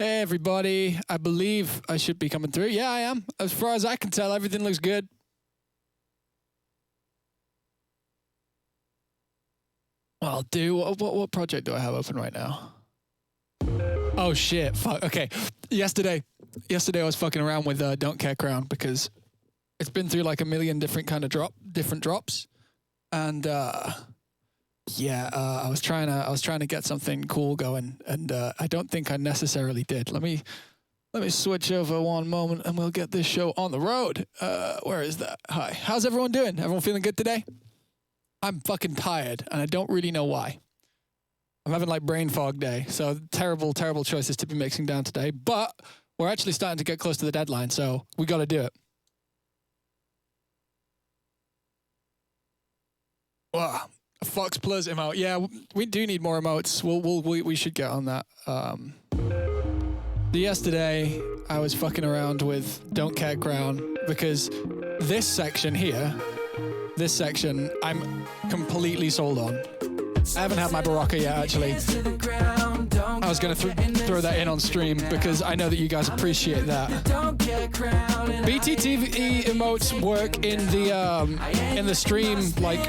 Hey, everybody. I believe I should be coming through. Yeah, I am. As far as I can tell, everything looks good. Well, what project do I have open right now? Oh, shit. Fuck. Okay. Yesterday I was fucking around with Don't Care Crown because it's been through like a million different kind of different drops. And yeah, I was trying to get something cool going, and I don't think I necessarily did. Let me switch over one moment, and we'll get this show on the road. Where is that? Hi, how's everyone doing? Everyone feeling good today? I'm fucking tired, and I don't really know why. I'm having like brain fog day, so terrible choices to be mixing down today. But we're actually starting to get close to the deadline, so we got to do it. Wow. Fox Plus emote. Yeah, we do need more emotes. We should get on that. Yesterday, I was fucking around with Don't Care Crown because this section here, I'm completely sold on. I haven't had my Barocca yet, actually. I was going to throw that in on stream because I know that you guys appreciate that. BTTV emotes work in the stream, like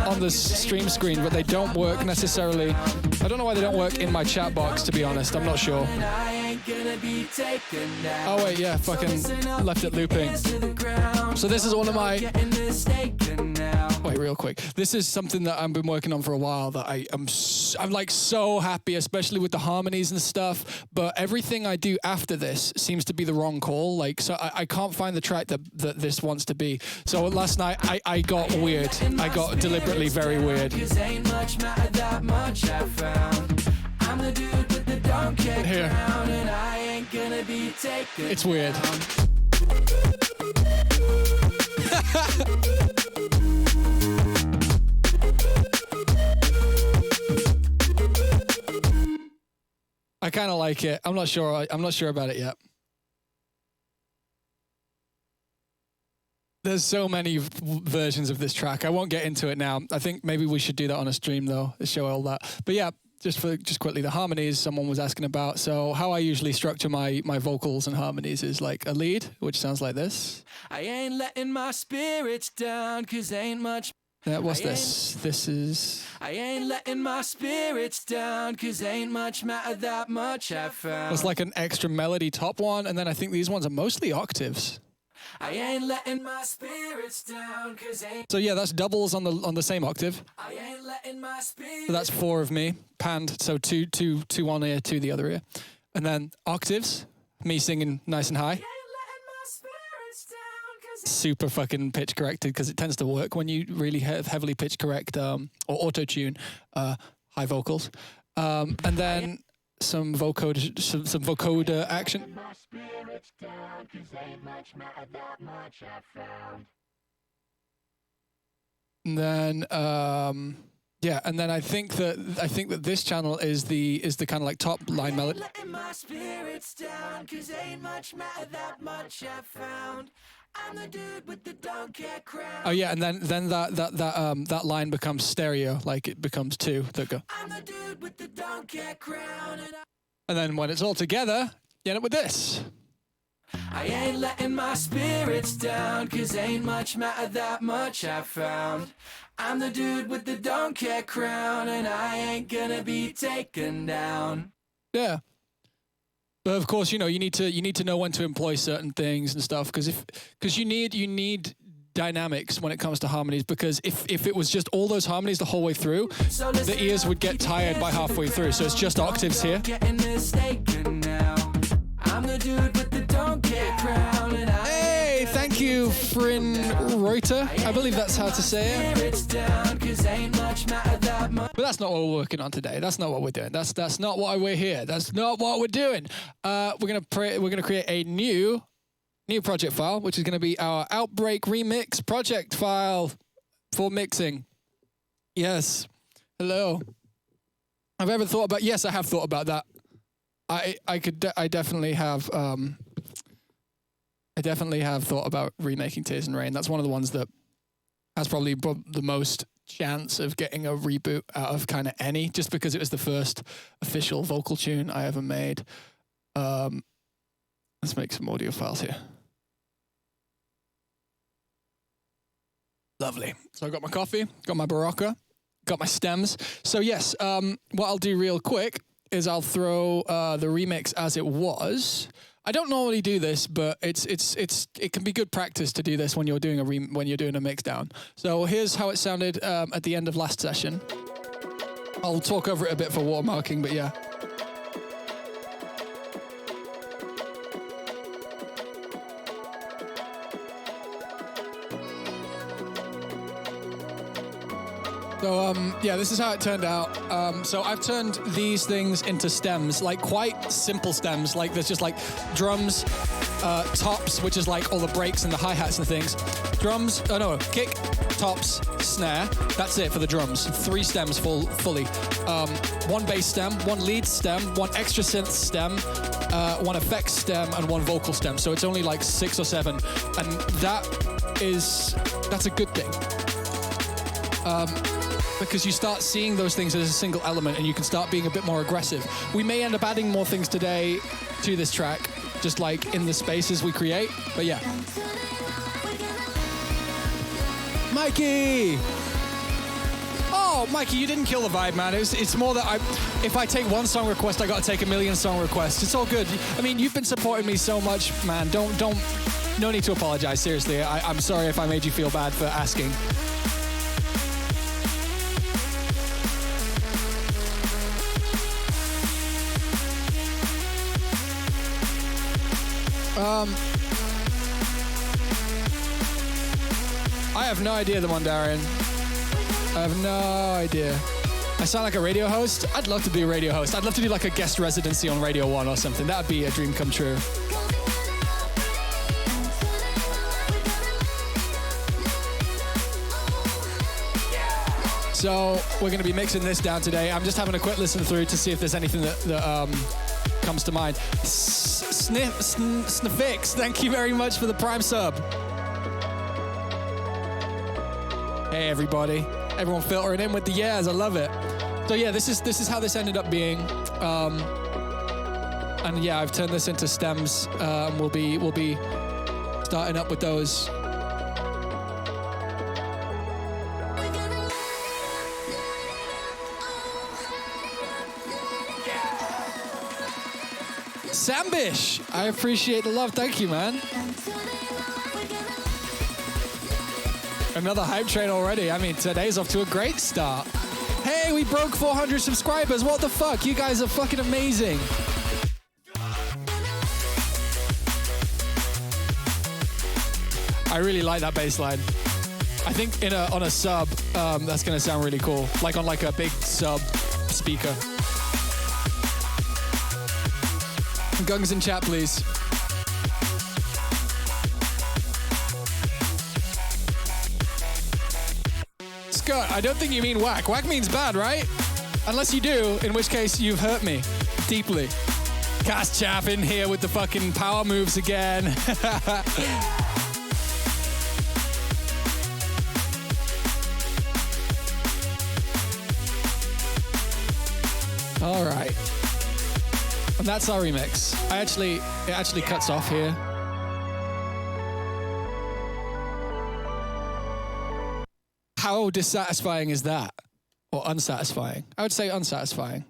on the stream screen, but they don't work necessarily. I don't know why they don't work in my chat box, to be honest. I'm not sure. Oh wait, yeah, fucking left it looping. So this is one of my... Wait, real quick. This is something that I've been working on for a while that I'm like so happy, especially with the harmonies and stuff. But everything I do after this seems to be the wrong call. Like, so I can't find the track that this wants to be. So last night I got weird. I got deliberately very weird. Here. It's weird. I kind of like it. I'm not sure about it yet. There's so many versions of this track. I won't get into it now. I think maybe we should do that on a stream though, to show all that. But yeah, just quickly, the harmonies someone was asking about. So how I usually structure my vocals and harmonies is like a lead, which sounds like this. I ain't letting my spirits down, 'cause ain't much. What's this? This is... I ain't letting my spirits down, 'cause ain't much matter that much I've found. It's like an extra melody top one, and then I think these ones are mostly octaves. I ain't letting my spirits down, 'cause ain't... So yeah, that's doubles on the same octave. I ain't letting my spirits... So that's 4 of me, panned, so two one ear, 2 the other ear. And then octaves, me singing nice and high. Super fucking pitch corrected because it tends to work when you really heavily pitch correct or auto tune high vocals, and then some vocoder action. And then yeah, and then I think that this channel is the kind of like top line melody. I'm the dude with the don't care crown. Oh yeah, and then that line becomes stereo, like it becomes 2 that go. I'm the dude with the don't care crown. And then when it's all together, you end up with this. I ain't letting my spirits down, 'cause ain't much matter that much I've found. I'm the dude with the don't care crown, and I ain't gonna be taken down. Yeah. But of course, you know, you need to know when to employ certain things and stuff, because you need dynamics when it comes to harmonies, because if it was just all those harmonies the whole way through, the ears would get tired by halfway through. So it's just octaves here. Hey, thank you, Frin Reuter. I believe that's how to say it. But that's not what we're working on today. That's not what we're doing. That's not why we're here. That's not what we're doing. We're gonna create a new project file, which is gonna be our Outbreak remix project file for mixing. Yes. Hello. Have I ever thought about? Yes, I have thought about that. I definitely have. I definitely have thought about remaking Tears in Rain. That's one of the ones that has probably the most chance of getting a reboot out of kind of any, just because it was the first official vocal tune I ever made. Let's make some audio files here. Lovely. So I got my coffee, got my Barocca, got my stems. So yes, what I'll do real quick is I'll throw the remix as it was. I don't normally do this, but it can be good practice to do this when you're doing a mixdown. So here's how it sounded at the end of last session. I'll talk over it a bit for watermarking, but yeah. So, yeah, this is how it turned out. So I've turned these things into stems, like quite simple stems. Like there's just like drums, tops, which is like all the breaks and the hi-hats and things. Drums, kick, tops, snare. That's it for the drums. 3 stems fully. 1 bass stem, 1 lead stem, 1 extra synth stem, 1 effects stem, and 1 vocal stem. So it's only like 6 or 7. And that's a good thing. Because you start seeing those things as a single element and you can start being a bit more aggressive. We may end up adding more things today to this track, just like in the spaces we create, but yeah. Mikey! Oh, Mikey, you didn't kill the vibe, man. It's more that if I take 1 song request, I gotta take a million song requests. It's all good. I mean, you've been supporting me so much, man. No need to apologize, seriously. I'm sorry if I made you feel bad for asking. I have no idea, the Mondarian. I have no idea. I sound like a radio host? I'd love to be a radio host. I'd love to do like a guest residency on Radio 1 or something. That'd be a dream come true. So we're going to be mixing this down today. I'm just having a quick listen through to see if there's anything that comes to mind. Sniffix, thank you very much for the Prime sub. Hey everybody, everyone filtering in with the yeahs, I love it. So yeah, this is how this ended up being. And yeah, I've turned this into stems. We'll be starting up with those. Sambish, I appreciate the love. Thank you, man. Another hype train already. I mean, today's off to a great start. Hey, we broke 400 subscribers. What the fuck? You guys are fucking amazing. I really like that bass line. I think on a sub, that's gonna sound really cool. Like on like a big sub speaker. Gungs in chat, please. Scott, I don't think you mean whack. Whack means bad, right? Unless you do, in which case you've hurt me deeply. Cast Chaff in here with the fucking power moves again. All right. And that's our remix. It actually cuts off here. How dissatisfying is that? Or unsatisfying? I would say unsatisfying.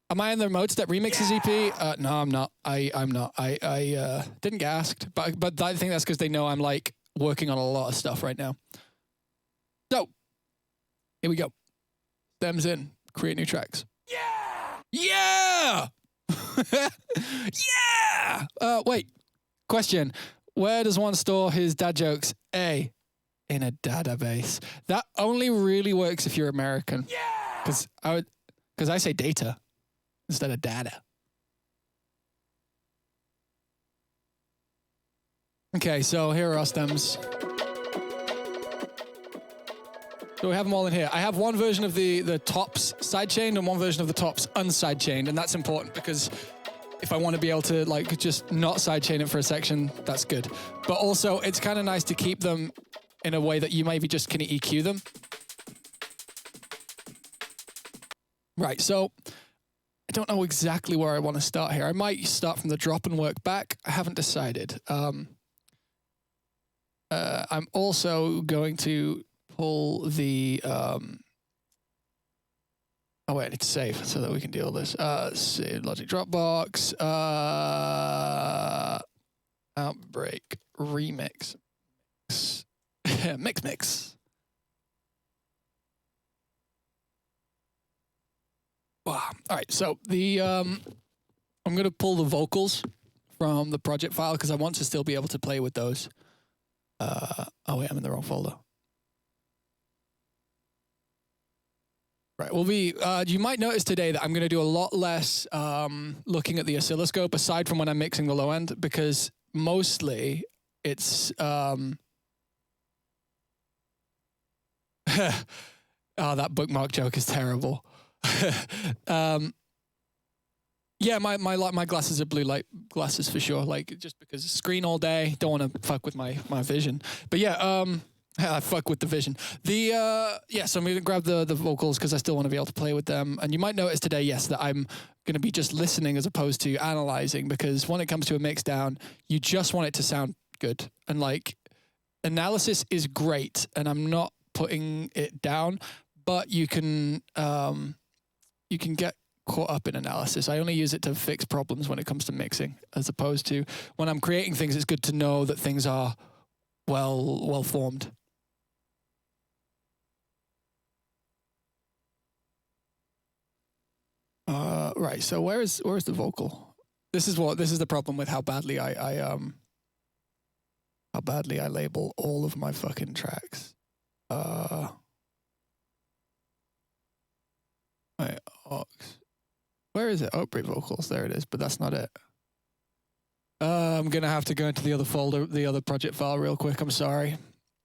Am I in the Remote Step Remixes EP? No, I'm not. I'm not. I didn't get asked, but I think that's because they know I'm like working on a lot of stuff right now. So, here we go. Stems in, create new tracks. Yeah! Yeah! Wait. Question. Where does one store his dad jokes? A. In a database. That only really works if you're American. Yeah! Because I say data instead of data. Okay, so here are our stems. So we have them all in here. I have one version of the tops sidechained and one version of the tops unsidechained, and that's important because if I want to be able to like just not sidechain it for a section, that's good. But also, it's kind of nice to keep them in a way that you maybe just can EQ them. Right, so don't know exactly where I want to start here. I might start from the drop and work back. I haven't decided. I'm also going to pull the... oh, wait, I need to save so that we can deal with this. Save Logic Dropbox. Outbreak. Remix. Mix. Wow. All right, so the I'm going to pull the vocals from the project file because I want to still be able to play with those. Oh, wait, I'm in the wrong folder. Right, well, you might notice today that I'm going to do a lot less looking at the oscilloscope aside from when I'm mixing the low end because mostly it's... oh, that bookmark joke is terrible. Yeah, my glasses are blue light glasses for sure. Like just because screen all day, don't want to fuck with my vision. But yeah, I fuck with the vision. Yeah, so I'm gonna grab the vocals because I still want to be able to play with them. And you might notice today, yes, that I'm gonna be just listening as opposed to analyzing because when it comes to a mixdown, you just want it to sound good. And like analysis is great, and I'm not putting it down, but you can get caught up in analysis. I only use it to fix problems when it comes to mixing, as opposed to when I'm creating things, it's good to know that things are well formed. Right, so where's the vocal? This is the problem with how badly I label all of my fucking tracks. My aux. Where is it? Outbreak vocals. There it is, but that's not it. I'm gonna have to go into the other folder, the other project file real quick. I'm sorry.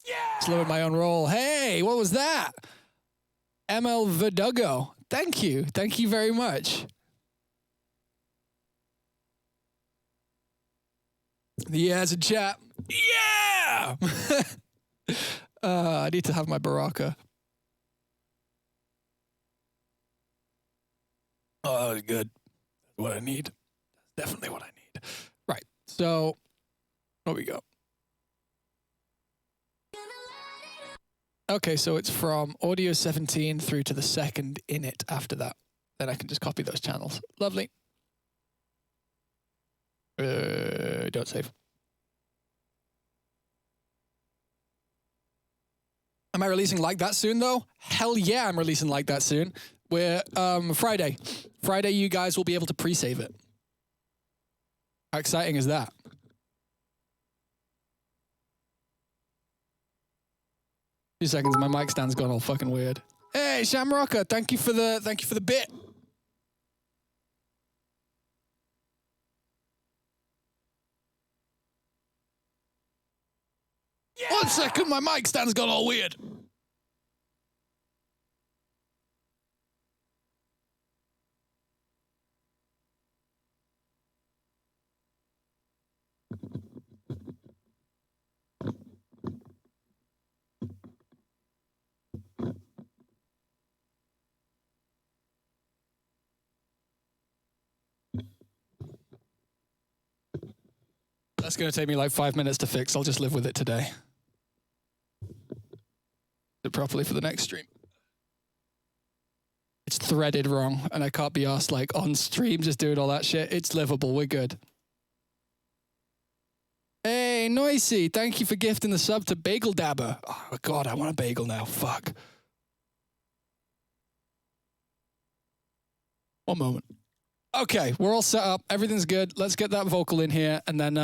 Yeah! Slow my own roll. Hey, what was that? ML Verdugo. Thank you. Thank you very much. Yeah, it's a chat. Yeah! I need to have my Baraka. Oh, that's good. That's what I need. That's definitely what I need. Right. So, where we go? Okay, so it's from audio 17 through to the second in it after that. Then I can just copy those channels. Lovely. Don't save. Am I releasing Like That soon, though? Hell yeah, I'm releasing Like That soon. We're, Friday. Friday, you guys will be able to pre-save it. How exciting is that? Few seconds, my mic stand's gone all fucking weird. Hey, Shamrocka, thank you for the bit. Yeah! 1 second, my mic stand's gone all weird. That's going to take me like 5 minutes to fix. I'll just live with it today. Do it properly for the next stream. It's threaded wrong, and I can't be asked like on stream just doing all that shit. It's livable. We're good. Hey, Noisy, thank you for gifting the sub to Bagel Dabber. Oh, God, I want a bagel now. Fuck. One moment. Okay, we're all set up. Everything's good. Let's get that vocal in here, and then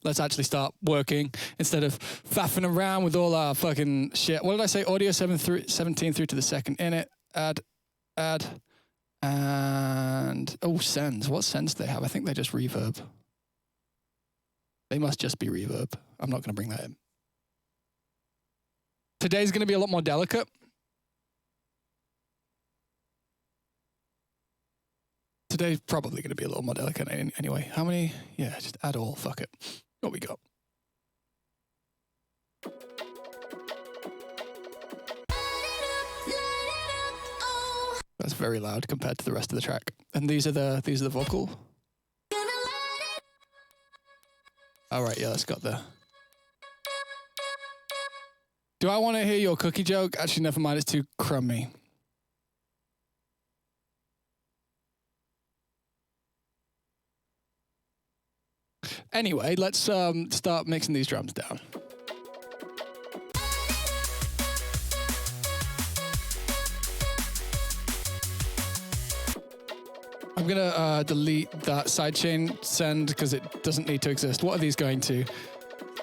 let's actually start working instead of faffing around with all our fucking shit. What did I say? Audio 17 through to the second in it. Add, and oh, sends. What sends do they have? I think they're just reverb. They must just be reverb. I'm not going to bring that in. Today's going to be a lot more delicate. Today's probably going to be a little more delicate anyway. How many? Yeah, just add all. Fuck it. What we got? That's very loud compared to the rest of the track. And these are the vocal. All right, yeah, that's got the. Do I want to hear your cookie joke? Actually, never mind. It's too crummy. Anyway, let's start mixing these drums down. I'm gonna delete that sidechain send because it doesn't need to exist. What are these going to?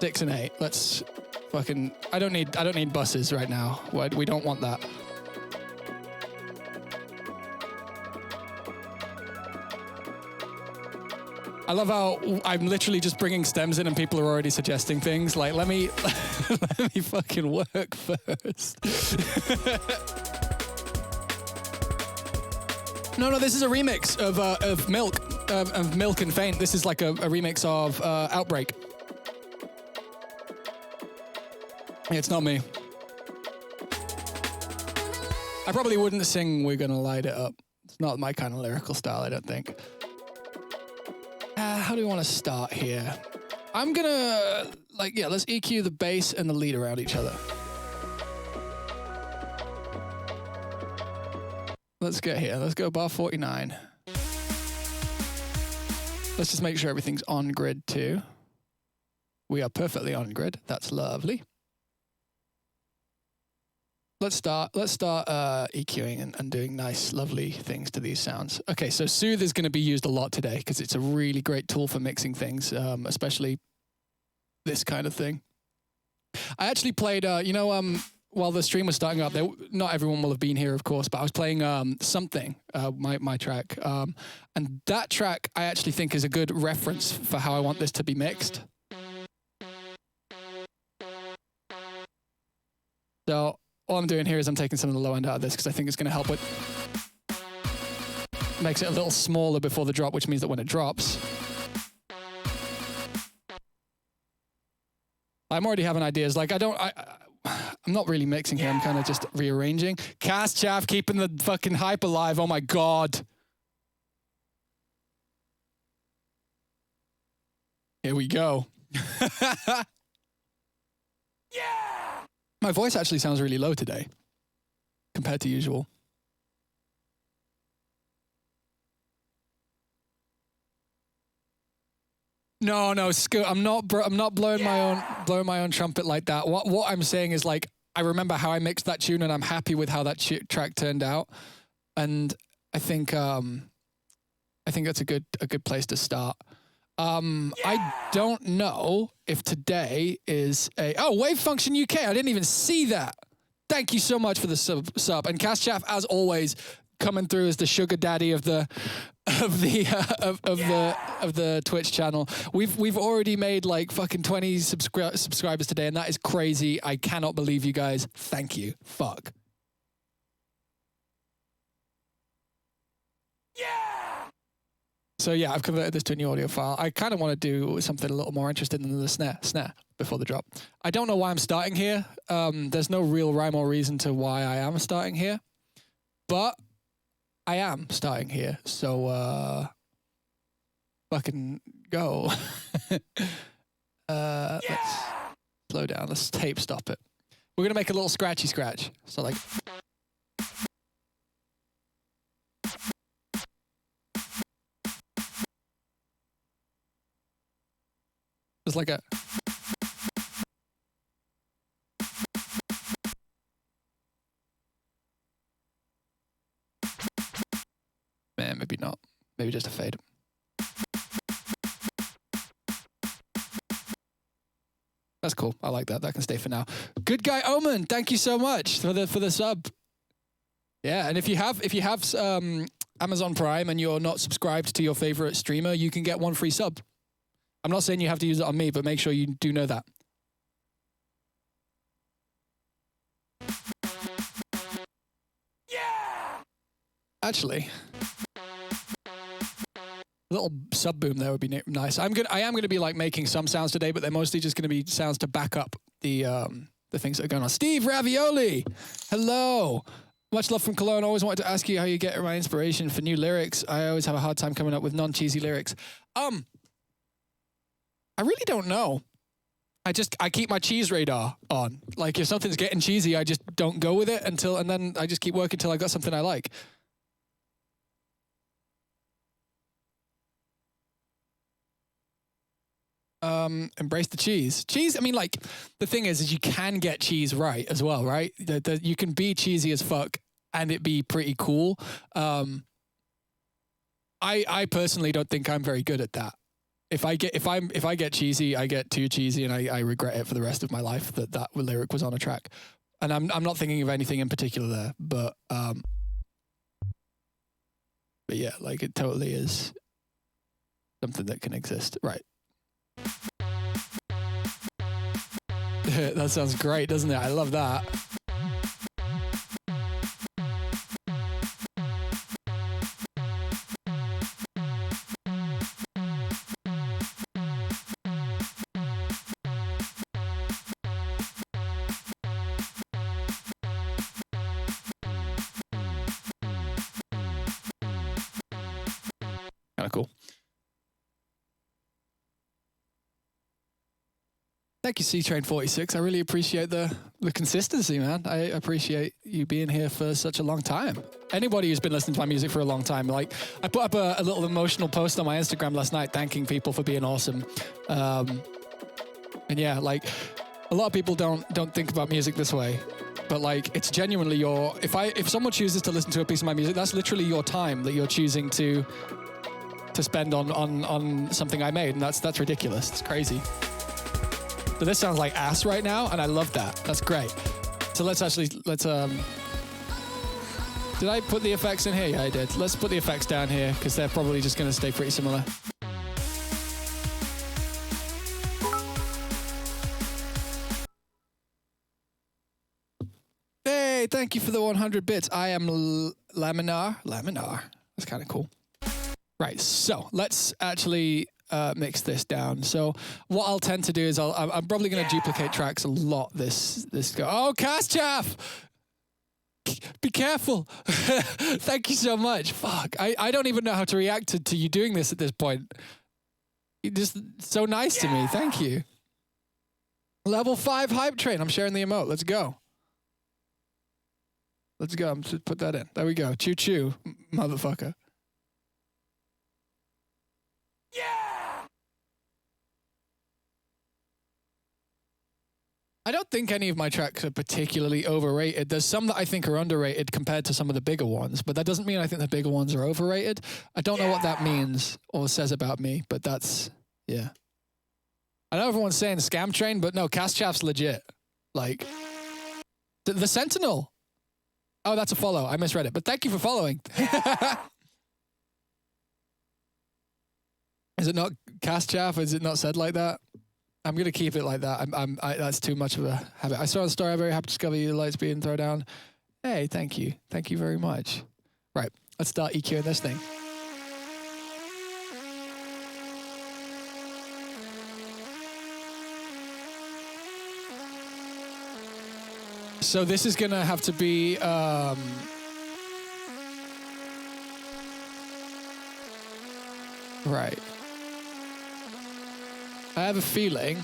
6 and 8. Let's fucking. I don't need buses right now. We don't want that. I love how I'm literally just bringing stems in and people are already suggesting things. Like, let me let me fucking work first. No, this is a remix of MYLK, of MYLK and Feint. This is like a remix of Outbreak. It's not me. I probably wouldn't sing "We're Gonna Light It Up." It's not my kind of lyrical style, I don't think. How do we want to start here? I'm gonna, let's EQ the bass and the lead around each other. Let's get here. Let's go bar 49. Let's just make sure everything's on grid too. We are perfectly on grid. That's lovely. Let's start EQing and doing nice, lovely things to these sounds. Okay, so Soothe is going to be used a lot today because it's a really great tool for mixing things, especially this kind of thing. I actually played, while the stream was starting up, not everyone will have been here, of course, but I was playing Something, my track. And that track, I actually think, is a good reference for how I want this to be mixed. So all I'm doing here is I'm taking some of the low end out of this because I think it's going to help with... Makes it a little smaller before the drop, which means that when it drops... I'm already having ideas. Like, I'm not really mixing here. I'm kind of just rearranging. Cast Chaff keeping the fucking hype alive. Oh my God. Here we go. Yeah! My voice actually sounds really low today compared to usual. No, I'm not blowing my own trumpet like that. What I'm saying is, like, I remember how I mixed that tune and I'm happy with how that track turned out. And I think that's a good place to start. I don't know if today is Wave Function UK. I didn't even see that. Thank you so much for the sub. And Cast Chaff, as always, coming through as the sugar daddy of the Twitch channel. We've already made like fucking 20 subscribers today, and that is crazy. I cannot believe you guys. Thank you. Fuck. Yeah. So yeah, I've converted this to a new audio file. I kind of want to do something a little more interesting than the snare before the drop. I don't know why I'm starting here. There's no real rhyme or reason to why I am starting here, but I am starting here. So fucking go. Let's slow down. Let's tape stop it. We're gonna make a little scratchy scratch. So like. Just like a... Man, maybe not. Maybe just a fade. That's cool. I like that. That can stay for now. Good guy Omen, thank you so much for the sub. Yeah, and if you have Amazon Prime and you're not subscribed to your favorite streamer, you can get one free sub. I'm not saying you have to use it on me, but make sure you do know that. Yeah! Actually, a little sub boom there would be nice. I am gonna be like making some sounds today, but they're mostly just gonna be sounds to back up the things that are going on. Steve Ravioli, hello. Much love from Cologne. Always wanted to ask you how you get my inspiration for new lyrics. I always have a hard time coming up with non-cheesy lyrics. I really don't know. I keep my cheese radar on. Like if something's getting cheesy, I just don't go with it and then I just keep working until I got something I like. Embrace the cheese. Cheese, I mean, like, the thing is you can get cheese right as well, right? You can be cheesy as fuck and it be pretty cool. I personally don't think I'm very good at that. If I get cheesy, I get too cheesy and I regret it for the rest of my life that lyric was on a track. And I'm not thinking of anything in particular there, but yeah, like it totally is something that can exist. Right. That sounds great, doesn't it? I love that. Kind of cool. Thank you, C-Train46. I really appreciate the consistency, man. I appreciate you being here for such a long time. Anybody who's been listening to my music for a long time, like I put up a little emotional post on my Instagram last night thanking people for being awesome. And yeah, like a lot of people don't think about music this way, but like it's genuinely your, if someone chooses to listen to a piece of my music, that's literally your time that you're choosing to spend on something I made, and that's ridiculous. It's crazy. So this sounds like ass right now, and I love that. That's great. So let's did I put the effects in here? Yeah, I did. Let's put the effects down here, because they're probably just going to stay pretty similar. Hey, thank you for the 100 bits. I am Laminar. That's kind of cool. Right, so let's actually mix this down. So what I'll tend to do is I'm probably going to duplicate tracks a lot this go. Oh, Cast Chaff! Be careful. Thank you so much. Fuck, I don't even know how to react to you doing this at this point. You're just so nice to me. Thank you. Level 5 hype train. I'm sharing the emote. Let's go. Let's go. I'm just put that in. There we go. Choo choo, motherfucker. Yeah! I don't think any of my tracks are particularly overrated. There's some that I think are underrated compared to some of the bigger ones, but that doesn't mean I think the bigger ones are overrated. I don't know what that means or says about me, but that's, yeah. I know everyone's saying Scam Train, but no, Cast Chaff's legit. Like, the Sentinel. Oh, that's a follow. I misread it, but thank you for following. Is it not Cast Chaff? Is it not said like that? I'm going to keep it like that. That's too much of a habit. I saw the story. I'm very happy to discover your lights being thrown down. Hey, thank you. Thank you very much. Right, let's start EQing this thing. So this is going to have to be... right. I have a feeling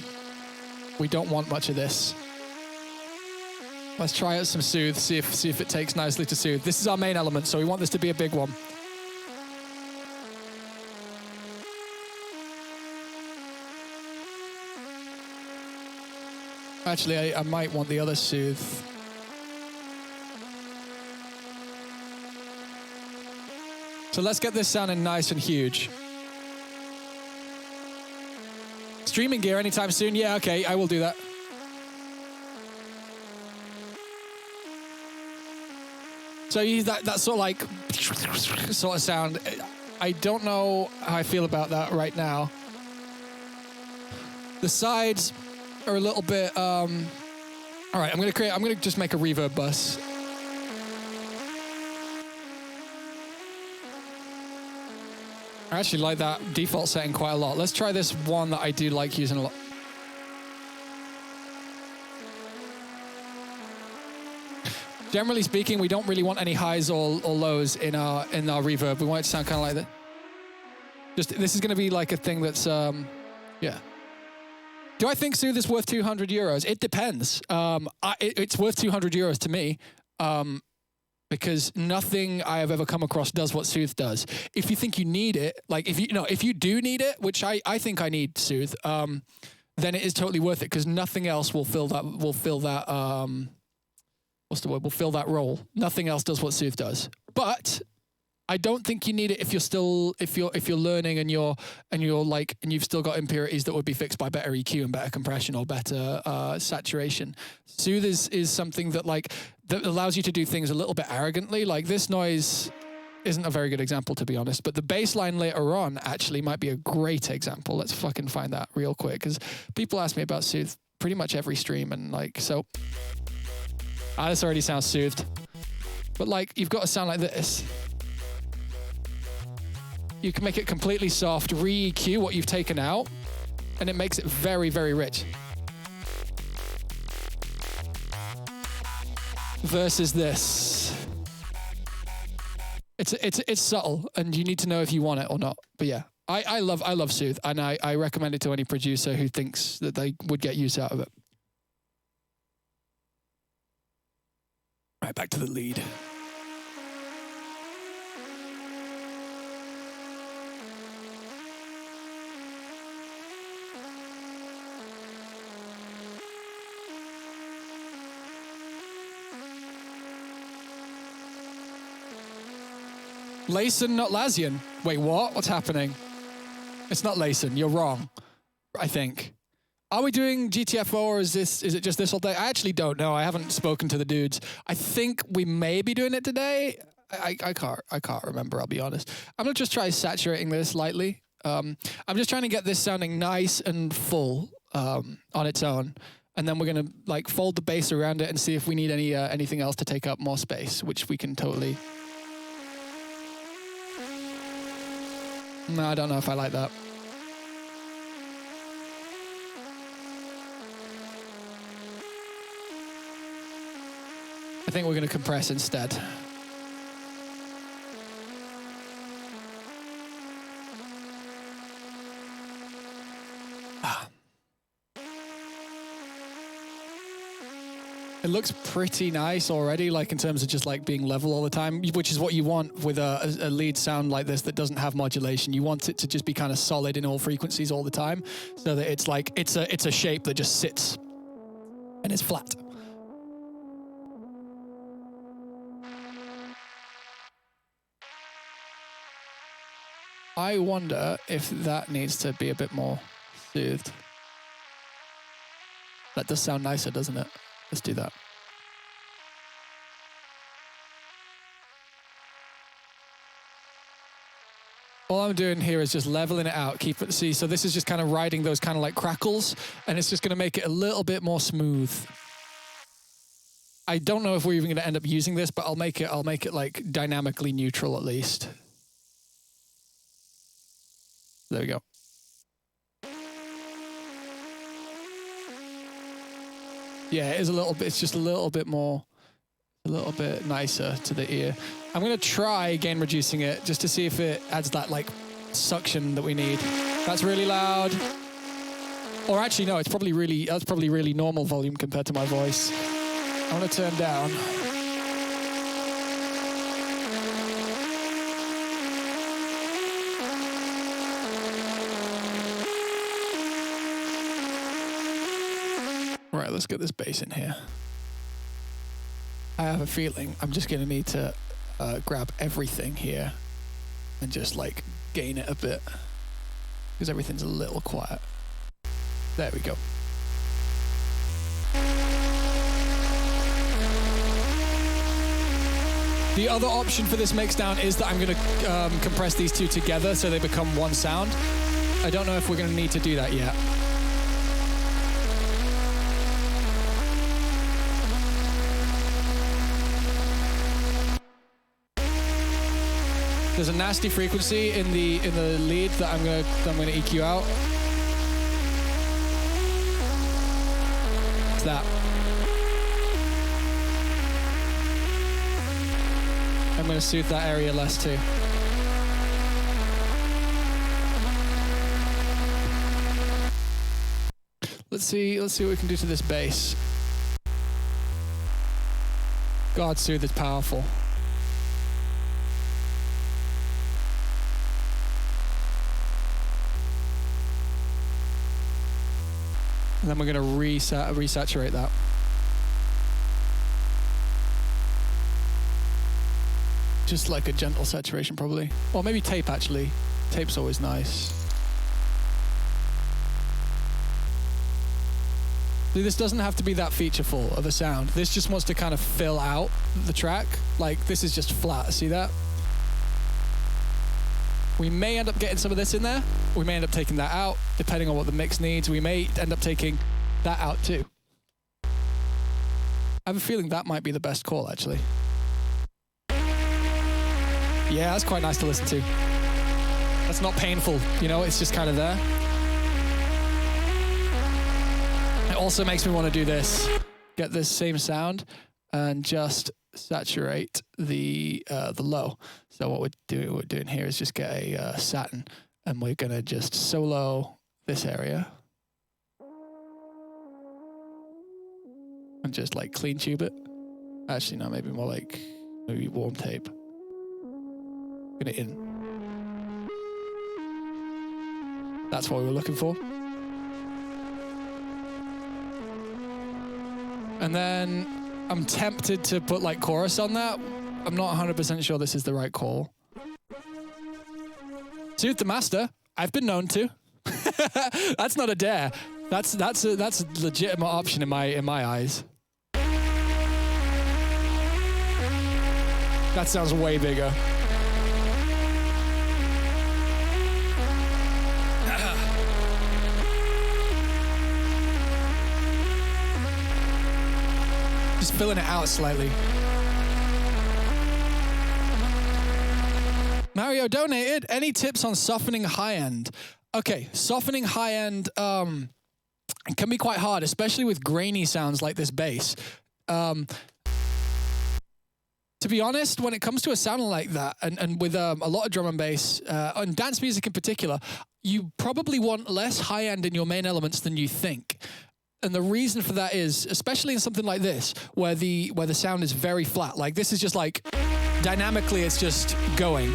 we don't want much of this. Let's try out some soothe, see if it takes nicely to soothe. This is our main element, so we want this to be a big one. Actually, I might want the other soothe. So let's get this sounding nice and huge. Streaming gear anytime soon? Yeah, okay, I will do that. So you use that sort of like sort of sound. I don't know how I feel about that right now. The sides are a little bit all right, I'm gonna just make a reverb bus. I actually like that default setting quite a lot. Let's try this one that I do like using a lot. Generally speaking, we don't really want any highs or lows in our reverb. We want it to sound kind of like that. This is going to be like a thing that's yeah. Do I think Soothe is worth 200 euros? It depends. It's worth 200 euros to me. Because nothing I have ever come across does what Soothe does. If you think you need it, like if you do need it, which I think I need Soothe, then it is totally worth it because nothing else will fill that what's the word? Will fill that role. Nothing else does what Soothe does. But I don't think you need it if you're learning and you've still got impurities that would be fixed by better EQ and better compression or better saturation. Soothe is something that that allows you to do things a little bit arrogantly. Like this noise isn't a very good example, to be honest, but the bass line later on actually might be a great example. Let's fucking find that real quick because people ask me about Soothe pretty much every stream and so. This already sounds soothed, but you've got to sound like this. You can make it completely soft, re-EQ what you've taken out, and it makes it very, very rich. Versus this. It's subtle, and you need to know if you want it or not. But yeah, I love Soothe, and I recommend it to any producer who thinks that they would get use out of it. Right, back to the lead. Layson, not Lazian. Wait, what? What's happening? It's not Layson. You're wrong, I think. Are we doing GTFO or is it just this all day? I actually don't know. I haven't spoken to the dudes. I think we may be doing it today. I can't remember, I'll be honest. I'm gonna just try saturating this lightly. I'm just trying to get this sounding nice and full on its own. And then we're gonna fold the bass around it and see if we need anything else to take up more space, which we can totally. No, I don't know if I like that. I think we're going to compress instead. It looks pretty nice already, in terms of just being level all the time, which is what you want with a lead sound like this that doesn't have modulation. You want it to just be kind of solid in all frequencies all the time, so that it's a shape that just sits and is flat. I wonder if that needs to be a bit more soothed. That does sound nicer, doesn't it? Let's do that. All I'm doing here is just leveling it out. So this is just kind of riding those kind of crackles, and it's just going to make it a little bit more smooth. I don't know if we're even going to end up using this, but I'll make it dynamically neutral at least. There we go. Yeah, it is a little bit, it's just a little bit nicer to the ear. I'm gonna try gain reducing it just to see if it adds that suction that we need. That's really loud. Or actually no, that's probably really normal volume compared to my voice. I'm gonna turn down. Right, let's get this bass in here. I have a feeling I'm just going to need to grab everything here and just gain it a bit because everything's a little quiet. There we go. The other option for this mixdown is that I'm going to compress these two together so they become one sound. I don't know if we're going to need to do that yet. There's a nasty frequency in the lead that I'm gonna EQ out. It's that. I'm going to soothe that area less too. Let's see what we can do to this bass. God, soothe is powerful. And then we're going to resaturate that. Just like a gentle saturation, probably. Or maybe tape, actually. Tape's always nice. See, this doesn't have to be that featureful of a sound. This just wants to kind of fill out the track. Like, this is just flat. See that? We may end up getting some of this in there. We may end up taking that out, depending on what the mix needs. We may end up taking that out too. I have a feeling that might be the best call, actually. Yeah, that's quite nice to listen to. That's not painful, you know, it's just kind of there. It also makes me want to do this. Get this same sound and just saturate the low. So what we're doing here is just get a satin, and we're gonna just solo this area and just like clean tube it. Actually, no, maybe more like maybe warm tape. Gonna in. That's what we were looking for. And then I'm tempted to put like chorus on that. I'm not 100% sure this is the right call. Soothe the master. I've been known to. That's not a dare. That's a legitimate option in my eyes. That sounds way bigger. Just filling it out slightly. Mario donated. Any tips on softening high end? Okay, softening high end can be quite hard, especially with grainy sounds like this bass. To be honest, when it comes to a sound like that, and with a lot of drum and bass, and dance music in particular, you probably want less high end in your main elements than you think. And the reason for that is, especially in something like this, where the sound is very flat, like this is just like, dynamically it's just going.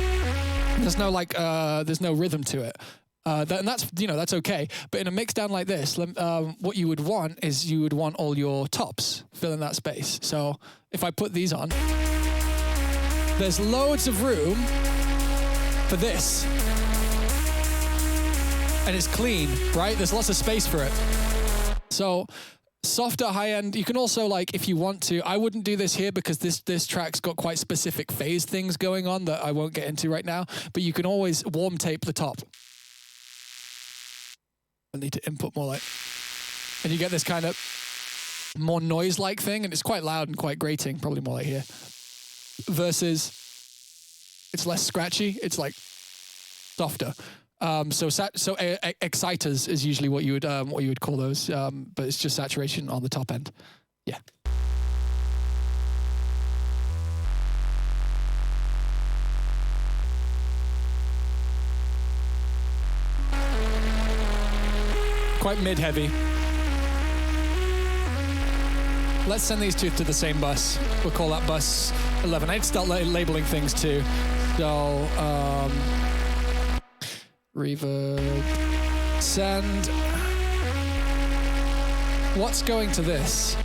There's no like, there's no rhythm to it. And that's, you know, that's okay. But in a mix down like this, what you would want is you would want all your tops filling that space. So if I put these on, there's loads of room for this. And it's clean, right? There's lots of space for it. So softer high end, you can also like, if you want to, I wouldn't do this here because this track's got quite specific phase things going on that I won't get into right now, but you can always warm tape the top. I need to input more like, and you get this kind of more noise-like thing, and it's quite loud and quite grating, probably more like here. Versus, it's less scratchy, it's like softer. So exciters is usually what you would call those, but it's just saturation on the top end. Yeah. Quite mid-heavy. Let's send these two to the same bus. We'll call that bus 11. I need to start labeling things too. So, reverb, send. What's going to this?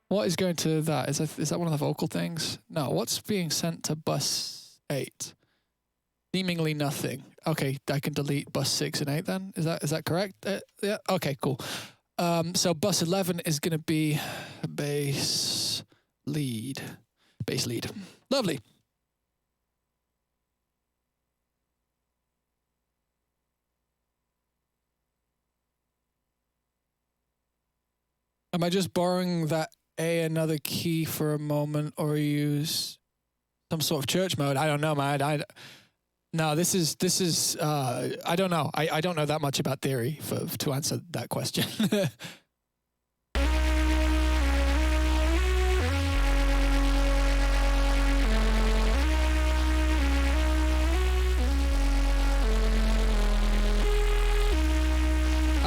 What is going to that? Is that one of the vocal things? No, what's being sent to bus 8? Seemingly nothing. Okay, I can delete bus 6 and 8 then. Is that correct? Yeah, okay, cool. So bus 11 is going to be a bass lead. Bass lead. Lovely. Am I just borrowing that A another key for a moment, or use some sort of church mode? I don't know, man. No, this is I don't know. I don't know that much about theory to answer that question.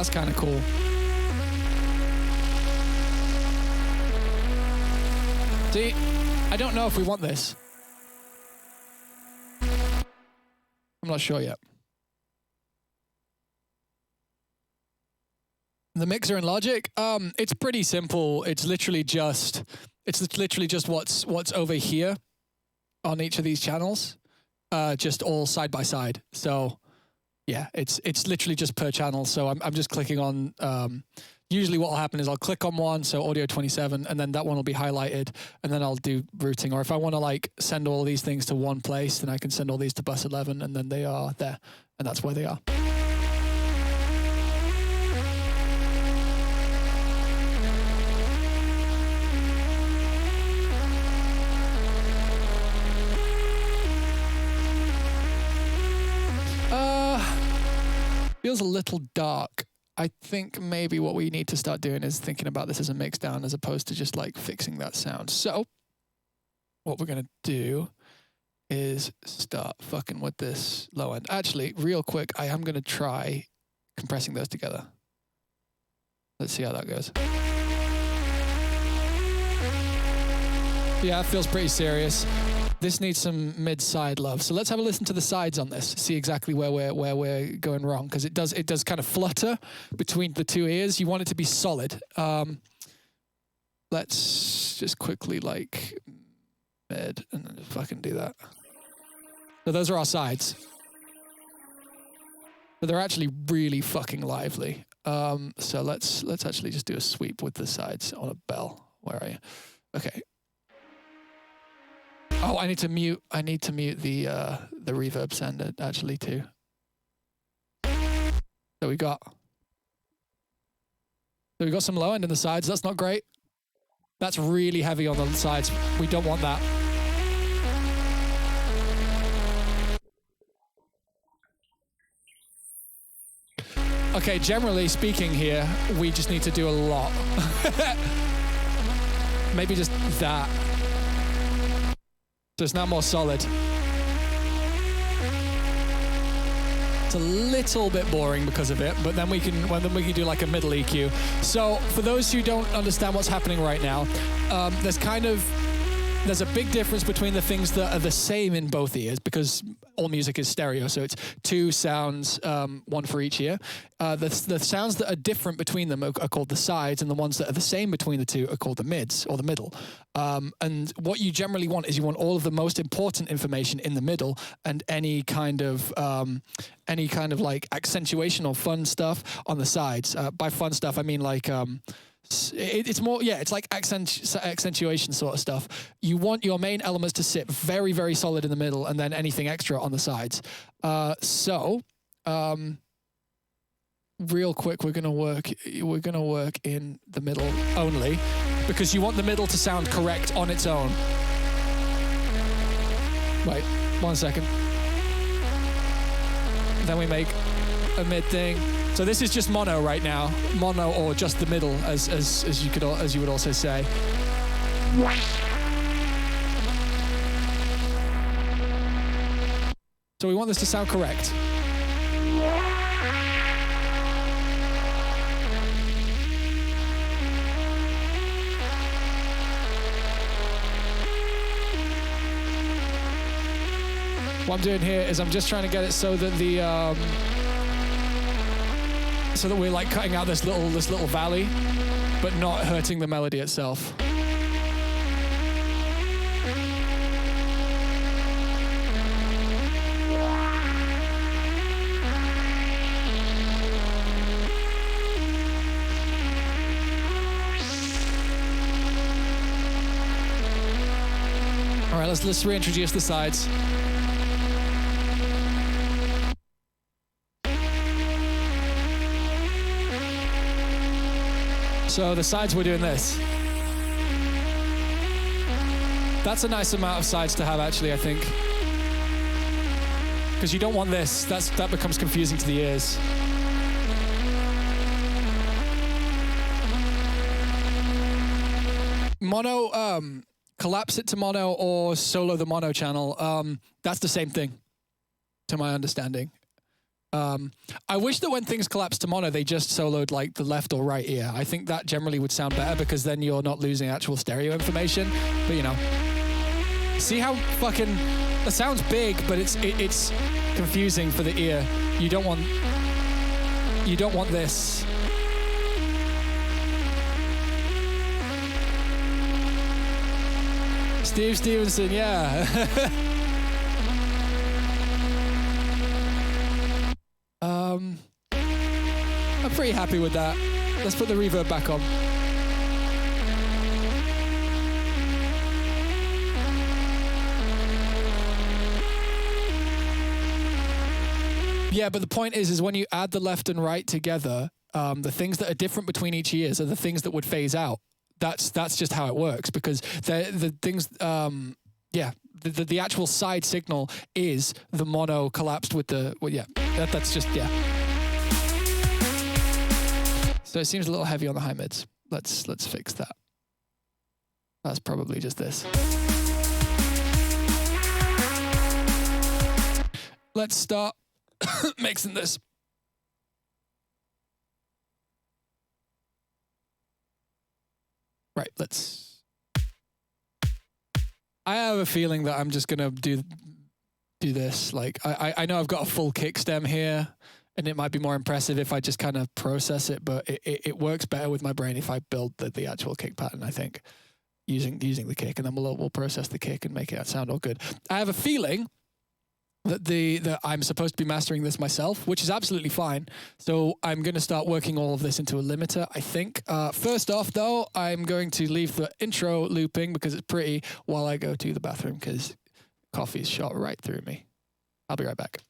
That's kind of cool. See, I don't know if we want this. I'm not sure yet. The mixer in Logic, it's pretty simple. It's literally just what's over here on each of these channels, just all side by side. So yeah, it's literally just per channel. So I'm just clicking on. Usually what will happen is I'll click on one, so audio 27, and then that one will be highlighted, and then I'll do routing. Or if I want to like send all these things to one place, then I can send all these to bus 11, and then they are there, and that's where they are. Feels a little dark. I think maybe what we need to start doing is thinking about this as a mixdown as opposed to just like fixing that sound. So what we're going to do is start fucking with this low end. Actually, real quick, I am going to try compressing those together. Let's see how that goes. Yeah, it feels pretty serious. This needs some mid-side love. So let's have a listen to the sides on this. See exactly where we're going wrong, because it does kind of flutter between the two ears. You want it to be solid. Let's just quickly like mid and then just fucking do that. So those are our sides. But they're actually really fucking lively. So let's actually just do a sweep with the sides on a bell. Where are you? Okay. Oh, I need to mute the reverb sender actually too. So we got some low end in the sides. That's not great. That's really heavy on the sides. We don't want that. Okay, generally speaking here, we just need to do a lot. Maybe just that. So it's now more solid. It's a little bit boring because of it, but then we can do like a middle EQ. So for those who don't understand what's happening right now, there's a big difference between the things that are the same in both ears, because all music is stereo, so it's two sounds, one for each ear. The sounds that are different between them are called the sides, and the ones that are the same between the two are called the mids, or the middle. And what you generally want is you want all of the most important information in the middle, and any kind of like accentuation or fun stuff on the sides. By fun stuff, I mean like it's more, yeah, it's like accentuation sort of stuff. You want your main elements to sit very, very solid in the middle, and then anything extra on the sides. Real quick, we're gonna work in the middle only, because you want the middle to sound correct on its own. Wait, 1 second. Then we make a mid thing. So this is just mono right now, mono or just the middle, as you would also say. So we want this to sound correct. What I'm doing here is I'm just trying to get it so that we're like cutting out this little valley, but not hurting the melody itself. All right, let's reintroduce the sides. So the sides, we're doing this. That's a nice amount of sides to have, actually, I think. Because you don't want this. That becomes confusing to the ears. Mono, collapse it to mono or solo the mono channel. That's the same thing, to my understanding. I wish that when things collapse to mono, they just soloed like the left or right ear. I think that generally would sound better because then you're not losing actual stereo information. But you know, see how fucking that sounds big, but it's confusing for the ear. You don't want this. Stevenson, yeah. I'm pretty happy with that. Let's put the reverb back on. Yeah, but the point is when you add the left and right together, the things that are different between each ears are the things that would phase out. That's just how it works because the things, the actual side signal is the mono collapsed with the, well, yeah, that's just, yeah. So it seems a little heavy on the high mids. Let's fix that. That's probably just this. Let's start mixing this. Right, I have a feeling that I'm just gonna do this. Like I know I've got a full kick stem here, and it might be more impressive if I just kind of process it, but it works better with my brain if I build the actual kick pattern, I think, using the kick, and then we'll process the kick and make it sound all good. I have a feeling that I'm supposed to be mastering this myself, which is absolutely fine. So I'm going to start working all of this into a limiter, I think. First off, though, I'm going to leave the intro looping because it's pretty while I go to the bathroom because coffee's shot right through me. I'll be right back.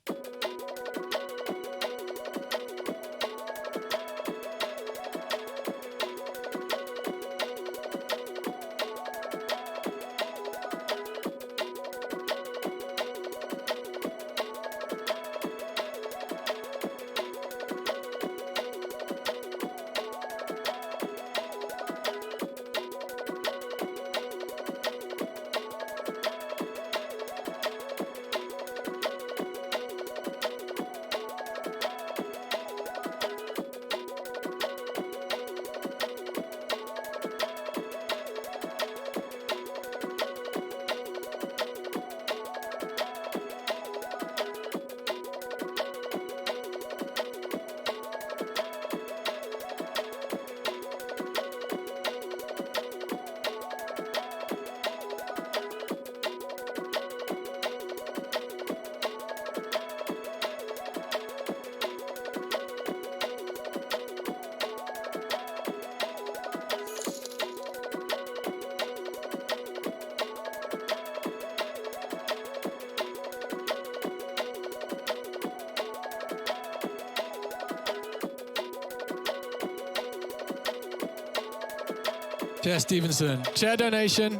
Chair Stevenson, chair donation.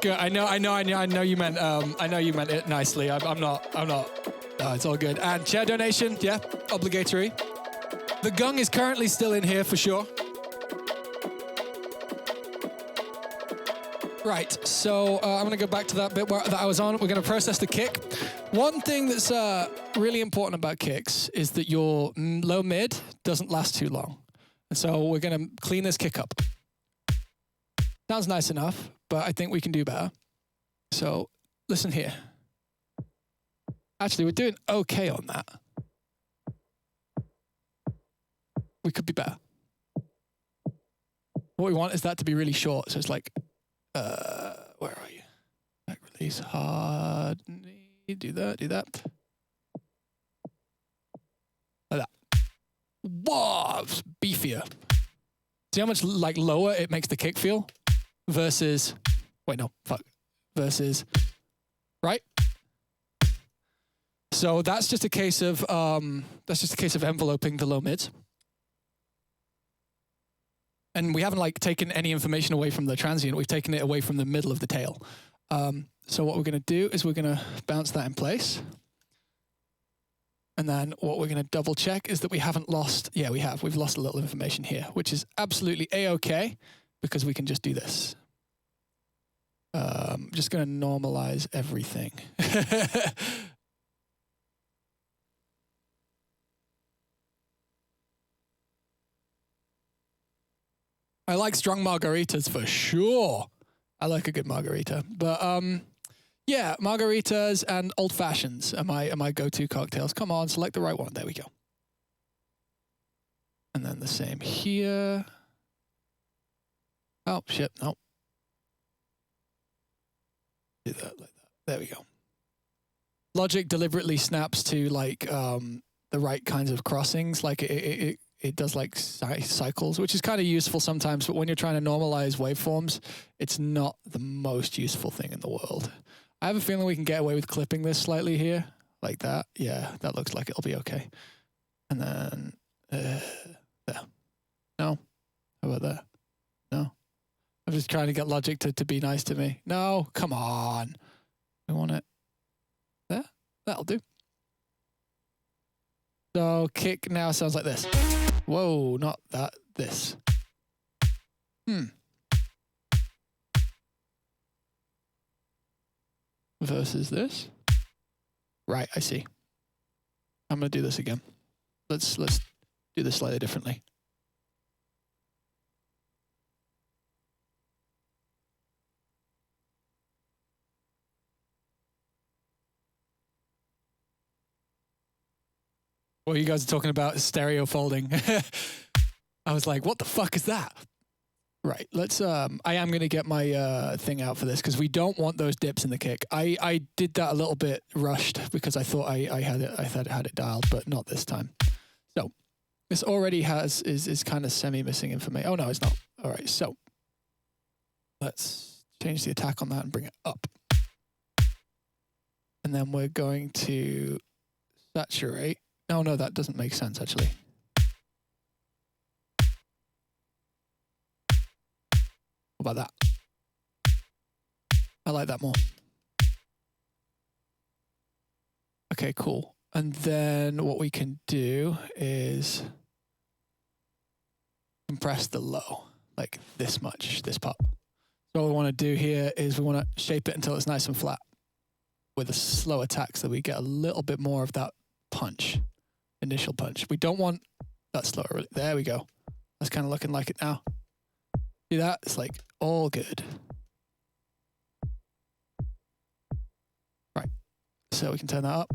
I know you meant it nicely. I'm not. It's all good. And chair donation, yeah, obligatory. The gong is currently still in here for sure. Right, so I'm gonna go back to that bit that I was on. We're gonna process the kick. One thing that's really important about kicks is that your low mid doesn't last too long. And so we're gonna clean this kick up. Sounds nice enough, but I think we can do better. So listen here. Actually, we're doing okay on that. We could be better. What we want is that to be really short. So it's like, where are you? Back release, hard. Do that. Like that. Whoa, it's beefier. See how much like lower it makes the kick feel? Versus, versus, right? So that's just a case of enveloping the low mids. And we haven't like taken any information away from the transient. We've taken it away from the middle of the tail. So what we're going to do is we're going to bounce that in place. And then what we're going to double check is that we haven't lost, yeah, we have. We've lost a little information here, which is absolutely A-okay because we can just do this. I'm just going to normalize everything. I like strong margaritas for sure. I like a good margarita, but yeah, margaritas and old fashions are my go-to cocktails. Come on, select the right one. There we go. And then the same here. Oh shit, no. Do that like that. There we go. Logic deliberately snaps to like the right kinds of crossings. Like it does like cycles, which is kind of useful sometimes. But when you're trying to normalize waveforms, it's not the most useful thing in the world. I have a feeling we can get away with clipping this slightly here, like that. Yeah, that looks like it'll be okay. And then there. No. How about that? No. I'm just trying to get Logic to be nice to me. No, come on. We want it there. That'll do. So kick now sounds like this. Whoa, not that. This. Versus this. Right, I see. I'm gonna do this again. Let's do this slightly differently. Well, you guys are talking about stereo folding. I was like, what the fuck is that? Right, let's, I am going to get my thing out for this because we don't want those dips in the kick. I did that a little bit rushed because I thought I had it dialed, but not this time. So this already is kind of semi-missing information. Oh no, it's not. All right, so let's change the attack on that and bring it up. And then we're going to saturate. Oh no, that doesn't make sense actually. What about that? I like that more. Okay, cool. And then what we can do is compress the low, like this much, this part. So what we want to do here is we want to shape it until it's nice and flat with a slow attack so that we get a little bit more of that punch, initial punch. We don't want that slower. There we go. That's kind of looking like it now. See that? It's like all good. Right. So we can turn that up.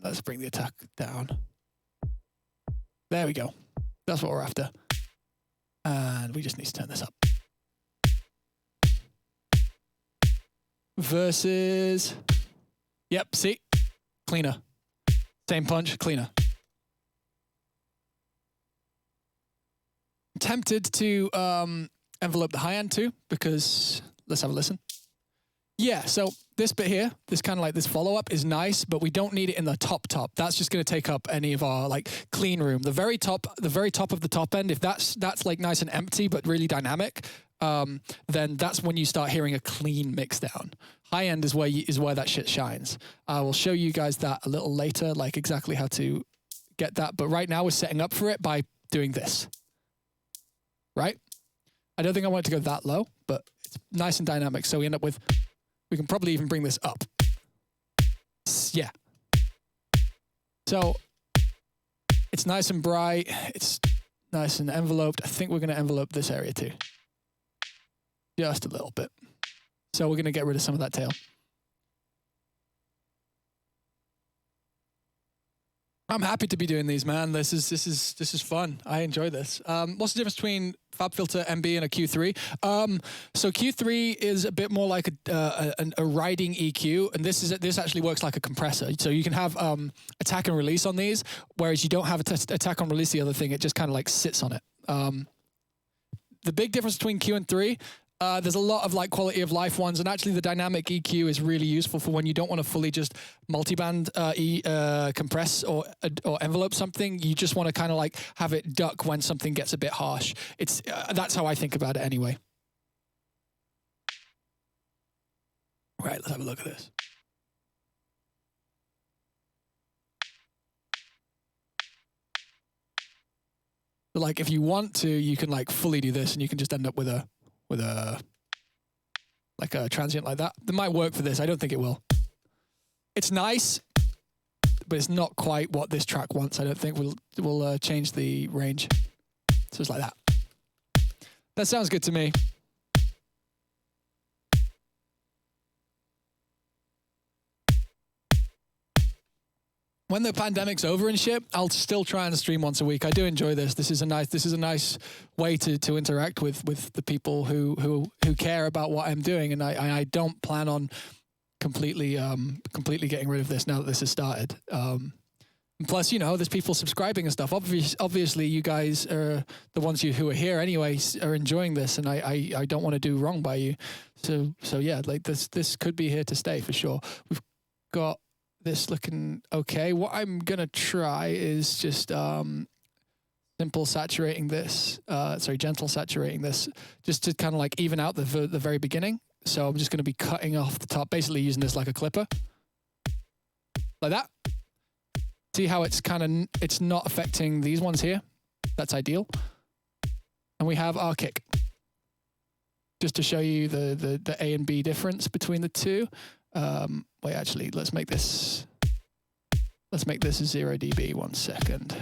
Let's bring the attack down. There we go. That's what we're after. And we just need to turn this up. Versus... Yep, see? Cleaner. Same punch, cleaner. Tempted to envelope the high end too, because let's have a listen. Yeah, so this bit here, this kind of like this follow-up is nice, but we don't need it in the top. That's just going to take up any of our like clean room. The very top of the top end, if that's like nice and empty but really dynamic, then that's when you start hearing a clean mix down. High end is where that shit shines. I will show you guys that a little later, like exactly how to get that. But right now we're setting up for it by doing this. Right? I don't think I want it to go that low, but it's nice and dynamic. So we end up with, we can probably even bring this up. Yeah. So it's nice and bright. It's nice and enveloped. I think we're going to envelope this area too. Just a little bit. So we're going to get rid of some of that tail. I'm happy to be doing these, man. This is fun. I enjoy this. What's the difference between FabFilter MB and a Q3? So Q3 is a bit more like a riding EQ, and this actually works like a compressor. So you can have attack and release on these, whereas you don't have attack and release the other thing. It just kind of like sits on it. The big difference between Q and 3. There's a lot of like quality of life ones, and actually the dynamic EQ is really useful for when you don't want to fully just multiband compress or envelope something. You just want to kind of like have it duck when something gets a bit harsh. It's that's how I think about it anyway. Right, let's have a look at this. So like if you want to, you can like fully do this, and you can just end up with a with a transient like that. That might work for this. I don't think it will. It's nice, but it's not quite what this track wants. I don't think we'll change the range. So it's like that. That sounds good to me. When the pandemic's over and shit, I'll still try and stream once a week. I do enjoy this. This is a nice way to interact with the people who care about what I'm doing, and I don't plan on completely getting rid of this now that this has started. Plus, you know, there's people subscribing and stuff. Obviously, you guys are the ones who are here anyway, are enjoying this, and I don't want to do wrong by you. So yeah, like this could be here to stay for sure. We've got this looking okay. What I'm gonna try is just gentle saturating this, just to kind of like even out the very beginning. So I'm just gonna be cutting off the top, basically using this like a clipper, like that. See how it's not affecting these ones here? That's ideal. And we have our kick, just to show you the A and B difference between the two. Wait, actually, let's make this 0 dB. 1 second.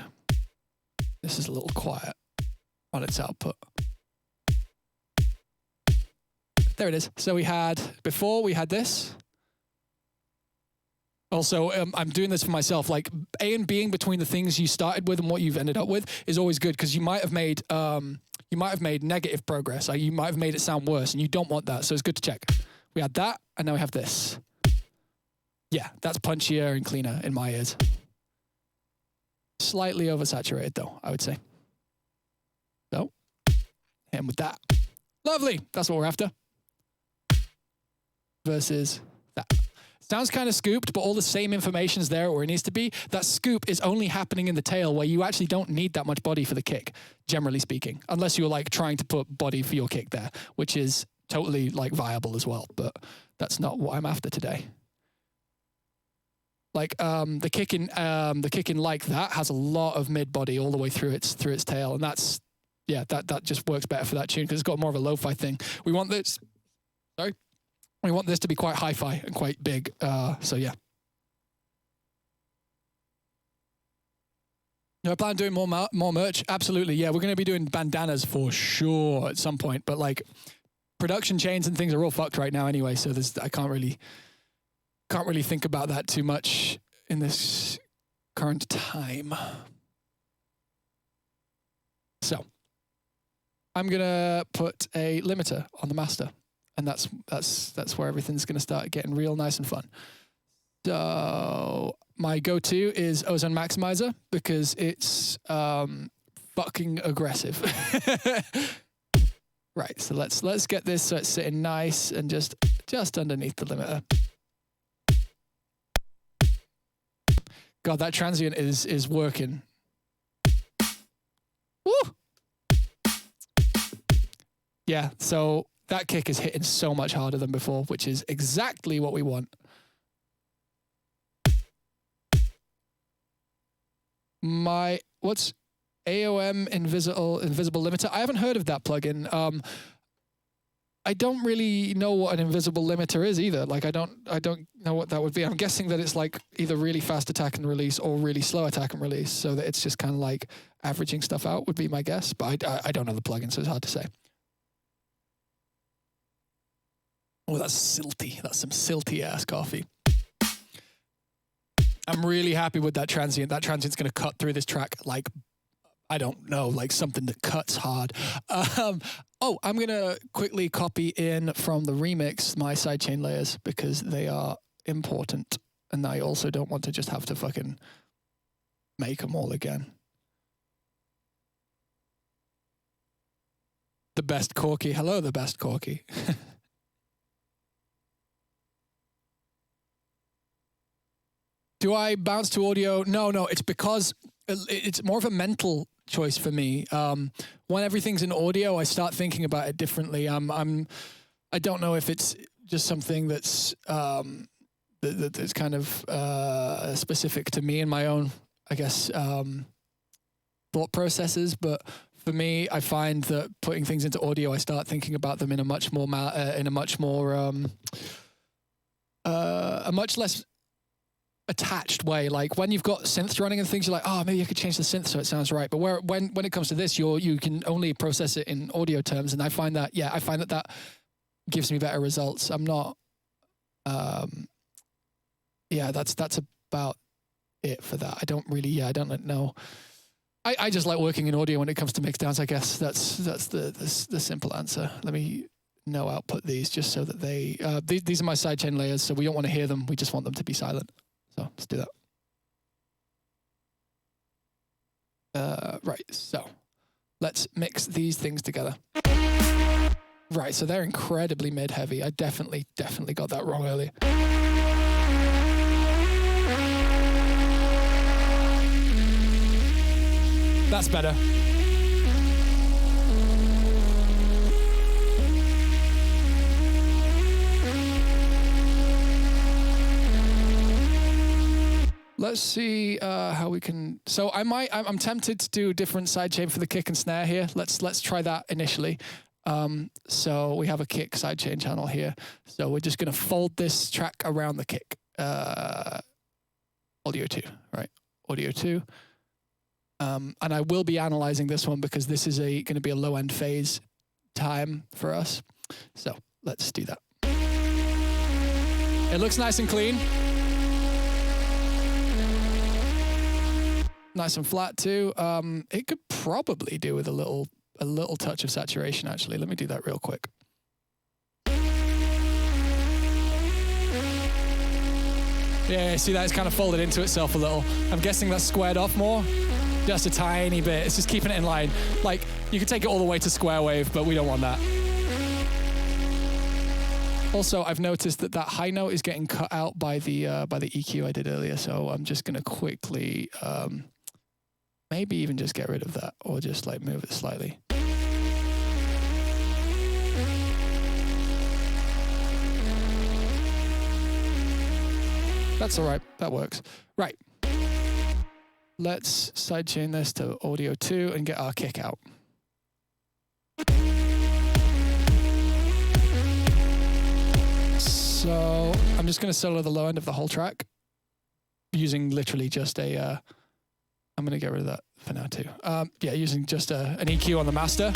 This is a little quiet on its output. There it is. So before we had this. Also, I'm doing this for myself. Like A and Bing between the things you started with and what you've ended up with is always good, because you might have made negative progress. Like you might have made it sound worse, and you don't want that. So it's good to check. We had that, and now we have this. Yeah, that's punchier and cleaner in my ears. Slightly oversaturated though, I would say. So, hit him with that. Lovely, that's what we're after. Versus that. Sounds kind of scooped, but all the same information's there where it needs to be. That scoop is only happening in the tail, where you actually don't need that much body for the kick, generally speaking. Unless you're like trying to put body for your kick there, which is totally like viable as well, but that's not what I'm after today. Like the kick in like that has a lot of mid body all the way through its tail, and that just works better for that tune because it's got more of a lo-fi thing. We want this to be quite hi-fi and quite big. So yeah. Do I plan on doing more merch? Absolutely, yeah. We're going to be doing bandanas for sure at some point, but like production chains and things are all fucked right now anyway, so I can't really think about that too much in this current time. So I'm gonna put a limiter on the master, and that's where everything's gonna start getting real nice and fun. So my go-to is Ozone Maximizer because it's fucking aggressive. Right, so let's get this so it's sitting nice and just underneath the limiter. God, that transient is working. Woo! Yeah, so that kick is hitting so much harder than before, which is exactly what we want. What's AOM invisible limiter? I haven't heard of that plugin. I don't really know what an invisible limiter is either. Like I don't know what that would be. I'm guessing that it's like either really fast attack and release or really slow attack and release, so that it's just kind of like averaging stuff out would be my guess. But I don't know the plugin, so it's hard to say. Oh, that's silty. That's some silty ass coffee. I'm really happy with that transient. That transient's going to cut through this track like, I don't know, like something that cuts hard. I'm going to quickly copy in from the remix my sidechain layers because they are important. And I also don't want to just have to fucking make them all again. The best Corky. Hello, the best Corky. Do I bounce to audio? No, it's because it's more of a mental choice for me. When everything's in audio, I start thinking about it differently. I don't know if it's just something that's that's kind of specific to me and my own, I guess, thought processes. But for me, I find that putting things into audio, I start thinking about them in a much more a much less attached way. Like when you've got synths running and things, you're like, oh, maybe I could change the synth so it sounds right. But when it comes to this, you can only process it in audio terms, and I find that that gives me better results. I'm not. That's about it for that. I don't really. I don't know. I just like working in audio when it comes to mixdowns. I guess that's the simple answer. Let me no output these just so that they these are my sidechain layers. So we don't want to hear them. We just want them to be silent. So let's do that. Right. So let's mix these things together. Right. So they're incredibly mid heavy. I definitely got that wrong earlier. That's better. Let's see how we can. So I'm tempted to do a different sidechain for the kick and snare here. Let's try that initially. So we have a kick sidechain channel here. So we're just going to fold this track around the kick. Audio 2, right? Audio 2. And I will be analyzing this one because this is going to be a low end phase time for us. So let's do that. It looks nice and clean. Nice and flat too. It could probably do with a little touch of saturation actually. Let me do that real quick. Yeah, see that it's kind of folded into itself a little. I'm guessing that's squared off more. Just a tiny bit. It's just keeping it in line. Like, you could take it all the way to square wave, but we don't want that. Also, I've noticed that high note is getting cut out by the EQ I did earlier, so I'm just going to quickly maybe even just get rid of that, or just like move it slightly. That's all right. That works. Right. Let's sidechain this to audio 2 and get our kick out. So I'm just going to solo the low end of the whole track using literally just a, I'm going to get rid of that for now too. Yeah, using just an EQ on the master.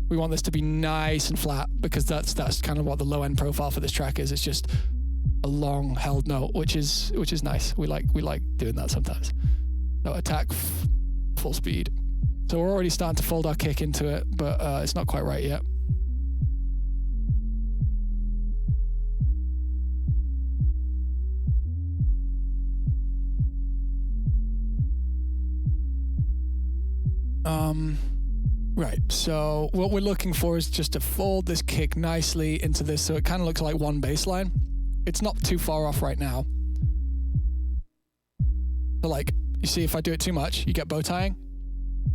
We want this to be nice and flat because that's kind of what the low end profile for this track is. It's just a long held note, which is nice. We like doing that sometimes. So attack full speed. So we're already starting to fold our kick into it, but it's not quite right yet. Right, so what we're looking for is just to fold this kick nicely into this so it kind of looks like one bass line. It's not too far off right now. So like, you see if I do it too much, you get bow tying,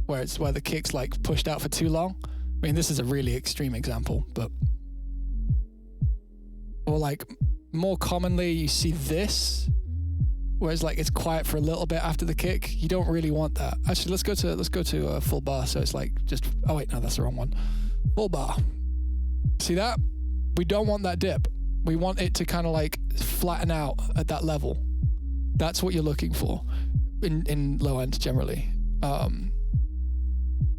where the kick's like pushed out for too long. I mean, this is a really extreme example, but... Or like, more commonly you see this, whereas like it's quiet for a little bit after the kick. You don't really want that. Actually, let's go to a full bar. So it's like just, oh wait, no, that's the wrong one. Full bar. See that? We don't want that dip. We want it to kind of like flatten out at that level. That's what you're looking for in low end generally.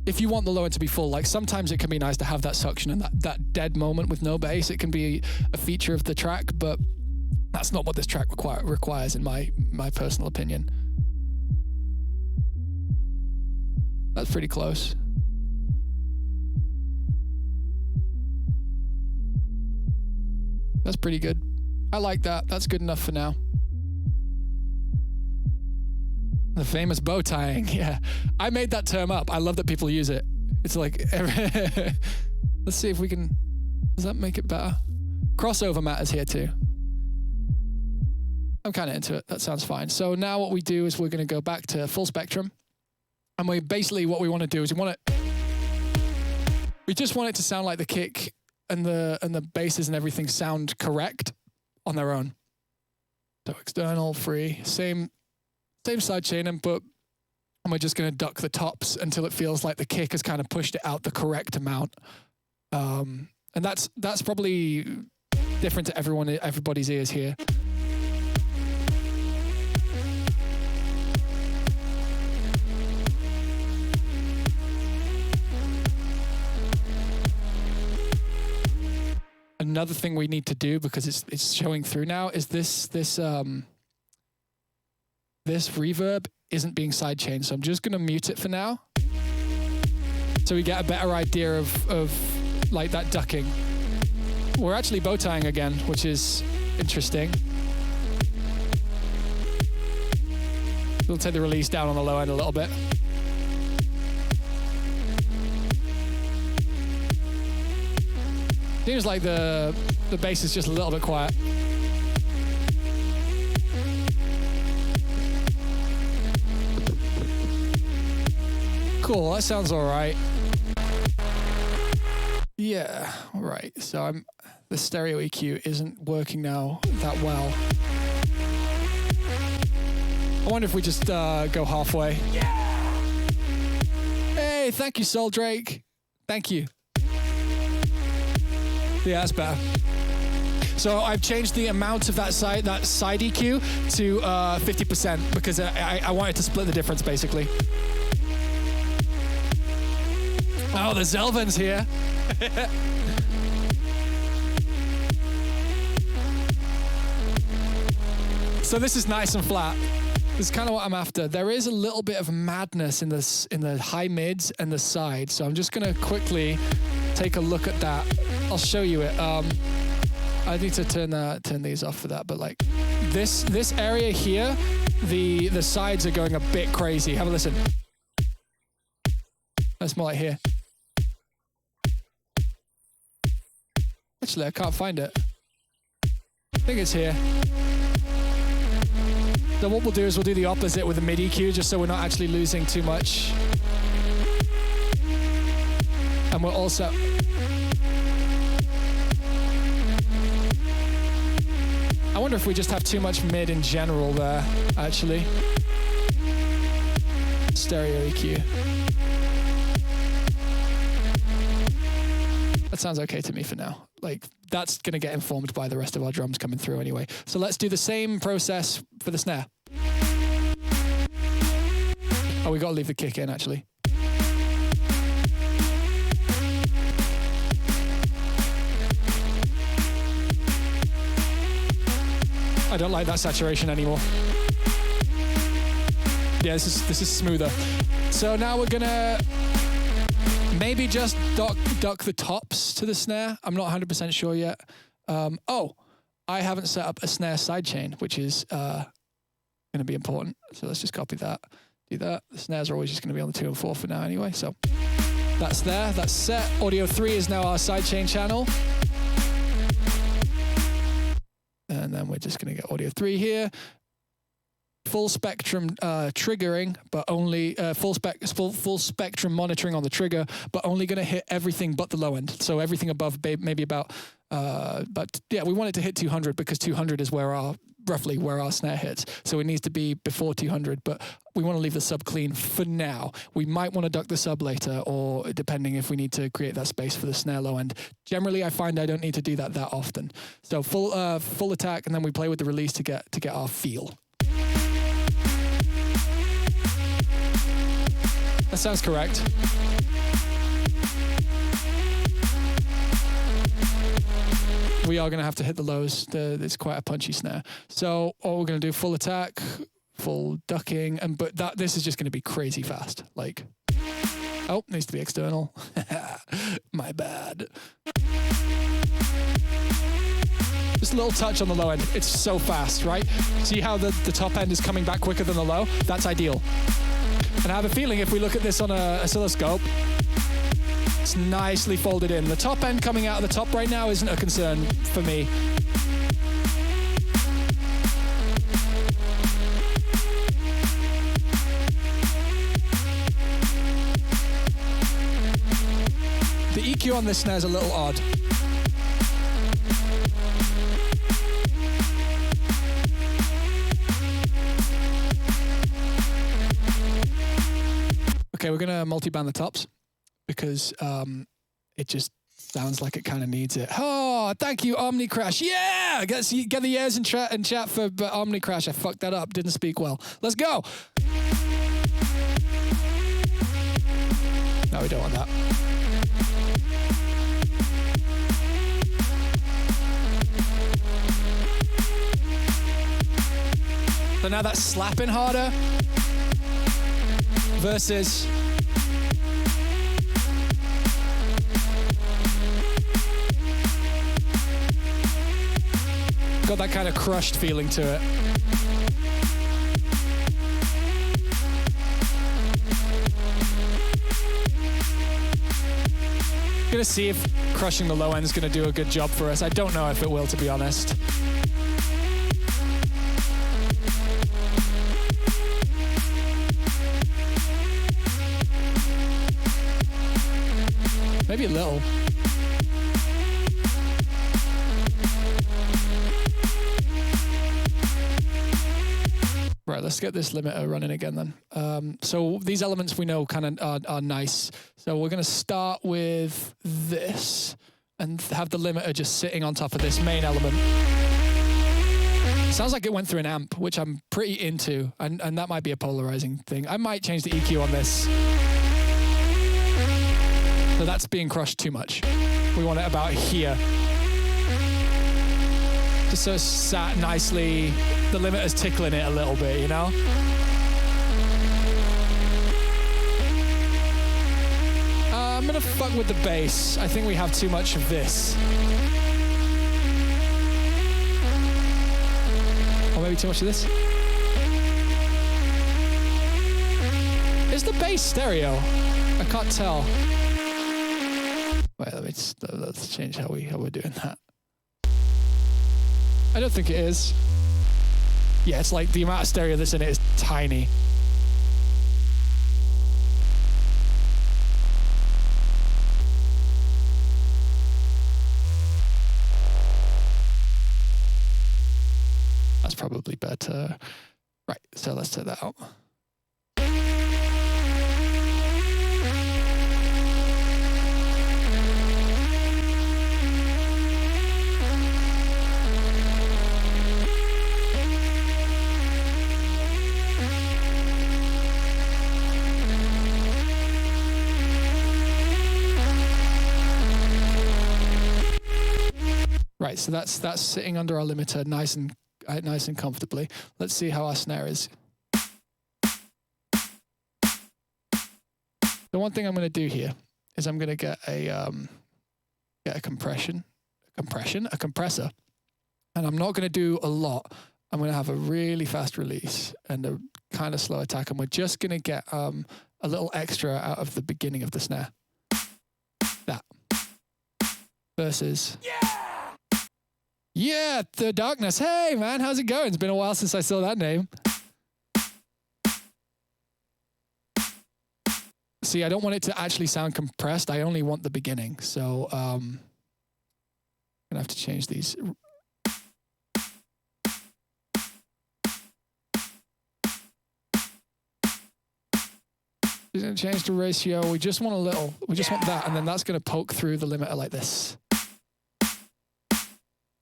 If you want the low end to be full, like sometimes it can be nice to have that suction and that dead moment with no bass. It can be a feature of the track, but that's not what this track requires in my personal opinion. That's pretty close. That's pretty good. I like that. That's good enough for now. The famous bow tying. Yeah. I made that term up. I love that people use it. It's like, let's see if we can, does that make it better? Crossover matters here too. I'm kind of into it. That sounds fine. So now what we do is we're going to go back to full spectrum. And we basically, what we want to do is we just want it to sound like the kick and the basses and everything sound correct on their own. So external, free, same side chaining, but And we're just going to duck the tops until it feels like the kick has kind of pushed it out the correct amount. And that's probably different to everybody's ears here. Another thing we need to do, because it's showing through now, is this reverb isn't being sidechained. So I'm just going to mute it for now, so we get a better idea of like that ducking. We're actually bow tying again, which is interesting. We'll take the release down on the low end a little bit. Seems like the bass is just a little bit quiet. Cool, that sounds all right. Yeah, all right. So the stereo EQ isn't working now that well. I wonder if we just go halfway. Yeah! Hey, thank you, Soul Drake. Thank you. Yeah, that's better. So I've changed the amount of that side EQ to 50% because I wanted to split the difference, basically. Oh, the Zelven's here. So this is nice and flat. This is kind of what I'm after. There is a little bit of madness in the high mids and the side. So I'm just going to quickly take a look at that. I'll show you it. I need to turn these off for that. But like this area here, the sides are going a bit crazy. Have a listen. That's more like here. Actually, I can't find it. I think it's here. So what we'll do is we'll do the opposite with the mid EQ, just so we're not actually losing too much. And we'll also... I wonder if we just have too much mid in general there, actually. Stereo EQ. That sounds okay to me for now. Like, that's going to get informed by the rest of our drums coming through anyway. So let's do the same process for the snare. Oh, we got to leave the kick in, actually. I don't like that saturation anymore. Yeah, this is smoother. So now we're going to maybe just duck the tops to the snare. I'm not 100% sure yet. Oh, I haven't set up a snare sidechain, which is going to be important. So let's just copy that, do that. The snares are always just going to be on the 2 and 4 for now anyway. So that's there, that's set. Audio 3 is now our sidechain channel. And then we're just going to get audio 3 here. Full spectrum triggering, but only full spectrum monitoring on the trigger, but only going to hit everything but the low end. So everything above maybe about, but yeah, we want it to hit 200 because 200 is roughly where our snare hits. So it needs to be before 200, but we want to leave the sub clean for now. We might want to duck the sub later, or depending if we need to create that space for the snare low end. Generally, I find I don't need to do that often. So full attack, and then we play with the release to get our feel. That sounds correct. We are going to have to hit the lows. It's quite a punchy snare. So all we're going to do, full attack, full ducking, but this is just going to be crazy fast. Like, oh, needs to be external. My bad. Just a little touch on the low end. It's so fast, right? See how the top end is coming back quicker than the low? That's ideal. And I have a feeling if we look at this on a oscilloscope, it's nicely folded in. The top end coming out of the top right now isn't a concern for me. The EQ on this snare is a little odd. Okay, we're gonna multi-band the tops because it just sounds like it kind of needs it. Oh, thank you, Omni Crash. Yeah, get the years in chat for Omni Crash. I fucked that up. Didn't speak well. Let's go. No, we don't want that. So now that's slapping harder versus got that kind of crushed feeling to it. Gonna see if crushing the low end is gonna do a good job for us. I don't know if it will, to be honest. Maybe a little. Right, let's get this limiter running again then. So these elements we know kind of are nice. So we're going to start with this and have the limiter just sitting on top of this main element. Sounds like it went through an amp, which I'm pretty into, and that might be a polarizing thing. I might change the EQ on this. So that's being crushed too much. We want it about here. Just so it's sat nicely. The limiter's tickling it a little bit, you know? I'm gonna fuck with the bass. I think we have too much of this. Or maybe too much of this. Is the bass stereo? I can't tell. Wait, let's change how we're doing that. I don't think it is. Yeah, it's like the amount of stereo that's in it is tiny. That's probably better. Right, so let's take that out. Right, so that's sitting under our limiter nice and comfortably. Let's see how our snare is. The one thing I'm going to do here is I'm going to get a compressor, and I'm not going to do a lot. I'm going to have a really fast release and a kind of slow attack, and we're just going to get a little extra out of the beginning of the snare. That versus. Yeah, The Darkness. Hey, man, how's it going? It's been a while since I saw that name. See, I don't want it to actually sound compressed. I only want the beginning. So, I'm going to have to change these. We're going to change the ratio. We just want a little. We just want that, and then that's going to poke through the limiter like this.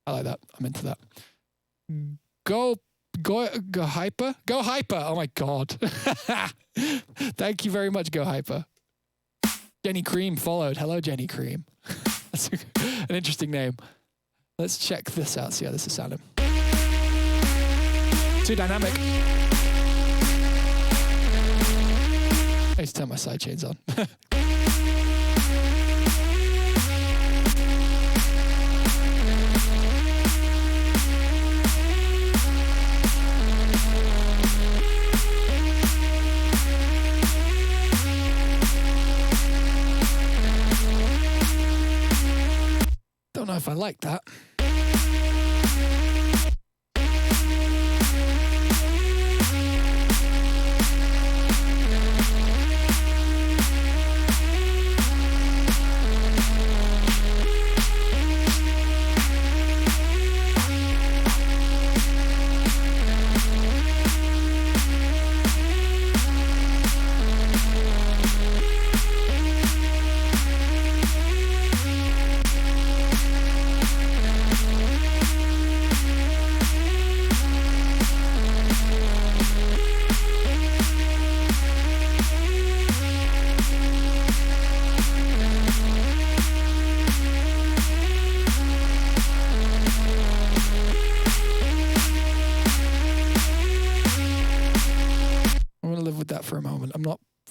I like that. I'm into that. Go hyper. Go hyper. Oh my God. Thank you very much, Go Hyper. Jenny Cream followed. Hello, Jenny Cream. That's an interesting name. Let's check this out. See how this is sounding. Too dynamic. I need to turn my sidechains on. Don't know if I like that.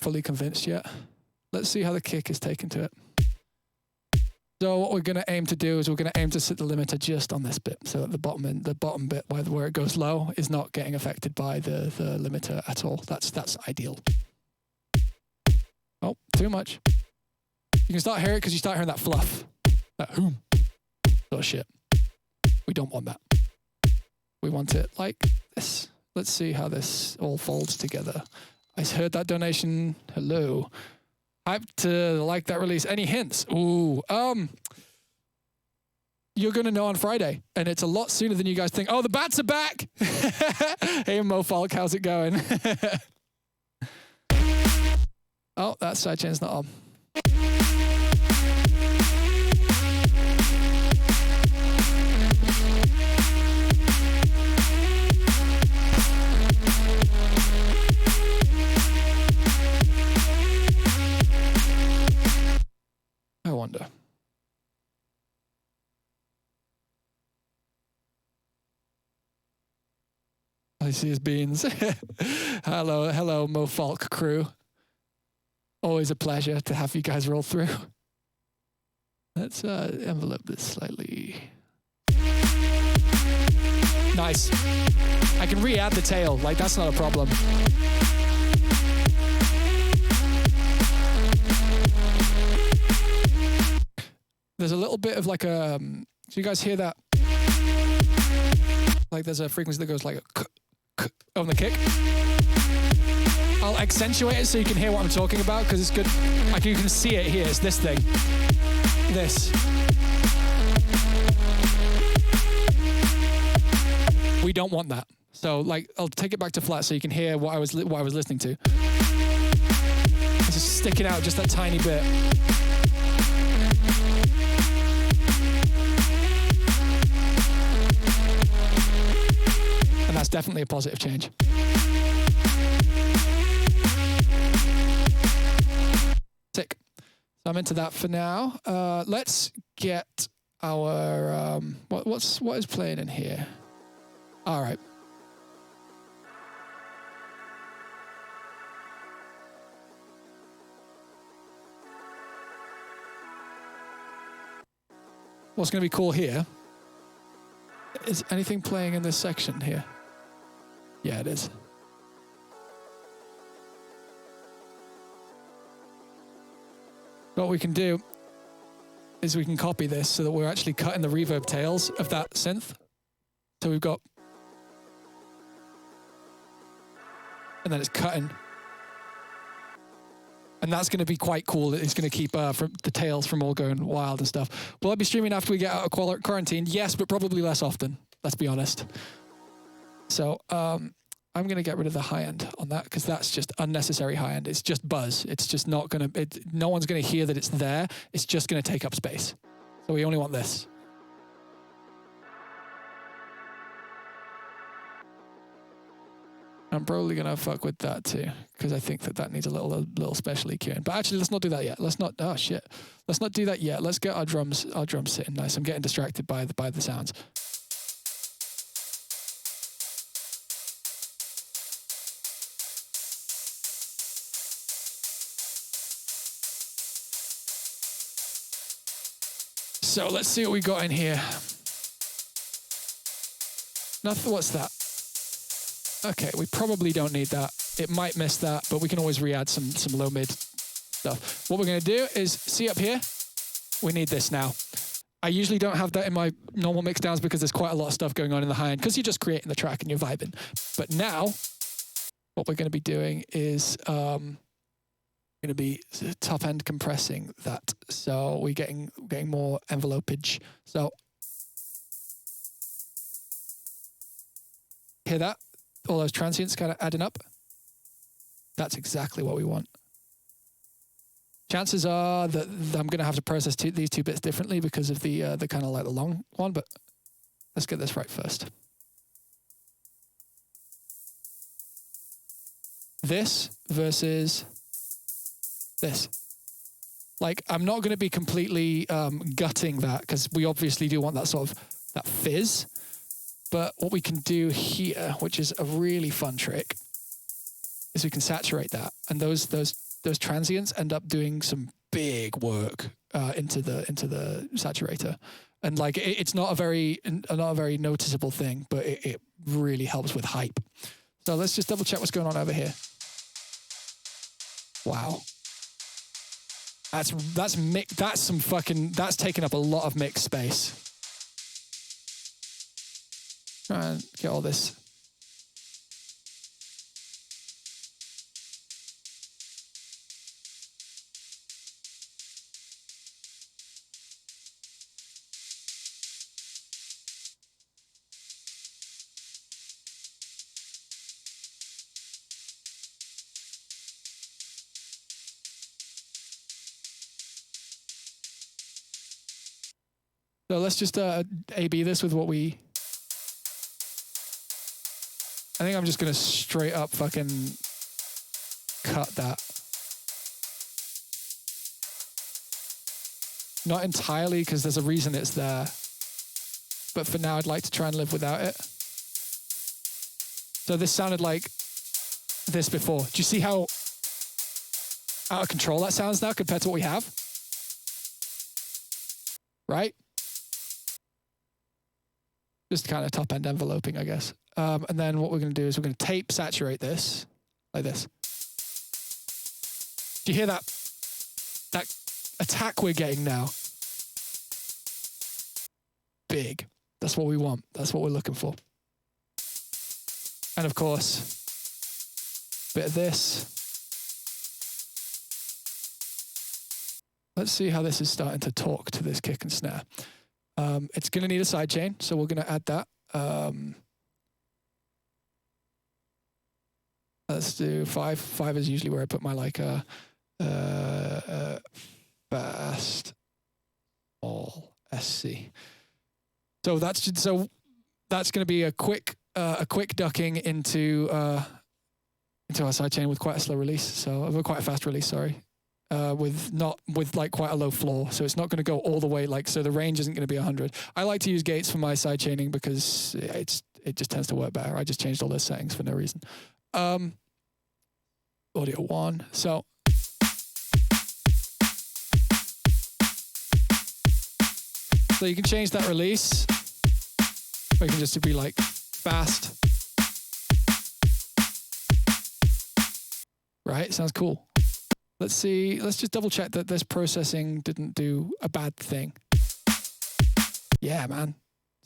fully convinced yet. Let's see how the kick is taken to it. So what we're going to aim to do is we're going to aim to set the limiter just on this bit, so that the bottom bit where it goes low is not getting affected by the limiter at all. That's ideal. Oh, too much. You can start hearing it because you start hearing that fluff, that hoom sort of shit. We don't want that. We want it like this. Let's see how this all folds together. I heard that donation. Hello. Hyped to like that release. Any hints? Ooh, you're going to know on Friday, and it's a lot sooner than you guys think. Oh, the bats are back. Hey, MYLK, how's it going? Oh, that sidechain's not on. I wonder. I see his beans. Hello, MYLK crew. Always a pleasure to have you guys roll through. Let's envelope this slightly. Nice. I can re-add the tail, like that's not a problem. There's a little bit of like a, do you guys hear that? Like there's a frequency that goes like a on the kick. I'll accentuate it so you can hear what I'm talking about because it's good. Like you can see it here, it's this thing. This. We don't want that. So like I'll take it back to flat so you can hear what I was listening to. It's just sticking out just that tiny bit. And that's definitely a positive change. Sick. So I'm into that for now. Let's get our what is playing in here? All right. What's going to be cool here? Is anything playing in this section here? Yeah, it is. What we can do is we can copy this so that we're actually cutting the reverb tails of that synth. So we've got, and then it's cutting. And that's going to be quite cool. It's going to keep from the tails from all going wild and stuff. Will I be streaming after we get out of quarantine? Yes, but probably less often. Let's be honest. So I'm going to get rid of the high end on that because that's just unnecessary high end. It's just buzz. It's just not going to, no one's going to hear that it's there. It's just going to take up space. So we only want this. I'm probably going to fuck with that too, because I think that needs a little special EQing. But actually, let's not do that yet. Let's not, oh shit. Let's not do that yet. Let's get our drums sitting nice. I'm getting distracted by the sounds. So let's see what we got in here. Nothing, what's that? Okay, we probably don't need that. It might miss that, but we can always re-add some low mid stuff. What we're going to do is, see up here, we need this now. I usually don't have that in my normal mix downs because there's quite a lot of stuff going on in the high end because you're just creating the track and you're vibing. But now, what we're going to be doing is going to be top end compressing that. So we're getting more envelopage. So, hear that? All those transients kind of adding up. That's exactly what we want. Chances are that I'm going to have to process these two bits differently because of the kind of like the long one, but let's get this right first. This versus this. Like, I'm not going to be completely gutting that because we obviously do want that sort of that fizz. But what we can do here, which is a really fun trick, is we can saturate that. And those those transients end up doing some big work into the saturator, and like it's not a very noticeable thing, but it really helps with hype. So let's just double check what's going on over here. Wow, that's taking up a lot of mix space. Try and get all this. So let's just A/B this with what we... I think I'm just going to straight up fucking cut that. Not entirely, because there's a reason it's there. But for now, I'd like to try and live without it. So this sounded like this before. Do you see how out of control that sounds now compared to what we have? Right? Just kind of top end enveloping, I guess. And then what we're going to do is we're going to tape saturate this like this. Do you hear that attack we're getting now? Big. That's what we want. That's what we're looking for. And of course, bit of this. Let's see how this is starting to talk to this kick and snare. It's going to need a sidechain, so we're going to add that. Let's do 5. 5 is usually where I put my like fast all SC. So that's going to be a quick ducking into our sidechain with quite a slow release. So quite a fast release, sorry. With like quite a low floor, so it's not going to go all the way, like, so the range isn't going to be 100. I like to use gates for my sidechaining because it just tends to work better. I just changed all those settings for no reason. Audio 1. So you can change that release, or you can just be like fast. Right? Sounds cool. Let's see. Let's just double check that this processing didn't do a bad thing. Yeah, man.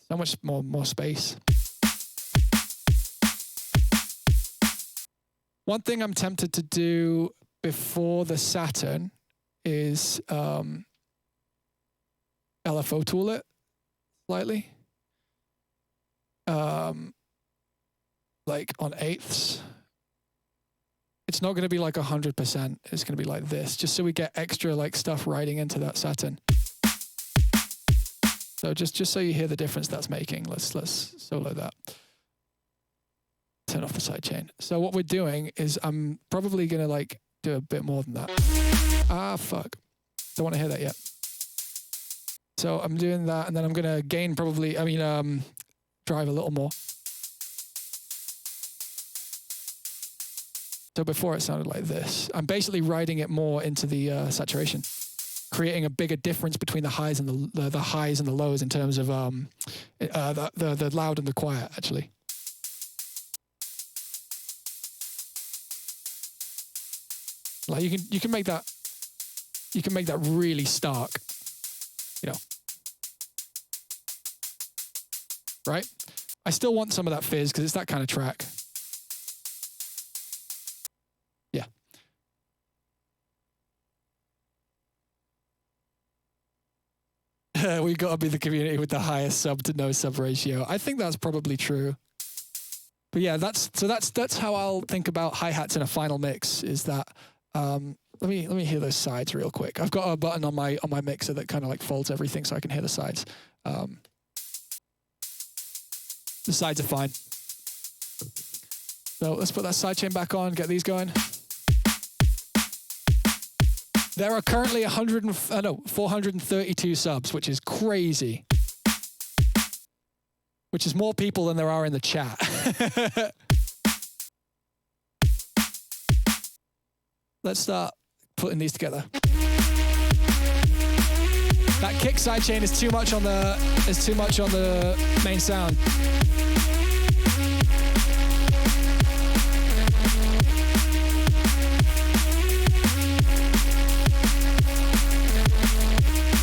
So much more space. One thing I'm tempted to do before the Saturn is LFO tool it slightly. Like on eighths. It's not going to be like 100%. It's going to be like this, just so we get extra like stuff riding into that Saturn. So just so you hear the difference that's making, let's solo that. Turn off the sidechain. So what we're doing is I'm probably going to like do a bit more than that. Ah, fuck. Don't want to hear that yet. So I'm doing that, and then I'm going to gain probably, drive a little more. So before it sounded like this. I'm basically riding it more into the saturation, creating a bigger difference between the highs and the highs and the lows in terms of the loud and the quiet, actually. Like you can make that really stark, right? I still want some of that fizz because it's that kind of track. Yeah. We've got to be the community with the highest sub to no sub ratio. I think that's probably true. But yeah, that's how I'll think about hi-hats in a final mix, is that let me hear those sides real quick. I've got a button on my mixer that kind of like folds everything so I can hear the sides. The sides are fine. So let's put that sidechain back on, get these going. There are currently 432 subs, which is crazy. Which is more people than there are in the chat. Let's start putting these together. That kick sidechain is too much on the main sound.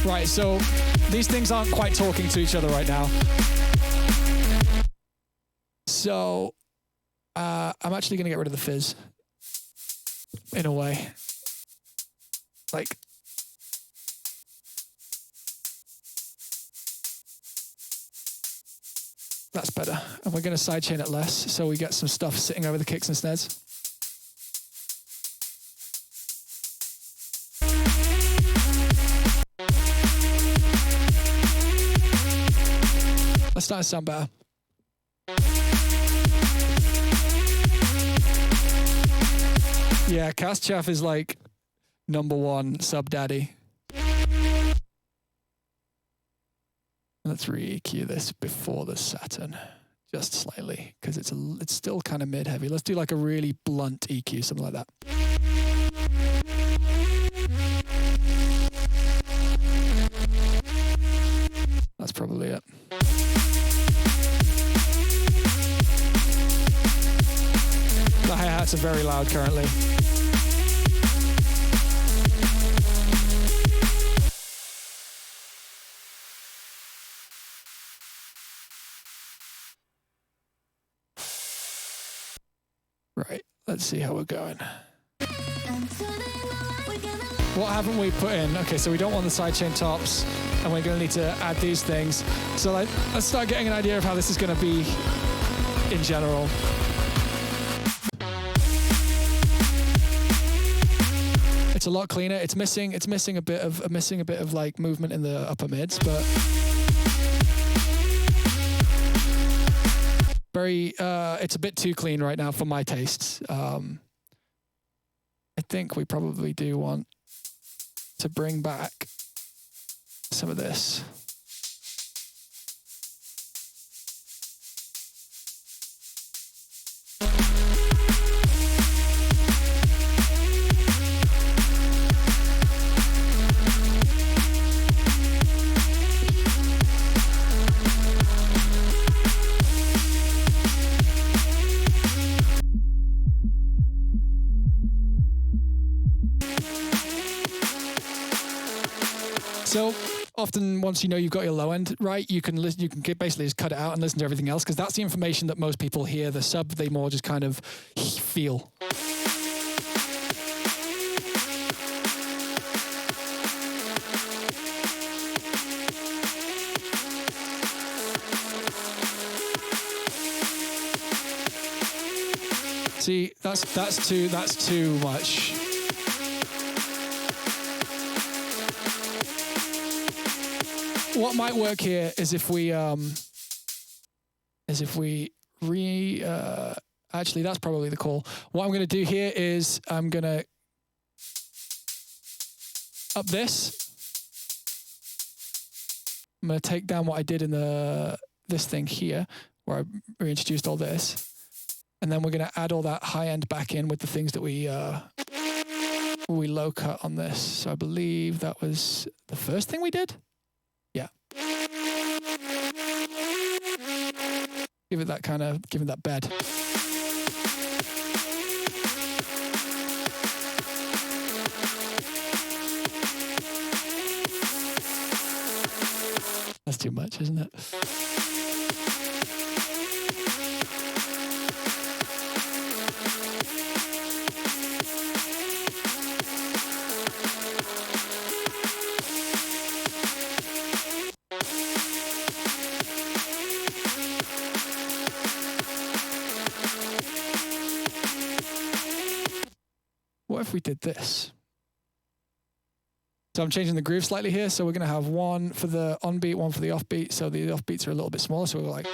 Right, so these things aren't quite talking to each other right now. So I'm actually going to get rid of the fizz in a way. Like, that's better. And we're going to sidechain it less so we get some stuff sitting over the kicks and snares. That's starting to sound better. Yeah, Cast Chaff is like #1 sub daddy. Let's re-EQ this before the Saturn, just slightly, because it's still kind of mid-heavy. Let's do like a really blunt EQ, something like that. That's probably it. The hi-hats are very loud currently. Right, let's see how we're going. What haven't we put in? Okay, so we don't want the sidechain tops, and we're going to need to add these things. So let's start getting an idea of how this is going to be in general. It's a lot cleaner. It's missing a bit of like movement in the upper mids, but it's a bit too clean right now for my tastes. I think we probably do want to bring back some of this. So often, once you know you've got your low end right, you can basically just cut it out and listen to everything else, because that's the information that most people hear. The sub, they more just kind of feel. See, that's too much. What might work here is if we actually, that's probably the call. What I'm going to do here is I'm going to up this. I'm going to take down what I did in this thing here, where I reintroduced all this. And then we're going to add all that high end back in with the things that we low cut on this. So I believe that was the first thing we did. Yeah. Give it that bed. That's too much, isn't it? What if we did this? So I'm changing the groove slightly here. So we're going to have one for the on beat, one for the off beat. So the off beats are a little bit smaller. So we're like.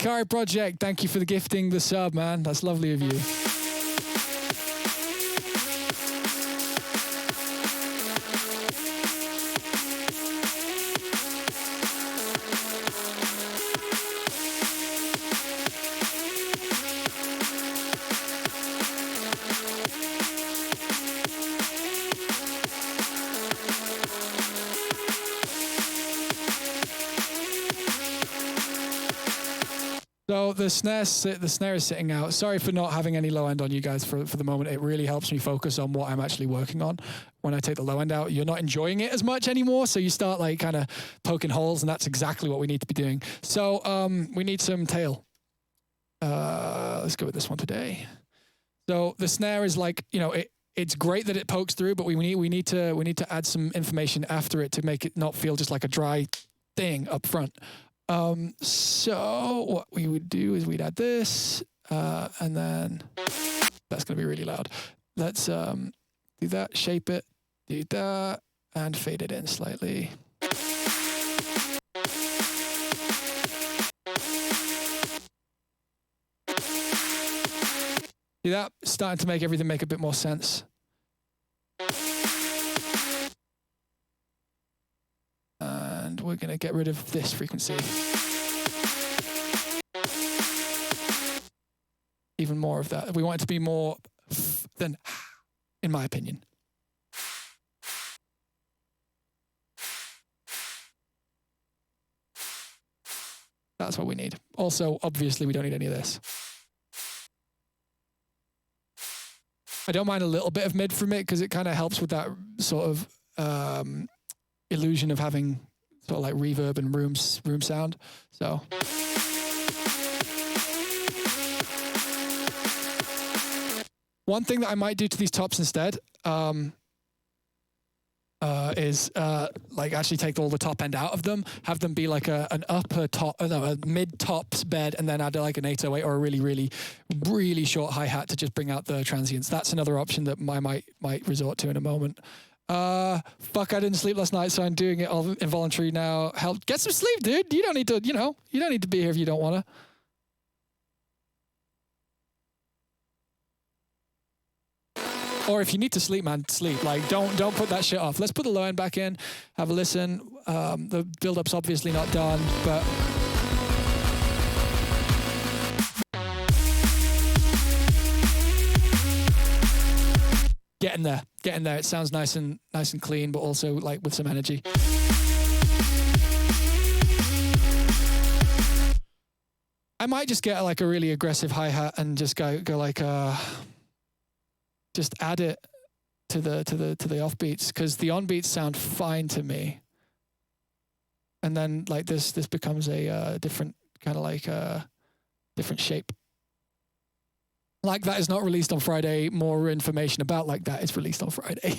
Ikari Project, thank you for the gifting the sub, man. That's lovely of you. So the snare is sitting out. Sorry for not having any low end on you guys for the moment. It really helps me focus on what I'm actually working on. When I take the low end out, you're not enjoying it as much anymore. So you start like kind of poking holes, and that's exactly what we need to be doing. So we need some tail. Let's go with this one today. So the snare is like, you know, it's great that it pokes through, but we need to add some information after it to make it not feel just like a dry thing up front. So what we would do is we'd add this, and then that's going to be really loud. Let's do that, shape it, do that, and fade it in slightly. See that? Starting to make everything make a bit more sense. And we're going to get rid of this frequency. Even more of that. We want it to be more than, in my opinion. That's what we need. Also, obviously, we don't need any of this. I don't mind a little bit of mid from it because it kind of helps with that sort of illusion of having sort of like reverb and room sound. So one thing that I might do to these tops instead is like actually take all the top end out of them, have them be like an upper top, no, a mid tops bed, and then add like an 808 or a really short hi-hat to just bring out the transients. That's another option that I might resort to in a moment. Fuck, I didn't sleep last night, so I'm doing it all involuntary now. Help, get some sleep, dude. You don't need to, you don't need to be here if you don't want to. Or if you need to sleep, man, sleep. Like, don't put that shit off. Let's put the low end back in, have a listen. The build-up's obviously not done, but getting there. It sounds nice and clean, but also like with some energy. I might just get like a really aggressive hi-hat and just go like just add it to the offbeats, because the onbeats sound fine to me. And then like this becomes a different kind of like different shape. Like That is not released on Friday. More information about Like That is released on Friday.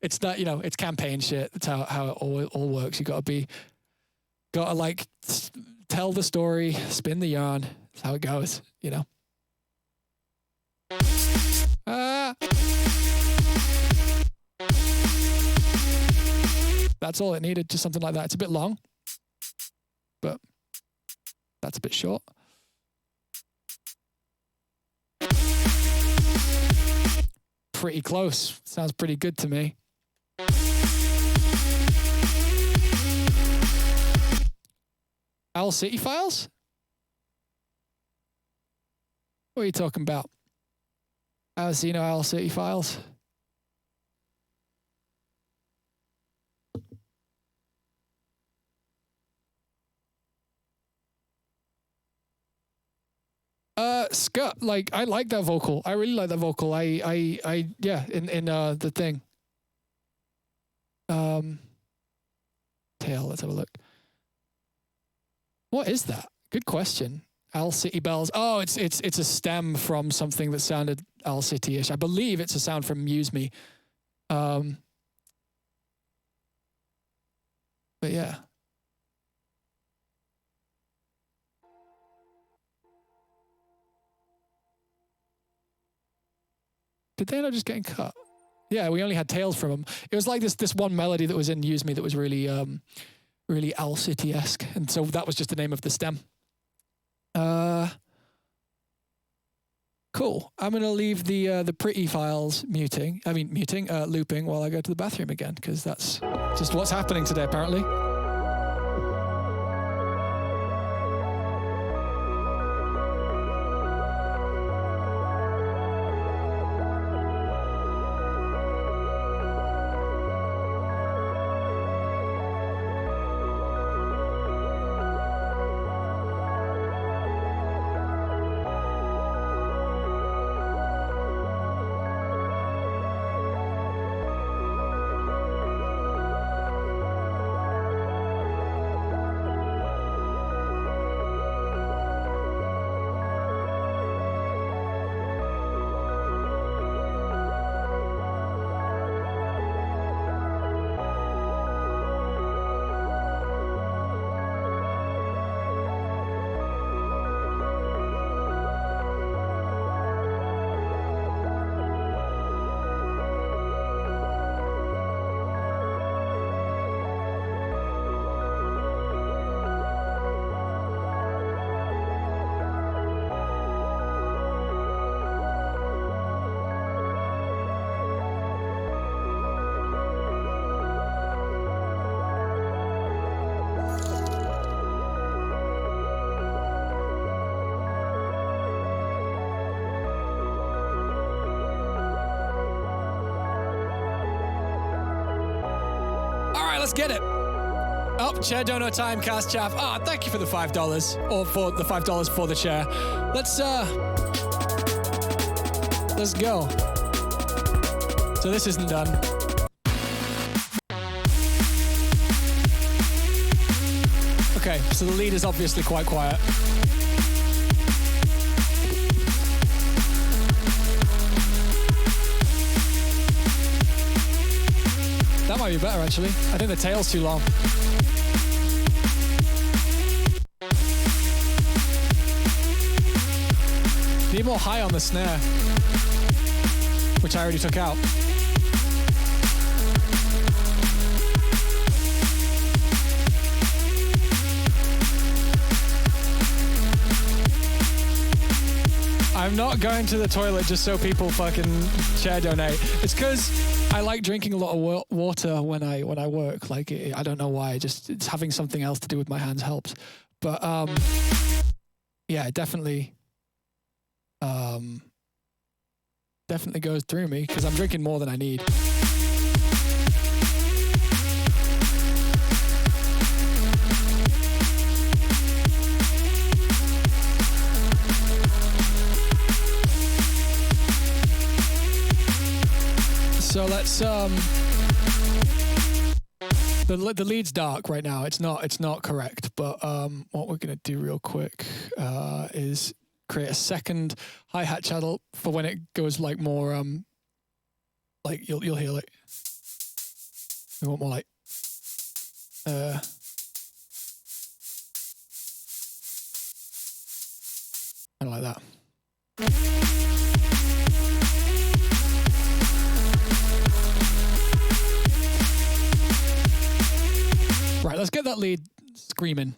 It's not, it's campaign shit. That's how it all works. You gotta like tell the story, spin the yarn. That's how it goes, That's all it needed, just something like that. It's a bit long, but that's a bit short. Pretty close. Sounds pretty good to me. Owl City Files? What are you talking about? Owl City Files? Scott, like, I like that vocal. I really like that vocal. Yeah, in the thing. Tail, let's have a look. What is that? Good question. Owl City Bells. Oh, it's a stem from something that sounded Owl City-ish. I believe it's a sound from Muse Me. But yeah. Did they end up just getting cut? Yeah, we only had tails from them. It was like this one melody that was in Use Me that was really really Owl City-esque, and so that was just the name of the stem. Cool. I'm going to leave the pretty files looping while I go to the bathroom again, because that's just what's happening today, apparently. Let's get it. Oh, chair donor time, Cast Chaff. Ah, thank you for the $5, or for the $5 for the chair. Let's go. So this isn't done. Okay, so the lead is obviously quite quiet. That might be better, actually. I think the tail's too long. Need more high on the snare, which I already took out. I'm not going to the toilet just so people fucking chair donate. It's because I like drinking a lot of water when I work. Like, I don't know why. It's having something else to do with my hands helps. But yeah, it definitely goes through me because I'm drinking more than I need. So let's the lead's dark right now. It's not correct, but what we're gonna do real quick is create a second hi-hat channel for when it goes like more like you'll hear it. We want more like kind of like that. Right, let's get that lead screaming.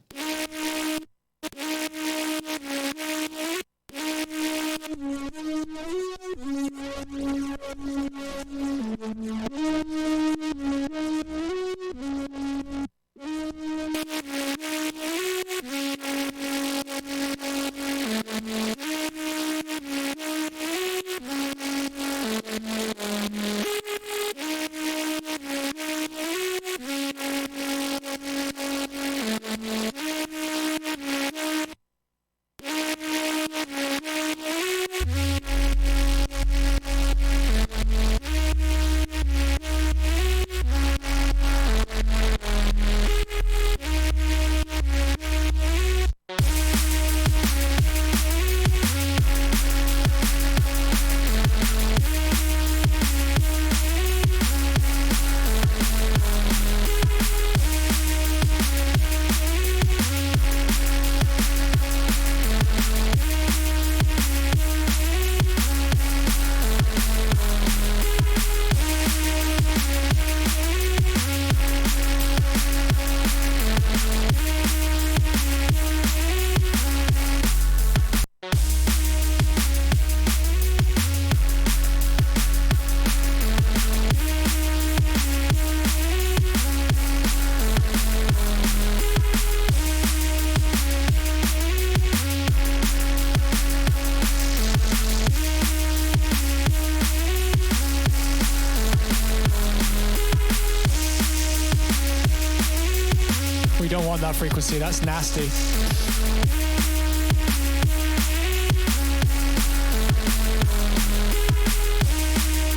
that frequency. That's nasty.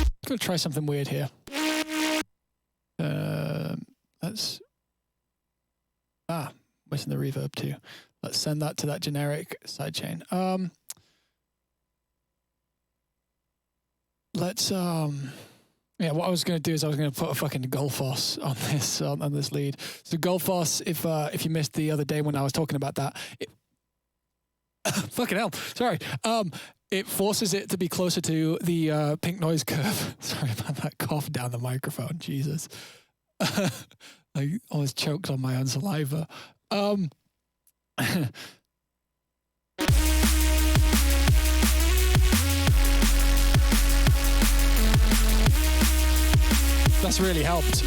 I'm going to try something weird here. Let's... missing the reverb too. Let's send that to that generic sidechain. Let's yeah, what I was going to do is I was going to put a fucking Gullfoss on this lead. So Gullfoss, if you missed the other day when I was talking about that, fucking hell, sorry. It forces it to be closer to the pink noise curve. Sorry about that cough down the microphone. Jesus, I almost choked on my own saliva. That's really helped.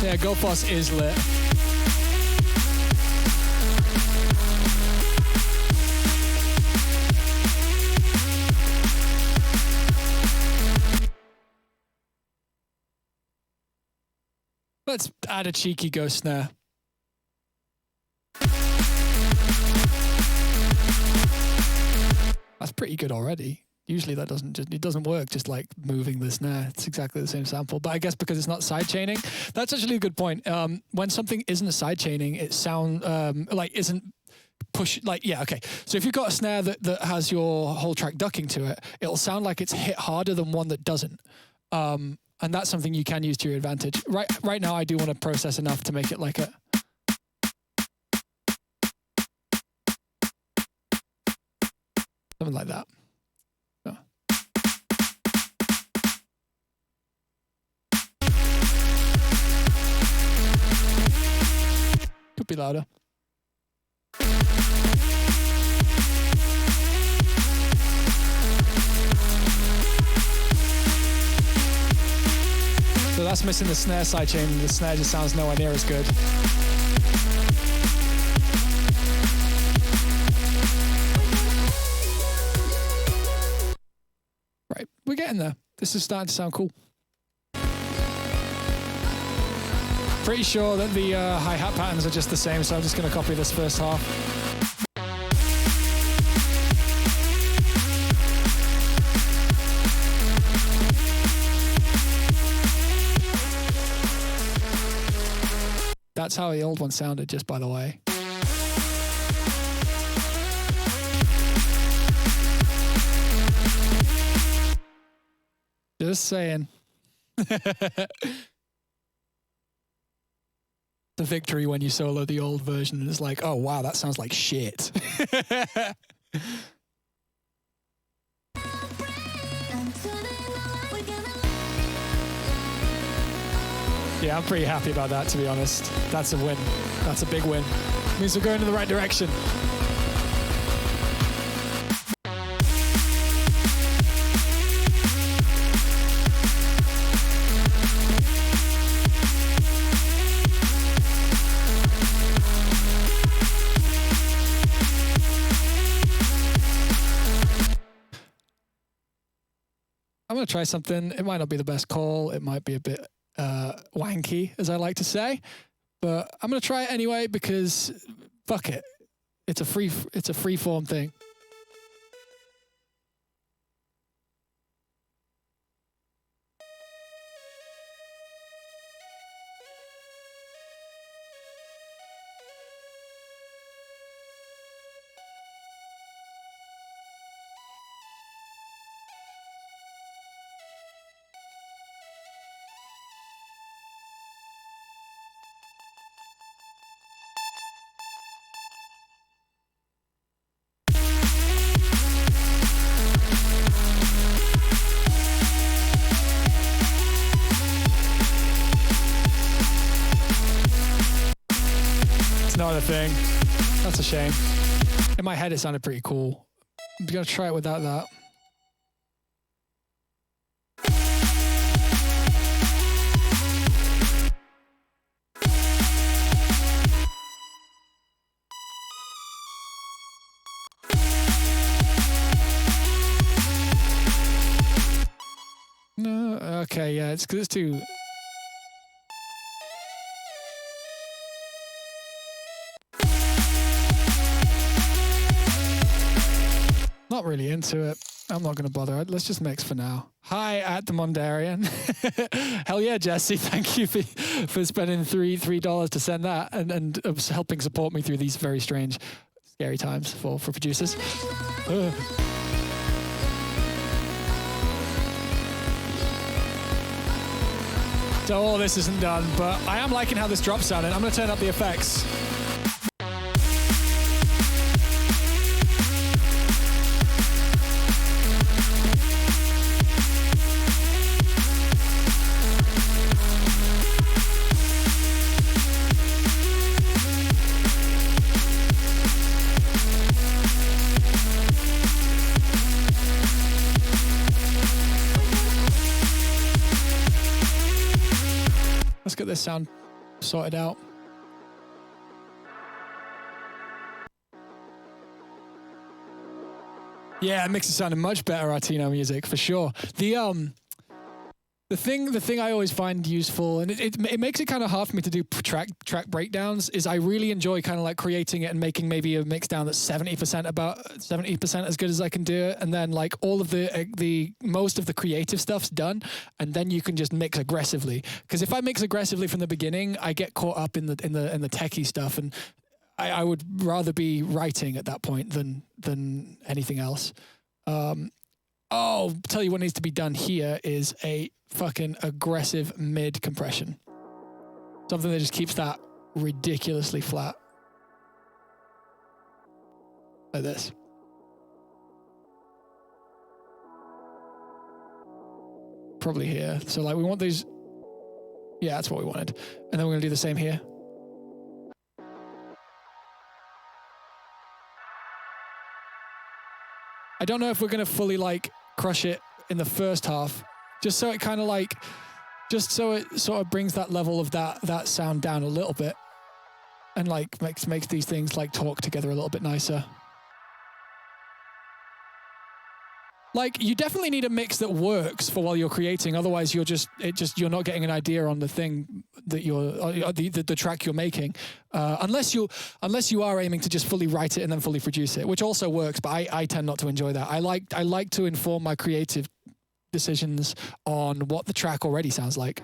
Yeah, Gullfoss is lit. Let's add a cheeky ghost snare. That's pretty good already. Usually that doesn't work just like moving the snare. It's exactly the same sample. But I guess because it's not sidechaining, that's actually a good point. When something isn't sidechaining, it isn't push, yeah, okay. So if you've got a snare that has your whole track ducking to it, it'll sound like it's hit harder than one that doesn't. And that's something you can use to your advantage. Right now, I do want to process enough to make it like a... something like that. So. Could be louder. So that's missing the snare sidechain. The snare just sounds nowhere near as good. Right, we're getting there. This is starting to sound cool. Pretty sure that the hi-hat patterns are just the same, so I'm just going to copy this first half. That's how the old one sounded, just by the way. Just saying. The victory when you solo the old version and it's like, oh wow, that sounds like shit. Yeah, I'm pretty happy about that, to be honest. That's a win. That's a big win. It means we're going in the right direction. I'm going to try something. It might not be the best call. It might be a bit wanky, as I like to say, but I'm going to try it anyway because fuck it. It's a free form thing. Not a thing. That's a shame. In my head, it sounded pretty cool. I'm gonna try it without that. it's because it's too. Not really into it. I'm not going to bother. Let's just mix for now. Hi at the Mondarian. Hell yeah, Jesse. Thank you for spending $3 to send that and helping support me through these very strange, scary times for producers. So all this isn't done, but I am liking how this drop sounded. I'm going to turn up the effects. Let's get this sound sorted out. Yeah, it makes it sound much better, Artino music, for sure. The thing I always find useful, and it makes it kind of hard for me to do track breakdowns, is I really enjoy kind of like creating it and making maybe a mix down that's 70% as good as I can do it, and then like all of the most of the creative stuff's done, and then you can just mix aggressively. Because if I mix aggressively from the beginning, I get caught up in the techie stuff, and I would rather be writing at that point than anything else. Tell you what needs to be done here is a fucking aggressive mid compression. Something that just keeps that ridiculously flat. Like this. Probably here. So like we want these. Yeah, that's what we wanted. And then we're going to do the same here. I don't know if we're going to fully like crush it in the first half, just so it kind of like, just so it sort of brings that level of that sound down a little bit, and like makes these things like talk together a little bit nicer. Like you definitely need a mix that works for while you're creating. Otherwise, you're not getting an idea on the thing that the track you're making. Unless you are aiming to just fully write it and then fully produce it, which also works. But I tend not to enjoy that. I like to inform my creative decisions on what the track already sounds like.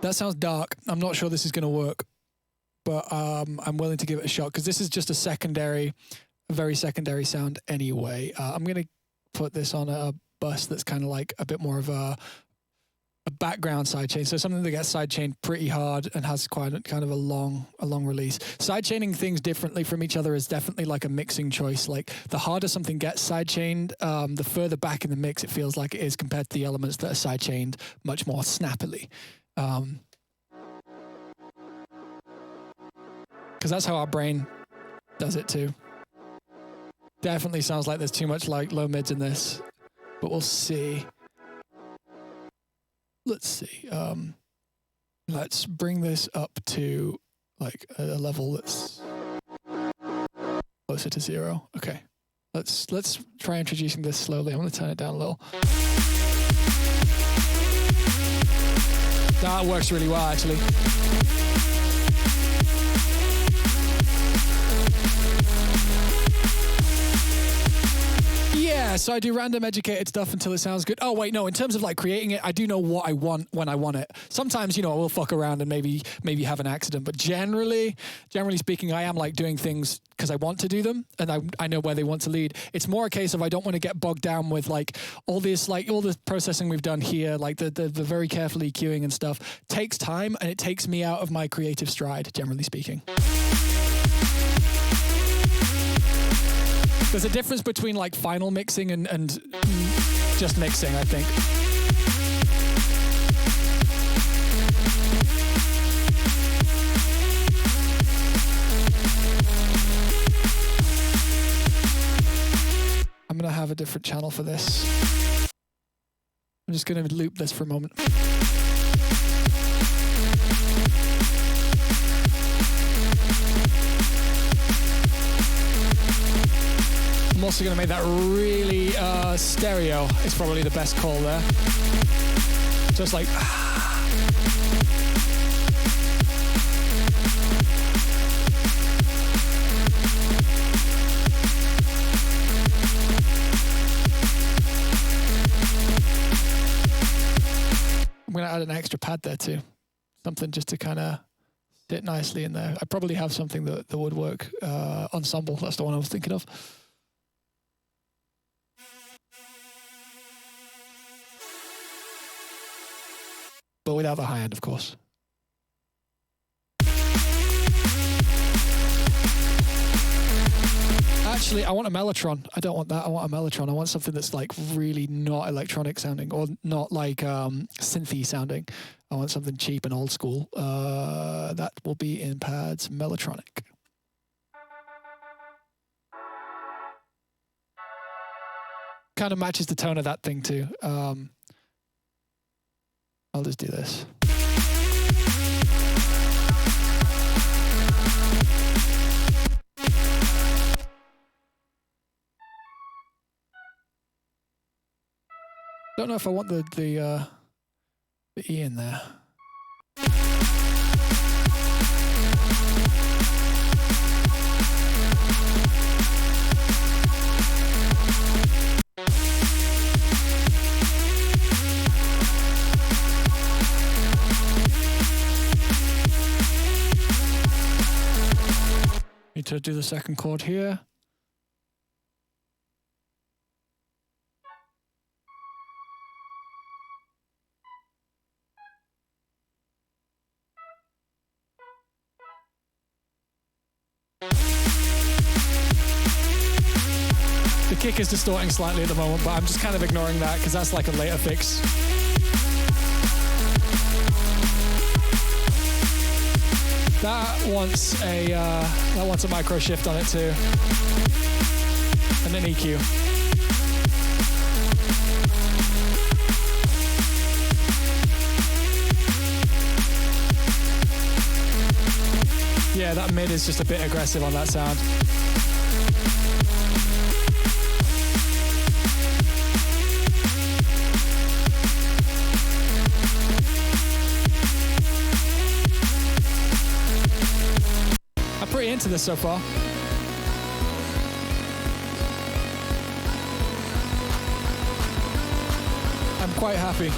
That sounds dark. I'm not sure this is going to work. But I'm willing to give it a shot because this is just a very secondary sound anyway. I'm going to put this on a bus that's kind of like a bit more of a background sidechain. So something that gets sidechained pretty hard and has quite kind of a long release. Sidechaining things differently from each other is definitely like a mixing choice. Like the harder something gets sidechained, the further back in the mix it feels like it is compared to the elements that are sidechained much more snappily. Because that's how our brain does it too. Definitely sounds like there's too much like low mids in this, but we'll see. Let's see. Let's bring this up to like a level that's closer to 0. Okay. Let's try introducing this slowly. I'm going to turn it down a little. That works really well, actually. Yeah, so I do random educated stuff until it sounds good. Oh, wait, no, in terms of like creating it, I do know what I want when I want it. Sometimes, I will fuck around and maybe have an accident, but generally speaking, I am like doing things because I want to do them and I know where they want to lead. It's more a case of I don't want to get bogged down with like all this processing we've done here, like the very carefully EQing and stuff takes time and it takes me out of my creative stride, generally speaking. There's a difference between like final mixing and just mixing, I think. I'm going to have a different channel for this. I'm just going to loop this for a moment. I'm also going to make that really stereo. It's probably the best call there. Just like... I'm going to add an extra pad there too. Something just to kind of sit nicely in there. I probably have something that would work. Ensemble, that's the one I was thinking of. But without the high end, of course. Actually, I want a mellotron. I don't want that. I want a mellotron. I want something that's like really not electronic sounding or not like synthy sounding. I want something cheap and old school. That will be in pads mellotronic. Kind of matches the tone of that thing too. I'll just do this. Don't know if I want the E in there. Need to do the second chord here. The kick is distorting slightly at the moment, but I'm just kind of ignoring that because that's like a later fix. That wants a micro shift on it too, and an EQ. Yeah, that mid is just a bit aggressive on that sound. I'm pretty into this so far. I'm quite happy.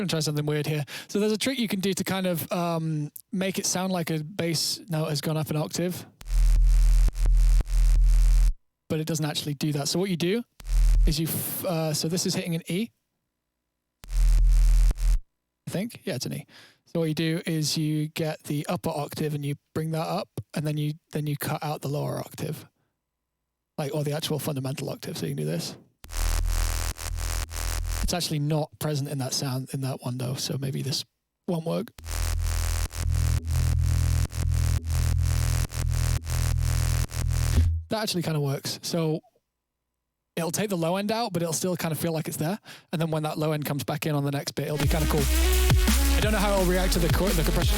Try something weird here. So there's a trick you can do to kind of make it sound like a bass note has gone up an octave, but it doesn't actually do that. So what you do is so this is hitting an E, I think. Yeah, it's an E. So what you do is you get the upper octave and you bring that up, and then you cut out the lower octave, or the actual fundamental octave. So you can do this. It's actually not present in that sound, in that one though, so maybe this won't work. That actually kind of works. So it'll take the low end out, but it'll still kind of feel like it's there. And then when that low end comes back in on the next bit, it'll be kind of cool. I don't know how it'll react to the compression.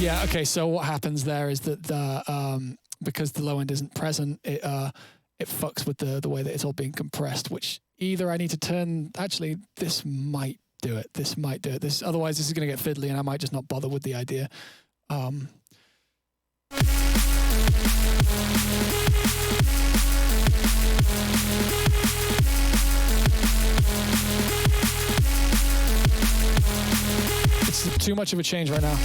Yeah, okay, so what happens there is that because the low end isn't present, it fucks with the way that it's all being compressed, which either I need to turn... Actually, this might do it. Otherwise, this is going to get fiddly, and I might just not bother with the idea. It's too much of a change right now.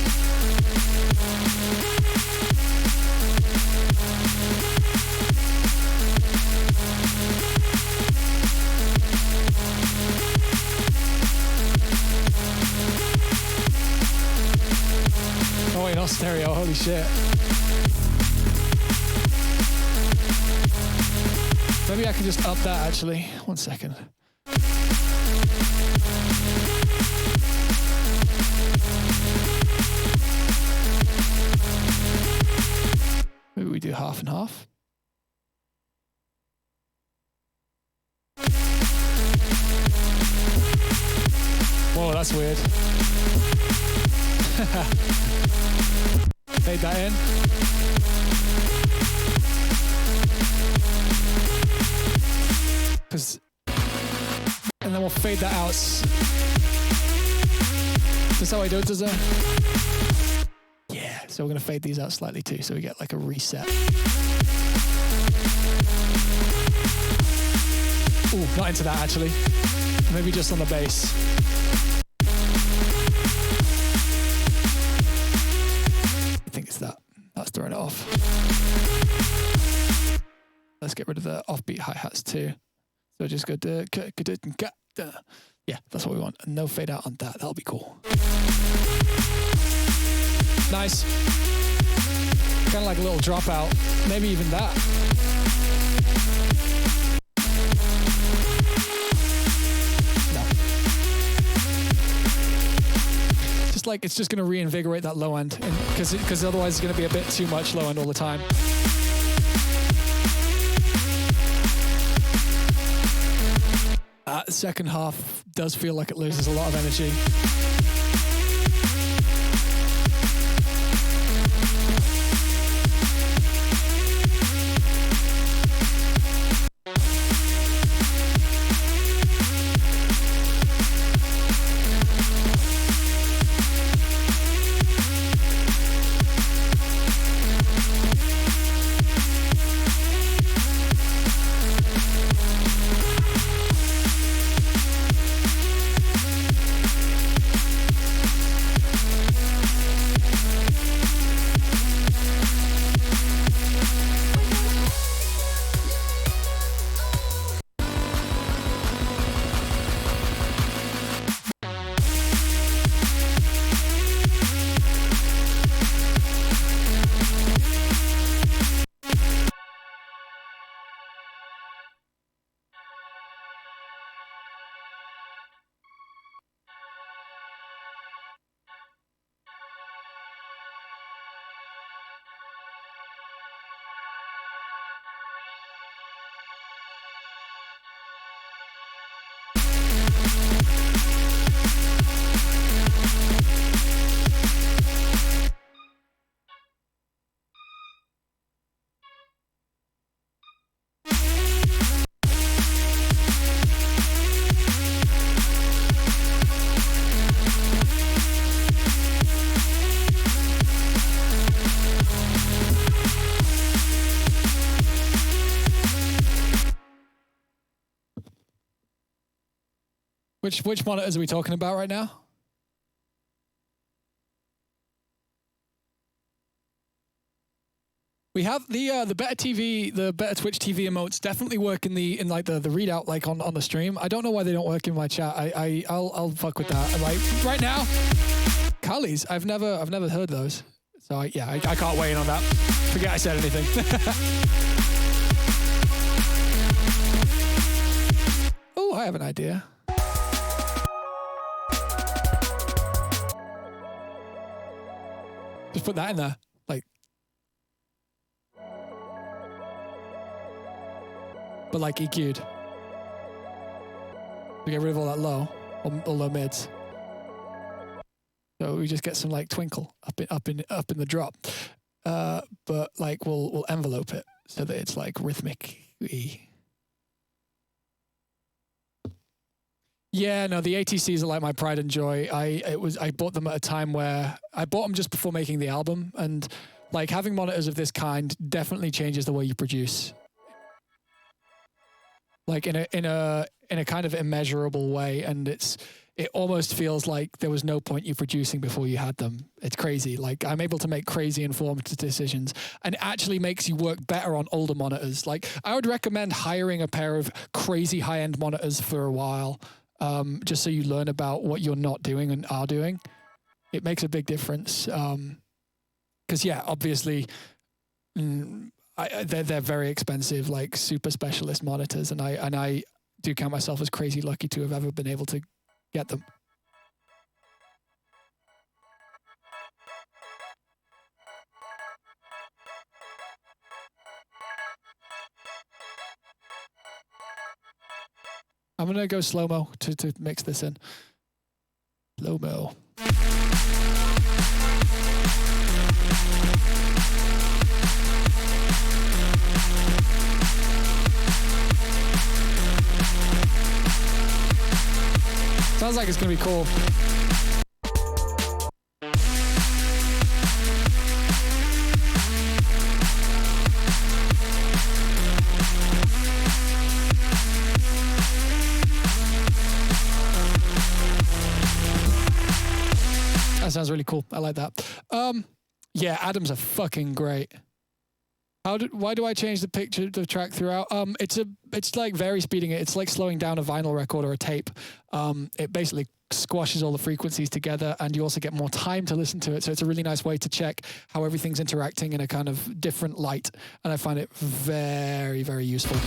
Oh wait, not stereo, holy shit. maybe I can just up that actually. 1 second. Maybe we do half and half. Whoa, that's weird. Fade that in. And then we'll fade that out. That's how I do it, does it? Yeah, so we're going to fade these out slightly too, so we get like a reset. Ooh, not into that actually. Maybe just on the bass. I think it's that. That's throwing it off. Let's get rid of the offbeat hi-hats too. So just go to, yeah, that's what we want. And no fade out on that. That'll be cool. Nice. Kind of like a little dropout. Maybe even that. No. Just like it's just going to reinvigorate that low end, because otherwise it's going to be a bit too much low end all the time. The second half does feel like it loses a lot of energy. Which monitors are we talking about right now? We have the better TV, the better Twitch TV emotes definitely work in the readout, like on the stream. I don't know why they don't work in my chat. I'll fuck with that. Like right now, Kali's. I've never heard those. So I can't weigh in on that. Forget I said anything. Oh, I have an idea. Just put that in there, like. But like EQ'd. We get rid of all that low, all low mids. So we just get some like twinkle up in the drop. But like we'll envelope it so that it's like rhythmic-y. Yeah, no, the ATCs are like my pride and joy. I bought them at a time where I bought them just before making the album, and like having monitors of this kind definitely changes the way you produce. Like in a kind of immeasurable way, and it almost feels like there was no point you producing before you had them. It's crazy. Like I'm able to make crazy informed decisions, and it actually makes you work better on older monitors. Like I would recommend hiring a pair of crazy high-end monitors for a while. Just so you learn about what you're not doing and are doing. It makes a big difference. Because, yeah, obviously, they're very expensive, like super specialist monitors, and I do count myself as crazy lucky to have ever been able to get them. I'm gonna go slow-mo to mix this in. Slow-mo. Sounds like it's gonna be cool. That sounds really cool. I like that. Yeah, Adams are fucking great. Why do I change the picture of the track throughout? It's like very speeding it. It's like slowing down a vinyl record or a tape. It basically squashes all the frequencies together, and you also get more time to listen to it. So it's a really nice way to check how everything's interacting in a kind of different light. And I find it very, very useful.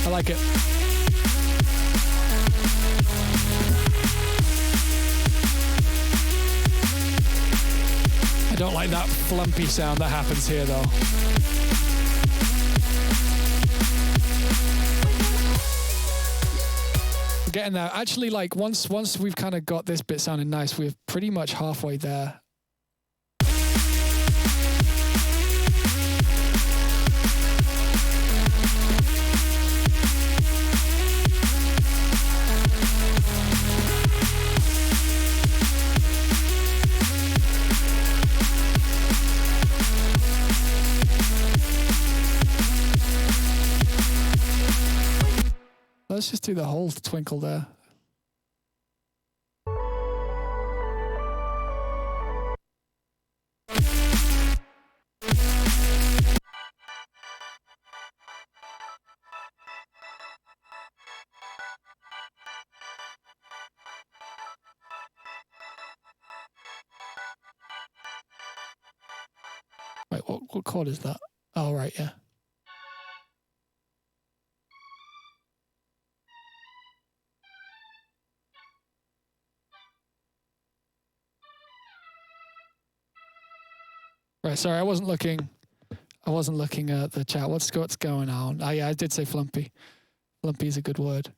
I like it. I don't like that flumpy sound that happens here though. We're getting there. Actually, like once we've kind of got this bit sounding nice, we're pretty much halfway there. Let's just do the whole twinkle there. Wait, what chord is that? Oh, right, yeah. Right, sorry, I wasn't looking at the chat. What's going on? Oh, yeah, I did say flumpy. Flumpy is a good word.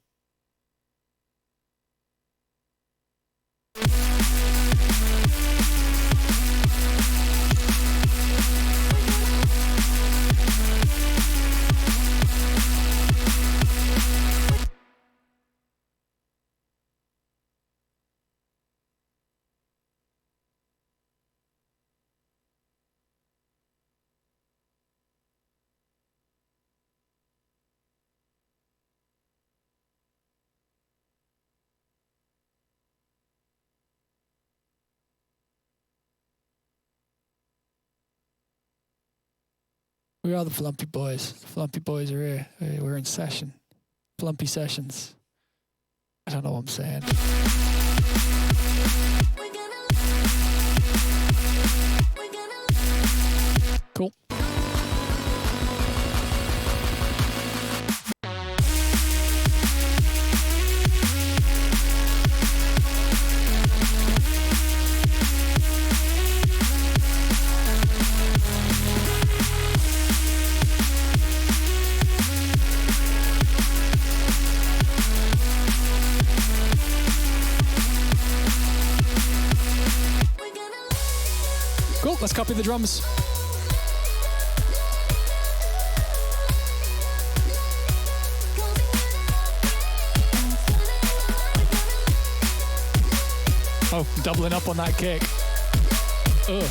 We are the Flumpy Boys. The Flumpy Boys are here. We're in session. Flumpy sessions. I don't know what I'm saying. Cool. Cool, let's copy the drums. Oh, doubling up on that kick. Ugh.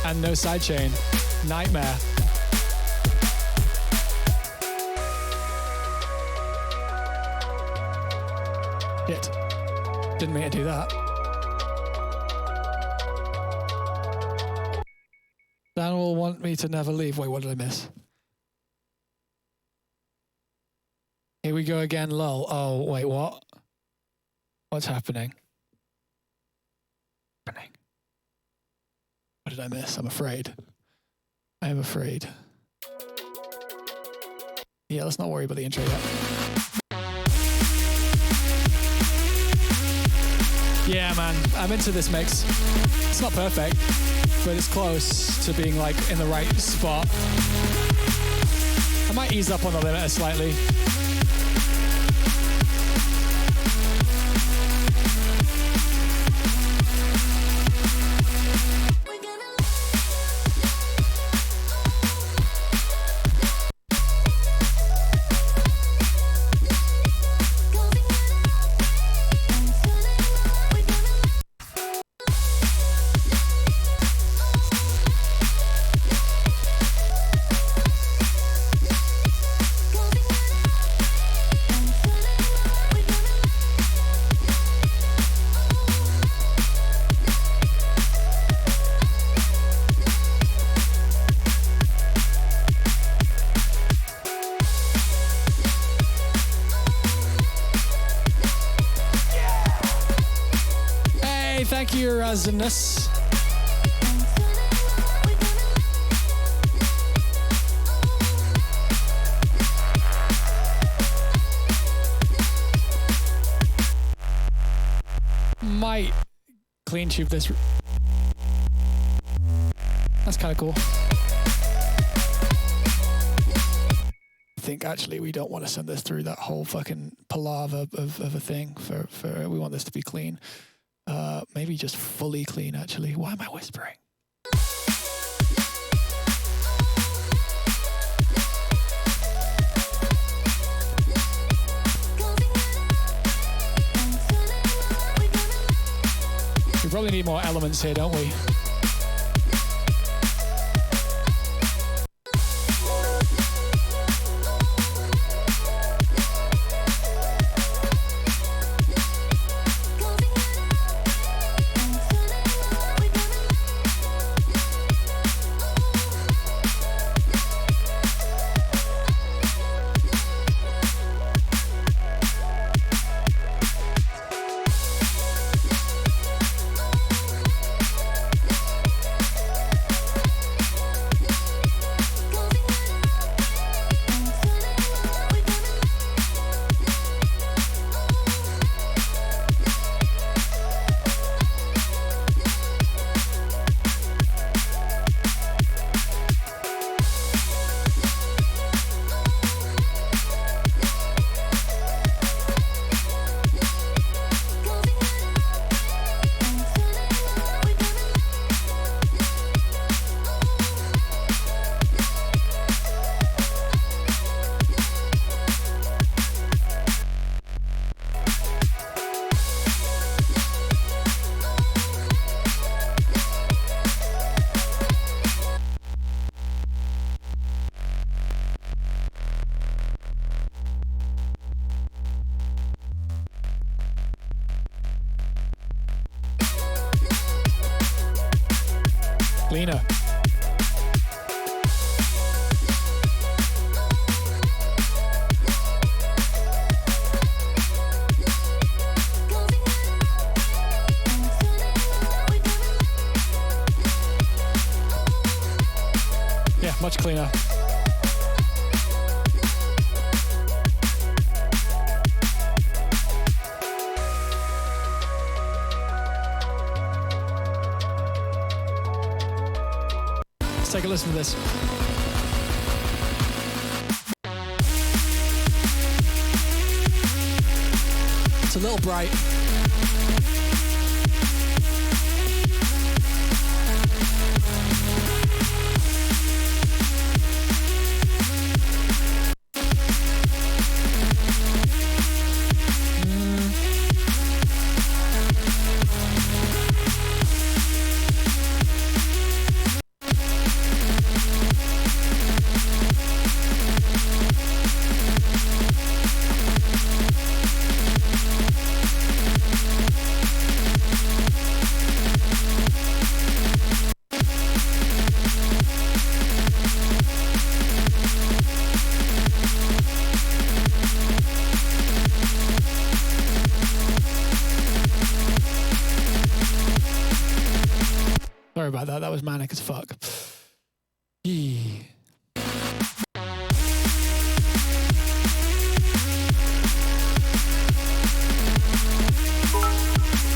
And no sidechain. Nightmare. Shit. Didn't mean to do that. Dan will want me to never leave. Wait, what did I miss? Here we go again, lol. Oh, wait, what? What's happening? What did I miss? I'm afraid. I am afraid. Yeah, let's not worry about the intro yet. Yeah, man, I'm into this mix. It's not perfect, but it's close to being like in the right spot. I might ease up on the limiter slightly. Thank you, Erasmus. Might clean tube this. That's kind of cool. I think actually we don't want to send this through that whole fucking palaver of a thing. For we want this to be clean. Maybe just fully clean, actually. Why am I whispering? We probably need more elements here, don't we? Lena. Yeah, much cleaner. Let's take a listen to this. It's a little bright. was manic as fuck. Yee.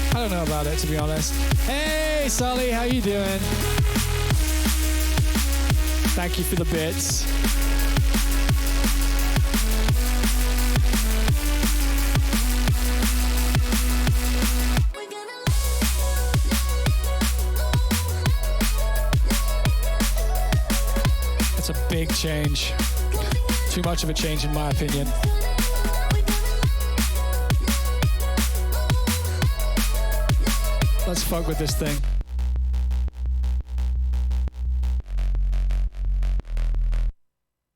I don't know about it, to be honest. Hey, Sully, how you doing? Thank you for the bits. That's a big change. Too much of a change, in my opinion. Let's fuck with this thing.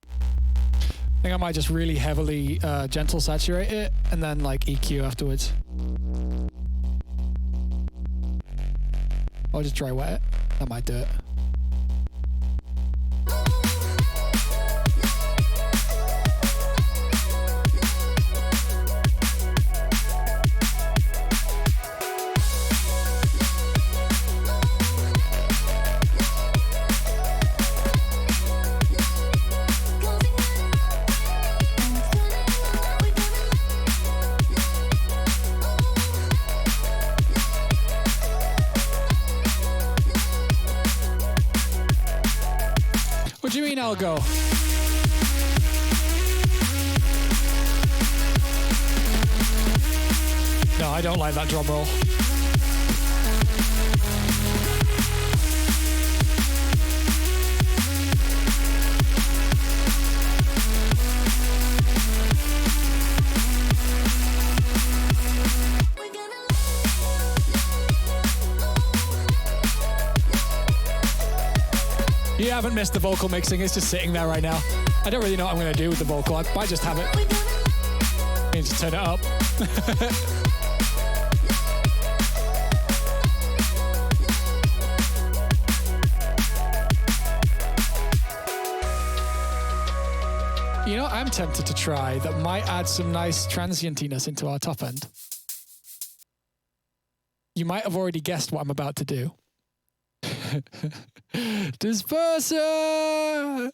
I think I might just really heavily gentle saturate it and then like EQ afterwards. Or just dry wet it. That might do it. What do you mean I'll go? No, I don't like that drum roll. You haven't missed the vocal mixing, it's just sitting there right now. I don't really know what I'm going to do with the vocal, I might just have it. I need to turn it up. You know, I'm tempted to try that might add some nice transientiness into our top end. You might have already guessed what I'm about to do. Disperser!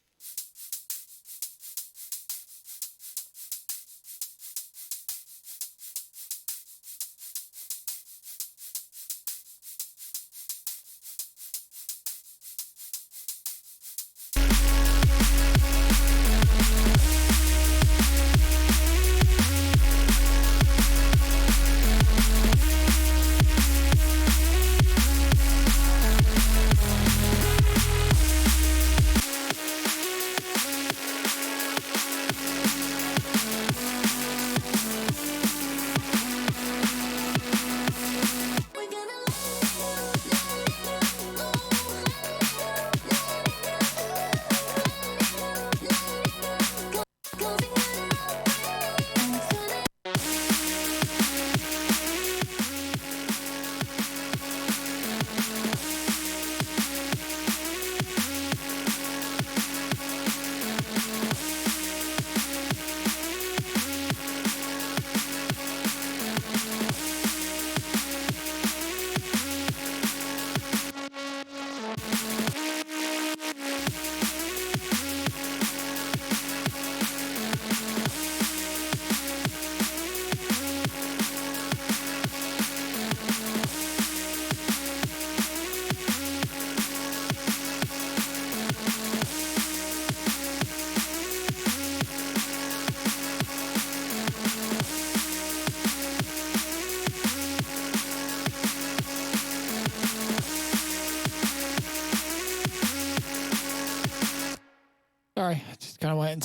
Sorry, just kind of went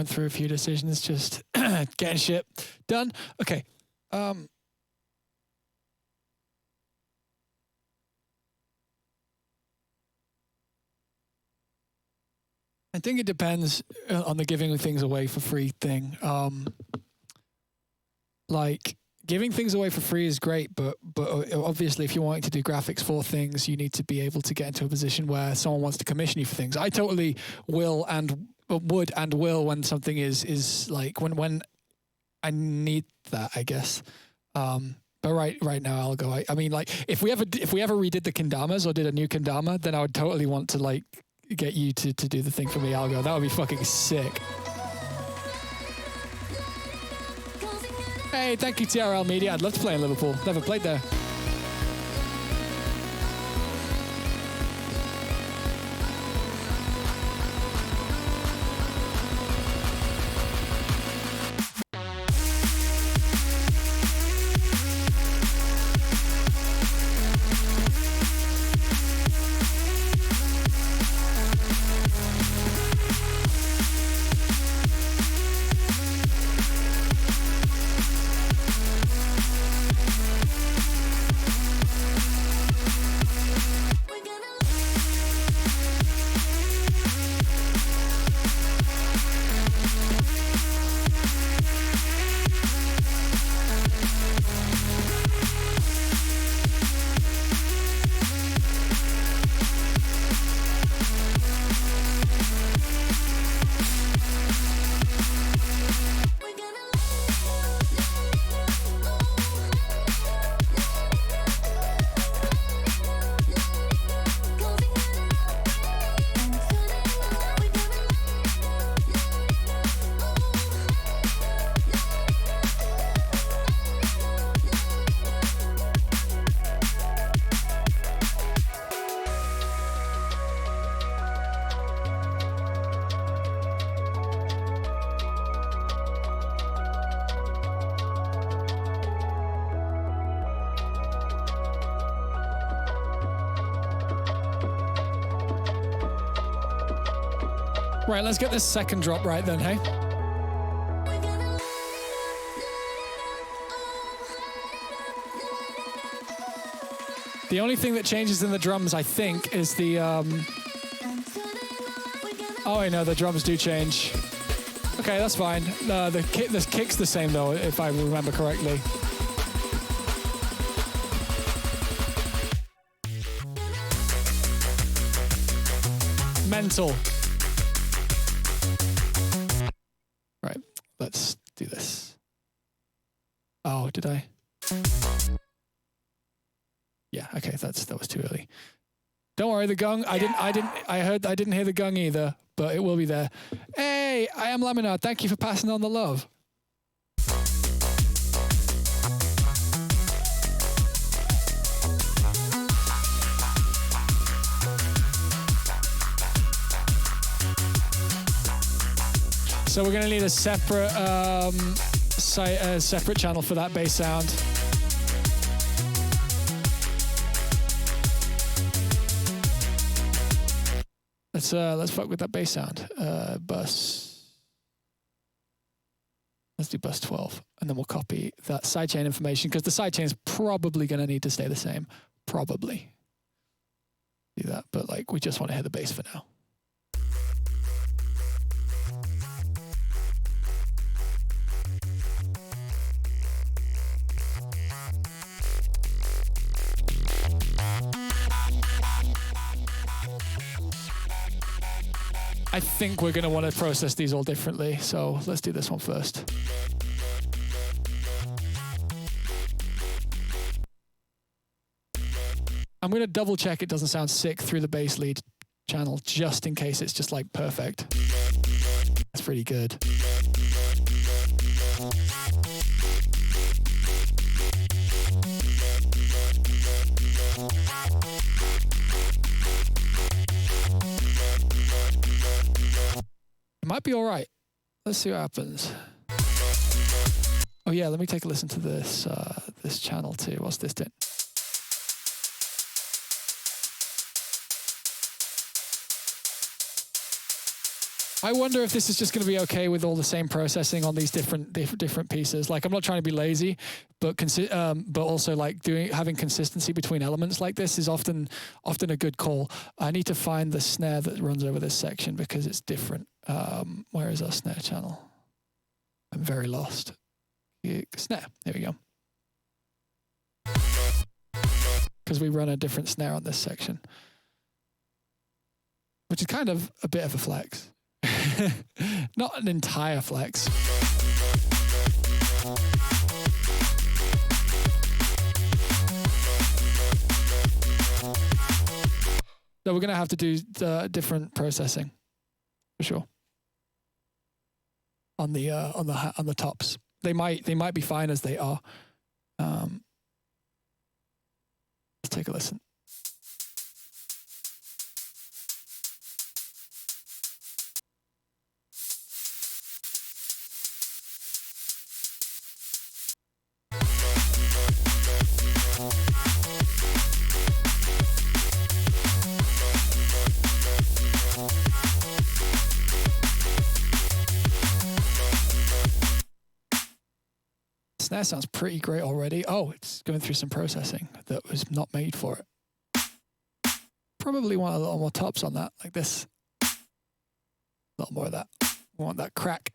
through a few decisions, just getting shit done. Okay. I think it depends on the giving things away for free thing. Like giving things away for free is great, but obviously if you're wanting to do graphics for things, you need to be able to get into a position where someone wants to commission you for things. I totally will and would and will when something is like when I need that, I guess. But But right now, I'll go. I mean, like, if we ever redid the kendamas or did a new kendama, then I would totally want to like get you to do the thing for me, Algo. That would be fucking sick. Hey, thank you, TRL Media. I'd love to play in Liverpool. Never played there. Right, let's get this second drop right then, hey? The only thing that changes in the drums, I think, is the... Oh, I know, the drums do change. Okay, that's fine. The kick's the same, though, if I remember correctly. Mental. Right, let's do this. Oh, did I? Yeah, okay, that was too early. Don't worry, the gong. I didn't hear the gong either, but it will be there. Hey, I am Laminar. Thank you for passing on the love. So we're gonna need a separate separate channel for that bass sound. Let's fuck with that bass sound. Bus. Let's do bus 12, and then we'll copy that sidechain information because the sidechain is probably gonna need to stay the same. Probably. Do that, but like we just want to hear the bass for now. I think we're going to want to process these all differently, so let's do this one first. I'm going to double check it doesn't sound sick through the bass lead channel, just in case it's just like perfect. That's pretty good. It might be all right. Let's see what happens. Oh yeah, let me take a listen to this this channel too. What's this doing? I wonder if this is just going to be okay with all the same processing on these different pieces. Like, I'm not trying to be lazy, but also like having consistency between elements like this is often a good call. I need to find the snare that runs over this section because it's different. Where is our snare channel? I'm very lost. Snare. There we go. Because we run a different snare on this section, which is kind of a bit of a flex. Not an entire flex. So we're gonna have to do different processing for sure on the tops. They might be fine as they are. Let's take a listen. Snare sounds pretty great already. Oh, it's going through some processing that was not made for it. Probably want a little more tops on that, like this. A little more of that. We want that crack.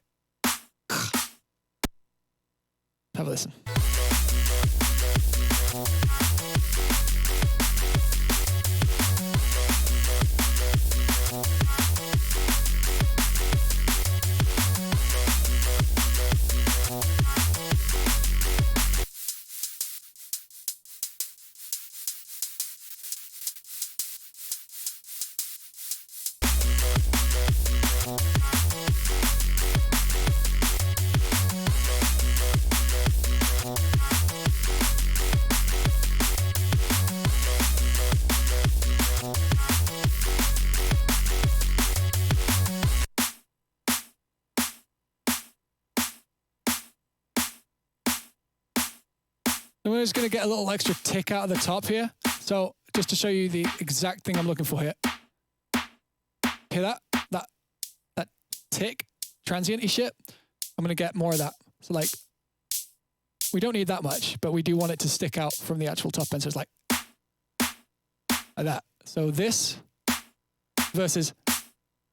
Have a listen. And we're just going to get a little extra tick out of the top here. So just to show you the exact thing I'm looking for here. Hear that? That tick, transient-y shit. I'm going to get more of that. So like, we don't need that much, but we do want it to stick out from the actual top end. So it's like that. So this versus,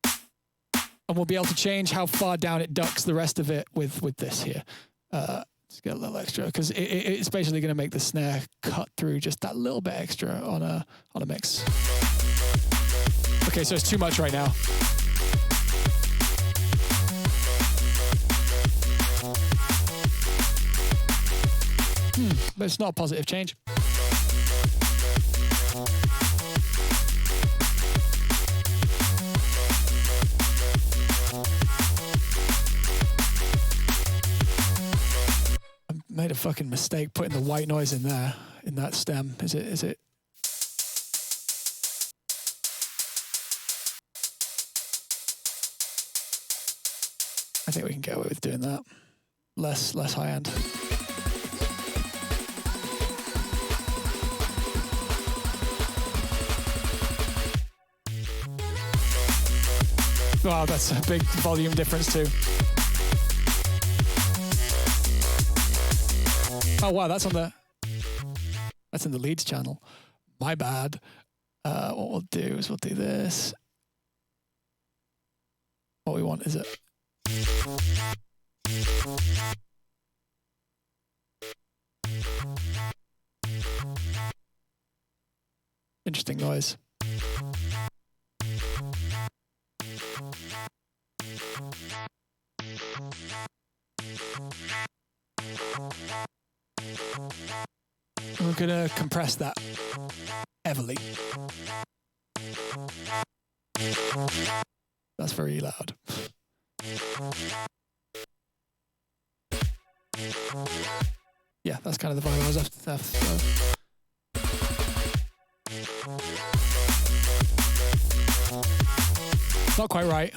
and we'll be able to change how far down it ducks the rest of it with this here. Just get a little extra because it's basically going to make the snare cut through just that little bit extra on a mix. Okay, so it's too much right now. But it's not a positive change. Made a fucking mistake putting the white noise in there, in that stem. Is it? I think we can get away with doing that. Less high end. Wow, that's a big volume difference too. Oh wow, that's in the leads channel. My bad. What we'll do is we'll do this. What we want is it. Interesting noise. We're gonna compress that heavily. That's very loud. Yeah, that's kind of the vibe I was after. Not quite right.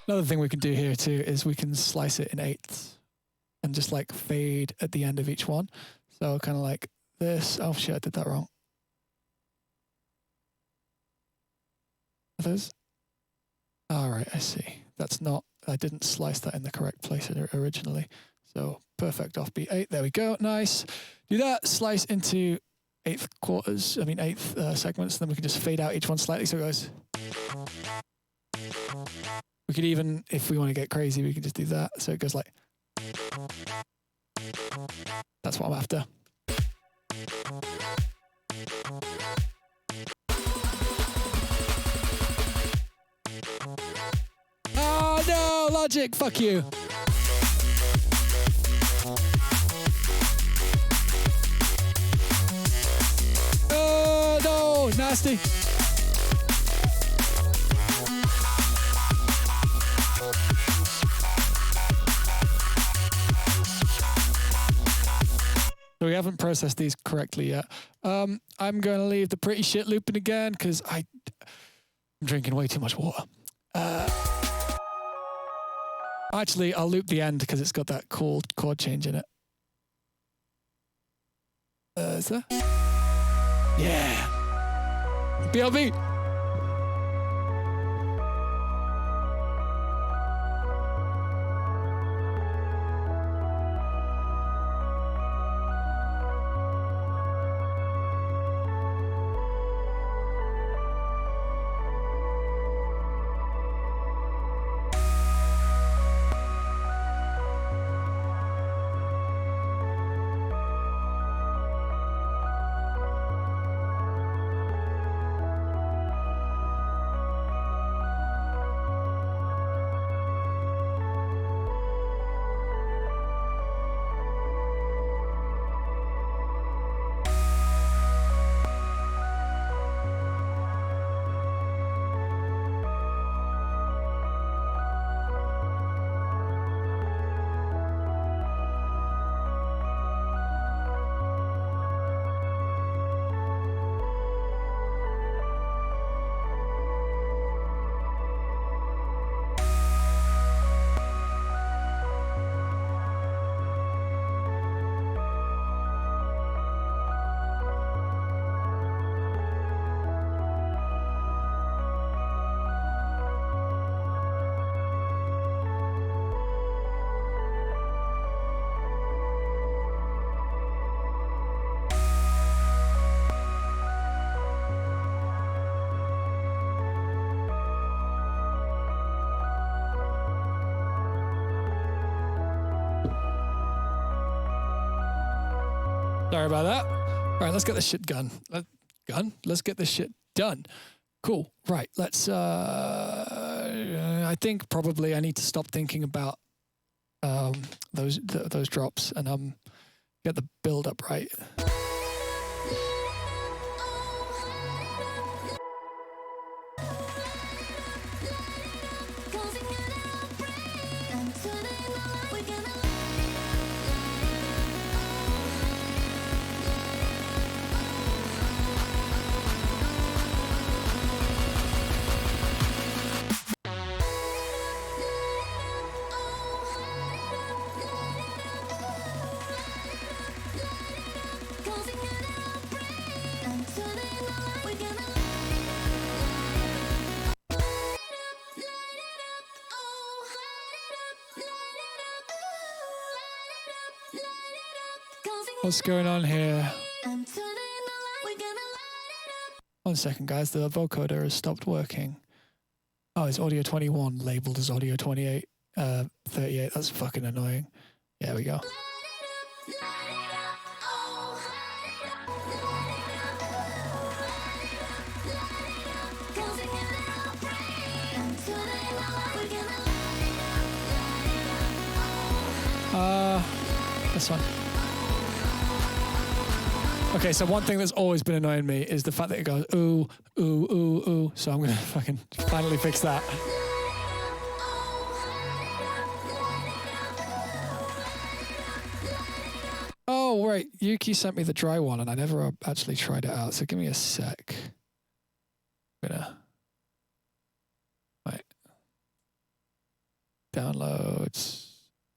Another thing we can do here too is we can slice it in eighths and just like fade at the end of each one. So kind of like this. Oh shit, I did that wrong. Others. All right, I see. That's not, I didn't slice that in the correct place originally. So perfect offbeat 8. There we go. Nice. Do that. Slice into eighth segments. Then we can just fade out each one slightly. So it goes. We could even, if we want to get crazy, we can just do that. So it goes like, that's what I'm after. Oh no, Logic, fuck you. Oh no, nasty. So we haven't processed these correctly yet. I'm going to leave the pretty shit looping again because I'm drinking way too much water. Actually, I'll loop the end because it's got that cool chord change in it. Is there? Yeah. BLB. Sorry about that. All right, let's get this shit done. Let's get this shit done. Cool. Right. Let's. I think probably I need to stop thinking about those drops and get the build up right. What's going on here? 1 second, guys. The vocoder has stopped working. Oh, it's audio 21 labeled as audio 28, 38. That's fucking annoying. There we go. This one. Okay, so one thing that's always been annoying me is the fact that it goes ooh, ooh, ooh, ooh. So I'm gonna fucking finally fix that. Oh, right. Yuki sent me the dry one and I never actually tried it out. So give me a sec. I'm gonna. Right. Downloads.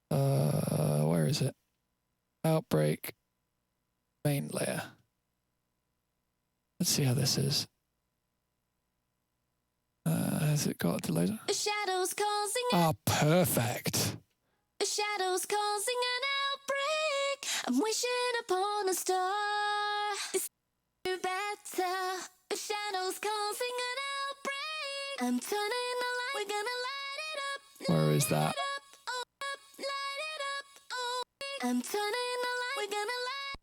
Where is it? Outbreak. Main layer. Let's see how this is. Has it got a delay? Shadows causing perfect. Shadows causing an outbreak. I'm wishing upon a star. It's better. Shadows causing an outbreak. I'm turning the light. We're gonna light it up. Where is that? I'm turning the light. We're gonna light.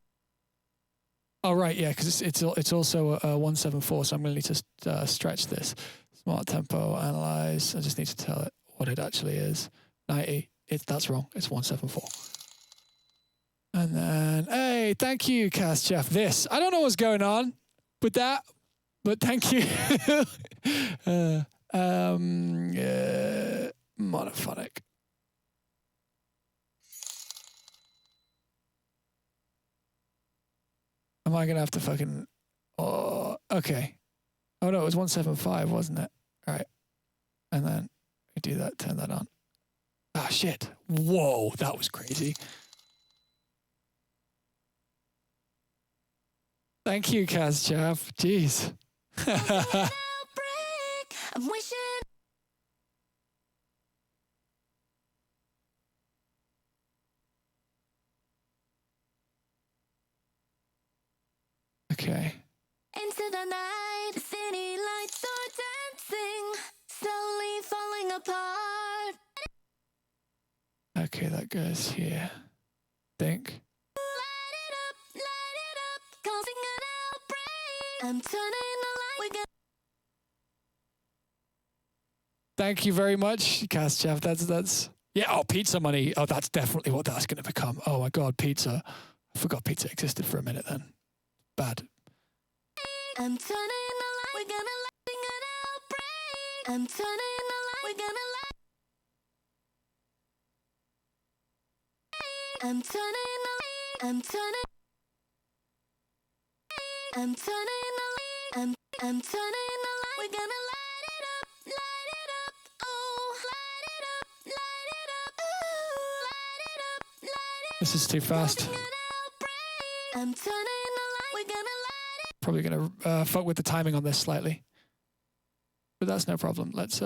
Oh right, yeah, because it's also a 174, so I'm going to need to stretch this. Smart tempo, analyze. I just need to tell it what it actually is. 90. That's wrong. It's 174. And then, hey, thank you, Cast Chef. I don't know what's going on with that, but thank you. Monophonic. Am I gonna have to fucking? Oh, okay. Oh no, it was 175, wasn't it? All right. And then we do that. Turn that on. Ah, shit. Whoa, that was crazy. Thank you, Kaz Chav. Jeez. Outbreak. I'm wishing. Okay. Into the night, the city lights are dancing, slowly falling apart. Okay, that goes here. Think. Light it up, causing an outbreak. I'm turning the light. We're gonna. Thank you very much, Kaz Chav. That's. Yeah. Oh, pizza money. Oh, that's definitely what that's going to become. Oh my God, pizza. I forgot pizza existed for a minute then. Bad. I'm turning the light. We're gonna light an outbreak. I'm turning the light. We're gonna light. I'm turning the light. I'm turning. I'm turning the light. I'm turning the light. We're gonna light it up. Light it up. Oh, light it up. Light it up. Ooh, light it up. Light it up. This is too fast. Causing an outbreak. I'm turning the light. We're gonna light it. Probably going to fuck with the timing on this slightly, but that's no problem. Let's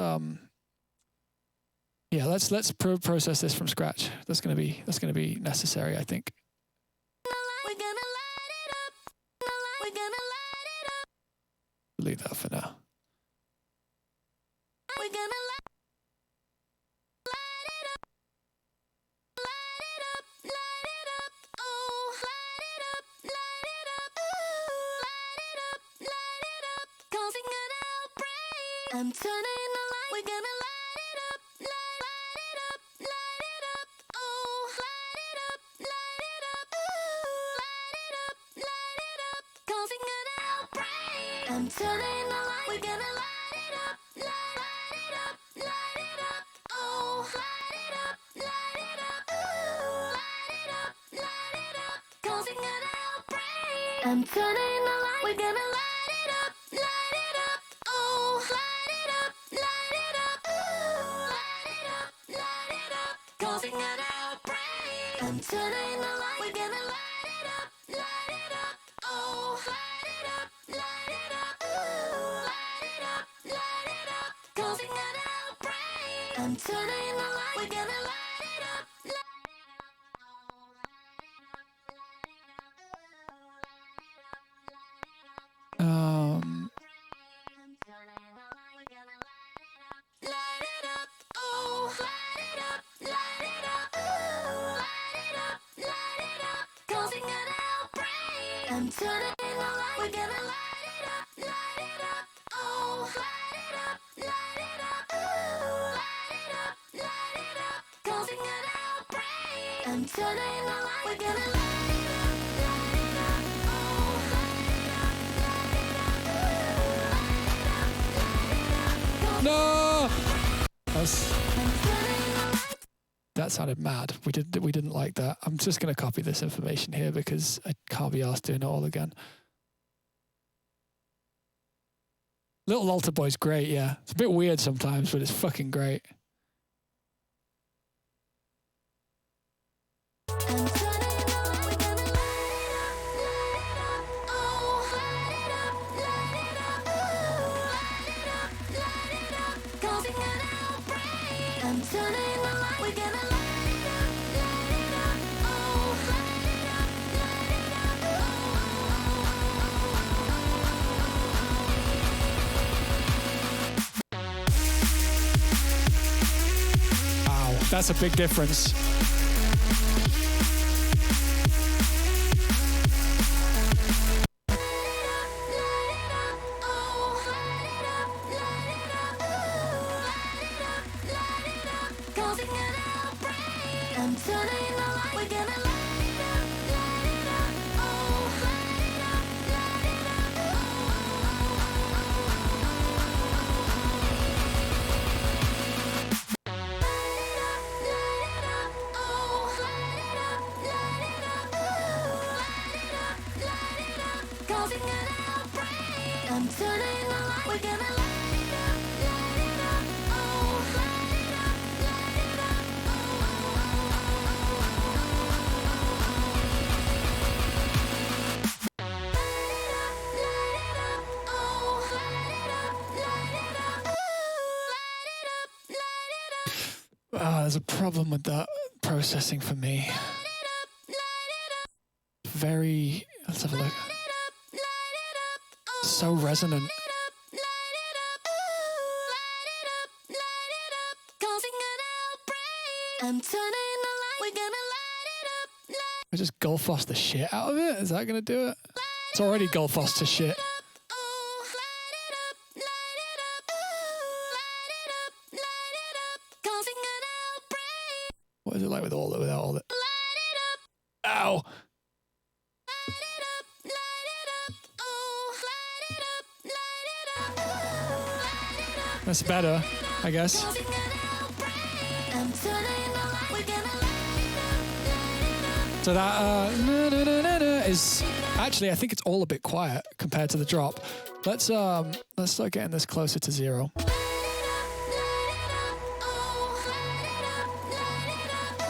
process this from scratch. That's going to be necessary, I think. We're gonna light it up. We're gonna light it up. Leave that for now. We're gonna light it up. Light it up. Light it up. Oh, light it up. Light it up. Ooh, light it up. Light it up. Causing an outbreak. I'm turning the light. We're gonna light it up. Light it up. Light it up. Oh, light it up. Light it up. Ooh, light it up. Light it up. Causing an outbreak. I'm turning the light. We're gonna light it up. Light it up. Light it up. Oh, light it up. Light it up. Ooh, light it up. Light it up. Causing an outbreak. I'm turning the light. We're gonna light it up. Light it up. Oh, light it up. Light it up. Ooh, light it up. Light it up. Causing an outbreak. I'm turning the light. We're gonna light it up. Light it up. Oh, light it up. Light it up. Ooh, light it up. Light it up. Causing an outbreak. I'm turning the light. We're gonna light it up. Light it up. Oh, light it up. Light it up. Ooh, light it up. Light it up. Um, I'm turning the light. We're gonna light it up. Light it up. Oh, light it up. Light it up. Ooh, light it up. Light it up. Causing an outbreak. I'm turning the light. We're gonna light it up. Light it up. Oh, light it up. Light it up. Ooh, light it up. Light it up. Causing an outbreak. I'm turning the light. We're gonna light it up. Light it up. Oh, light it up. Light it up. Ooh, light it up. Light it up. Causing no! I'm turning the light. That sounded mad. We didn't like that. I'm just going to copy this information here because I can't be asked doing it all again. Little Altar Boy's great, yeah. It's a bit weird sometimes, but it's fucking great. I'm turning the light. We're gonna light it up. Light it up. Oh, light it up. Light it up. Ooh, light it up. Light it up. Causing an outbreak. I'm turning the light. We're gonna light it up. Light it up. Oh, light it up. Light it up. Oh. That's a big difference. Causing an outbreak. I'm turning the light. We're gonna light it up, light it up. Oh, light it up, light it up. Light it up, oh, light it up, light it up. Light it up, light it up. Causing an outbreak. I'm turning the light. We're gonna light it up, light it up. Oh, light it up, light it up. There's a problem with that processing for me. Very, let's have a look. So resonant. I'm turning the light. We're gonna light it up. I just Gullfoss the shit out of it. Is that gonna do it? It's already Gullfoss to shit. Oh, light it up, light it up. Light it up, light it up. Causing an outbreak. What is it like with all without all it? Light it up, Ow! light it up, light it up. Oh, light it up, light it up. Light it up, That's better, I guess. causing an outbreak. I'm turning the light. We're gonna light it up. So that na, na, na, na, na, is actually, I think it's all a bit quiet compared to the drop. Let's start getting this closer to 0. Light it up, oh, light it up, light it up.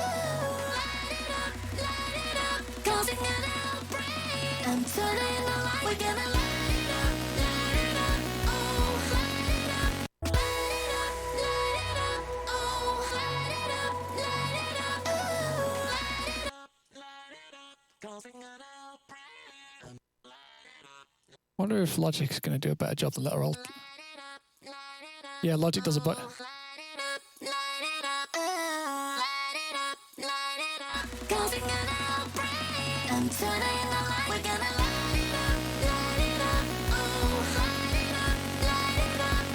Light it up, light it up. Causing an outbreak. I'm turning the light. We're gonna light it up, light it up. Oh, light it up, light it up, light it up. Oh, light it up, light it up. Light it up, light it up. Causing an outbreak. Wonder if Logic's going to do a better job than Literal. Light it up, light it up. Yeah, Logic does a but. Light it up, light it up. Light it up, light it up. Causing an outbreak. I'm turning the light. We're gonna light it up, light it up. Oh, light it up, light it up.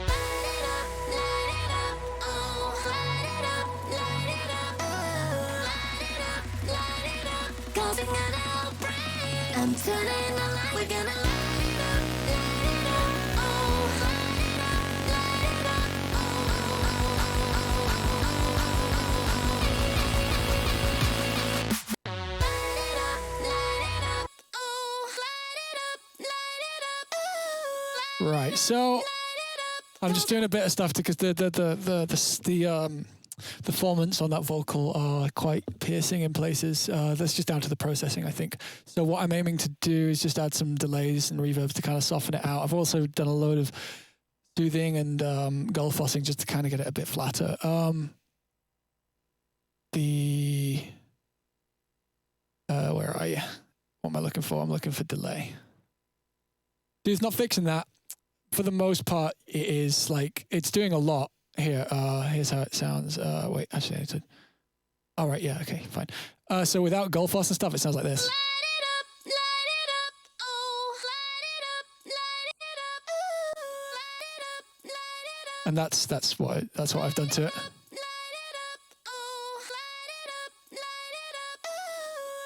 Light it up, light it up. Oh, light it up, light it up. Light it up, light it up. Causing an outbreak. I'm turning the light. We're gonna light it up, light it up. Oh, light it up, light it up. Light it up, light it up. Oh, light it up, light it up. Right, so I'm just doing a bit of stuff because the formants on that vocal are quite piercing in places. That's just down to the processing, I think. So what I'm aiming to do is just add some delays and reverbs to kind of soften it out. I've also done a load of soothing and Gullfossing just to kind of get it a bit flatter. Where are you? What am I looking for? I'm looking for delay. Dude's not fixing that. For the most part, it is like, it's doing a lot here. Here's how it sounds. Wait, actually, I need to... All right, yeah, okay, fine. So without Gullfoss and stuff, it sounds like this. Light it up, light it up. Oh, light it up, light it up. Light it up, light it up. And that's what I've done to it. Light it up, oh, light it up, light it up.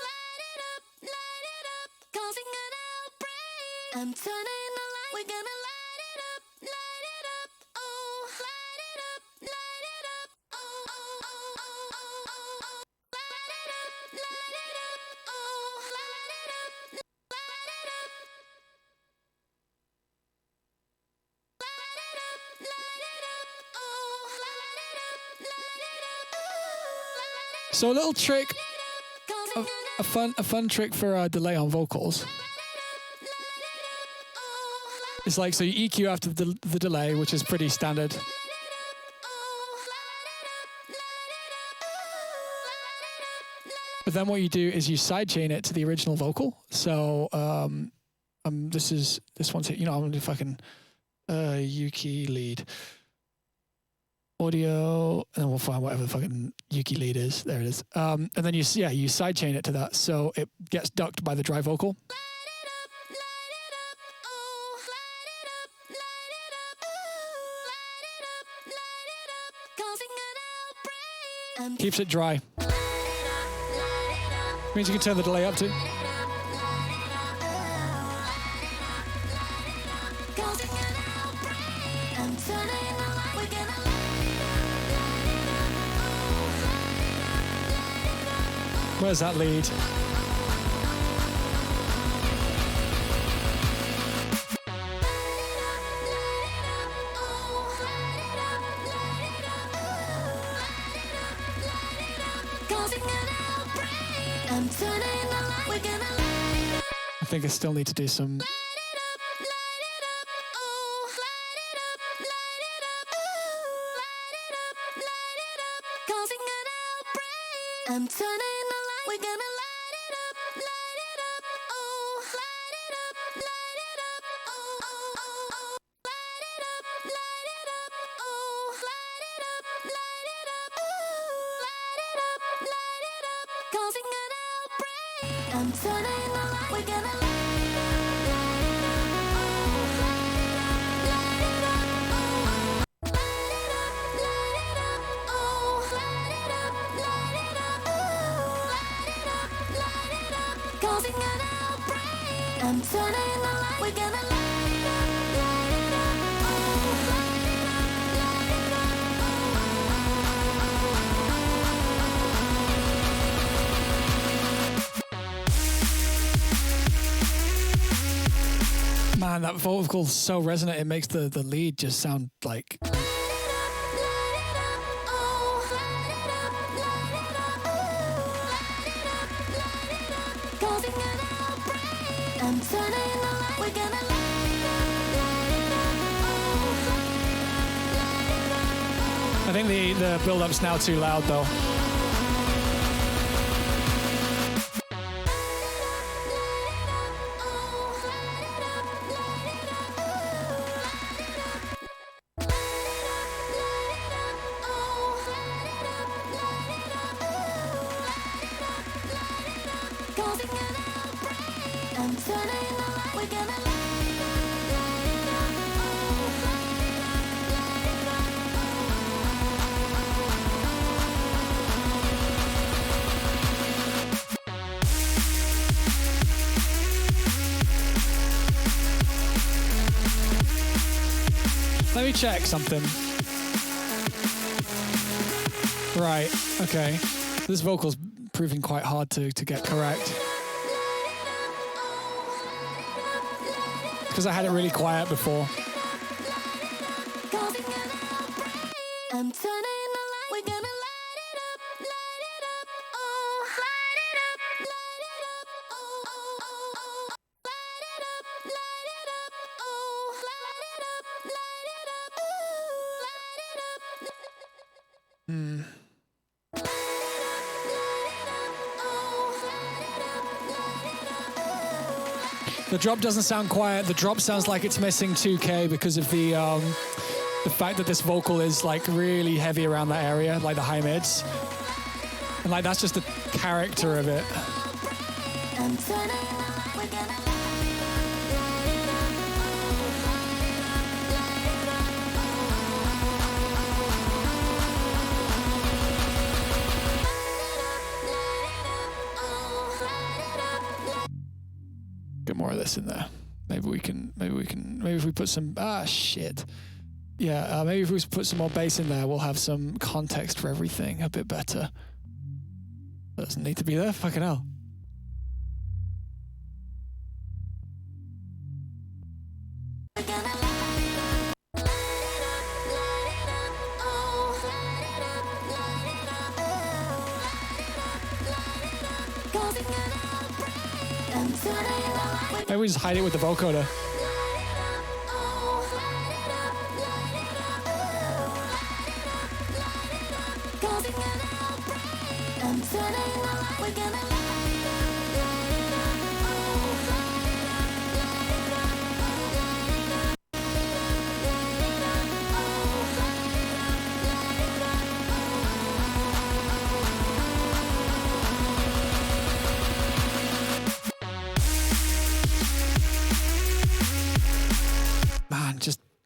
Light it up, light it up. Causing an outbreak. I'm turning the light. We're gonna light it up, light it up. Oh, light it up, light it up. Oh, oh, oh, oh, oh, oh. Light it up, light it up. Oh, light it up, light it up. Light it up, light it up. Oh, light it up, light it up. Light it So a little trick, Causing a fun trick for delay on vocals. It's like, so you EQ after the delay, which is pretty standard. But then what you do is you sidechain it to the original vocal. So this one's here. You know, I'm gonna do fucking Yuki lead audio, and then we'll find whatever the fucking Yuki lead is. There it is. And then you sidechain it to that, so it gets ducked by the dry vocal. Keeps it dry. Means you can turn the delay up too. Where's that lead? I think I still need to do some. Man, that vocal is so resonant. It makes the lead just sound like. I think the build-up's now too loud though. Let me check something. Right, okay. This vocal's proving quite hard to get correct. Because I had it really quiet before. The drop doesn't sound quiet. The drop sounds like it's missing 2K because of the fact that this vocal is like really heavy around that area, like the high mids. And like that's just the character of it. Get more of this in there. Maybe if we put some, shit. Yeah, maybe if we put some more bass in there, we'll have some context for everything a bit better. Doesn't need to be there, fucking hell. Maybe we just hide it with the vocoder.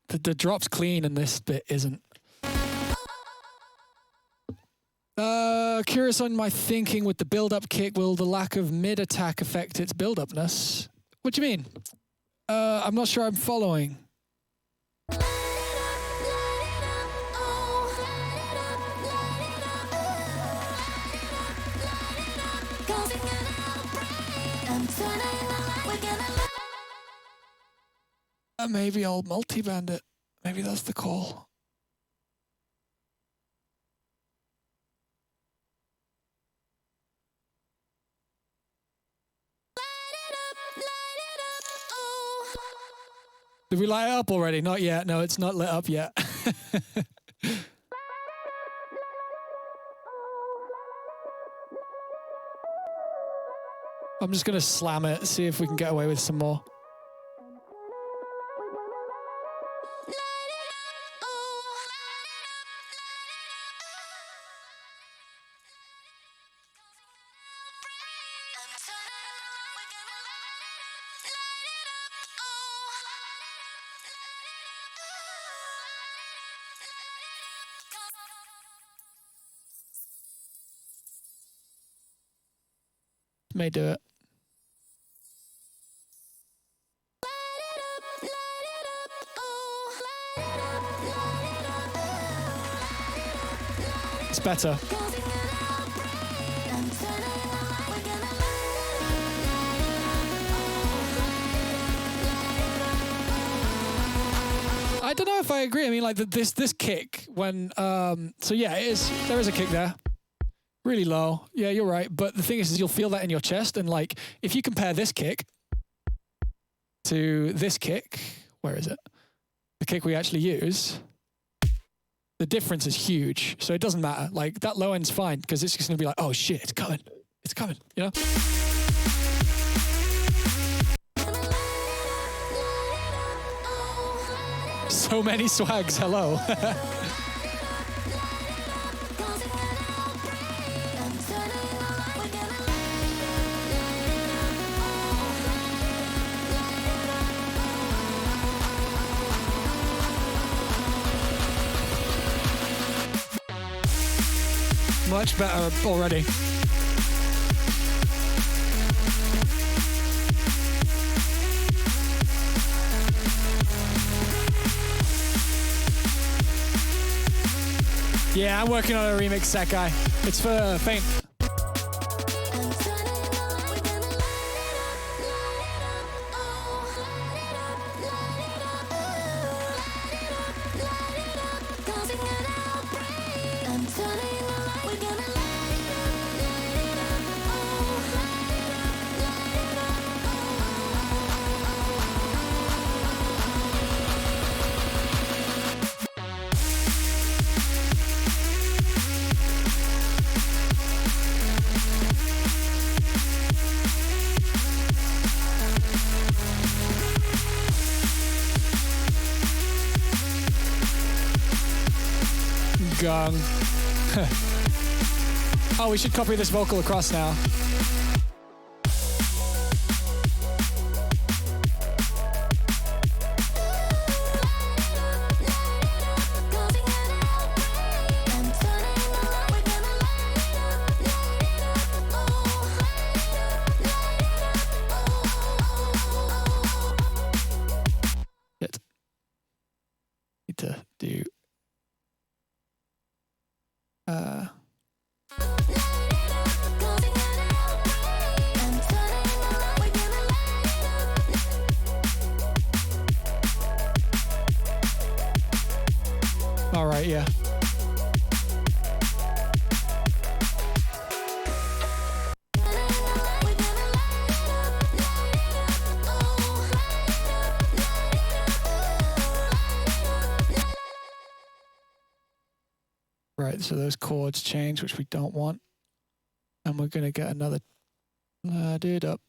The drop's clean and this bit isn't. Curious on my thinking with the build-up kick. Will the lack of mid-attack affect its build-upness? What do you mean? I'm not sure I'm following. Maybe I'll multi-band it. Maybe that's the call. Did we light it up already? Not yet. No, it's not lit up yet. I'm just going to slam it, see if we can get away with some more. May do it. It's better. I don't know if I agree. I mean, like this kick when so yeah, there is a kick there. Really low. Yeah, you're right. But the thing is you'll feel that in your chest. And like, if you compare this kick to this kick, where is it? The kick we actually use, the difference is huge. So it doesn't matter. Like that low end's fine because it's just gonna be like, oh shit, it's coming. It's coming, you know? So many swags, hello. Much better already. Yeah, I'm working on a remix set, guy. It's for Feint. Gong. Oh, we should copy this vocal across now. Shit. Need to do all right, yeah. Right, so those chords change, which we don't want. And we're going to get another dude up.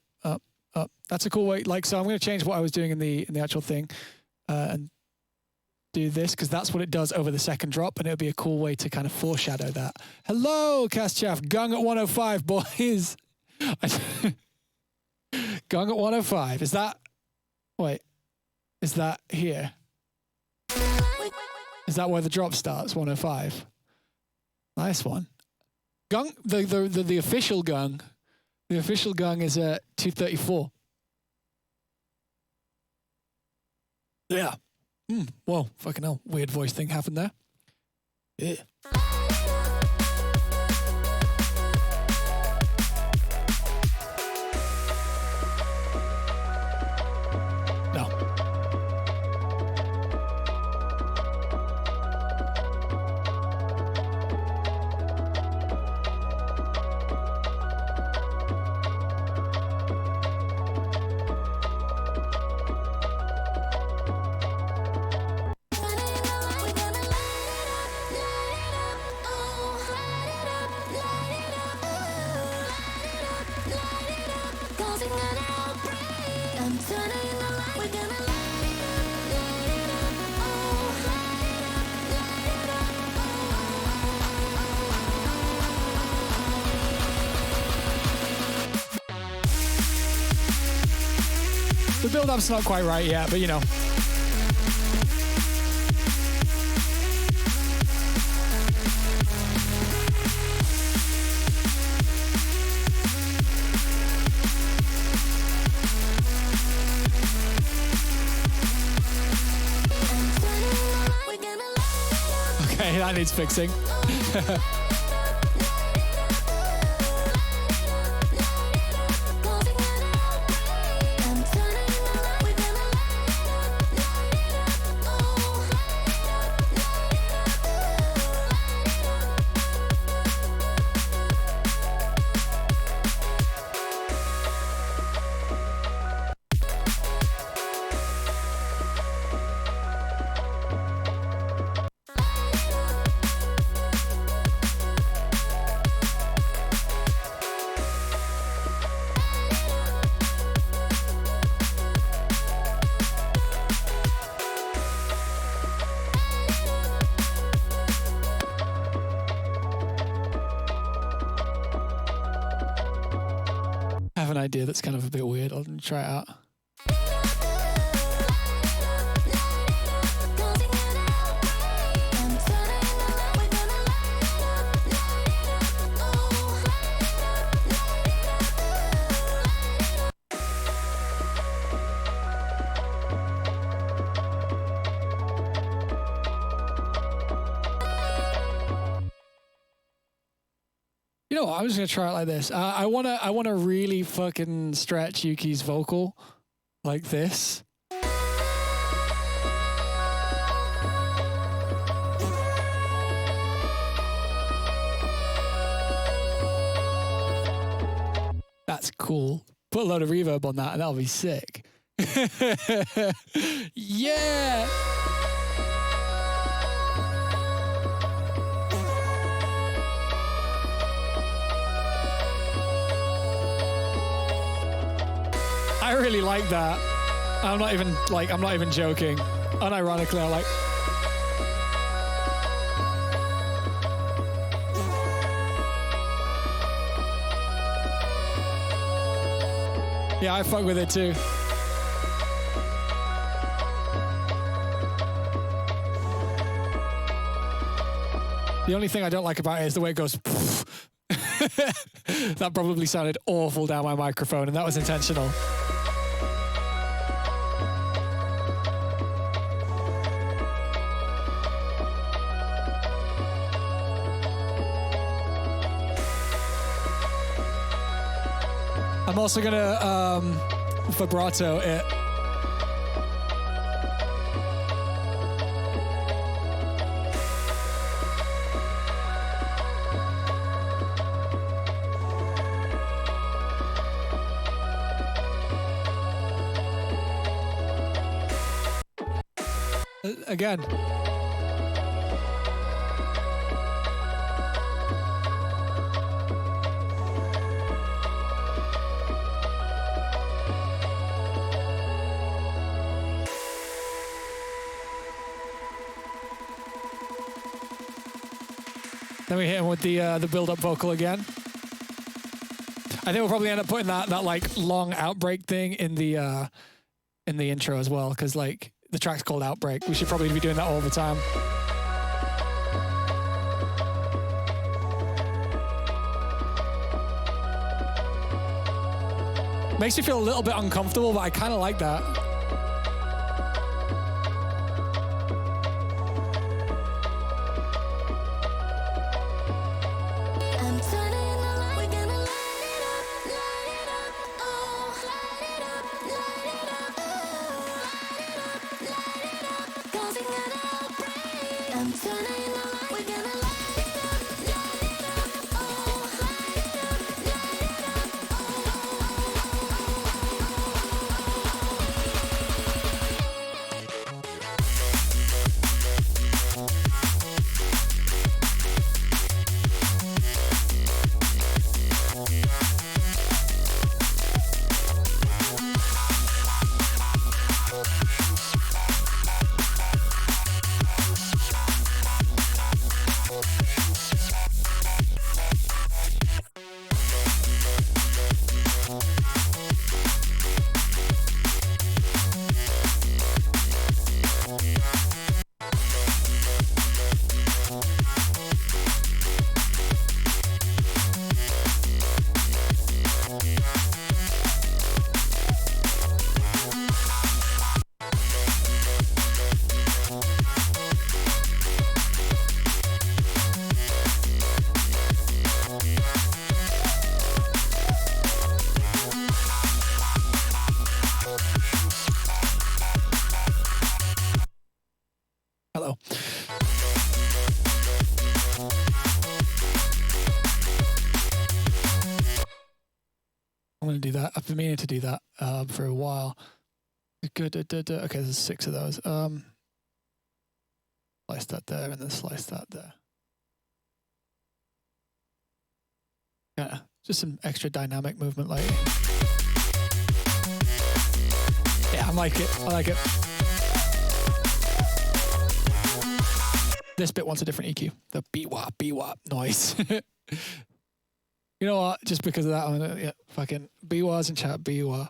That's a cool way. Like, so I'm going to change what I was doing in the actual thing and do this because that's what it does over the second drop, and it'll be a cool way to kind of foreshadow that. Hello, Cast Chaff. Gung at 105, boys. Gung at 105. Is that... Wait. Is that here? Is that where the drop starts? 105. Nice one. Gung, the official gung. The official gung is at 234. Yeah. Whoa, fucking hell. Weird voice thing happened there. Yeah. No. The build-up's not quite right yet, but you know. Okay, that needs fixing. I have an idea that's kind of a bit weird. I'll try it out. You know what? I'm just gonna try it like this. I wanna really fucking stretch Yuki's vocal like this. That's cool. Put a load of reverb on that, and that'll be sick. Yeah. I really like that. I'm not even joking. Unironically, I like. Yeah, I fuck with it too. The only thing I don't like about it is the way it goes. That probably sounded awful down my microphone, and that was intentional. I'm also gonna vibrato it. Again. Then we hit him with the build-up vocal again. I think we'll probably end up putting that like long outbreak thing in the intro as well, because like the track's called Outbreak. We should probably be doing that all the time. Makes me feel a little bit uncomfortable, but I kind of like that. I'm turning the light, we're gonna light it up, oh, light it up, oh, causing an outbreak. I'm turning the light, we're gonna light it up, oh, light it up, Hello. I'm going to do that. I've been meaning to do that for a while. Good. Okay, there's 6 of those. Slice that there and then slice that there. Yeah, just some extra dynamic movement like. Yeah, I like it. I like it. This bit wants a different EQ. The B-wop noise. You know what? Just because of that, I'm gonna, yeah, fucking B-wahs in chat, B-wah.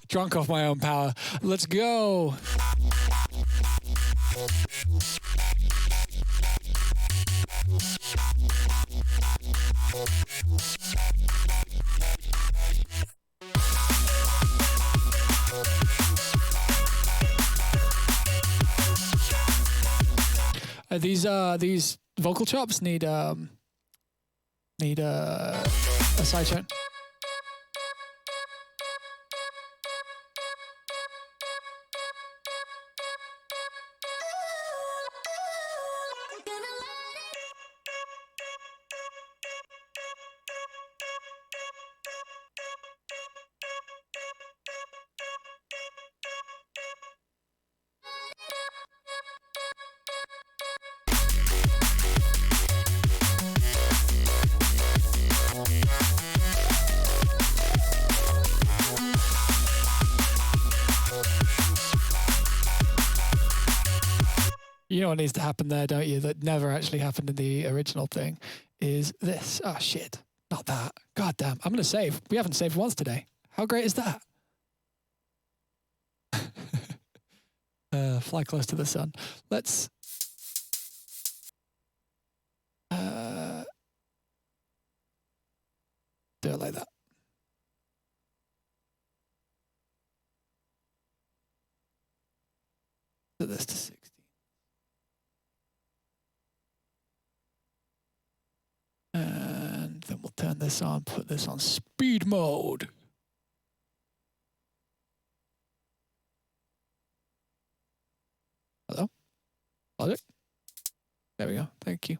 Drunk off my own power. Let's go. These vocal chops need a sidechain. You know what needs to happen there, don't you? That never actually happened in the original thing. Is this? Oh shit! Not that. God damn! I'm gonna save. We haven't saved once today. How great is that? Fly close to the sun. Let's. Do it like that. Set this to 60. And then we'll turn this on, put this on speed mode. Hello? Logic? There we go. Thank you.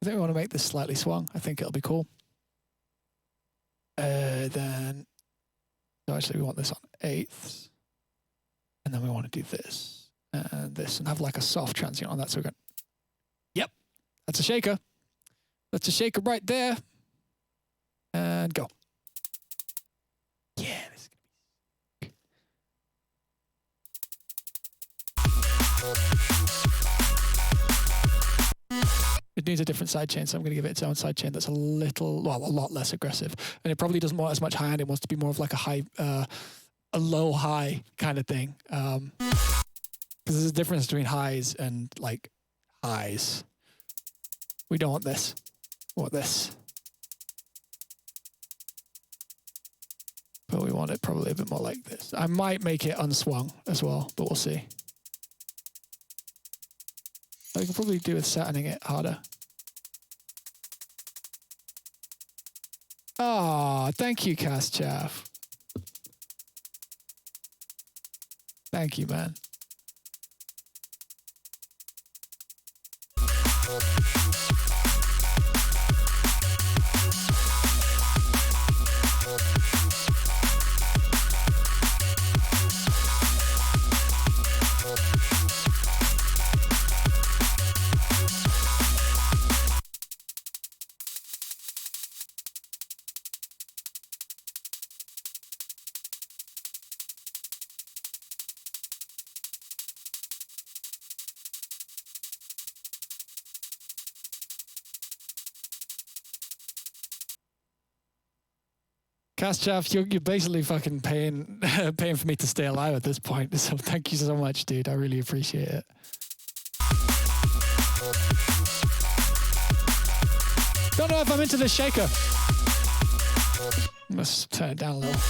I think we want to make this slightly swung. I think it'll be cool. Then, so actually we want this on 8ths. And then we want to do this. And this, and have like a soft transient on that. So we're going, yep, that's a shaker. That's a shaker right there. And go. Yeah, this is going to be sick. It needs a different sidechain, so I'm going to give it its own sidechain that's a little, well, a lot less aggressive. And it probably doesn't want as much high end. It wants to be more of like a a low high kind of thing. Because there's a difference between highs and like highs. We don't want this. We want this. But we want it probably a bit more like this. I might make it unswung as well, but we'll see. I can probably do with setting it harder. Oh, thank you, Cast Chaff. Thank you, man. Chaff, you're basically fucking paying for me to stay alive at this point. So thank you so much, dude. I really appreciate it. Don't know if I'm into this shaker. Let's turn it down a little.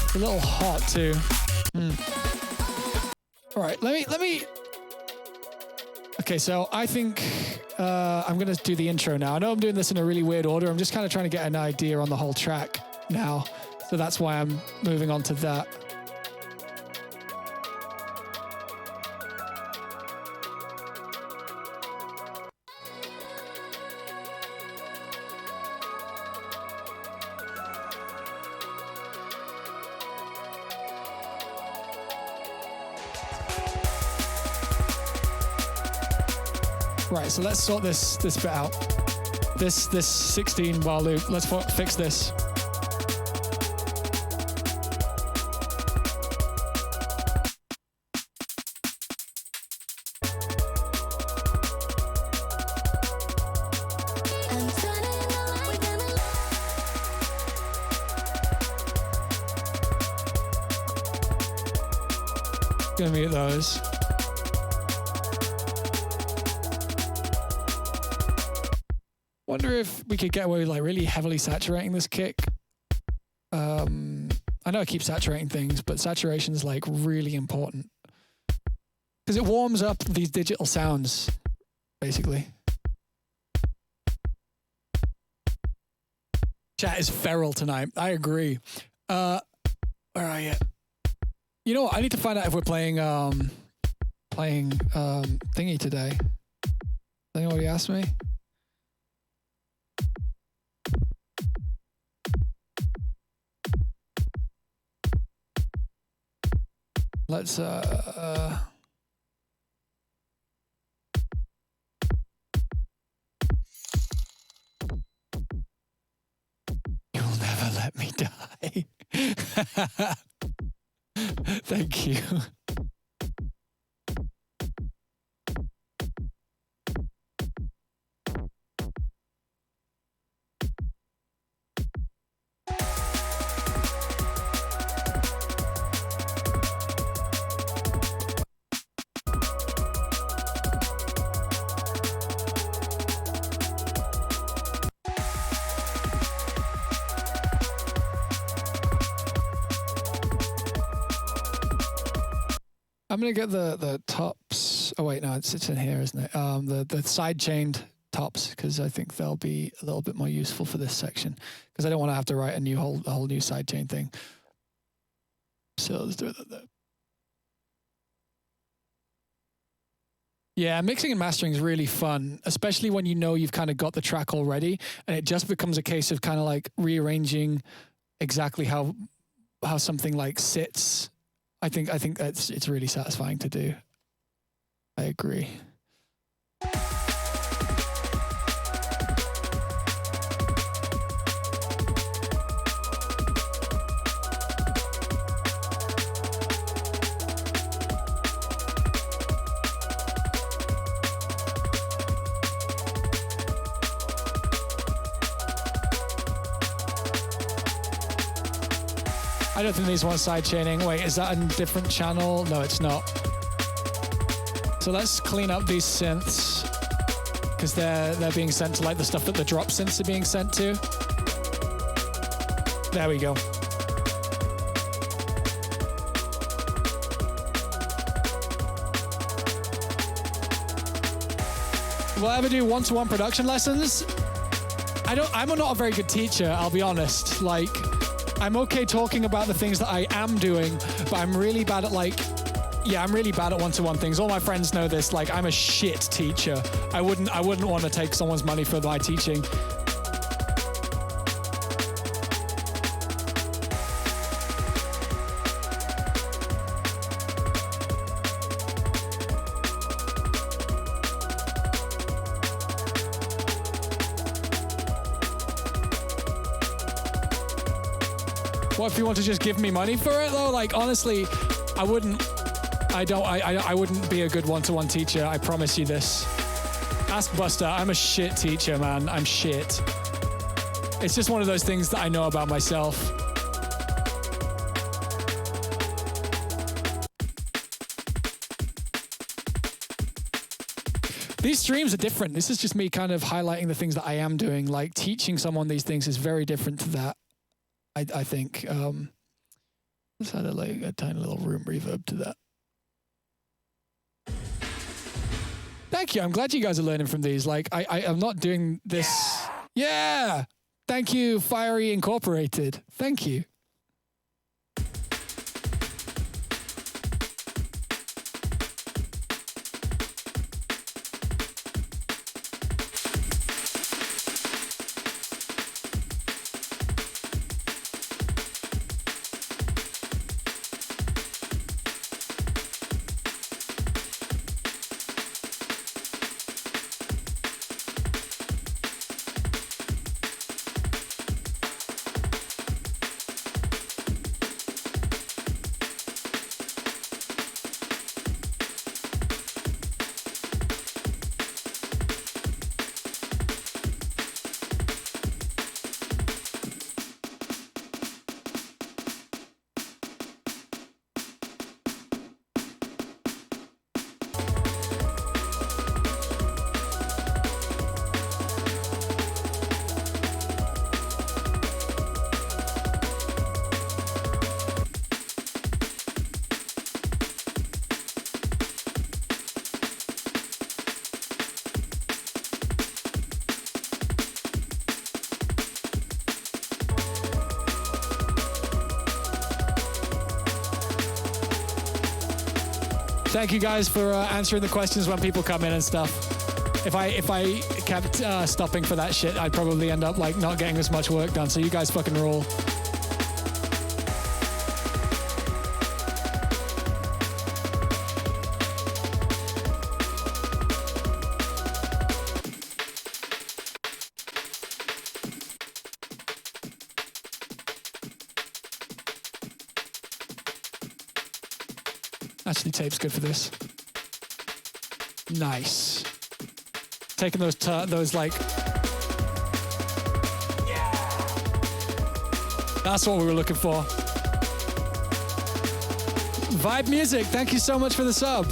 It's a little hot too. All right, let me. Okay, so I think I'm gonna do the intro now. I know I'm doing this in a really weird order. I'm just kind of trying to get an idea on the whole track now, so that's why I'm moving on to that. Right, so let's sort this bit out. This 16 bar loop. Let's fix this. Gonna mute those. Wonder if we could get away with like really heavily saturating this kick. I know I keep saturating things, but saturation is like really important because it warms up these digital sounds, basically. Chat is feral tonight. I agree. Where are you? You know what? I need to find out if we're playing thingy today. Anyone already asked me? Let's You'll never let me die. Thank you. I'm gonna get the tops. Oh wait, no, it's in here, isn't it? The side chained tops, because I think they'll be a little bit more useful for this section. Because I don't want to have to write a whole new side chain thing. So let's do it there. Yeah, mixing and mastering is really fun, especially when you know you've kind of got the track already, and it just becomes a case of kind of like rearranging exactly how something like sits. I think it's really satisfying to do. I agree. I don't think these want sidechaining. Wait, is that a different channel? No, it's not. So let's clean up these synths because they're being sent to like the stuff that the drop synths are being sent to. There we go. Will I ever do one-to-one production lessons? I'm not a very good teacher, I'll be honest. Like, I'm okay talking about the things that I am doing, but I'm really bad at I'm really bad at one-to-one things. All my friends know this. Like, I'm a shit teacher. I wouldn't want to take someone's money for my teaching. What if you want to just give me money for it though? Like, honestly, I wouldn't be a good one-to-one teacher. I promise you this. Ask Buster. I'm a shit teacher, man. I'm shit. It's just one of those things that I know about myself. These streams are different. This is just me kind of highlighting the things that I am doing. Like, teaching someone these things is very different to that. I think let's add a tiny little room reverb to that. Thank you. I'm glad you guys are learning from these. Like, I'm not doing this. Yeah. Thank you, Fiery Incorporated. Thank you. Thank you guys for answering the questions when people come in and stuff. If I kept stopping for that shit, I'd probably end up like not getting as much work done. So you guys fucking rule. Actually, tape's good for this. Nice. Taking those like. Yeah. That's what we were looking for. Vibe Music, thank you so much for the sub.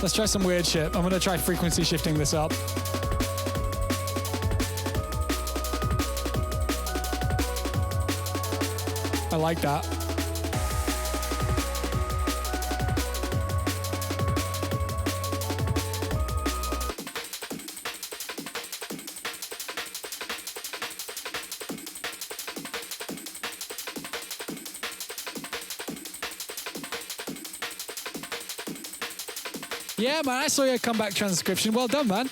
Let's try some weird shit. I'm gonna try frequency shifting this up. I like that. Yeah, man, I saw your comeback transcription. Well done, man.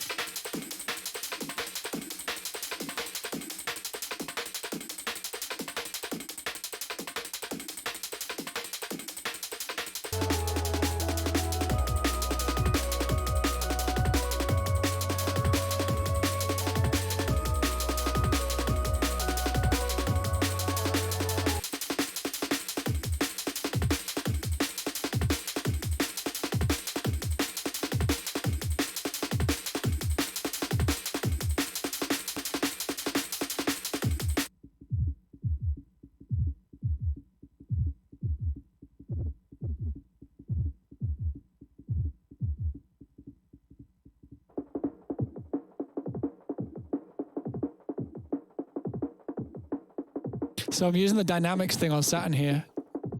So I'm using the dynamics thing on Saturn here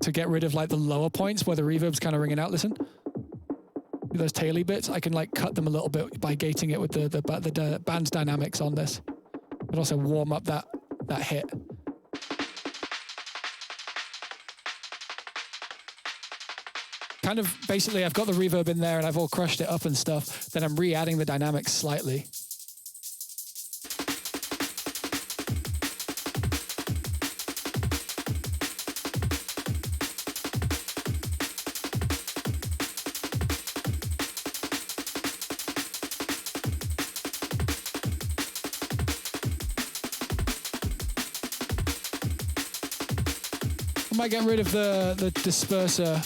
to get rid of like the lower points where the reverb's kind of ringing out. Listen, those taily bits, I can like cut them a little bit by gating it with the band's dynamics on this, but also warm up that hit. Kind of basically, I've got the reverb in there and I've all crushed it up and stuff. Then I'm re-adding the dynamics slightly. I might get rid of the disperser.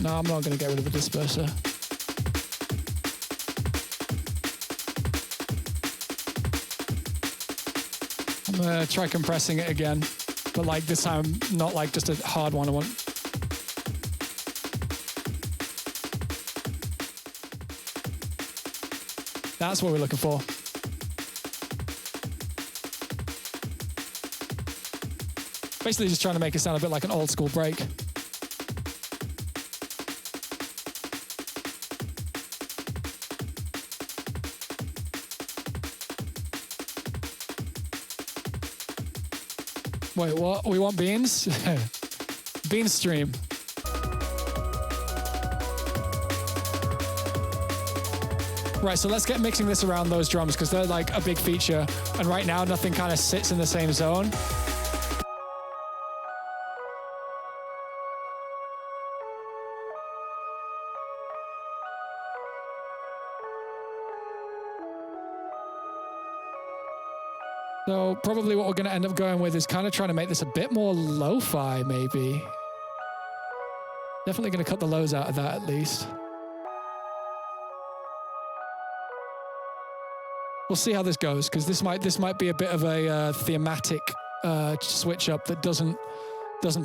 No, I'm not going to get rid of the disperser. I'm going to try compressing it again, but like this time, not like just a hard one. I want. That's what we're looking for. Basically just trying to make it sound a bit like an old school break. Wait, what? We want beans? Bean stream. Right, so let's get mixing this around those drums because they're like a big feature. And right now, nothing kind of sits in the same zone. So probably what we're going to end up going with is kind of trying to make this a bit more lo-fi, maybe. Definitely going to cut the lows out of that at least. We'll see how this goes, because this might be a bit of a thematic switch up that doesn't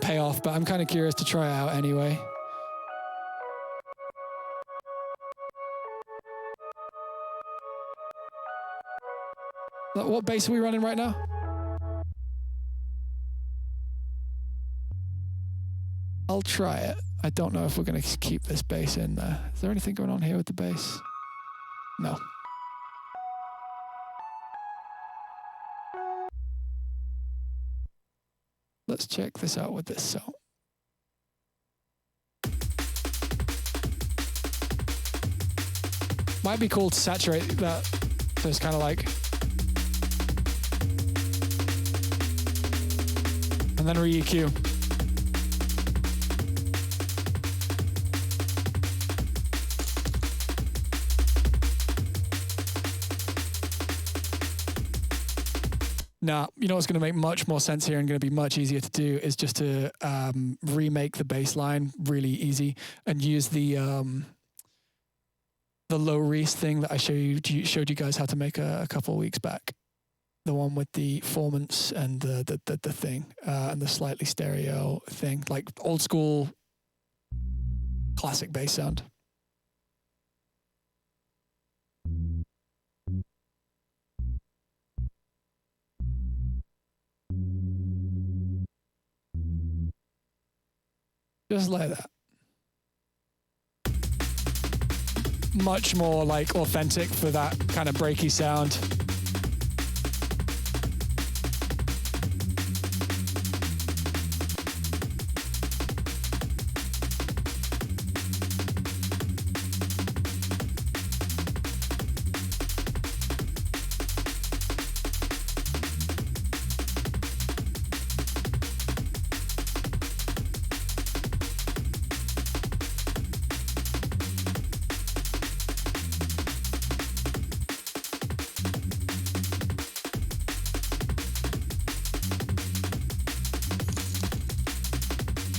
pay off, but I'm kind of curious to try it out anyway. What bass are we running right now? I'll try it. I don't know if we're going to keep this bass in there. Is there anything going on here with the bass? No. Let's check this out with this sound. Might be cool to saturate that. So it's kind of like... And then re-EQ. Now, you know what's going to make much more sense here and going to be much easier to do is just to remake the bass line really easy and use the low res thing that I showed you guys how to make a couple of weeks back. The one with the formants and the thing and the slightly stereo thing, like old school classic bass sound. Just like that. Much more like authentic for that kind of breaky sound.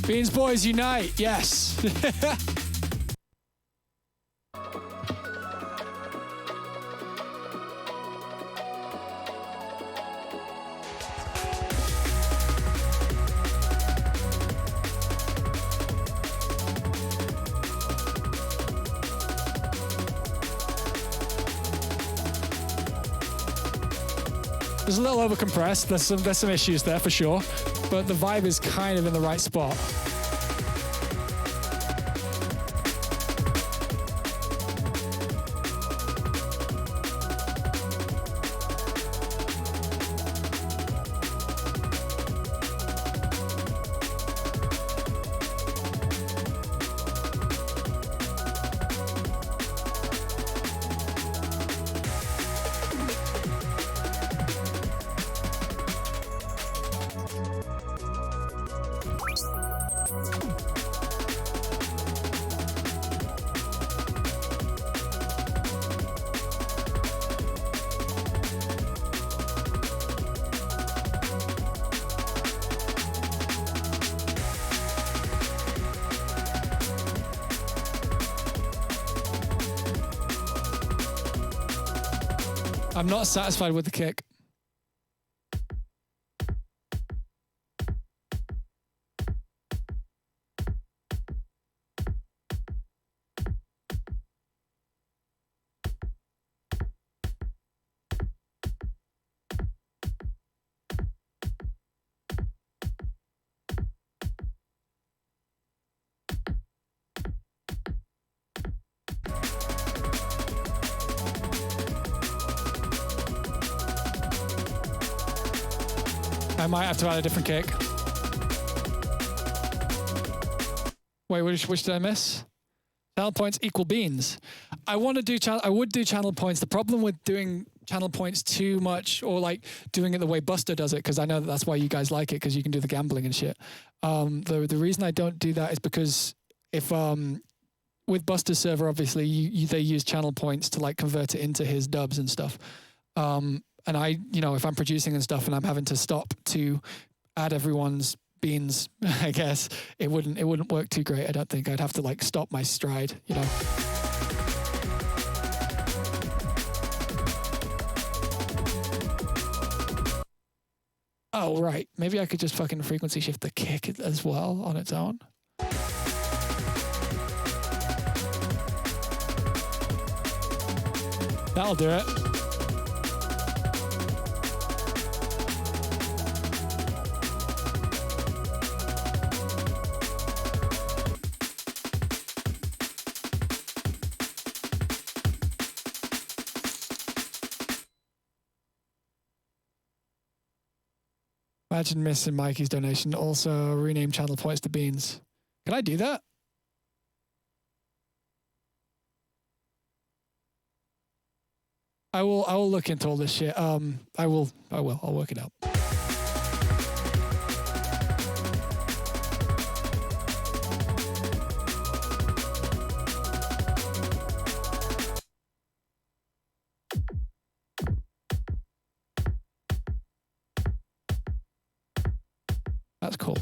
Beans Boys unite, yes. There's a little overcompressed. There's some issues there for sure, but the vibe is kind of in the right spot. I'm not satisfied with the kick. I might have to add a different kick. Wait, which did I miss? Channel points equal beans. I would do channel points. The problem with doing channel points too much, or like doing it the way Buster does it, because I know that's why you guys like it, because you can do the gambling and shit. The reason I don't do that is because if with Buster's server, obviously they use channel points to like convert it into his dubs and stuff. And I, if I'm producing and stuff and I'm having to stop to add everyone's beans, I guess it wouldn't work too great. I don't think. I'd have to like stop my stride, Oh, right. Maybe I could just fucking frequency shift the kick as well on its own. That'll do it. Imagine missing Mikey's donation. Also, rename channel points to beans. Can I do that? I will look into all this shit. I'll work it out. That's cool.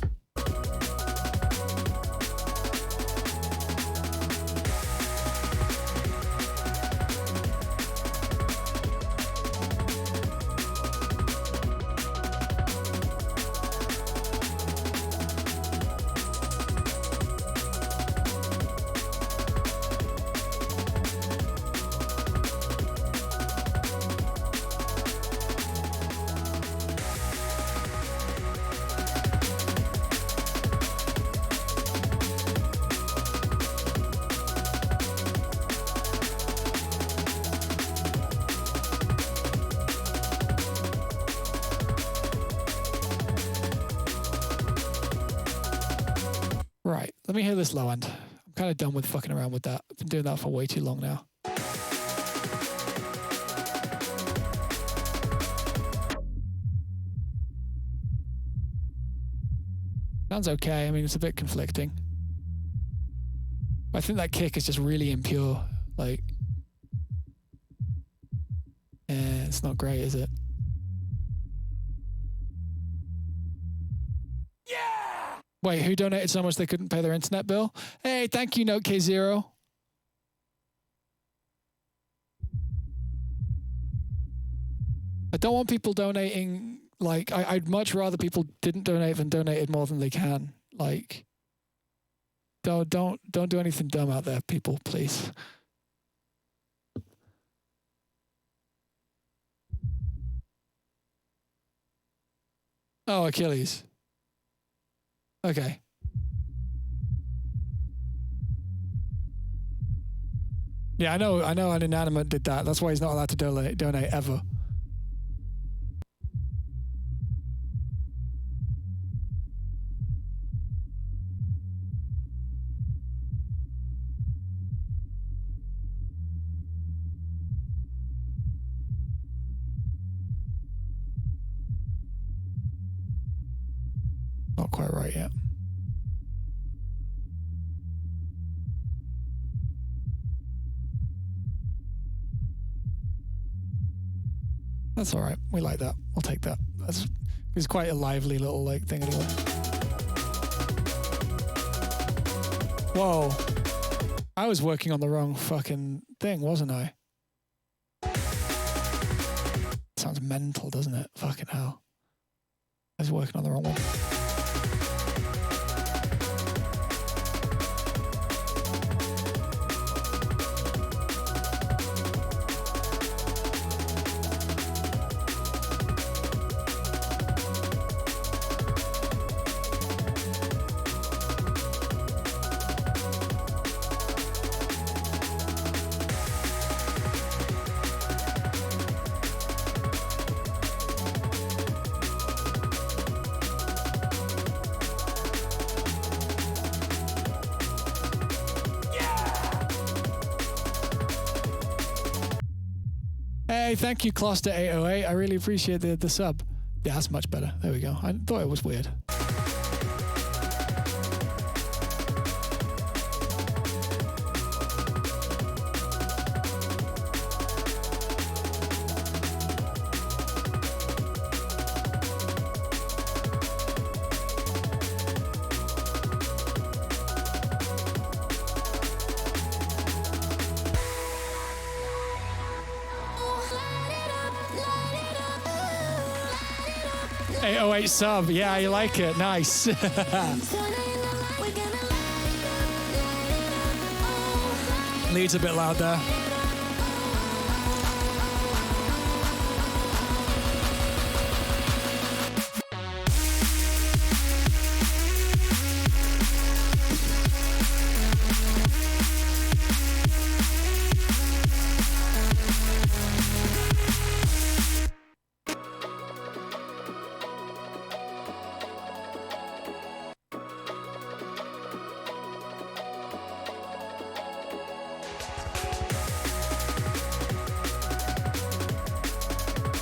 Right, let me hear this low end. I'm kind of done with fucking around with that. I've been doing that for way too long now. Sounds okay. I mean, it's a bit conflicting. I think that kick is just really impure. Like, it's not great, is it? Wait, who donated so much they couldn't pay their internet bill? Hey, thank you, Note K0. I don't want people donating, like, I'd much rather people didn't donate than donated more than they can. Like, don't do anything dumb out there, people, please. Oh, Achilles. Okay. Yeah, I know an inanimate did that. That's why he's not allowed to donate ever. Not quite right yet. That's all right. We like that. We'll take that. It's quite a lively little like thing anyway. Whoa. I was working on the wrong fucking thing, wasn't I? Sounds mental, doesn't it? Fucking hell. I was working on the wrong one. Hey, thank you, Closter808. I really appreciate the sub. Yeah, that's much better. There we go. I thought it was weird. Sub, yeah, you like it. Nice. Lead's a bit loud there.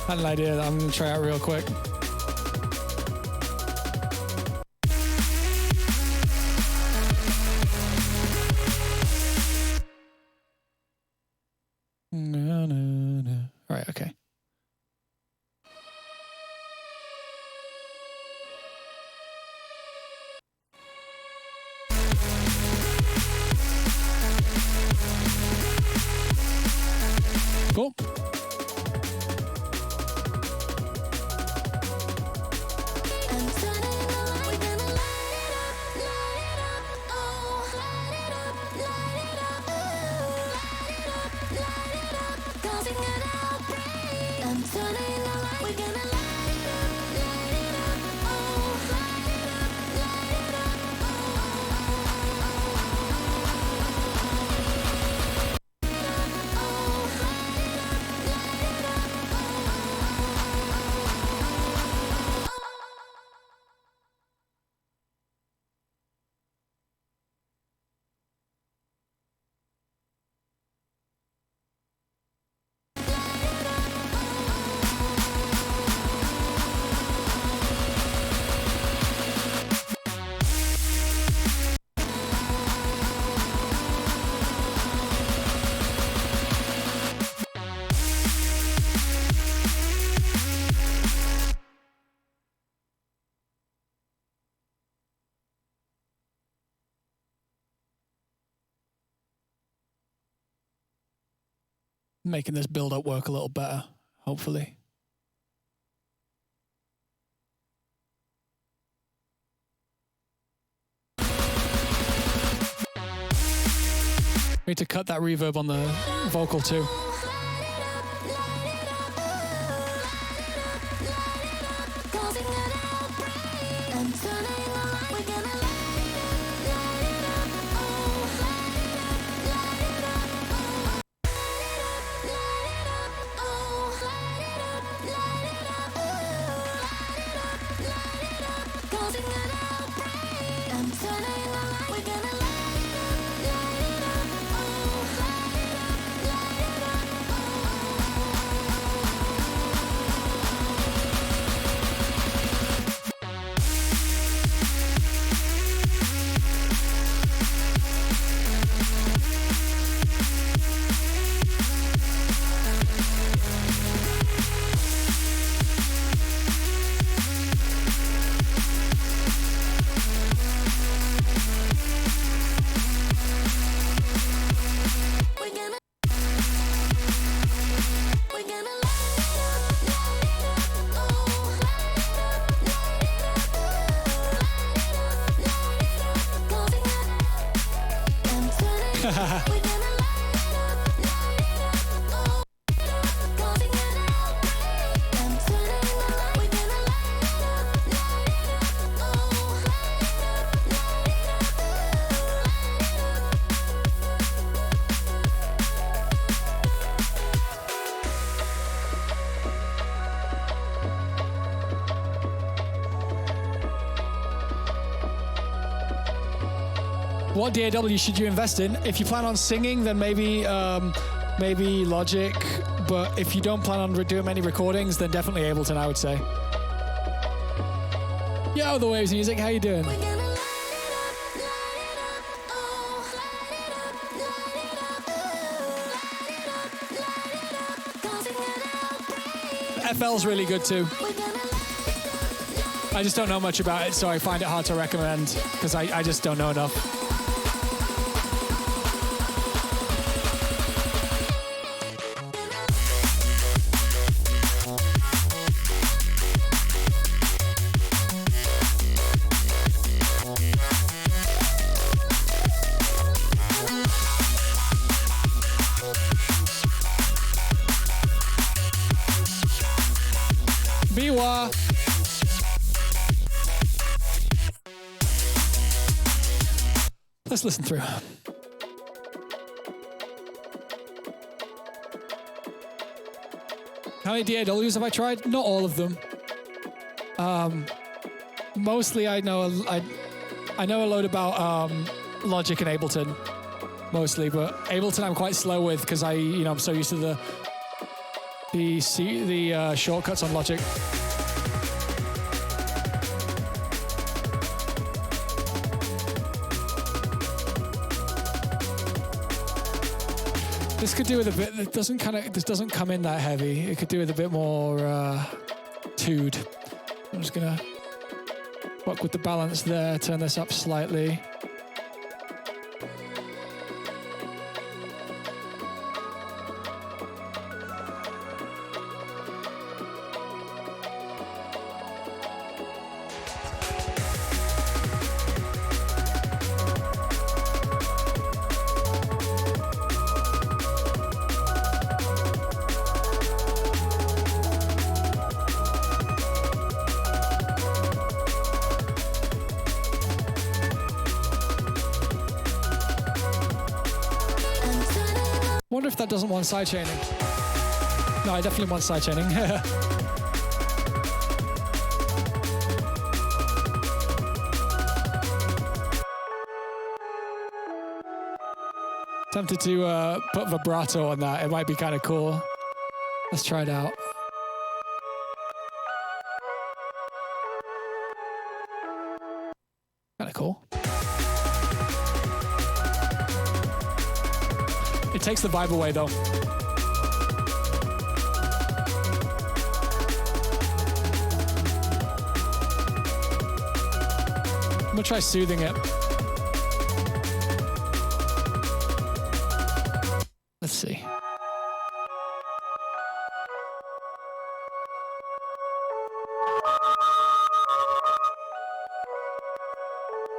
I had an idea that I'm going to try out real quick. No. Right, okay. Cool. Making this build-up work a little better, hopefully. We need to cut that reverb on the vocal too. What DAW should you invest in? If you plan on singing, then maybe Logic. But if you don't plan on doing many recordings, then definitely Ableton, I would say. Yo, The Waves Music, how you doing? FL's really good too. I just don't know much about it, so I find it hard to recommend because I just don't know enough. Let's listen through. How many DAWs have I tried? Not all of them. Mostly I know a load about Logic and Ableton, mostly, but Ableton I'm quite slow with because I'm so used to the shortcuts on Logic. This could do with a bit. This doesn't come in that heavy. It could do with a bit more tood. I'm just gonna fuck with the balance there. Turn this up slightly. Wonder if that doesn't want sidechaining. No, I definitely want sidechaining. Tempted to put vibrato on that. It might be kind of cool. Let's try it out. Kind of cool. It takes the vibe away though. I'm gonna try soothing it. Let's see.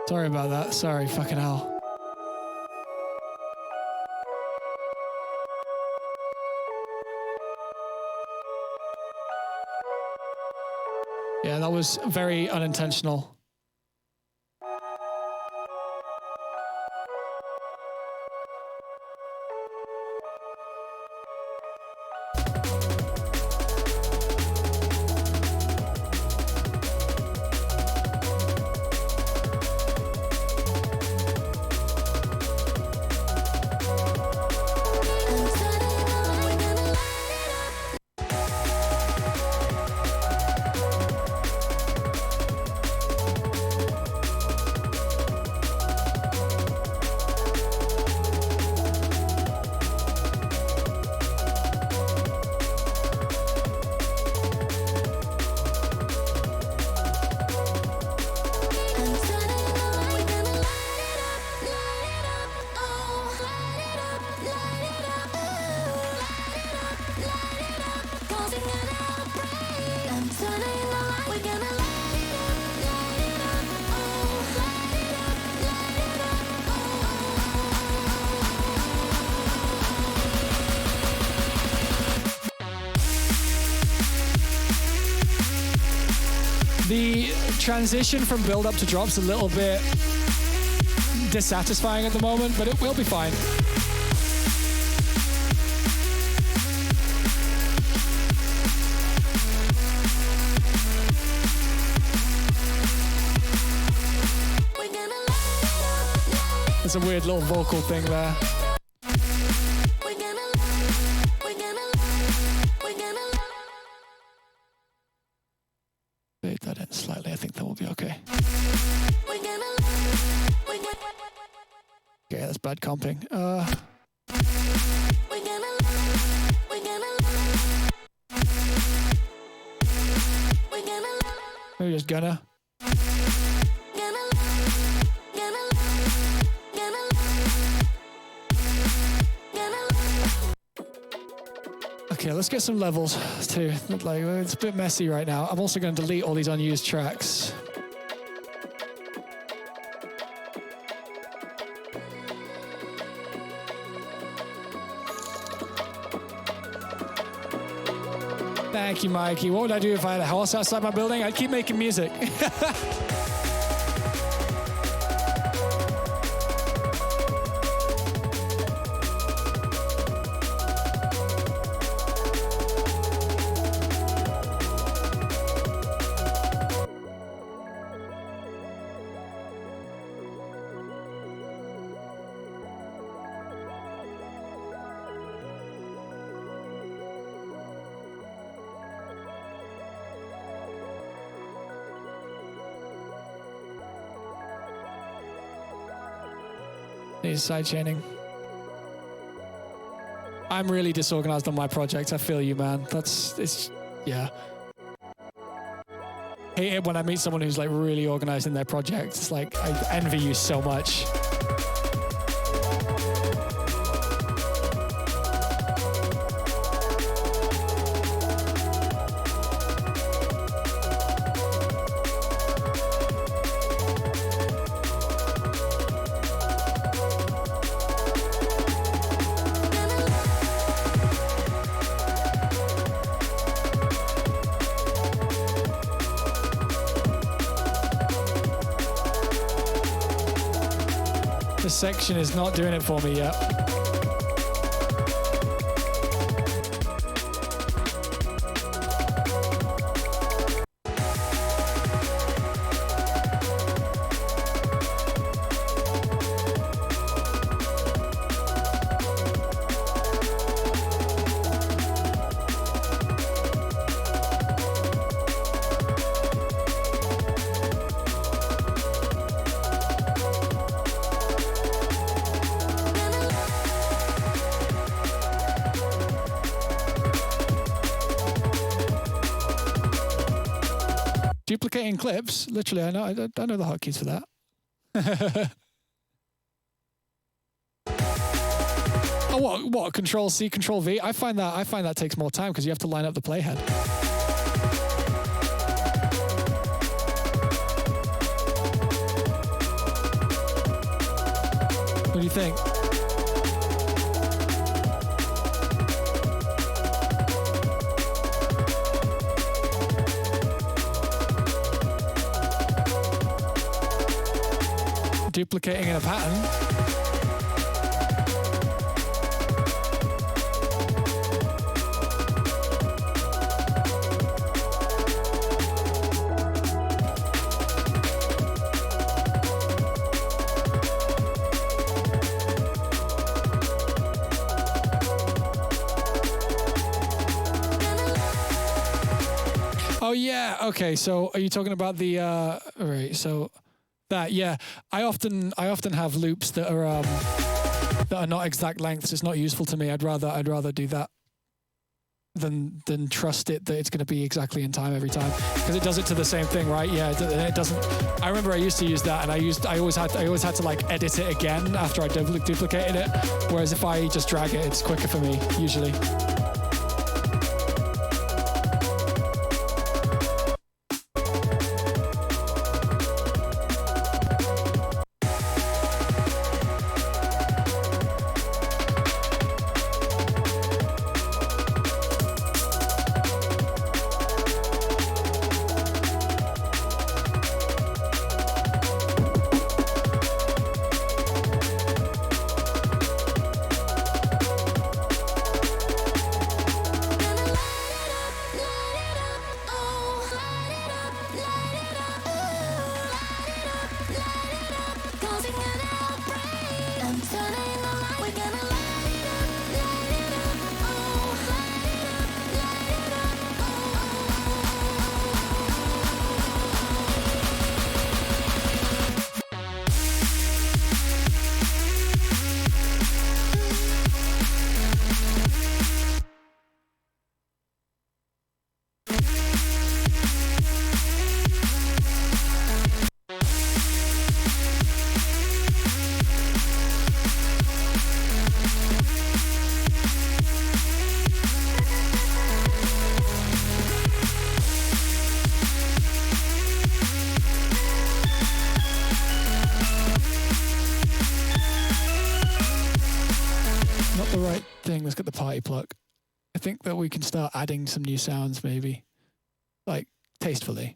Sorry about that. Sorry, fucking hell. Yeah, that was very unintentional. The transition from build up to drop's a little bit dissatisfying at the moment, but it will be fine. There's a weird little vocal thing there. Fade that in slightly, I think that will be okay. Okay, that's bad comping. Maybe just gonna. Okay, let's get some levels too. Like, it's a bit messy right now. I'm also going to delete all these unused tracks. Thank you, Mikey. What would I do if I had a house outside my building? I'd keep making music. Sidechaining. I'm really disorganized on my project. I feel you, man. Yeah. Hate it when I meet someone who's like really organized in their project. It's like, I envy you so much. Section is not doing it for me yet. Duplicating clips, literally, I know the hotkeys for that. Oh, what? Control C, Control V. I find that takes more time because you have to line up the playhead. What do you think? Duplicating in a pattern. Oh yeah, okay, so are you talking about the right, so that, yeah, I often have loops that are not exact lengths. It's not useful to me. I'd rather do that than trust it that it's going to be exactly in time every time, because it does it to the same thing, right? Yeah, it doesn't. I remember I used to use that, and I always had to like edit it again after I duplicated it. Whereas if I just drag it, it's quicker for me usually. not the right thing. Let's get the party pluck. I think that we can start adding some new sounds, maybe, like tastefully.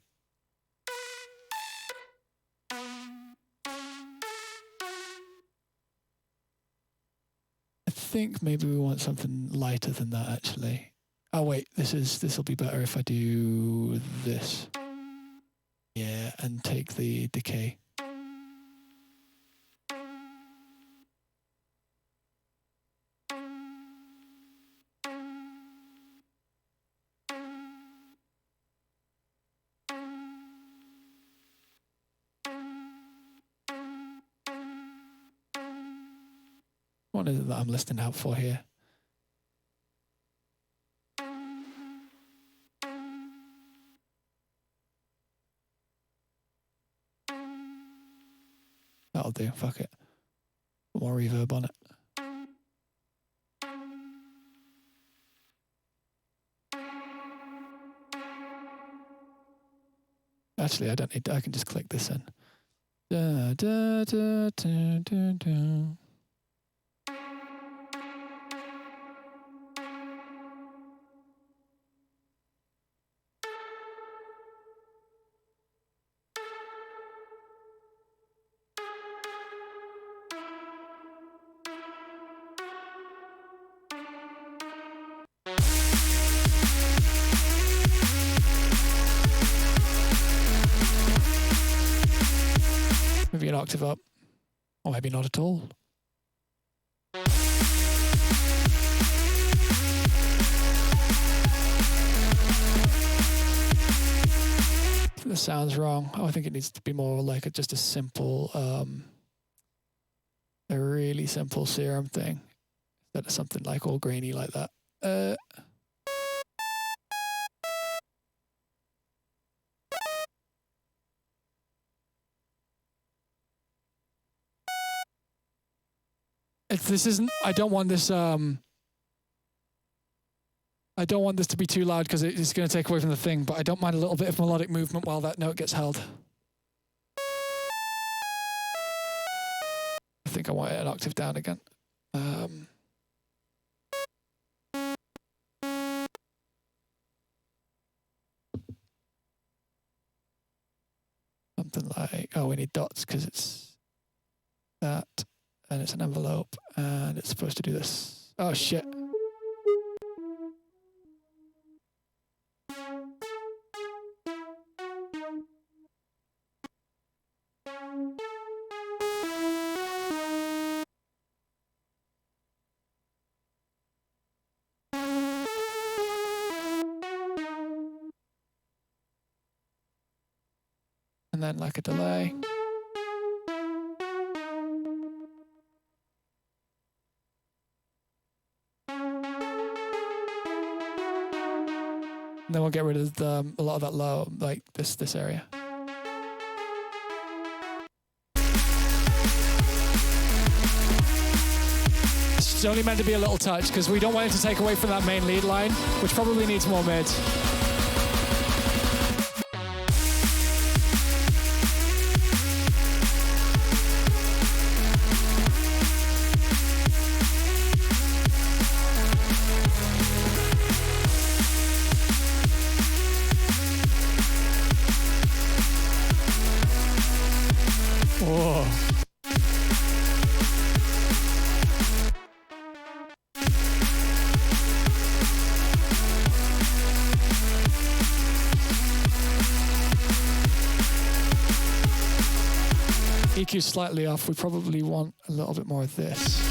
I think maybe we want something lighter than that, actually. Oh wait, this will be better if I do this. Yeah, and take the decay. What is it that I'm listening out for here? That'll do, fuck it. Put more reverb on it. Actually, I don't need to, I can just click this in. Da, da, da, da, da, da. Maybe an octave up, or maybe not at all. This sounds wrong. Oh, I think it needs to be more like just a simple, a really simple serum thing, instead of something like all grainy like that. This isn't. I don't want this. I don't want this to be too loud because it's going to take away from the thing. But I don't mind a little bit of melodic movement while that note gets held. I think I want it an octave down again. Something like, oh, we need dots because it's that. And it's an envelope, and it's supposed to do this. Oh, shit. And then like a delay. And then we'll get rid of a lot of that low, like this area. It's only meant to be a little touch because we don't want it to take away from that main lead line, which probably needs more mids. EQ slightly off, we probably want a little bit more of this.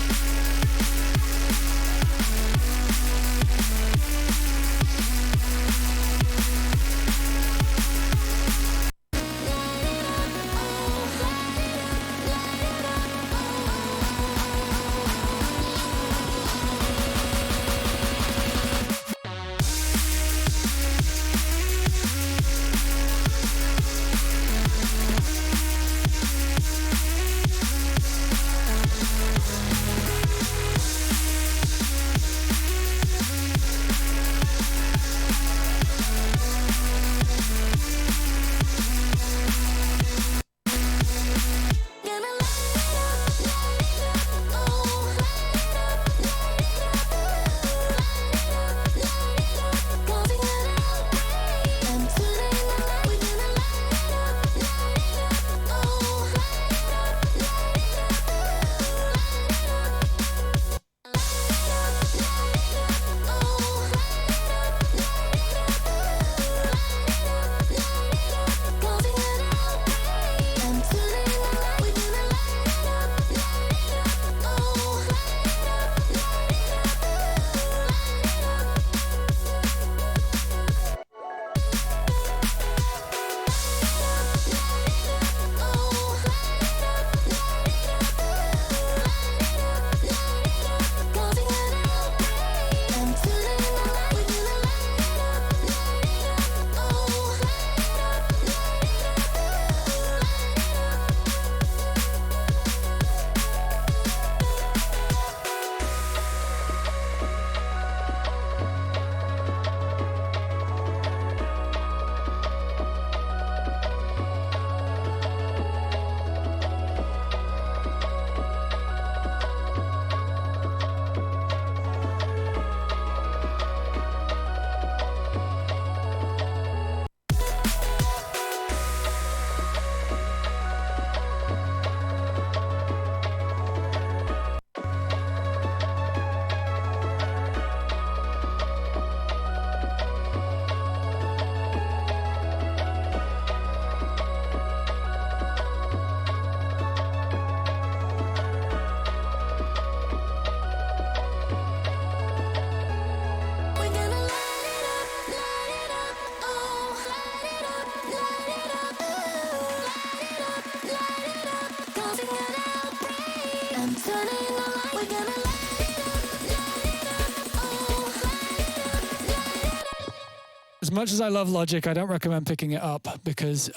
As much as I love Logic, I don't recommend picking it up because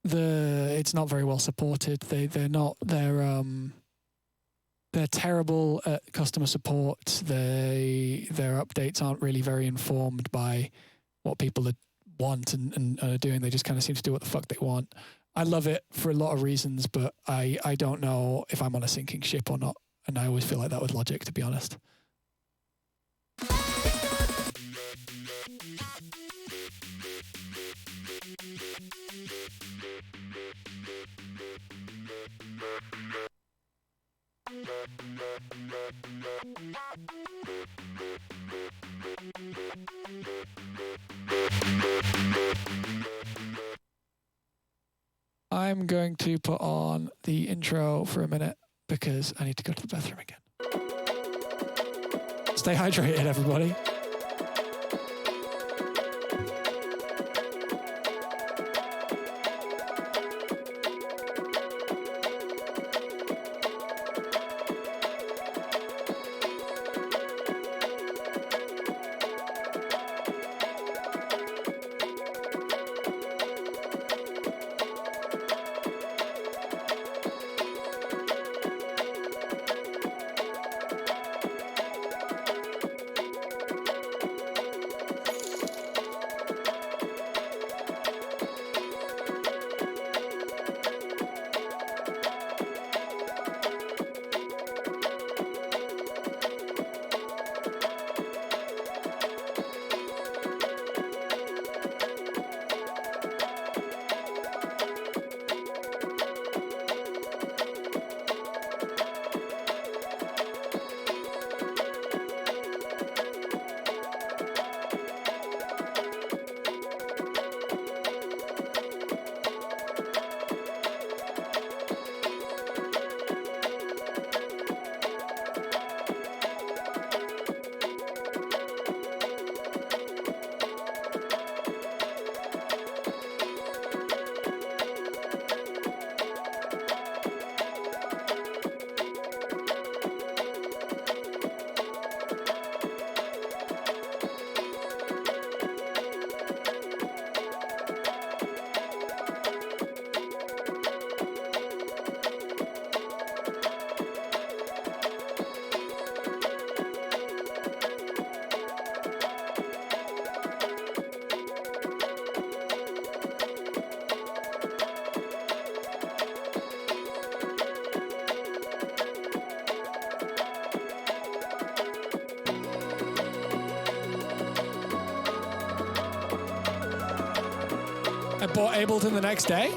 it's not very well supported. They're terrible at customer support. Their updates aren't really very informed by what people want and are doing. They just kind of seem to do what the fuck they want. I love it for a lot of reasons, but I don't know if I'm on a sinking ship or not. And I always feel like that with Logic, to be honest. I'm going to put on the intro for a minute because I need to go to the bathroom again. Stay hydrated, everybody. I bought Ableton the next day.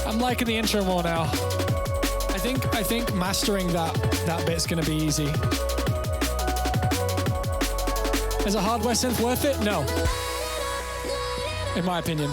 I'm liking the intro more now. I think mastering that bit's gonna be easy. Is a hardware synth worth it? No. In my opinion.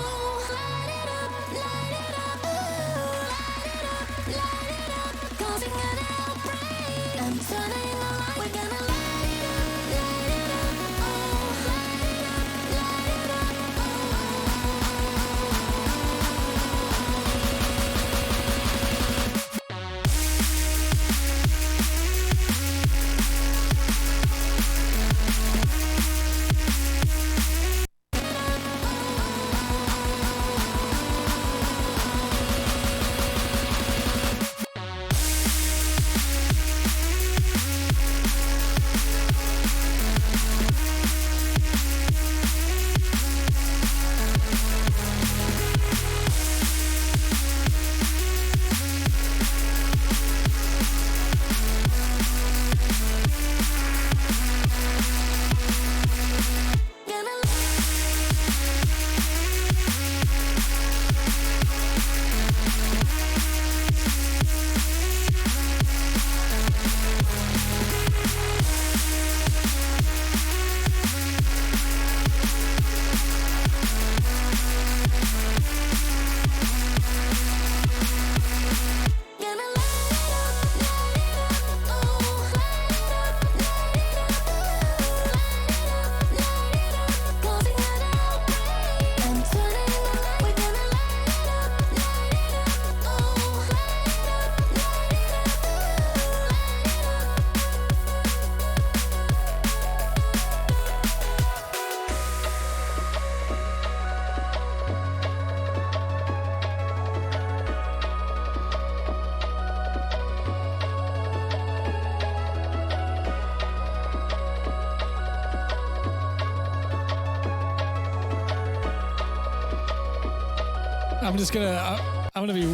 I'm just gonna, I'm gonna be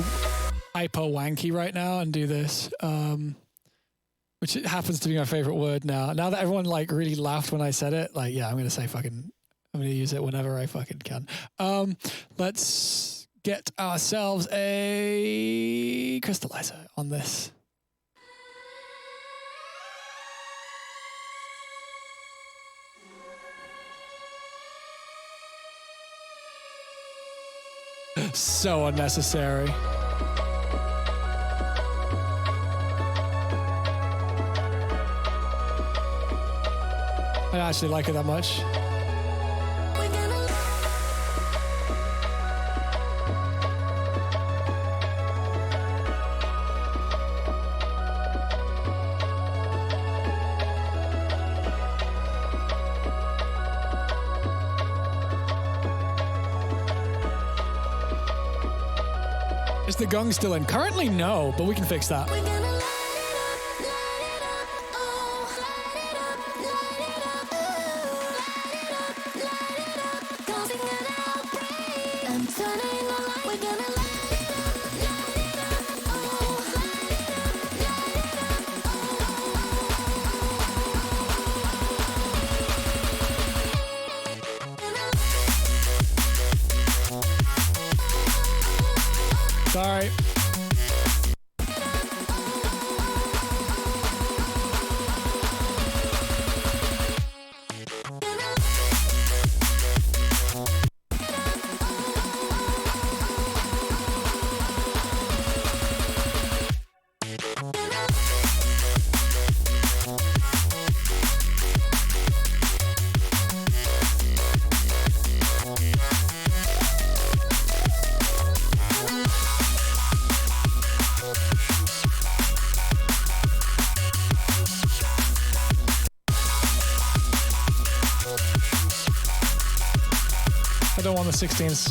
hyper wanky right now and do this, which happens to be my favorite word now. Now that everyone like really laughed when I said it, like, yeah, I'm gonna say fucking, I'm gonna use it whenever I fucking can. Let's get ourselves a crystallizer on this. So unnecessary. I don't actually like it that much. Is the gong still in? Currently, no, but we can fix that. Sorry. I don't want the 16s.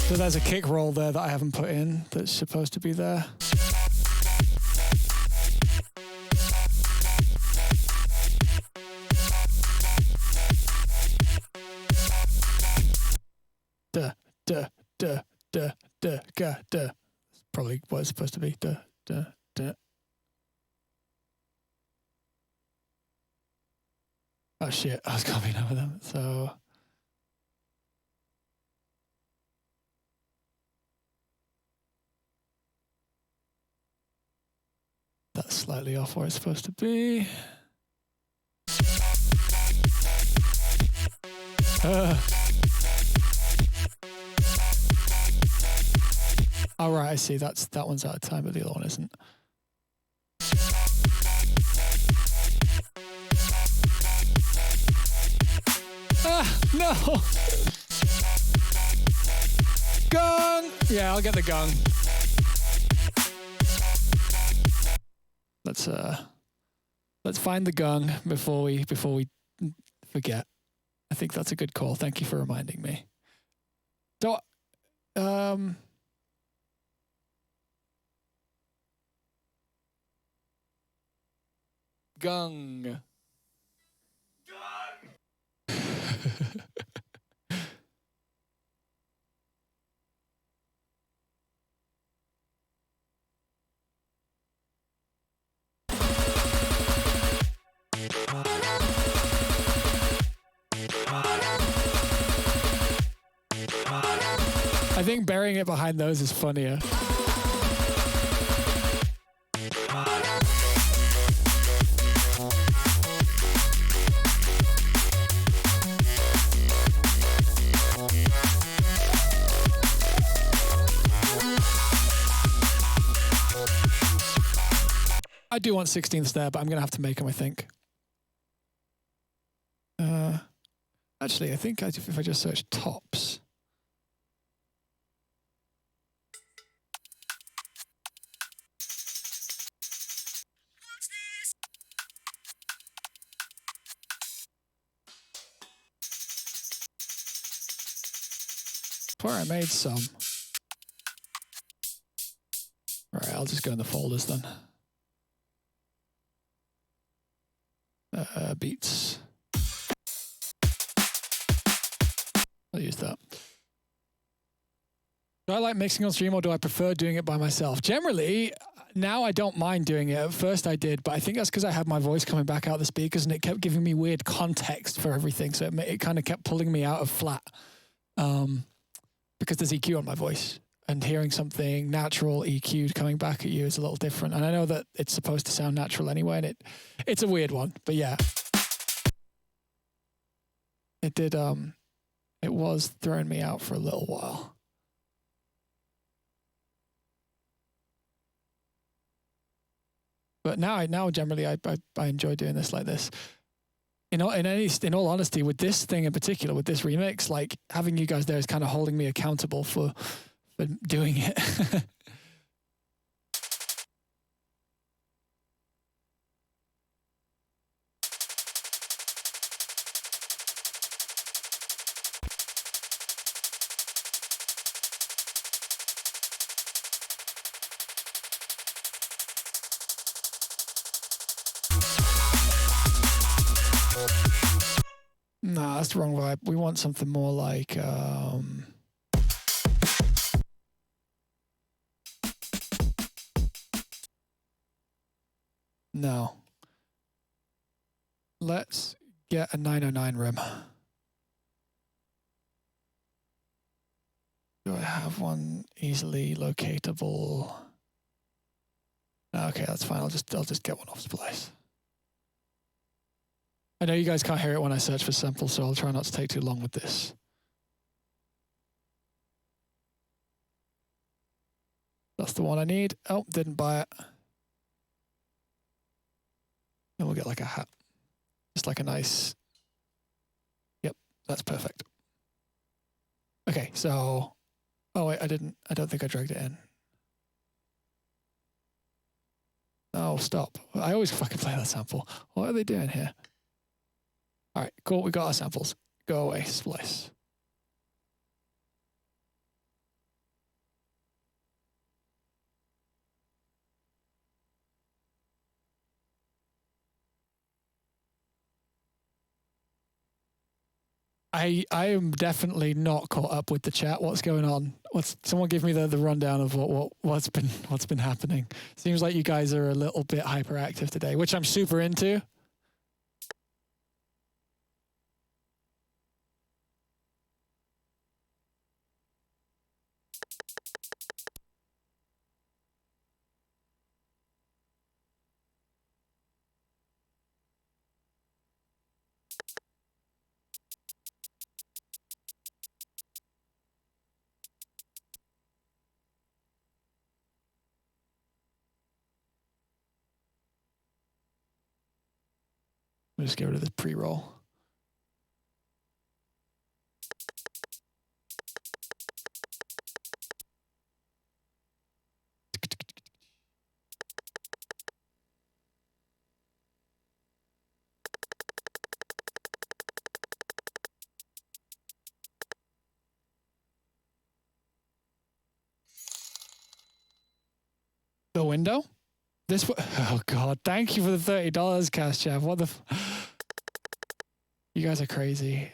So there's a kick roll there that I haven't put in that's supposed to be there. Duh, duh, duh, duh, duh, duh, duh. Probably what it's supposed to be. Duh, duh, duh. Oh shit, I was copying over them, so. That's slightly off where it's supposed to be. All right, I see. That one's out of time, but the other one isn't. Ah, no! Gong! Yeah, I'll get the gong. Let's find the gong before we forget. I think that's a good call. Thank you for reminding me. So, gong. I think burying it behind those is funnier. I do want 16ths there, but I'm going to have to make them, I think. Actually, I think if I just search tops. Before I made some. All right, I'll just go in the folders then. Beats. Do I like mixing on stream or do I prefer doing it by myself? Generally, now I don't mind doing it. At first I did, but I think that's because I had my voice coming back out the speakers and it kept giving me weird context for everything. So it kind of kept pulling me out of flat because there's EQ on my voice. And hearing something natural EQ'd coming back at you is a little different. And I know that it's supposed to sound natural anyway, and it's a weird one. But yeah, it did. It was throwing me out for a little while. But now generally I enjoy doing this like this. In all honesty, with this thing in particular, with this remix, like having you guys there is kind of holding me accountable for doing it. No, that's the wrong vibe. We want something more like no. Let's get a 909 rim. Do I have one easily locatable? Okay, that's fine. I'll just get one off Splice. I know you guys can't hear it when I search for samples, so I'll try not to take too long with this. That's the one I need. Oh, didn't buy it. And we'll get like a hat. Just like a nice... Yep, that's perfect. Okay, so... Oh, wait, I don't think I dragged it in. Oh, stop. I always fucking play that sample. What are they doing here? All right, cool. We got our samples. Go away, Splice. I am definitely not caught up with the chat. What's going on? Someone give me the rundown of what's been happening. Seems like you guys are a little bit hyperactive today, which I'm super into. We'll just get rid of this pre-roll. The window? This oh god, thank you for the $30, Cast Chav. What the you guys are crazy.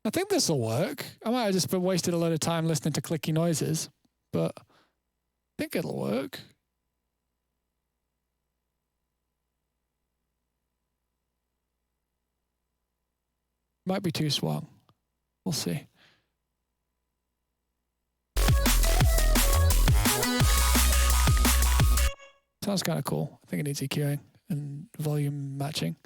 I think this will work. I might have just wasted a load of time listening to clicky noises, but I think it'll work. Might be too swung. We'll see. Sounds kind of cool. I think it needs EQing and volume matching.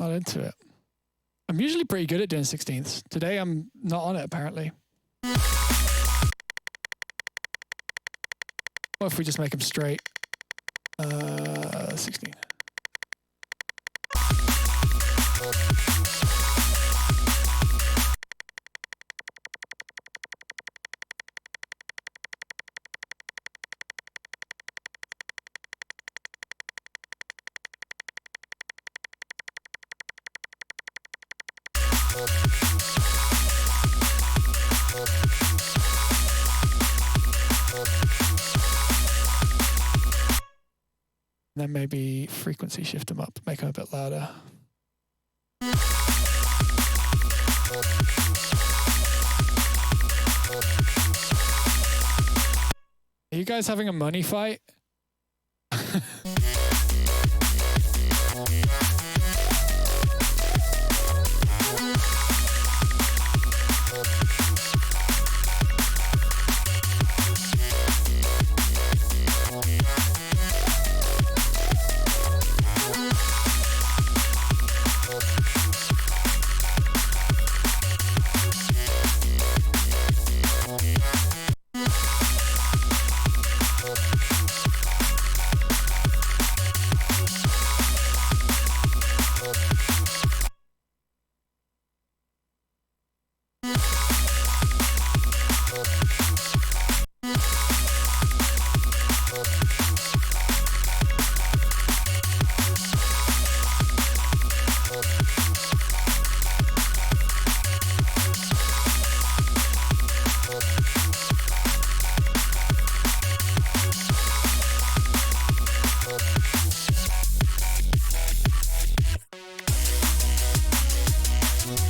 Not into it. I'm usually pretty good at doing 16ths. Today I'm not on it apparently. What if we just make them straight? 16. Then maybe frequency shift them up, make them a bit louder. Are you guys having a money fight?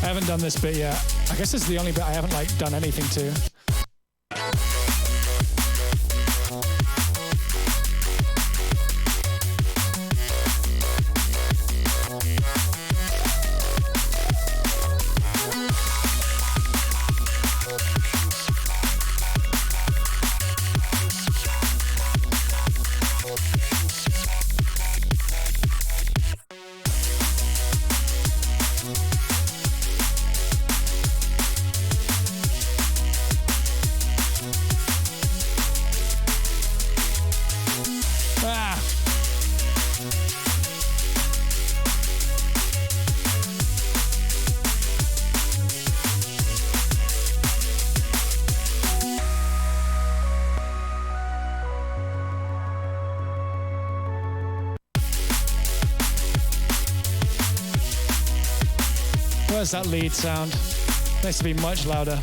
I haven't done this bit yet. I guess this is the only bit I haven't like done anything to. Where's that lead sound? Needs to be much louder.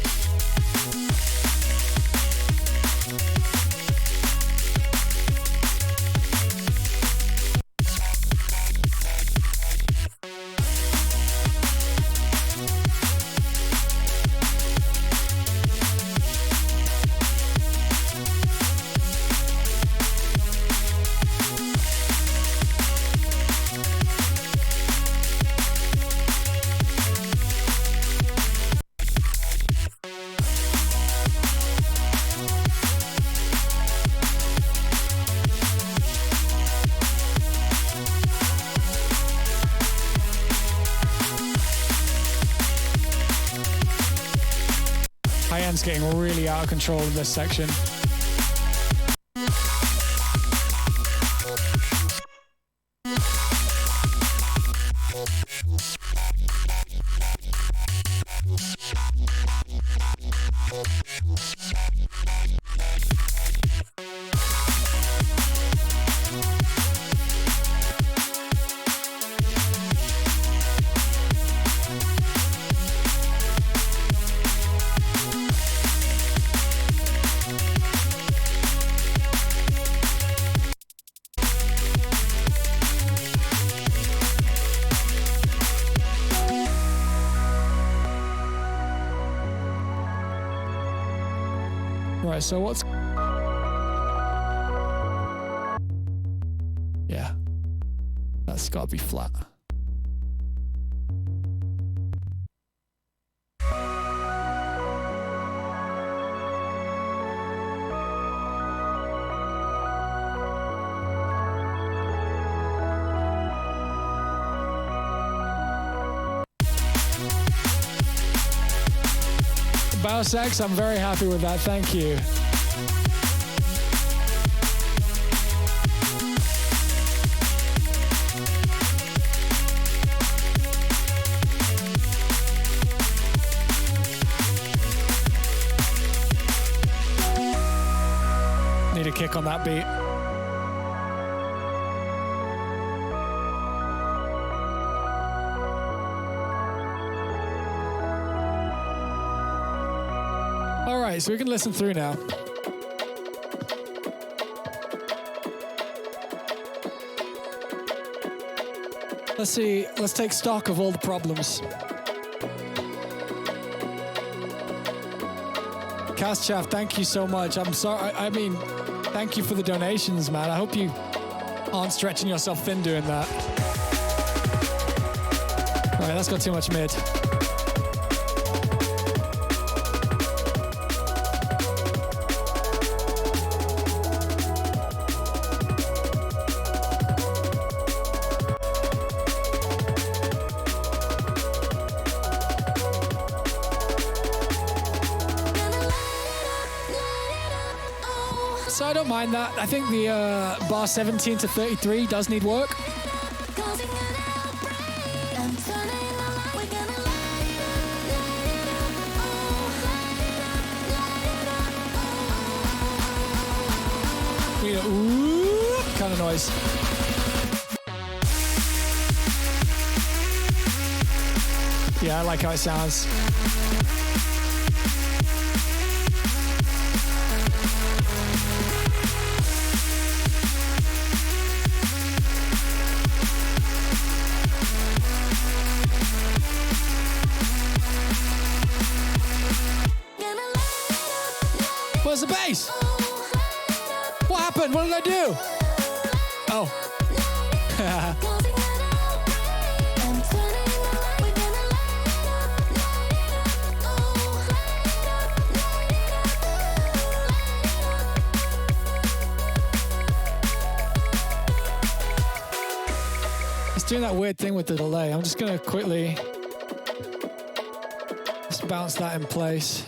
High-end's getting really out of control in this section. Right, so what's... Yeah. That's got to be flat. bounce X. I'm very happy with that. Thank you. Need a kick on that beat. All right, so we can listen through now. Let's see, let's take stock of all the problems. Castchaff, thank you so much. I'm sorry, I mean, thank you for the donations, man. I hope you aren't stretching yourself thin doing that. All right, that's got too much mid. So I don't mind that. I think the bar 17 to 33 does need work. You know, ooh, kind of noise. Yeah, I like how it sounds. Where's the bass? What happened? What did I do? Oh. It's doing that weird thing with the delay. I'm just gonna quickly just bounce that in place.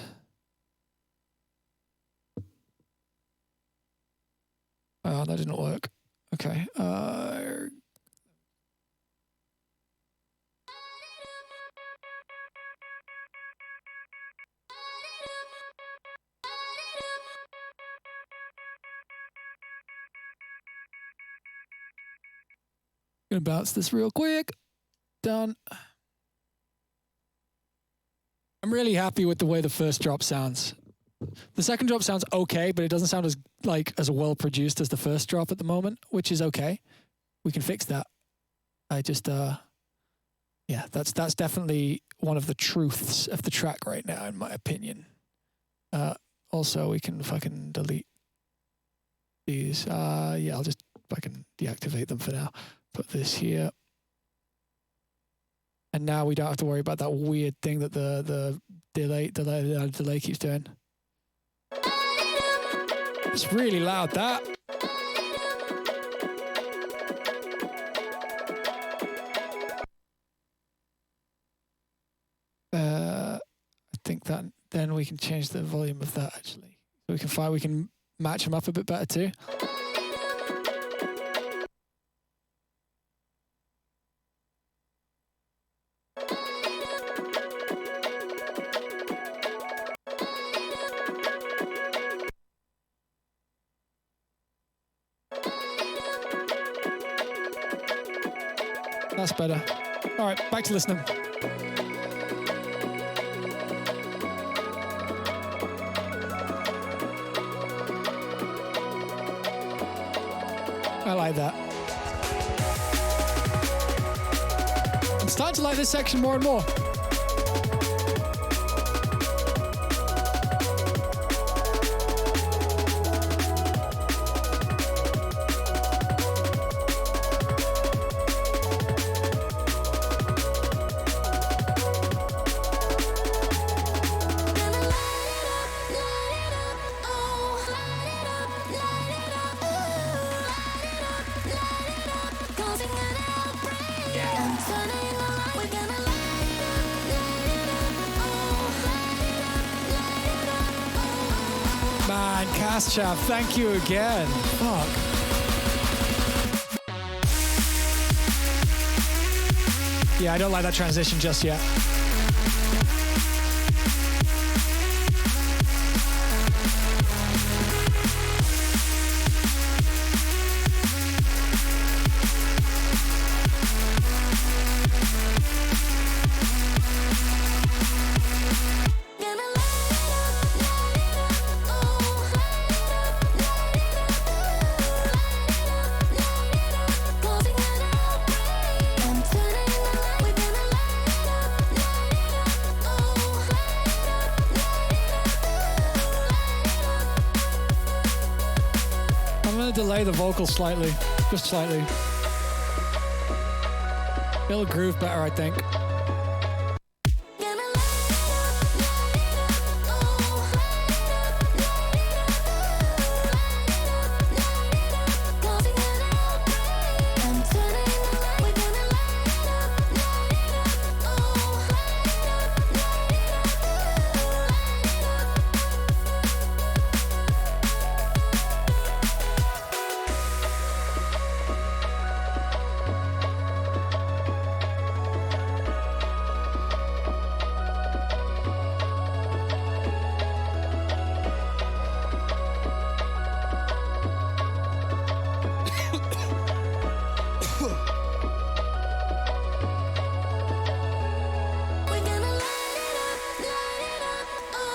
Oh, that didn't work. Okay. Gonna bounce this real quick. Done. I'm really happy with the way the first drop sounds. The second drop sounds okay, but it doesn't sound as well produced as the first drop at the moment, which is okay. We can fix that. I just yeah, that's definitely one of the truths of the track right now, in my opinion. Also, we can fucking delete these. Yeah, I'll just fucking deactivate them for now. Put this here. And now we don't have to worry about that weird thing that the delay keeps doing. It's really loud, that. I think that then we can change the volume of that, actually. So we can match them up a bit better too. That's better. All right, back to listening. I like that. I'm starting to like this section more and more. man, Cast Shaft, thank you again. Fuck. Yeah, I don't like that transition just yet. Delay the vocal slightly, just slightly. It'll groove better, I think.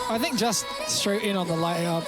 I think just straight in on the lighting up.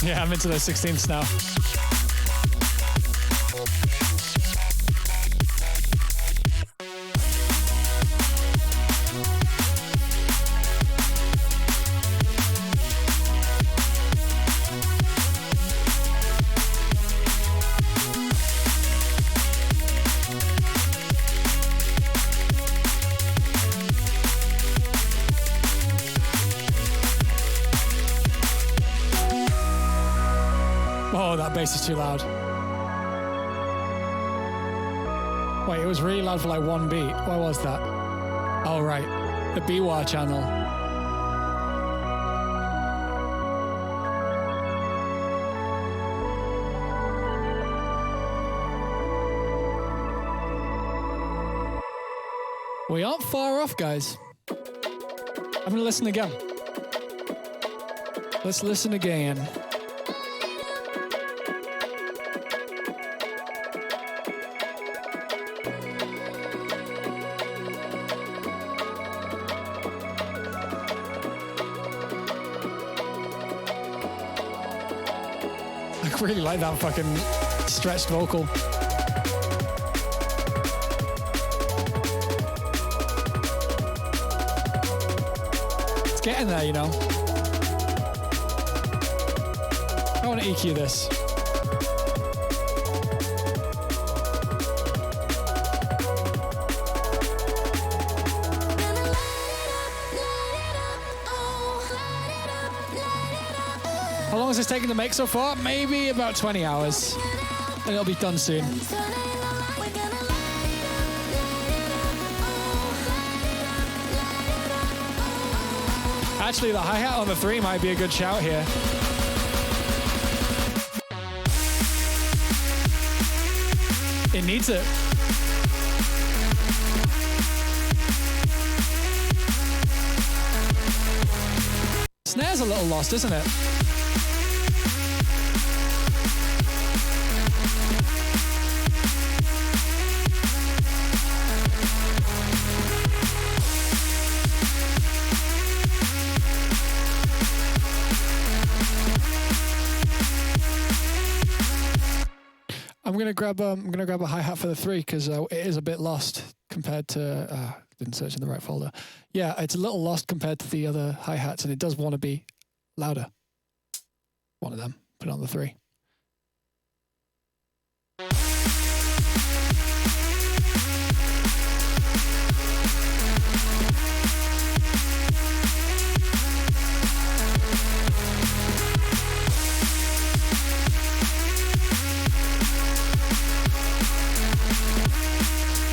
Yeah, I'm into those 16ths now. Oh, that bass is too loud. Wait, it was really loud for like one beat. Why was that? Oh, right. The BWAR channel. We aren't far off, guys. I'm gonna listen again. Let's listen again. I really like that fucking stretched vocal. It's getting there, you know. I want to EQ this. How long has this taken to make so far? Maybe about 20 hours. And it'll be done soon. Actually, the hi-hat on the 3 might be a good shout here. It needs it. Snare's a little lost, isn't it? I'm gonna grab a hi-hat for the 3 because it is a bit lost compared to. Didn't search in the right folder. Yeah, it's a little lost compared to the other hi-hats, and it does want to be louder. One of them. Put it on the 3.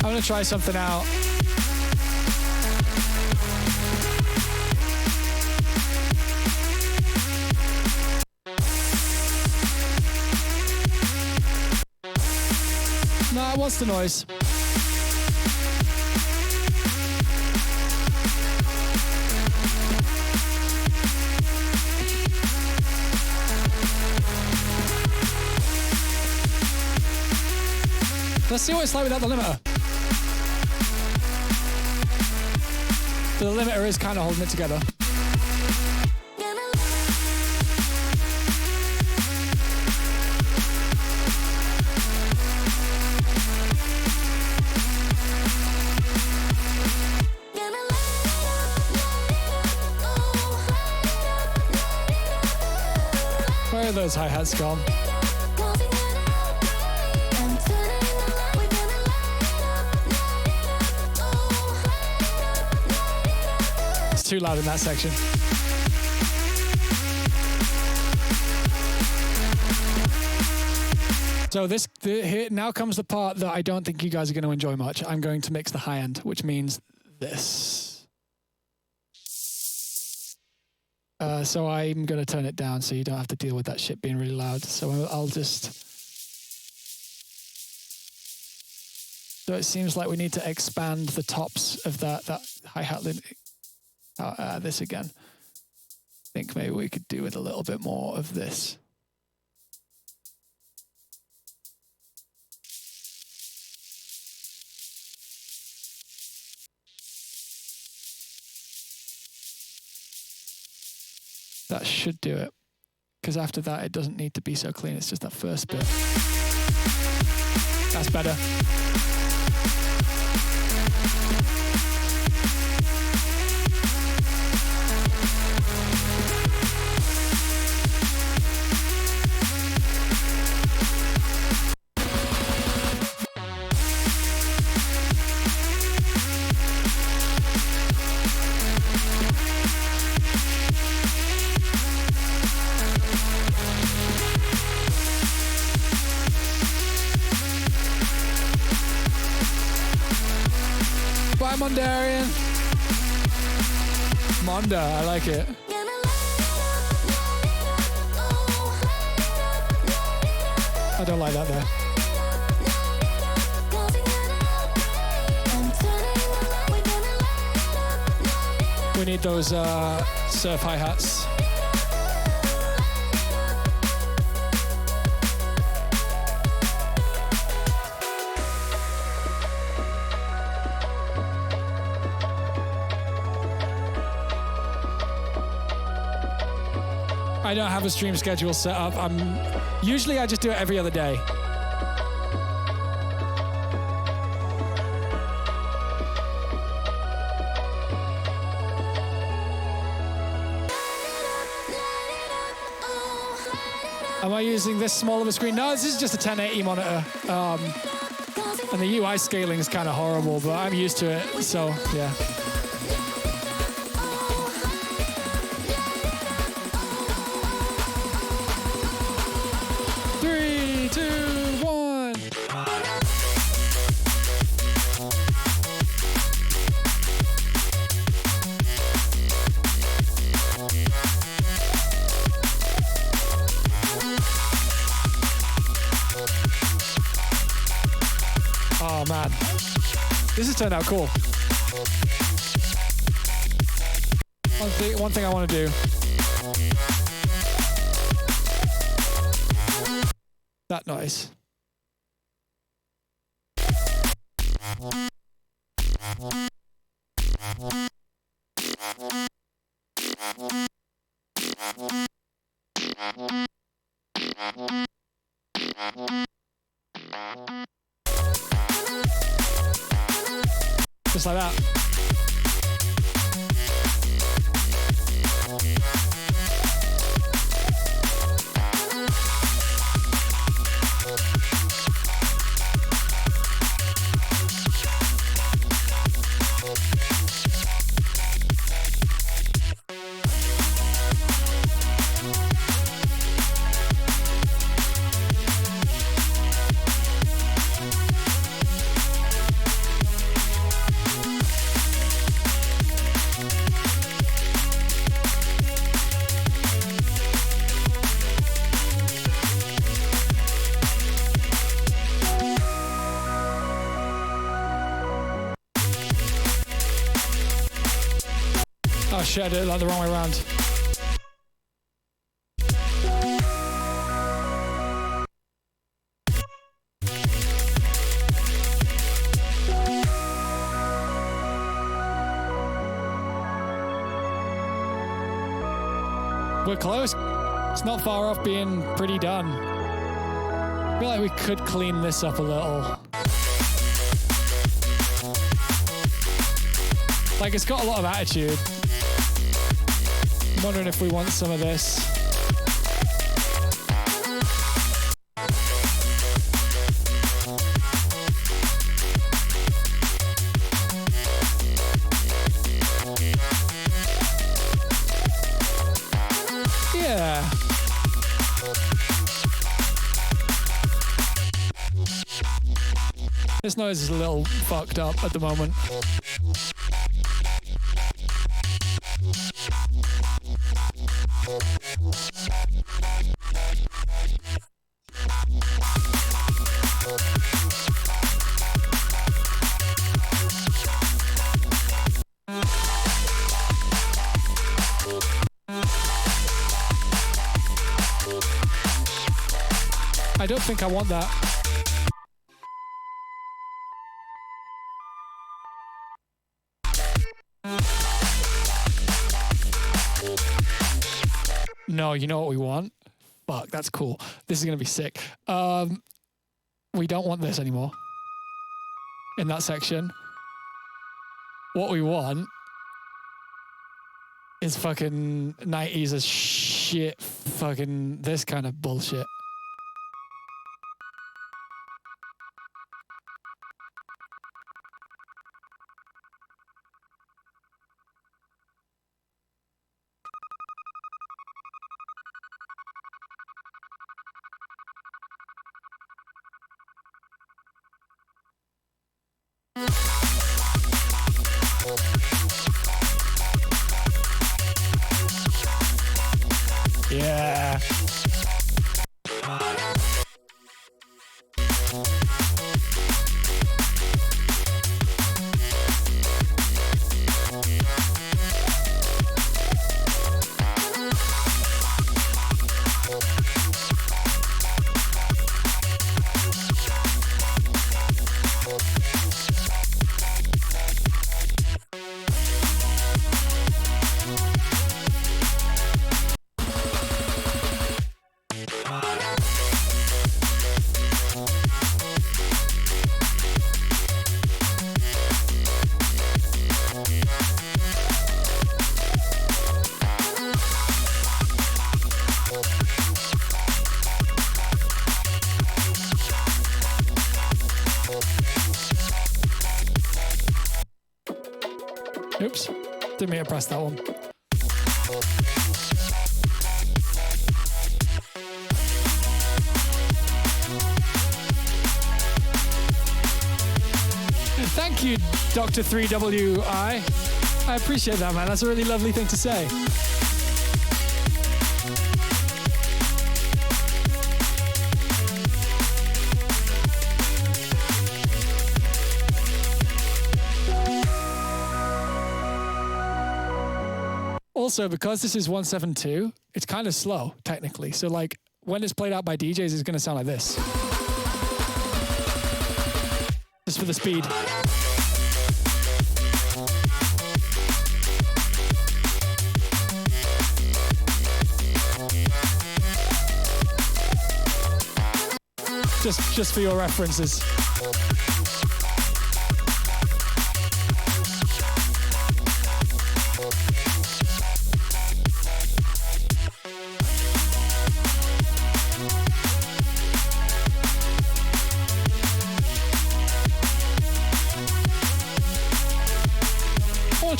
I'm gonna try something out. No, what's the noise? Let's see what it's like without the limiter. The limiter is kind of holding it together. Where are those hi-hats gone? It's too loud in that section. So here now comes the part that I don't think you guys are going to enjoy much. I'm going to mix the high end, which means this. So I'm going to turn it down so you don't have to deal with that shit being really loud. So I'll just... So it seems like we need to expand the tops of that hi-hat. This again. I think maybe we could do with a little bit more of this. That should do it. Because after that, it doesn't need to be so clean. It's just that first bit. That's better. Bye, Mondarian. Monda, I like it. I don't like that there. We need those surf hi-hats. I don't have a stream schedule set up. Usually I just do it every other day. Am I using this small of a screen? No, this is just a 1080 monitor. And the UI scaling is kind of horrible, but I'm used to it, so yeah. Oh man, this has turned out cool. One thing I want to do. That noise. Just like that. Oh shit, I did it like the wrong way around. We're close. It's not far off being pretty done. I feel like we could clean this up a little. Like, it's got a lot of attitude. I'm wondering if we want some of this. Yeah. This noise is a little fucked up at the moment. I don't think I want that. No, you know what we want? Fuck, that's cool. This is going to be sick. We don't want this anymore. In that section. What we want is fucking 90s as shit, fucking this kind of bullshit. Yeah. Oops, didn't mean to press that one. Thank you, Dr. 3WI. I appreciate that, man. That's a really lovely thing to say. Also, because this is 172, it's kind of slow, technically. So, like, when it's played out by DJs, it's going to sound like this. Just for the speed. Just for your references.